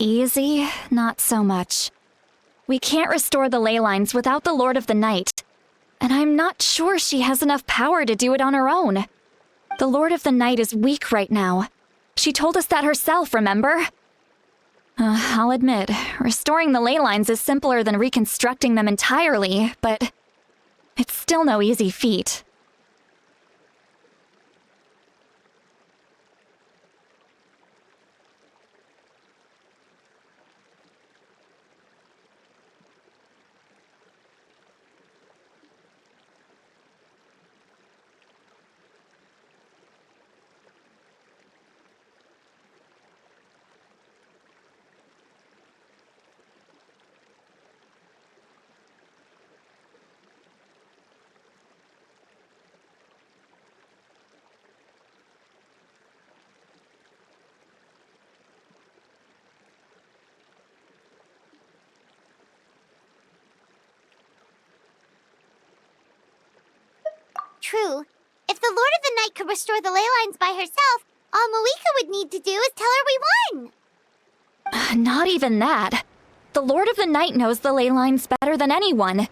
Easy? Not so much. We can't restore the ley lines without the Lord of the Night. And I'm not sure she has enough power to do it on her own. The Lord of the Night is weak right now. She told us that herself, remember? I'll admit, restoring the ley lines is simpler than reconstructing them entirely, but it's still no easy feat. true. If the Lord of the Night could restore the ley lines by herself, all Moeka would need to do is tell her we won. Not even that. The Lord of the Night knows the ley lines better than anyone.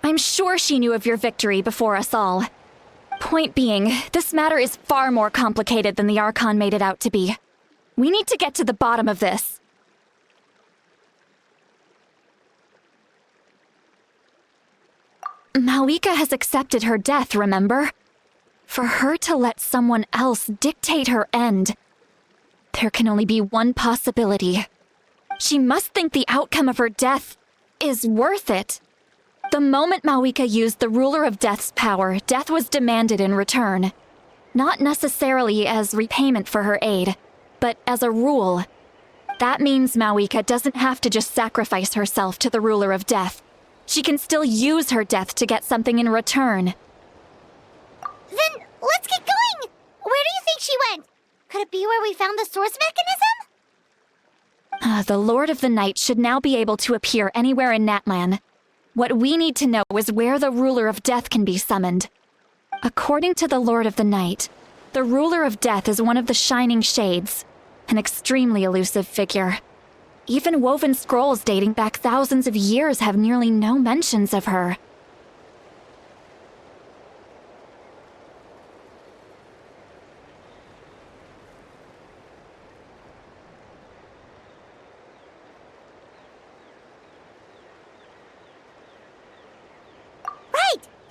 I'm sure she knew of your victory before us all. Point being, this matter is far more complicated than the Archon made it out to be. We need to get to the bottom of this. Moeka has accepted her death, remember? For her to let someone else dictate her end, there can only be one possibility. She must think the outcome of her death is worth it. The moment Moeka used the Ruler of Death's power, death was demanded in return. Not necessarily as repayment for her aid, but as a rule. That means Moeka doesn't have to just sacrifice herself to the Ruler of Death. She can still use her death to get something in return. Then let's get going! Where do you think she went? Could it be where we found the source mechanism? The Lord of the Night should now be able to appear anywhere in Natlan. What we need to know is where the Ruler of Death can be summoned. According to the Lord of the Night, the Ruler of Death is one of the Shining Shades, an extremely elusive figure. Even woven scrolls dating back thousands of years have nearly no mentions of her.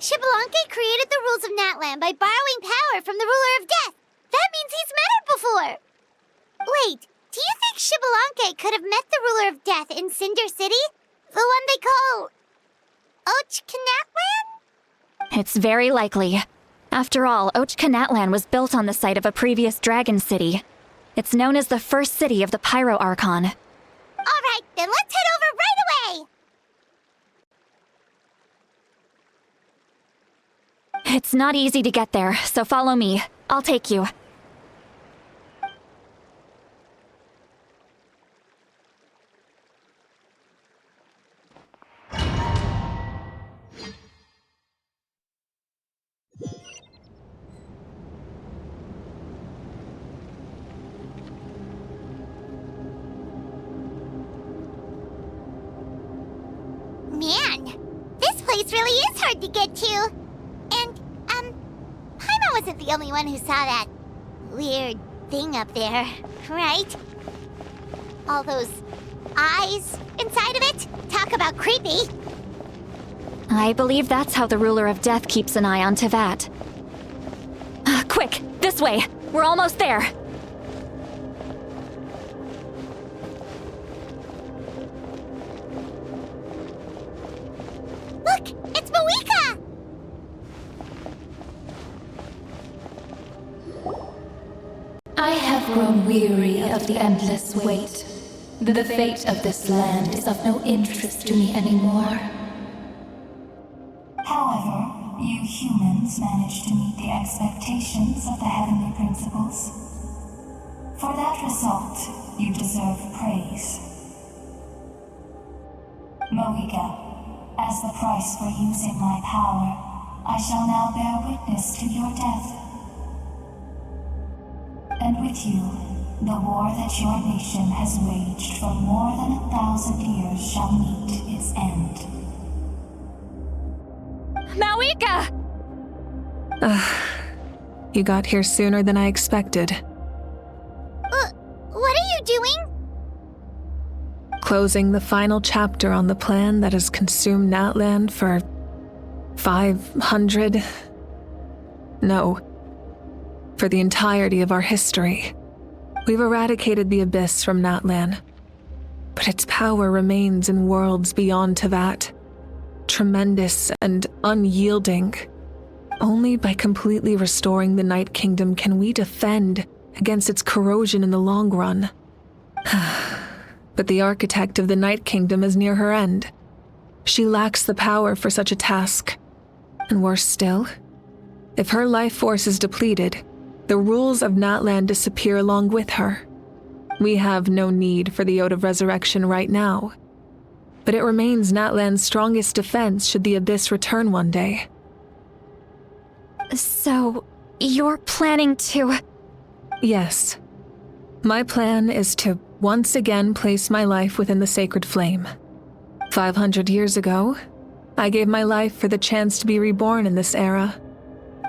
Xbalanque created the rules of Natlan by borrowing power from the Ruler of Death. That means he's met her before. Wait, do you think Xbalanque could have met the Ruler of Death in Cinder City? The one they call... Natlan? It's very likely. After all, Natlan was built on the site of a previous dragon city. It's known as the first city of the Pyro Archon. All right, then let's head over right away! It's not easy to get there, so follow me. I'll take you. Man, this place really is hard to get to. And, Paimon wasn't the only one who saw that weird thing up there, right? All those eyes inside of it? Talk about creepy. I believe that's how the Ruler of Death keeps an eye on Teyvat. Quick, this way! We're almost there! Look! It's Moeka! I have grown weary of the endless wait. The fate of this land is of no interest to me anymore. However, you humans managed to meet the expectations of the heavenly principles. For that result, you deserve praise. Moeka, as the price for using my power, I shall now bear witness to your death. And with you, the war that your nation has waged for more than 1,000 years shall meet its end. Moeka! You got here sooner than I expected. What are you doing? Closing the final chapter on the plan that has consumed Natlan for 500... No. For the entirety of our history. We've eradicated the Abyss from Natlan, but its power remains in worlds beyond Teyvat. Tremendous and unyielding. Only by completely restoring the Night Kingdom can we defend against its corrosion in the long run. But the architect of the Night Kingdom is near her end. She lacks the power for such a task. And worse still, if her life force is depleted, the rules of Natlan disappear along with her. We have no need for the Ode of Resurrection right now, but it remains Natlan's strongest defense should the Abyss return one day. So, you're planning to... Yes. My plan is to once again place my life within the sacred flame. 500 years ago, I gave my life for the chance to be reborn in this era.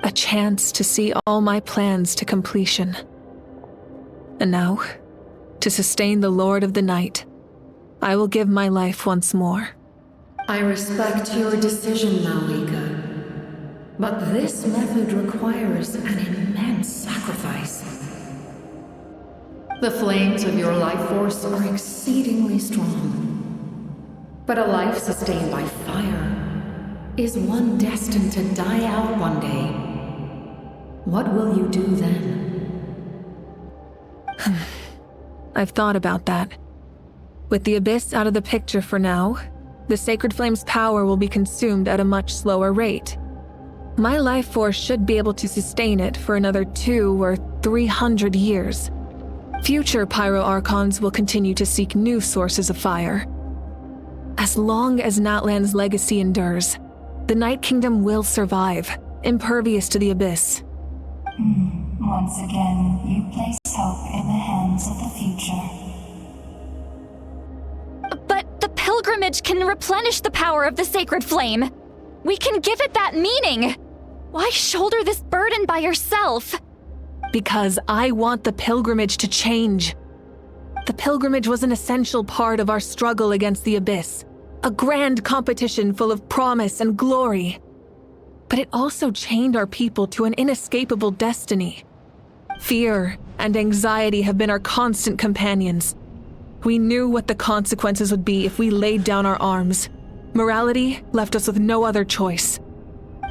A chance to see all my plans to completion. And now, to sustain the Lord of the Night, I will give my life once more. I respect your decision, Malika. But this method requires an immense sacrifice. The flames of your life force are exceedingly strong. But a life sustained by fire is one destined to die out one day. What will you do then? I've thought about that. With the Abyss out of the picture for now, the Sacred Flame's power will be consumed at a much slower rate. My life force should be able to sustain it for another 200 or 300 years. Future Pyro Archons will continue to seek new sources of fire. As long as Natlan's legacy endures, the Night Kingdom will survive, impervious to the Abyss. Once again, you place hope in the hands of the future. But the pilgrimage can replenish the power of the sacred flame. We can give it that meaning. Why shoulder this burden by yourself? Because I want the pilgrimage to change. The pilgrimage was an essential part of our struggle against the Abyss, a grand competition full of promise and glory. But it also chained our people to an inescapable destiny. Fear and anxiety have been our constant companions. We knew what the consequences would be if we laid down our arms. Morality left us with no other choice.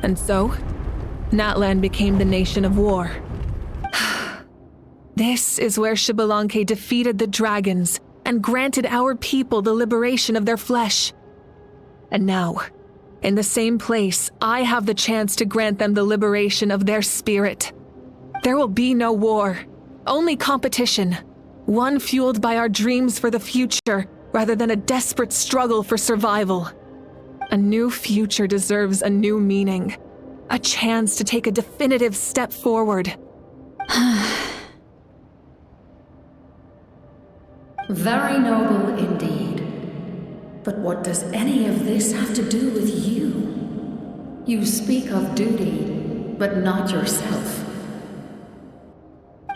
And so, Natlan became the nation of war. This is where Xbalanque defeated the dragons and granted our people the liberation of their flesh. And now, in the same place, I have the chance to grant them the liberation of their spirit. There will be no war, only competition, one fueled by our dreams for the future rather than a desperate struggle for survival. A new future deserves a new meaning, a chance to take a definitive step forward. Very noble indeed. But what does any of this have to do with you? You speak of duty, but not yourself.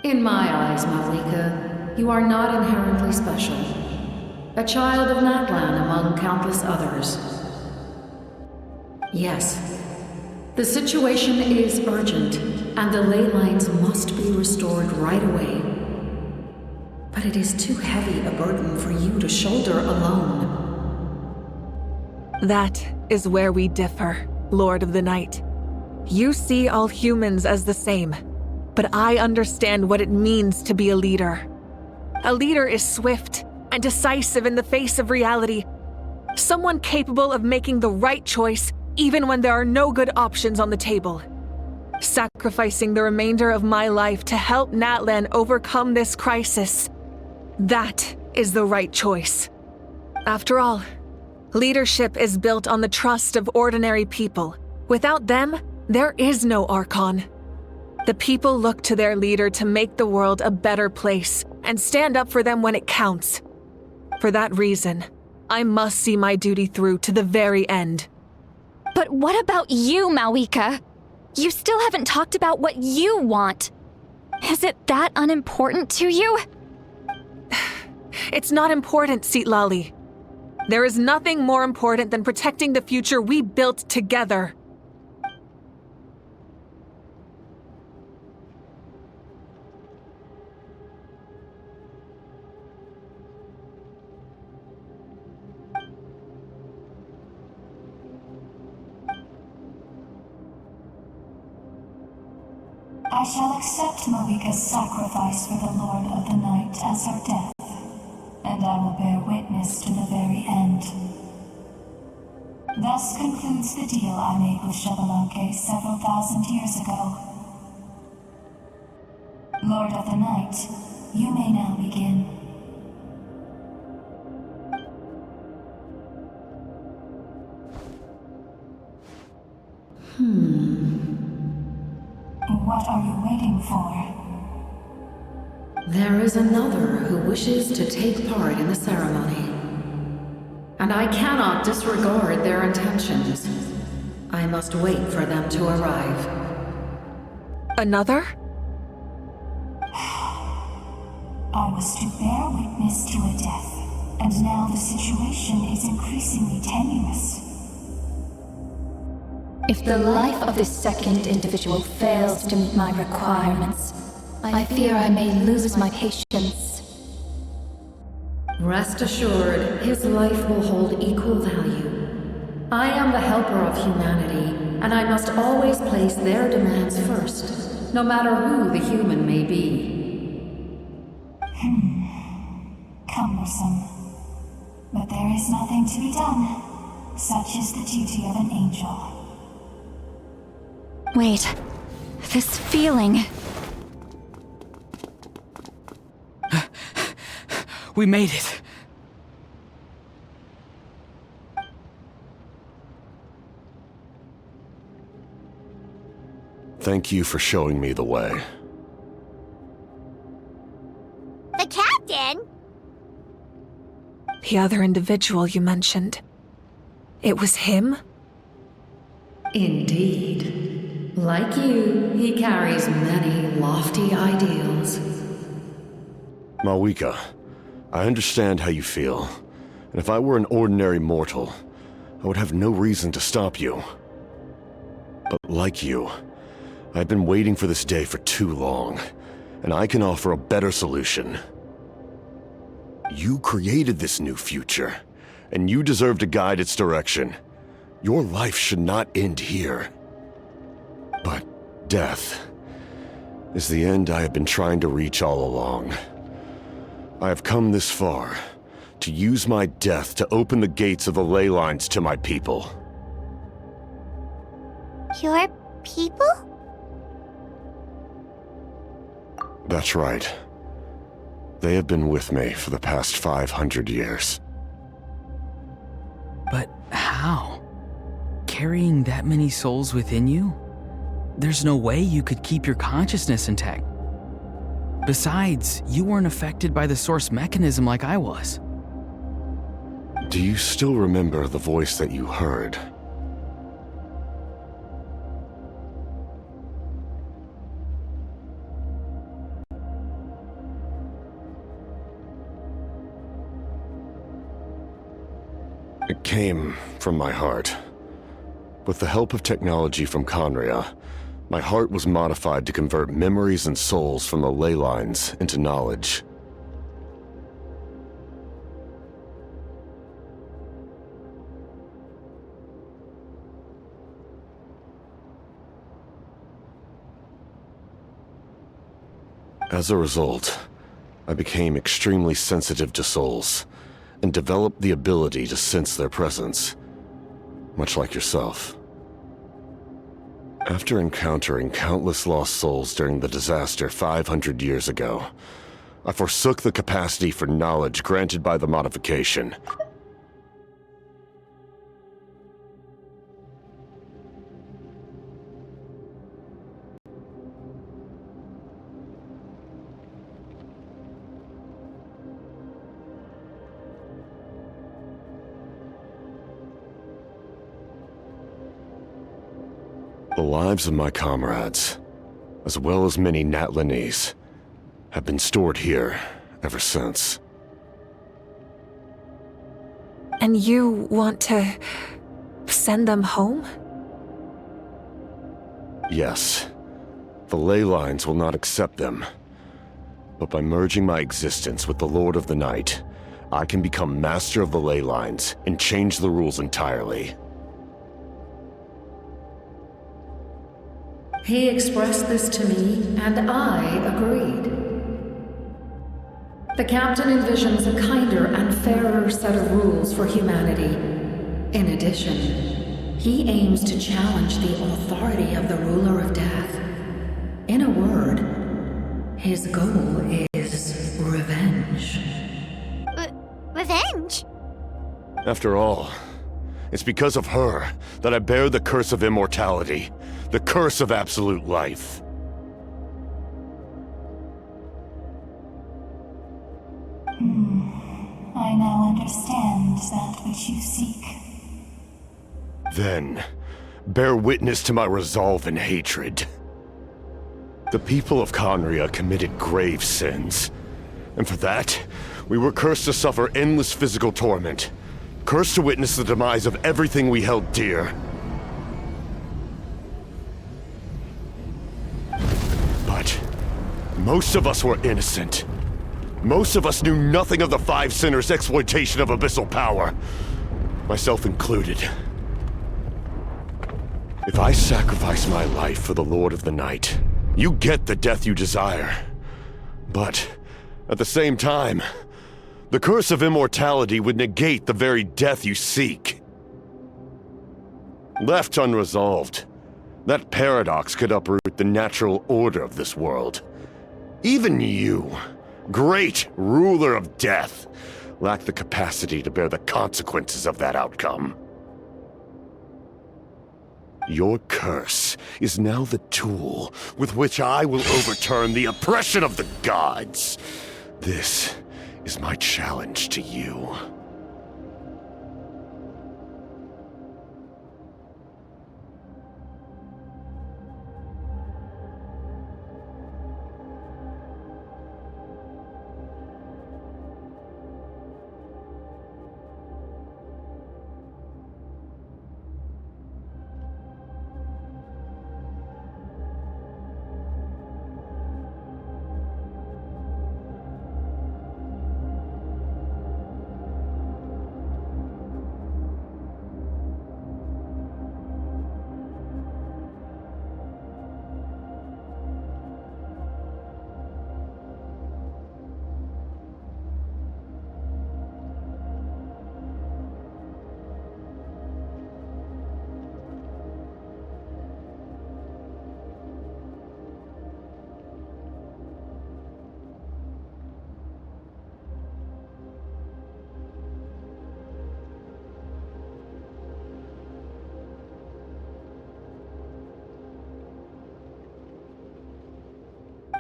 In my eyes, Malika, you are not inherently special. A child of Natlan among countless others. Yes, the situation is urgent, and the ley lines must be restored right away. But it is too heavy a burden for you to shoulder alone. That is where we differ, Lord of the Night. You see all humans as the same, but I understand what it means to be a leader. A leader is swift and decisive in the face of reality. Someone capable of making the right choice even when there are no good options on the table. Sacrificing the remainder of my life to help Natlan overcome this crisis. That is the right choice. After all, leadership is built on the trust of ordinary people. Without them, there is no Archon. The people look to their leader to make the world a better place and stand up for them when it counts. For that reason, I must see my duty through to the very end. But what about you, Malika? You still haven't talked about what you want. Is it that unimportant to you? It's not important, Citlali. There is nothing more important than protecting the future we built together. I shall accept Malika's sacrifice for the Lord of the Night as her death, and I will bear witness to the very end. Thus concludes the deal I made with Xbalanque several thousand years ago. Lord of the Night, you may now begin. What are you waiting for? There is another who wishes to take part in the ceremony. And I cannot disregard their intentions. I must wait for them to arrive. Another? I was to bear witness to a death, and now the situation is increasingly tenuous. If the life of this second individual fails to meet my requirements, I fear I may lose my patience. Rest assured, his life will hold equal value. I am the helper of humanity, and I must always place their demands first, no matter who the human may be. Cumbersome. But there is nothing to be done. Such is the duty of an angel. Wait, this feeling. We made it. Thank you for showing me the way. The captain? The other individual you mentioned. It was him? Indeed. Like you, he carries many lofty ideals. Malwika, I understand how you feel. And if I were an ordinary mortal, I would have no reason to stop you. But like you, I've been waiting for this day for too long, and I can offer a better solution. You created this new future, and you deserve to guide its direction. Your life should not end here. But death is the end I have been trying to reach all along. I have come this far to use my death to open the gates of the ley lines to my people. Your people? That's right. They have been with me for the past 500 years. But how? Carrying that many souls within you? There's no way you could keep your consciousness intact. Besides, you weren't affected by the source mechanism like I was. Do you still remember the voice that you heard? It came from my heart. With the help of technology from Conria, my heart was modified to convert memories and souls from the ley lines into knowledge. As a result, I became extremely sensitive to souls, and developed the ability to sense their presence, much like yourself. After encountering countless lost souls during the disaster 500 years ago, I forsook the capacity for knowledge granted by the modification. The lives of my comrades, as well as many Natlanese, have been stored here ever since. And you want to send them home? Yes. The ley lines will not accept them. But by merging my existence with the Lord of the Night, I can become master of the ley lines and change the rules entirely. He expressed this to me, and I agreed. The captain envisions a kinder and fairer set of rules for humanity. In addition, he aims to challenge the authority of the ruler of death. In a word, his goal is revenge. Revenge? After all, it's because of her that I bear the curse of immortality, the curse of absolute life. understand that which you seek. Then, bear witness to my resolve and hatred. The people of Conria committed grave sins, and for that, we were cursed to suffer endless physical torment, cursed to witness the demise of everything we held dear. But most of us were innocent. Most of us knew nothing of the Five Sinners' exploitation of abyssal power, myself included. If I sacrifice my life for the Lord of the Night, you get the death you desire. But, at the same time, the curse of immortality would negate the very death you seek. Left unresolved, that paradox could uproot the natural order of this world. Even you, great ruler of death, lack the capacity to bear the consequences of that outcome. Your curse is now the tool with which I will overturn the oppression of the gods. This is my challenge to you.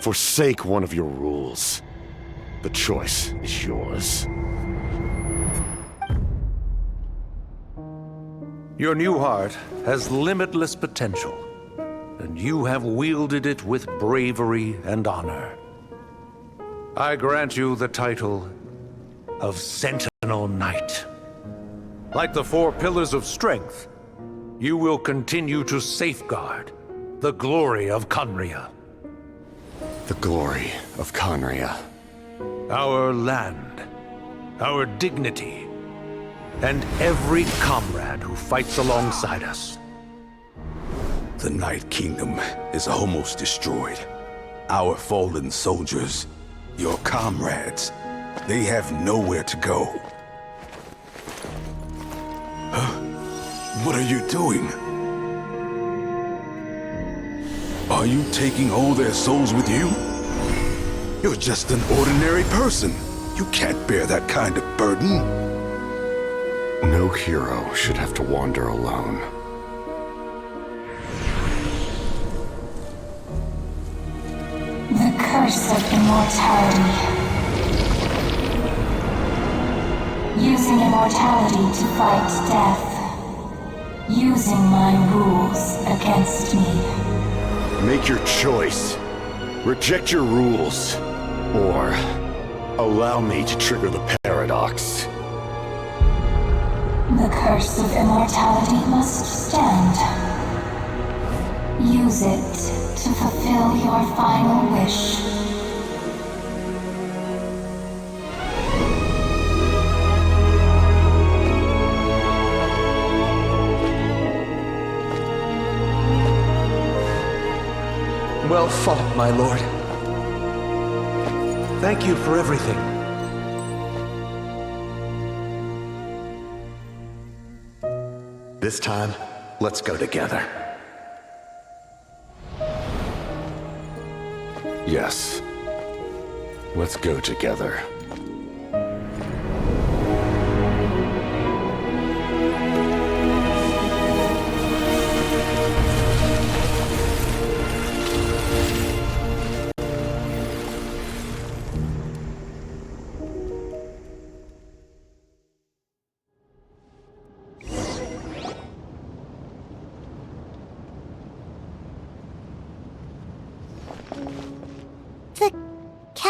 Forsake one of your rules. The choice is yours. Your new heart has limitless potential, and you have wielded it with bravery and honor. I grant you the title of Sentinel Knight. Like the four pillars of strength, you will continue to safeguard the glory of Conria. The glory of Conria. Our land, our dignity, and every comrade who fights alongside us. The Night Kingdom is almost destroyed. Our fallen soldiers, your comrades, they have nowhere to go. What are you doing? Are you taking all their souls with you? You're just an ordinary person. You can't bear that kind of burden. No hero should have to wander alone. The curse of immortality. Using immortality to fight death. Using my rules against me. Make your choice. Reject your rules. Or allow me to trigger the paradox. The curse of immortality must stand. Use it to fulfill your final wish. Well fought, my lord. Thank you for everything. This time, let's go together. Yes. Let's go together.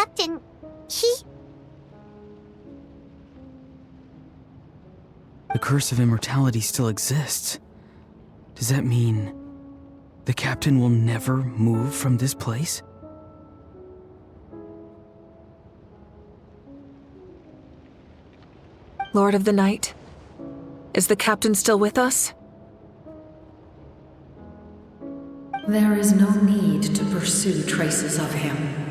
Captain, The curse of immortality still exists. Does that mean the captain will never move from this place? Lord of the Night, is the captain still with us? There is no need to pursue traces of him.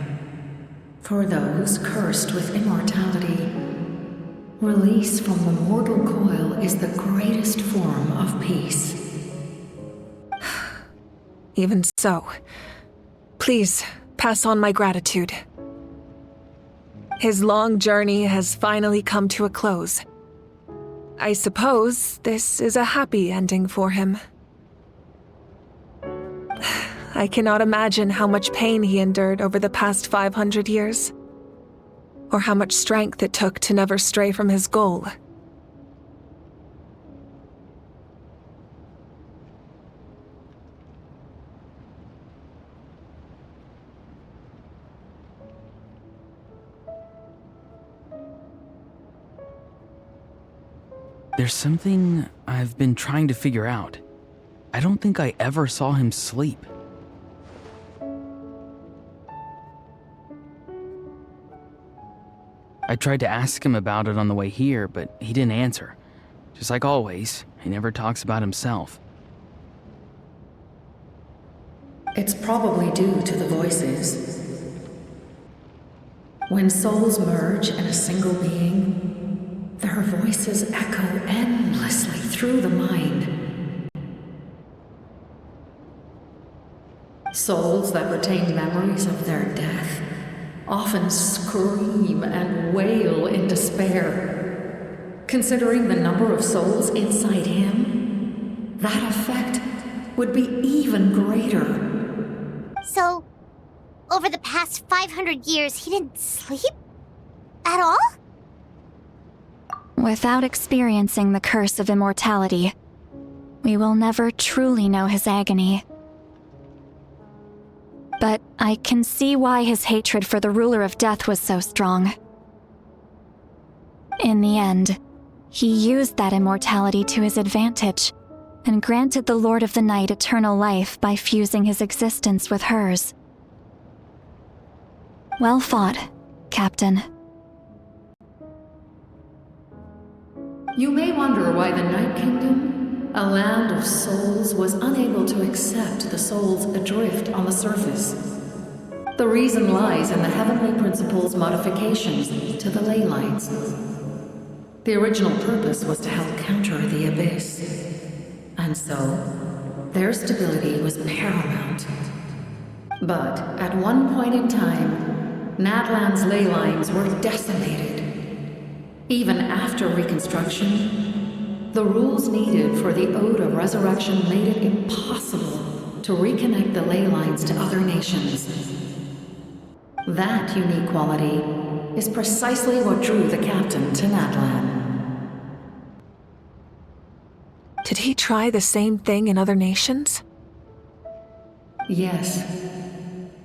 For those cursed with immortality, release from the mortal coil is the greatest form of peace. Even so, please pass on my gratitude. His long journey has finally come to a close. I suppose this is a happy ending for him. I cannot imagine how much pain he endured over the past 500 years, or how much strength it took to never stray from his goal. There's something I've been trying to figure out. I don't think I ever saw him sleep. I tried to ask him about it on the way here, but he didn't answer. Just like always, he never talks about himself. It's probably due to the voices. When souls merge in a single being, their voices echo endlessly through the mind. Souls that retain memories of their death often scream and wail in despair. Considering the number of souls inside him, that effect would be even greater. So, over the past 500 years, he didn't sleep? At all? Without experiencing the curse of immortality, we will never truly know his agony. But I can see why his hatred for the ruler of death was so strong. In the end, he used that immortality to his advantage, and granted the Lord of the Night eternal life by fusing his existence with hers. Well fought, Captain. You may wonder why the Night Kingdom, a land of souls, was unable to accept the souls adrift on the surface. The reason lies in the Heavenly Principle's modifications to the ley lines. The original purpose was to help counter the Abyss. And so, their stability was paramount. But at one point in time, Natlan's ley lines were decimated. Even after reconstruction, the rules needed for the Ode of Resurrection made it impossible to reconnect the ley lines to other nations. That unique quality is precisely what drew the captain to Natlan. Did he try the same thing in other nations? Yes,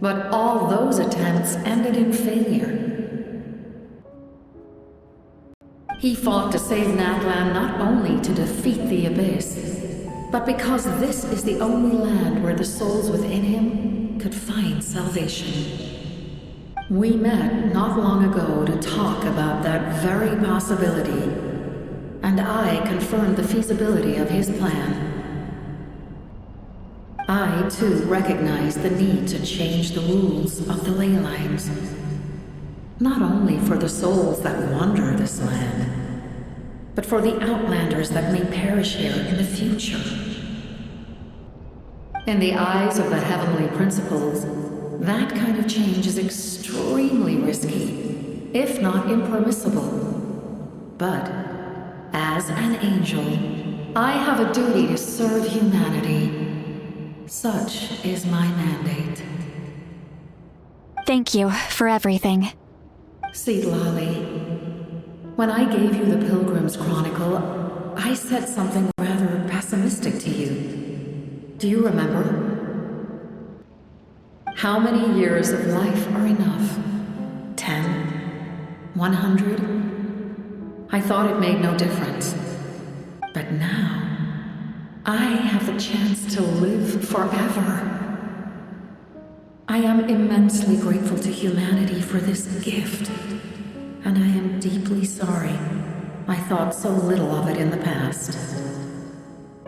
but all those attempts ended in failure. He fought to save Natlan not only to defeat the Abyss, but because this is the only land where the souls within him could find salvation. We met not long ago to talk about that very possibility, and I confirmed the feasibility of his plan. I, too, recognized the need to change the rules of the ley lines. Not only for the souls that wander this land, but for the outlanders that may perish here in the future. In the eyes of the Heavenly Principles, that kind of change is extremely risky, if not impermissible. But, as an angel, I have a duty to serve humanity. Such is my mandate. Thank you for everything. Seedlolly, when I gave you the Pilgrim's Chronicle, I said something rather pessimistic to you. Do you remember? How many years of life are enough? 100? I thought it made no difference. But now, I have the chance to live forever. I am immensely grateful to humanity for this gift, and I am deeply sorry I thought so little of it in the past.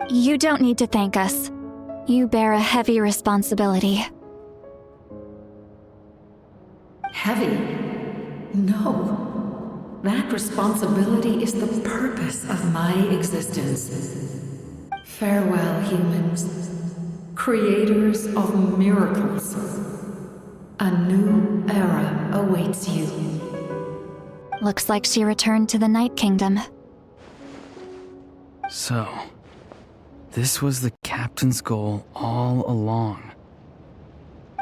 You don't need to thank us. You bear a heavy responsibility. Heavy? No. That responsibility is the purpose of my existence. Farewell, humans. Creators of miracles. A new era awaits you. Looks like she returned to the Night Kingdom. So, this was the captain's goal all along.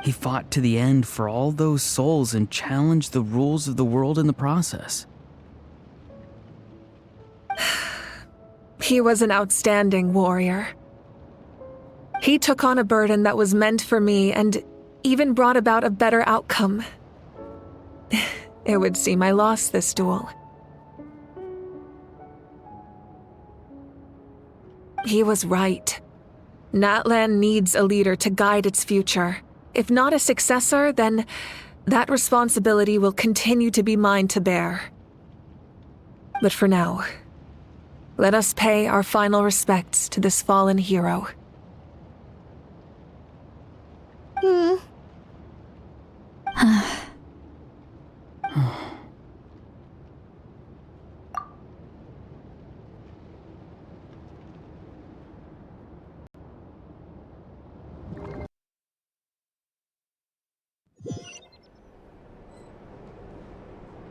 He fought to the end for all those souls and challenged the rules of the world in the process. He was an outstanding warrior. He took on a burden that was meant for me and even brought about a better outcome. It would seem I lost this duel. He was right. Natlan needs a leader to guide its future. If not a successor, then that responsibility will continue to be mine to bear. But for now, let us pay our final respects to this fallen hero.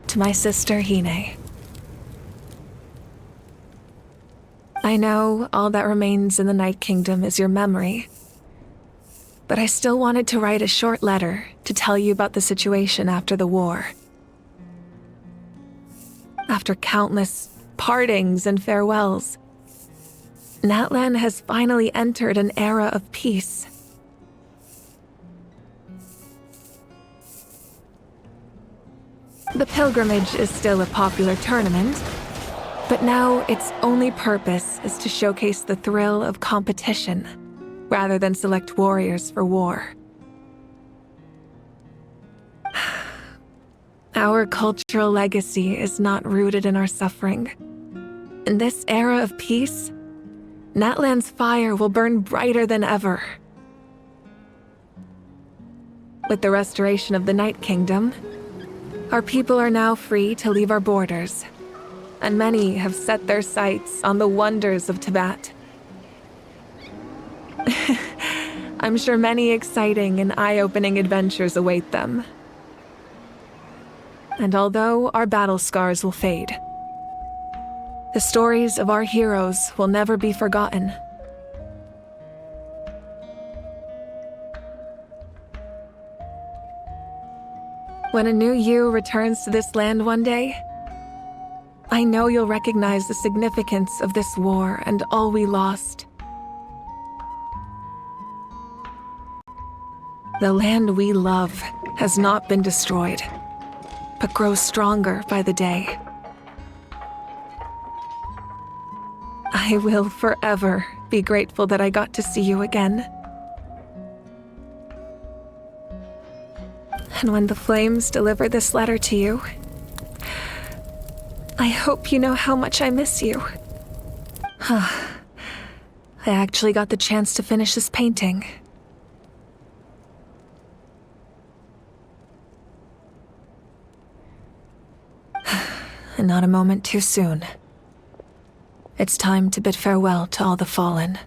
To my sister Hine. I know all that remains in the Night Kingdom is your memory, but I still wanted to write a short letter to tell you about the situation after the war. After countless partings and farewells, Natlan has finally entered an era of peace. The pilgrimage is still a popular tournament, but now its only purpose is to showcase the thrill of competition, rather than select warriors for war. Our cultural legacy is not rooted in our suffering. In this era of peace, Natlan's fire will burn brighter than ever. With the restoration of the Night Kingdom, our people are now free to leave our borders, and many have set their sights on the wonders of Tibet. I'm sure many exciting and eye-opening adventures await them. And although our battle scars will fade, the stories of our heroes will never be forgotten. When a new you returns to this land one day, I know you'll recognize the significance of this war and all we lost. The land we love has not been destroyed, but grows stronger by the day. I will forever be grateful that I got to see you again. And when the flames deliver this letter to you, I hope you know how much I miss you. I actually got the chance to finish this painting. And not a moment too soon. It's time to bid farewell to all the fallen.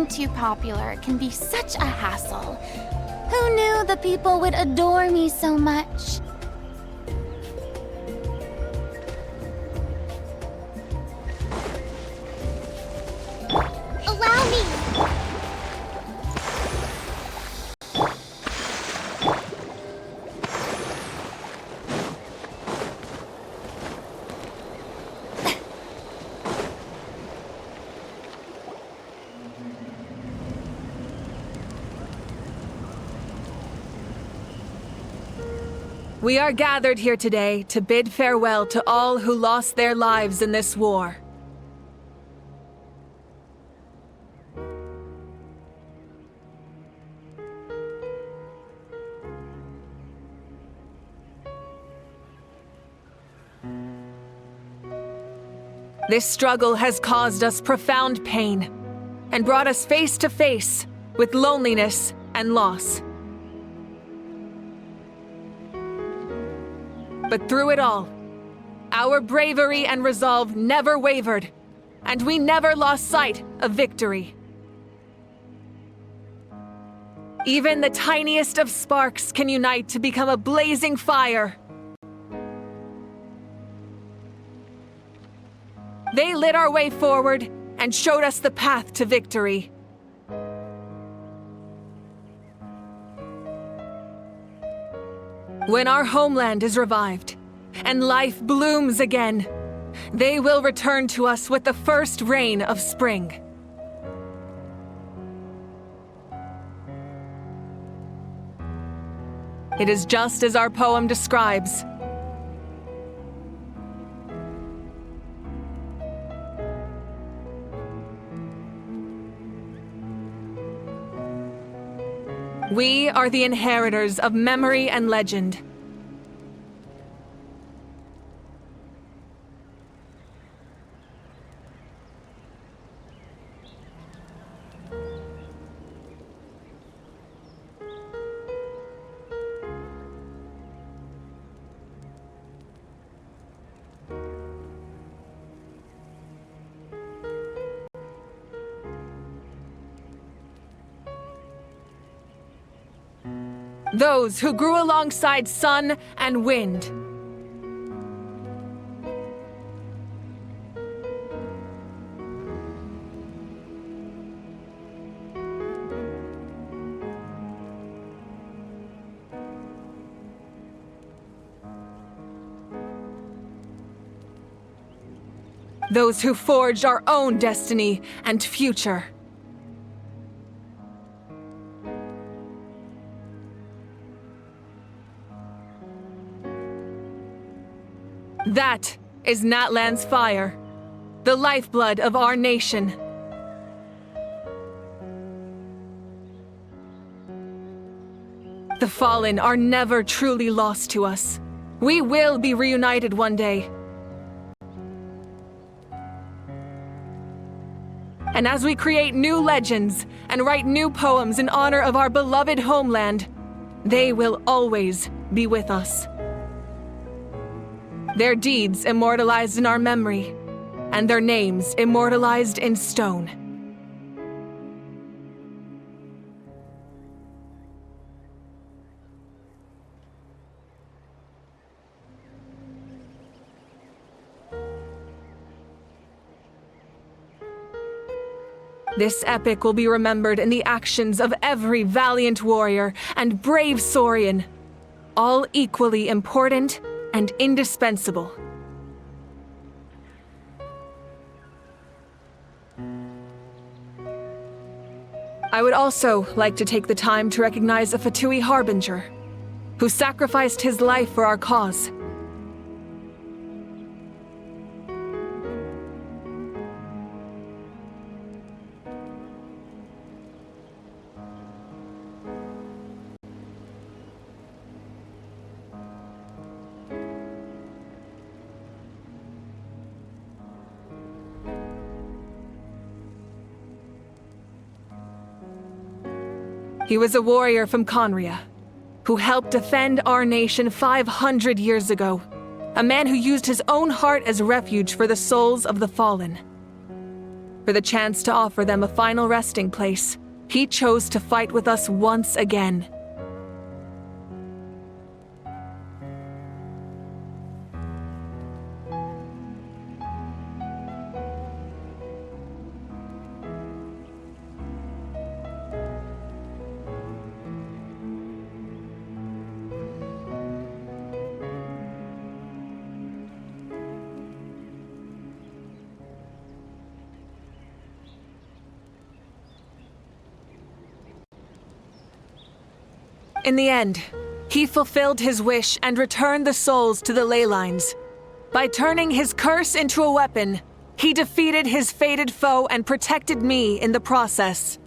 too popular can be such a hassle. Who knew the people would adore me so much? Allow me! We are gathered here today to bid farewell to all who lost their lives in this war. This struggle has caused us profound pain and brought us face to face with loneliness and loss. But through it all, our bravery and resolve never wavered, and we never lost sight of victory. Even the tiniest of sparks can unite to become a blazing fire. They lit our way forward and showed us the path to victory. When our homeland is revived and life blooms again, they will return to us with the first rain of spring. It is just as our poem describes. We are the inheritors of memory and legend. Those who grew alongside sun and wind. Those who forged our own destiny and future. That is Natlan's fire, the lifeblood of our nation. The fallen are never truly lost to us. We will be reunited one day. And as we create new legends and write new poems in honor of our beloved homeland, they will always be with us. Their deeds immortalized in our memory, and their names immortalized in stone. This epic will be remembered in the actions of every valiant warrior and brave Saurian, all equally important and indispensable. I would also like to take the time to recognize a Fatui Harbinger, who sacrificed his life for our cause. He was a warrior from Conria, who helped defend our nation 500 years ago. A man who used his own heart as refuge for the souls of the fallen. for the chance to offer them a final resting place, he chose to fight with us once again. In the end, he fulfilled his wish and returned the souls to the ley lines. By turning his curse into a weapon, he defeated his fated foe and protected me in the process.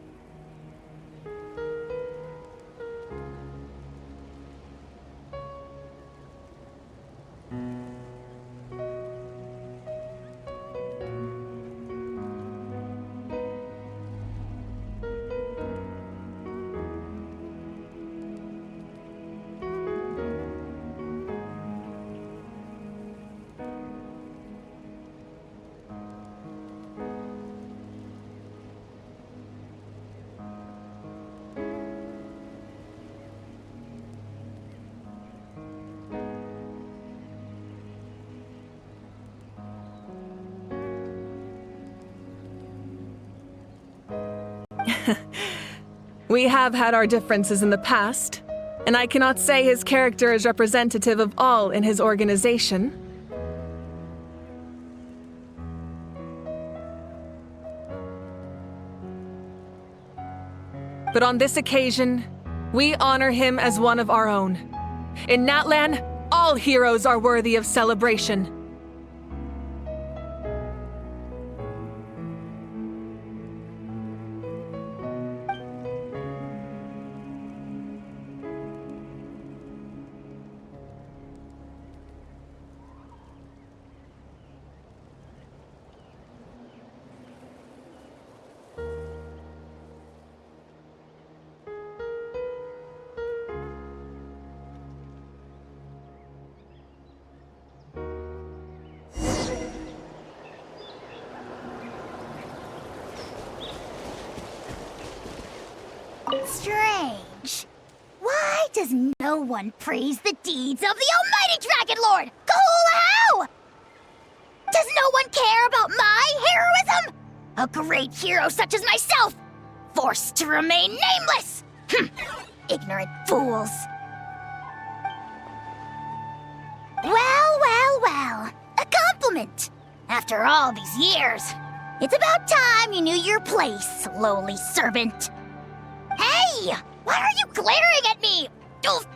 We have had our differences in the past, and I cannot say his character is representative of all in his organization. But on this occasion, we honor him as one of our own. In Natlan, all heroes are worthy of celebration. Strange. Why does no one praise the deeds of the almighty Dragon Lord, Kahula? Does no one care about my heroism? A great hero such as myself, forced to remain nameless! Ignorant fools. Well. A compliment. After all these years, it's about time you knew your place, lowly servant. Hey! Why are you glaring at me? Oof.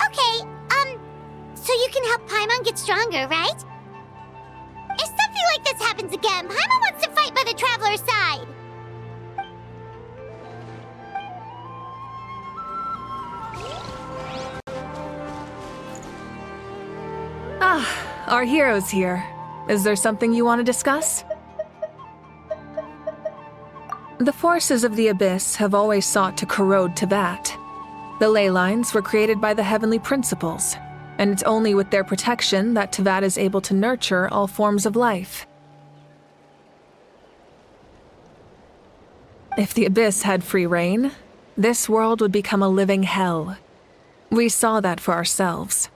Okay, so you can help Paimon get stronger, right? If something like this happens again, Paimon wants to fight by the Traveler's side. Our hero's here. Is there something you want to discuss? The forces of the Abyss have always sought to corrode Teyvat. The ley lines were created by the heavenly principles, and it's only with their protection that Teyvat is able to nurture all forms of life. If the Abyss had free reign, this world would become a living hell. We saw that for ourselves.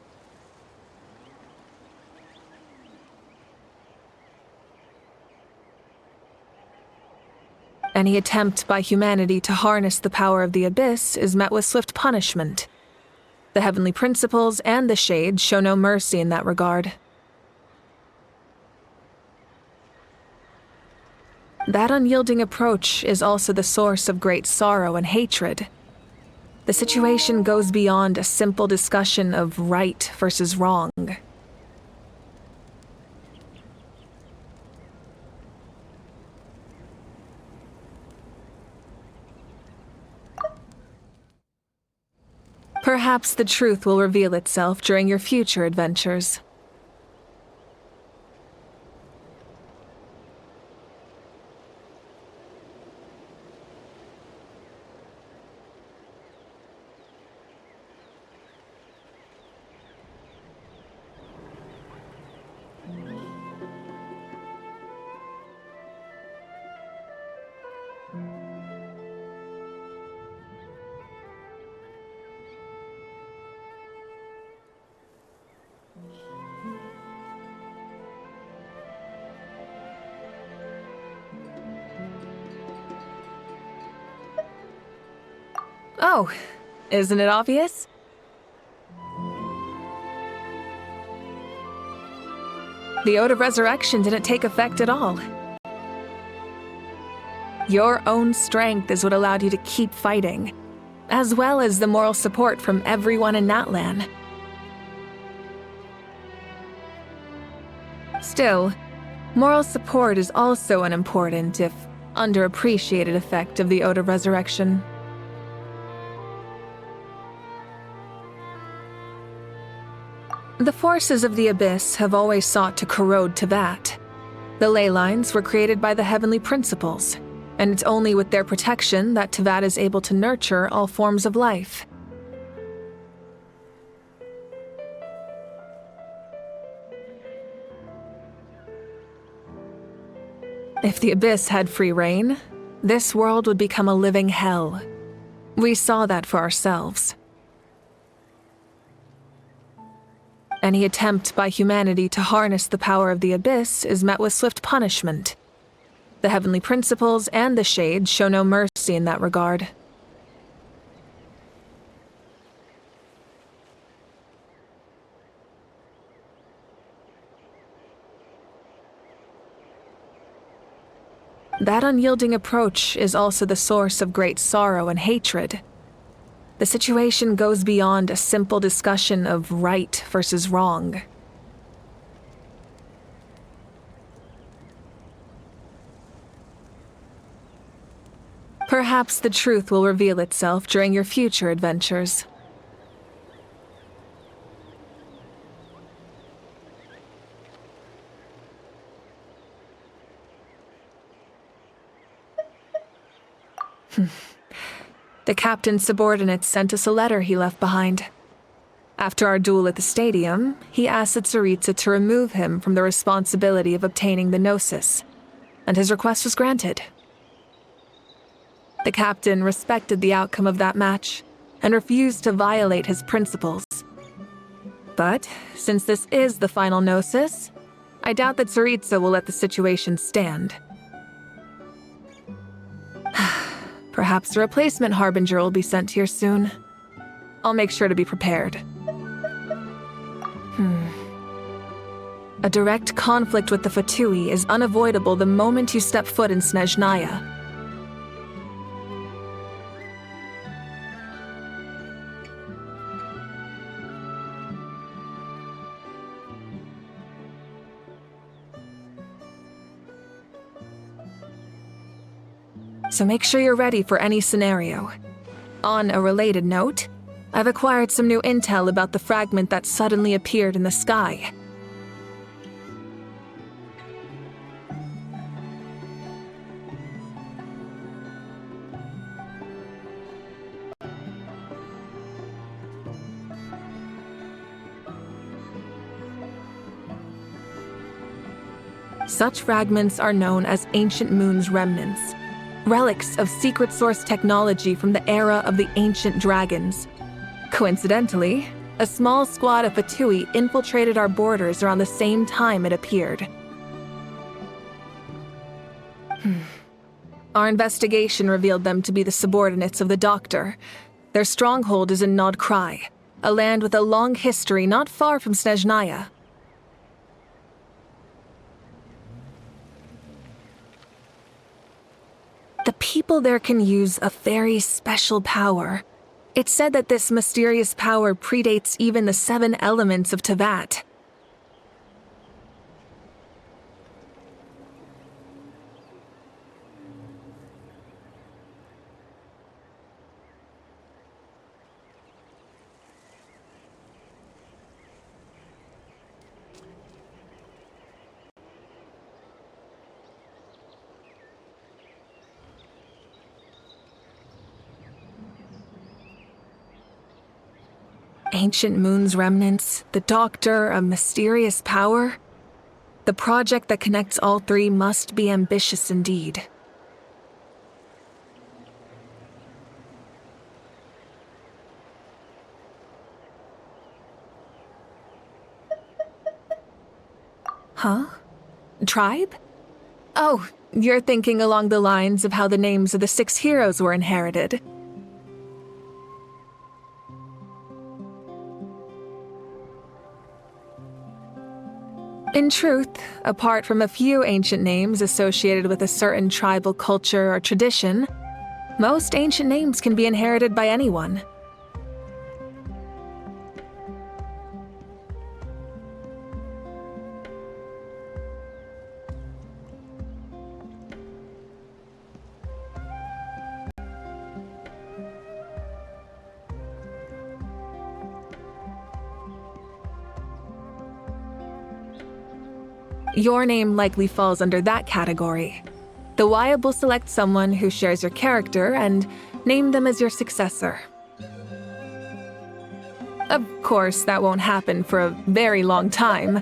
Any attempt by humanity to harness the power of the Abyss is met with swift punishment. The heavenly principles and the Shades show no mercy in that regard. That unyielding approach is also the source of great sorrow and hatred. The situation goes beyond a simple discussion of right versus wrong. Perhaps the truth will reveal itself during your future adventures. Oh, isn't it obvious? The Ode of Resurrection didn't take effect at all. Your own strength is what allowed you to keep fighting, as well as the moral support from everyone in Natlan. Still, moral support is also an important, if underappreciated, effect of the Ode of Resurrection. The forces of the Abyss have always sought to corrode Teyvat. The ley lines were created by the Heavenly Principles, and it's only with their protection that Teyvat is able to nurture all forms of life. If the Abyss had free reign, this world would become a living hell. We saw that for ourselves. Any attempt by humanity to harness the power of the Abyss is met with swift punishment. The Heavenly Principles and the Shades show no mercy in that regard. That unyielding approach is also the source of great sorrow and hatred. The situation goes beyond a simple discussion of right versus wrong. Perhaps the truth will reveal itself during your future adventures. The captain's subordinates sent us a letter he left behind. After our duel at the stadium, he asked the Tsaritsa to remove him from the responsibility of obtaining the Gnosis, and his request was granted. The captain respected the outcome of that match and refused to violate his principles. But, since this is the final Gnosis, I doubt that Tsaritsa will let the situation stand. Perhaps a replacement Harbinger will be sent here soon. I'll make sure to be prepared. A direct conflict with the Fatui is unavoidable the moment you step foot in Snezhnaya. So make sure you're ready for any scenario. On a related note, I've acquired some new intel about the fragment that suddenly appeared in the sky. Such fragments are known as Ancient Moon's remnants. Relics of secret source technology from the era of the ancient dragons. Coincidentally, a small squad of Fatui infiltrated our borders around the same time it appeared. Our investigation revealed them to be the subordinates of the Doctor. Their stronghold is in Nod Krai, a land with a long history not far from Snezhnaya. The people there can use a very special power. It's said that this mysterious power predates even the 7 elements of Teyvat. Ancient Moon's remnants, the Doctor, a mysterious power. The project that connects all three must be ambitious indeed. Huh? Tribe? Oh, you're thinking along the lines of how the names of the 6 heroes were inherited. In truth, apart from a few ancient names associated with a certain tribal culture or tradition, most ancient names can be inherited by anyone. Your name likely falls under that category. The Wyab will select someone who shares your character and name them as your successor. Of course, that won't happen for a very long time.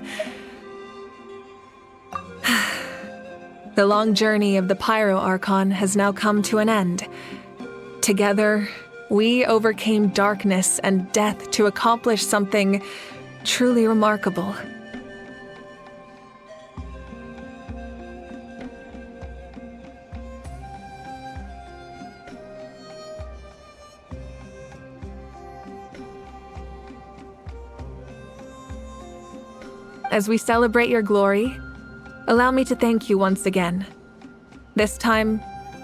The long journey of the Pyro Archon has now come to an end. Together, we overcame darkness and death to accomplish something truly remarkable. As we celebrate your glory, allow me to thank you once again. This time,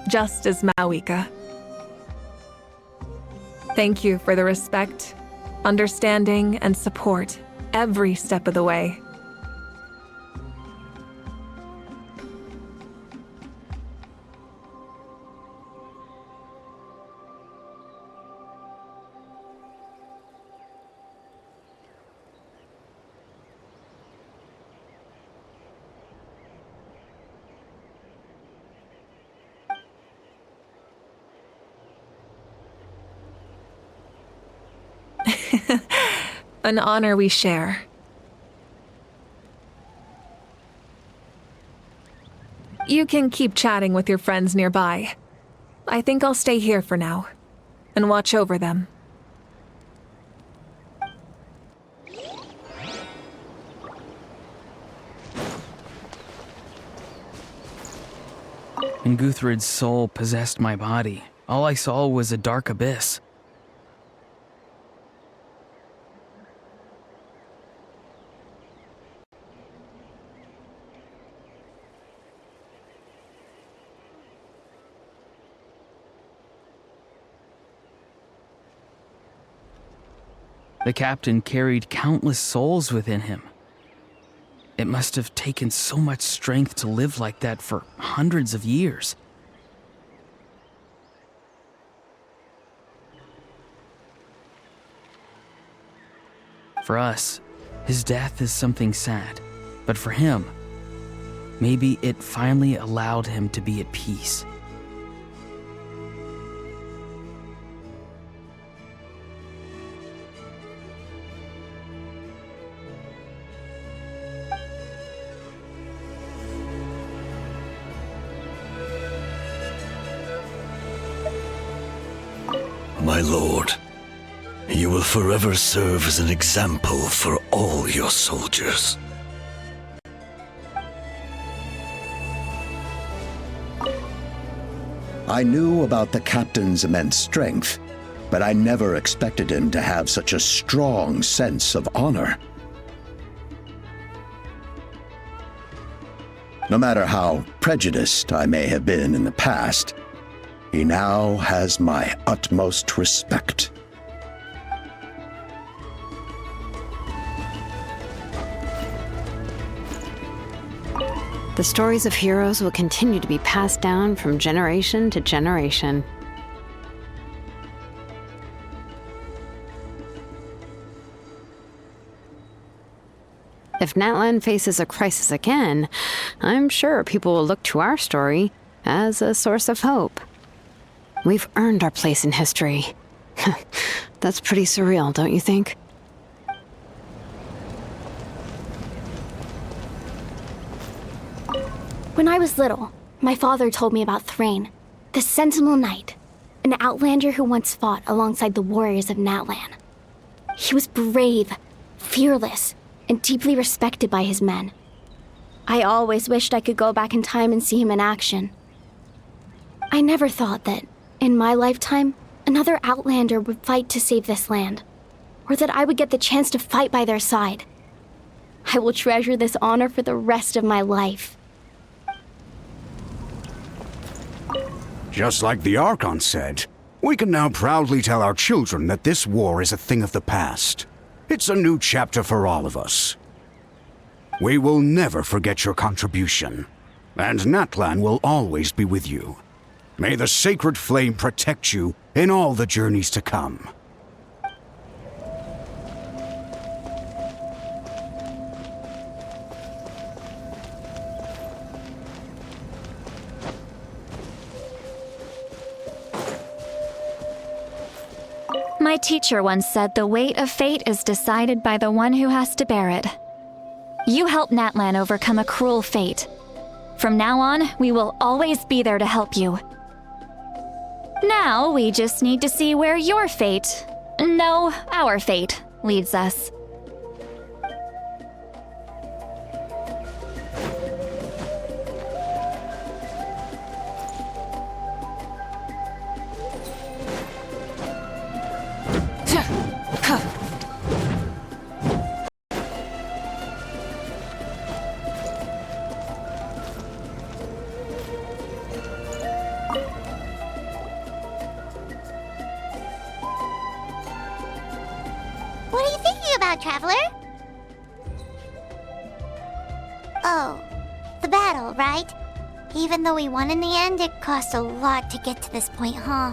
just as Mawika. Thank you for the respect, understanding, and support every step of the way. An honor we share. You can keep chatting with your friends nearby. I think I'll stay here for now and watch over them. When Guthred's soul possessed my body, all I saw was a dark abyss. The captain carried countless souls within him. It must have taken so much strength to live like that for hundreds of years. For us, his death is something sad, but for him, maybe it finally allowed him to be at peace. My lord, you will forever serve as an example for all your soldiers. I knew about the captain's immense strength, but I never expected him to have such a strong sense of honor. No matter how prejudiced I may have been in the past, he now has my utmost respect. The stories of heroes will continue to be passed down from generation to generation. If Natlan faces a crisis again, I'm sure people will look to our story as a source of hope. We've earned our place in history. That's pretty surreal, don't you think? When I was little, my father told me about Thrain, the Sentinel Knight, an outlander who once fought alongside the warriors of Natlan. He was brave, fearless, and deeply respected by his men. I always wished I could go back in time and see him in action. I never thought that, in my lifetime, another outlander would fight to save this land, or that I would get the chance to fight by their side. I will treasure this honor for the rest of my life. Just like the Archon said, we can now proudly tell our children that this war is a thing of the past. It's a new chapter for all of us. We will never forget your contribution, and Natlan will always be with you. May the sacred flame protect you in all the journeys to come. My teacher once said the weight of fate is decided by the one who has to bear it. You helped Natlan overcome a cruel fate. From now on, we will always be there to help you. Now, we just need to see where your fate, no, our fate, leads us. What are you thinking about, Traveler? Oh, the battle, right? Even though we won in the end, it cost a lot to get to this point, huh?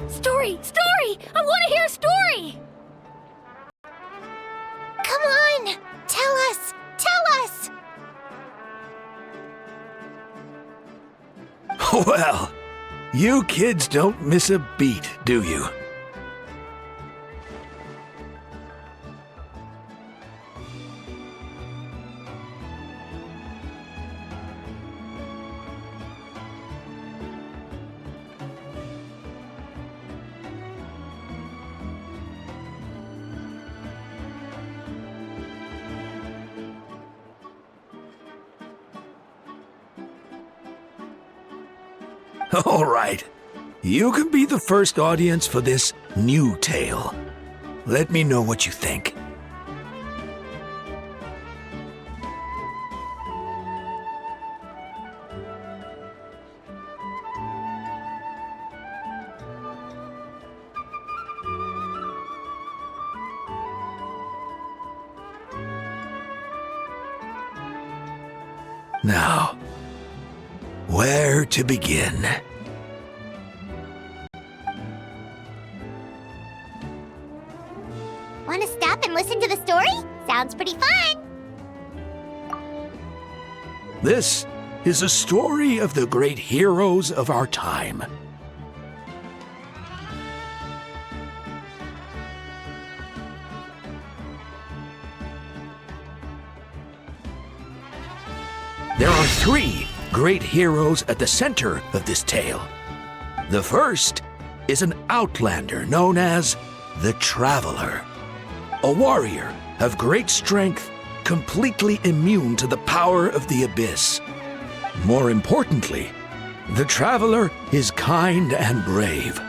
Story! Story! I want to hear a story! Come on! Tell us! Tell us! Well, you kids don't miss a beat, do you? All right. You can be the first audience for this new tale. Let me know what you think. Now, where to begin? Want to stop and listen to the story? Sounds pretty fun! This is a story of the great heroes of our time. There are three great heroes at the center of this tale. The first is an outlander known as the Traveler, a warrior of great strength, completely immune to the power of the abyss. More importantly, the Traveler is kind and brave,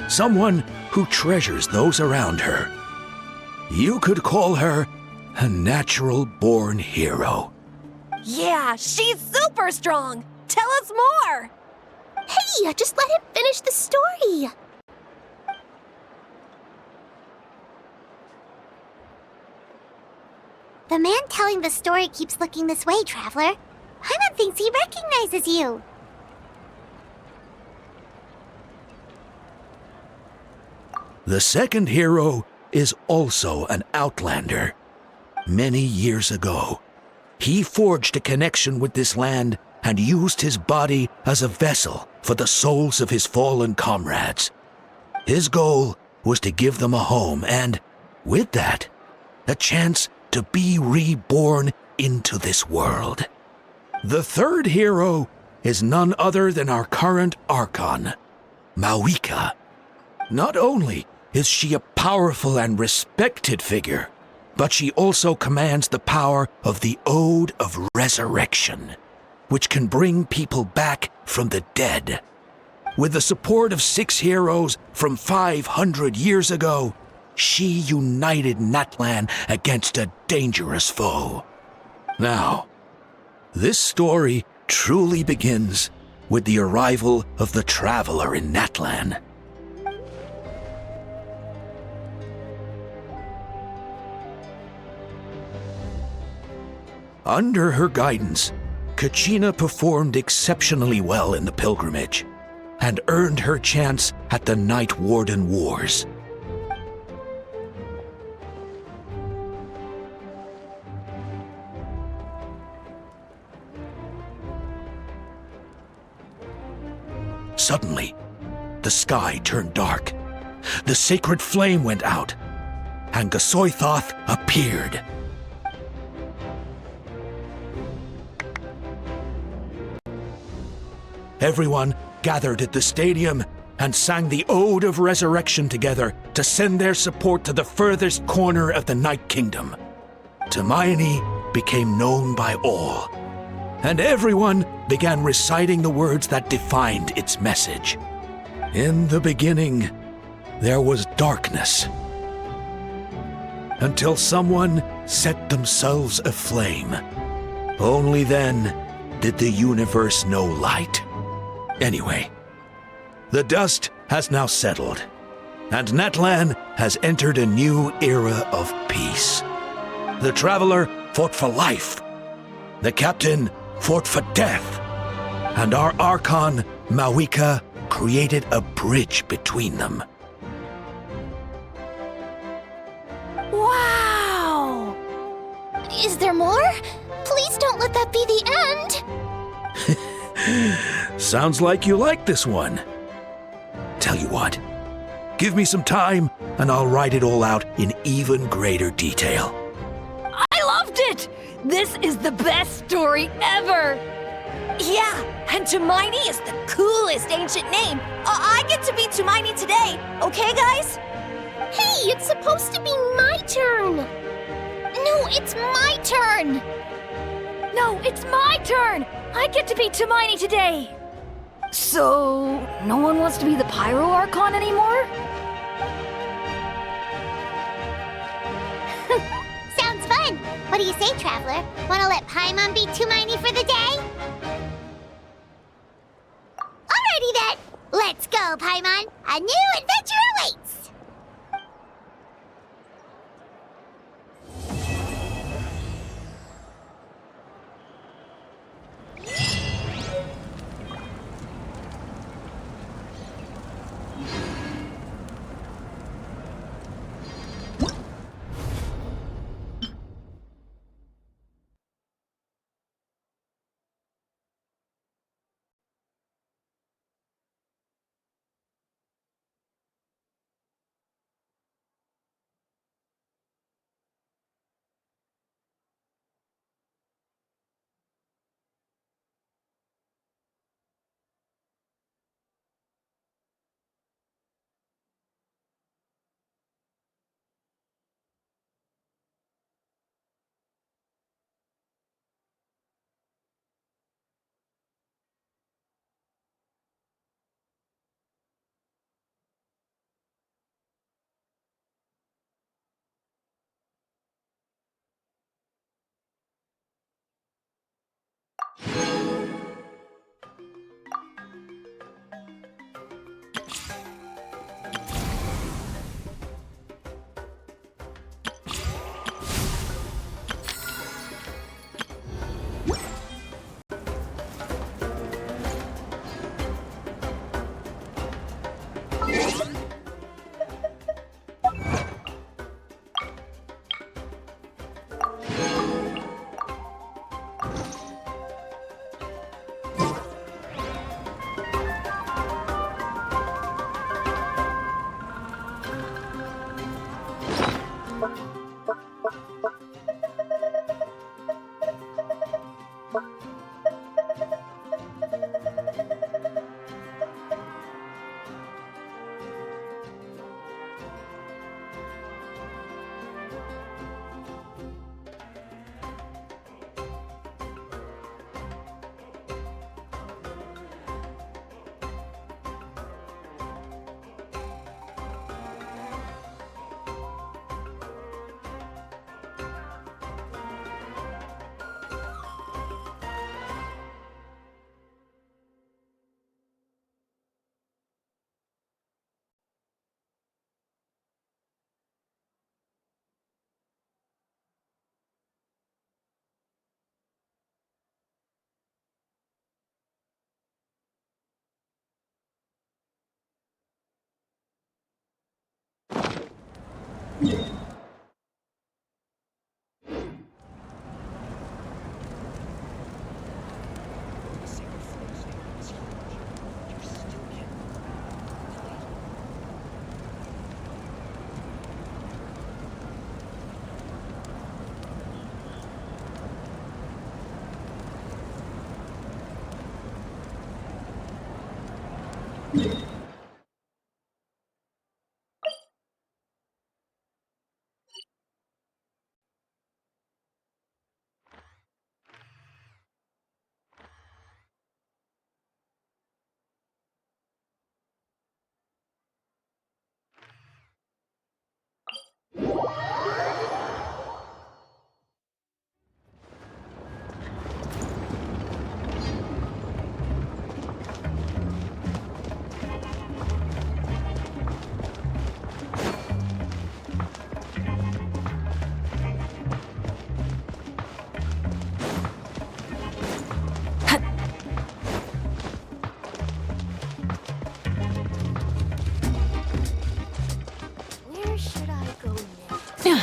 someone who treasures those around her. You could call her a natural-born hero. Yeah, she's super strong! Tell us more! Hey, just let him finish the story! The man telling the story keeps looking this way, Traveler. Paimon thinks he recognizes you. The second hero is also an outlander. Many years ago, he forged a connection with this land and used his body as a vessel for the souls of his fallen comrades. His goal was to give them a home and, with that, a chance to be reborn into this world. The third hero is none other than our current Archon, Mawika. Not only is she a powerful and respected figure, but she also commands the power of the Ode of Resurrection, which can bring people back from the dead. With the support of 6 heroes from 500 years ago, she united Natlan against a dangerous foe. Now, this story truly begins with the arrival of the Traveler in Natlan. Under her guidance, Kachina performed exceptionally well in the pilgrimage and earned her chance at the Night Warden Wars. Suddenly, the sky turned dark. The sacred flame went out, and Gasoithoth appeared. Everyone gathered at the stadium and sang the Ode of Resurrection together to send their support to the furthest corner of the Night Kingdom. Hermione became known by all, and everyone began reciting the words that defined its message. In the beginning, there was darkness, until someone set themselves aflame. Only then did the universe know light. Anyway, the dust has now settled, and Natlan has entered a new era of peace. The Traveler fought for life, the Captain fought for death, and our Archon, Mawika, created a bridge between them. Wow! Is there more? Please don't let that be the end! Sounds like you like this one. Tell you what, give me some time and I'll write it all out in even greater detail. I loved it! This is the best story ever! Yeah, and Hermione is the coolest ancient name. I get to be Hermione today, okay, guys? Hey, it's supposed to be my turn! No, it's my turn! No, it's my turn! I get to be Hermione today! So, no one wants to be the Pyro Archon anymore? Sounds fun! What do you say, Traveler? Wanna let Paimon be Hermione for the day? Alrighty then! Let's go, Paimon! A new adventure awaits! Where should I go next?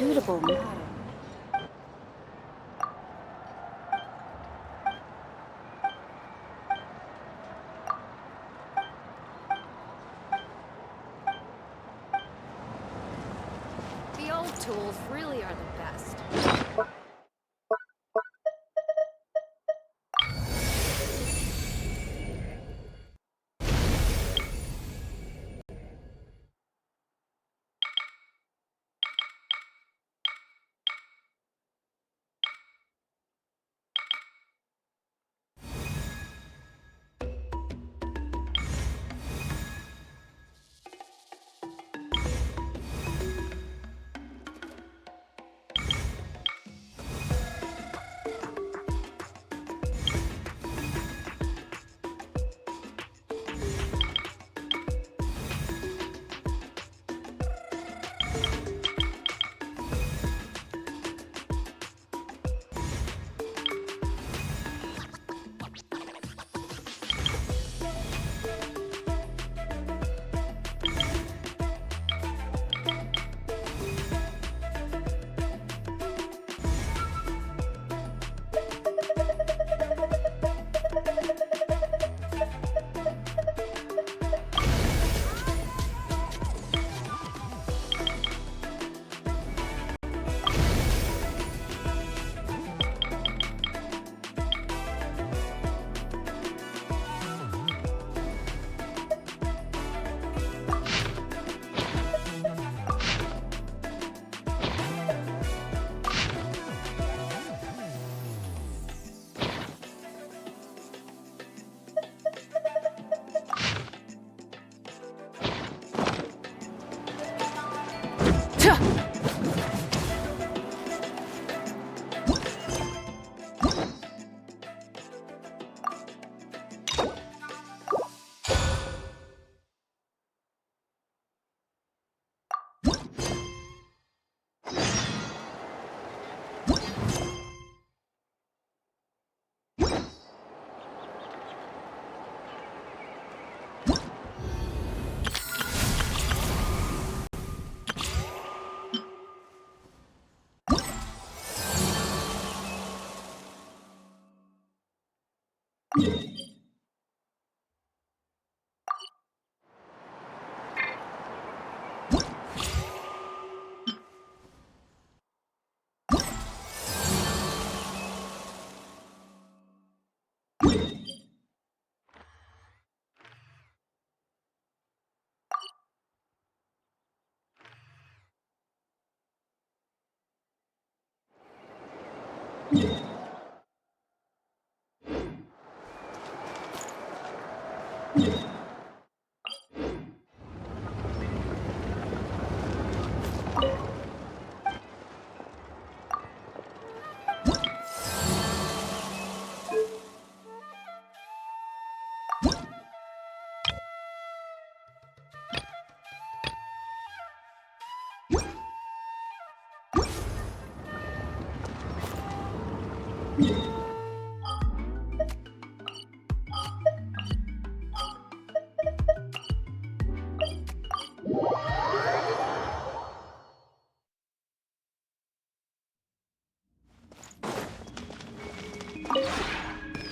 Suitable model. The old tools really are the best.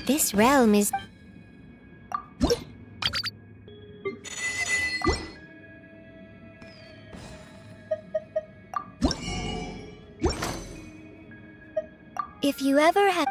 This realm is... If you ever have...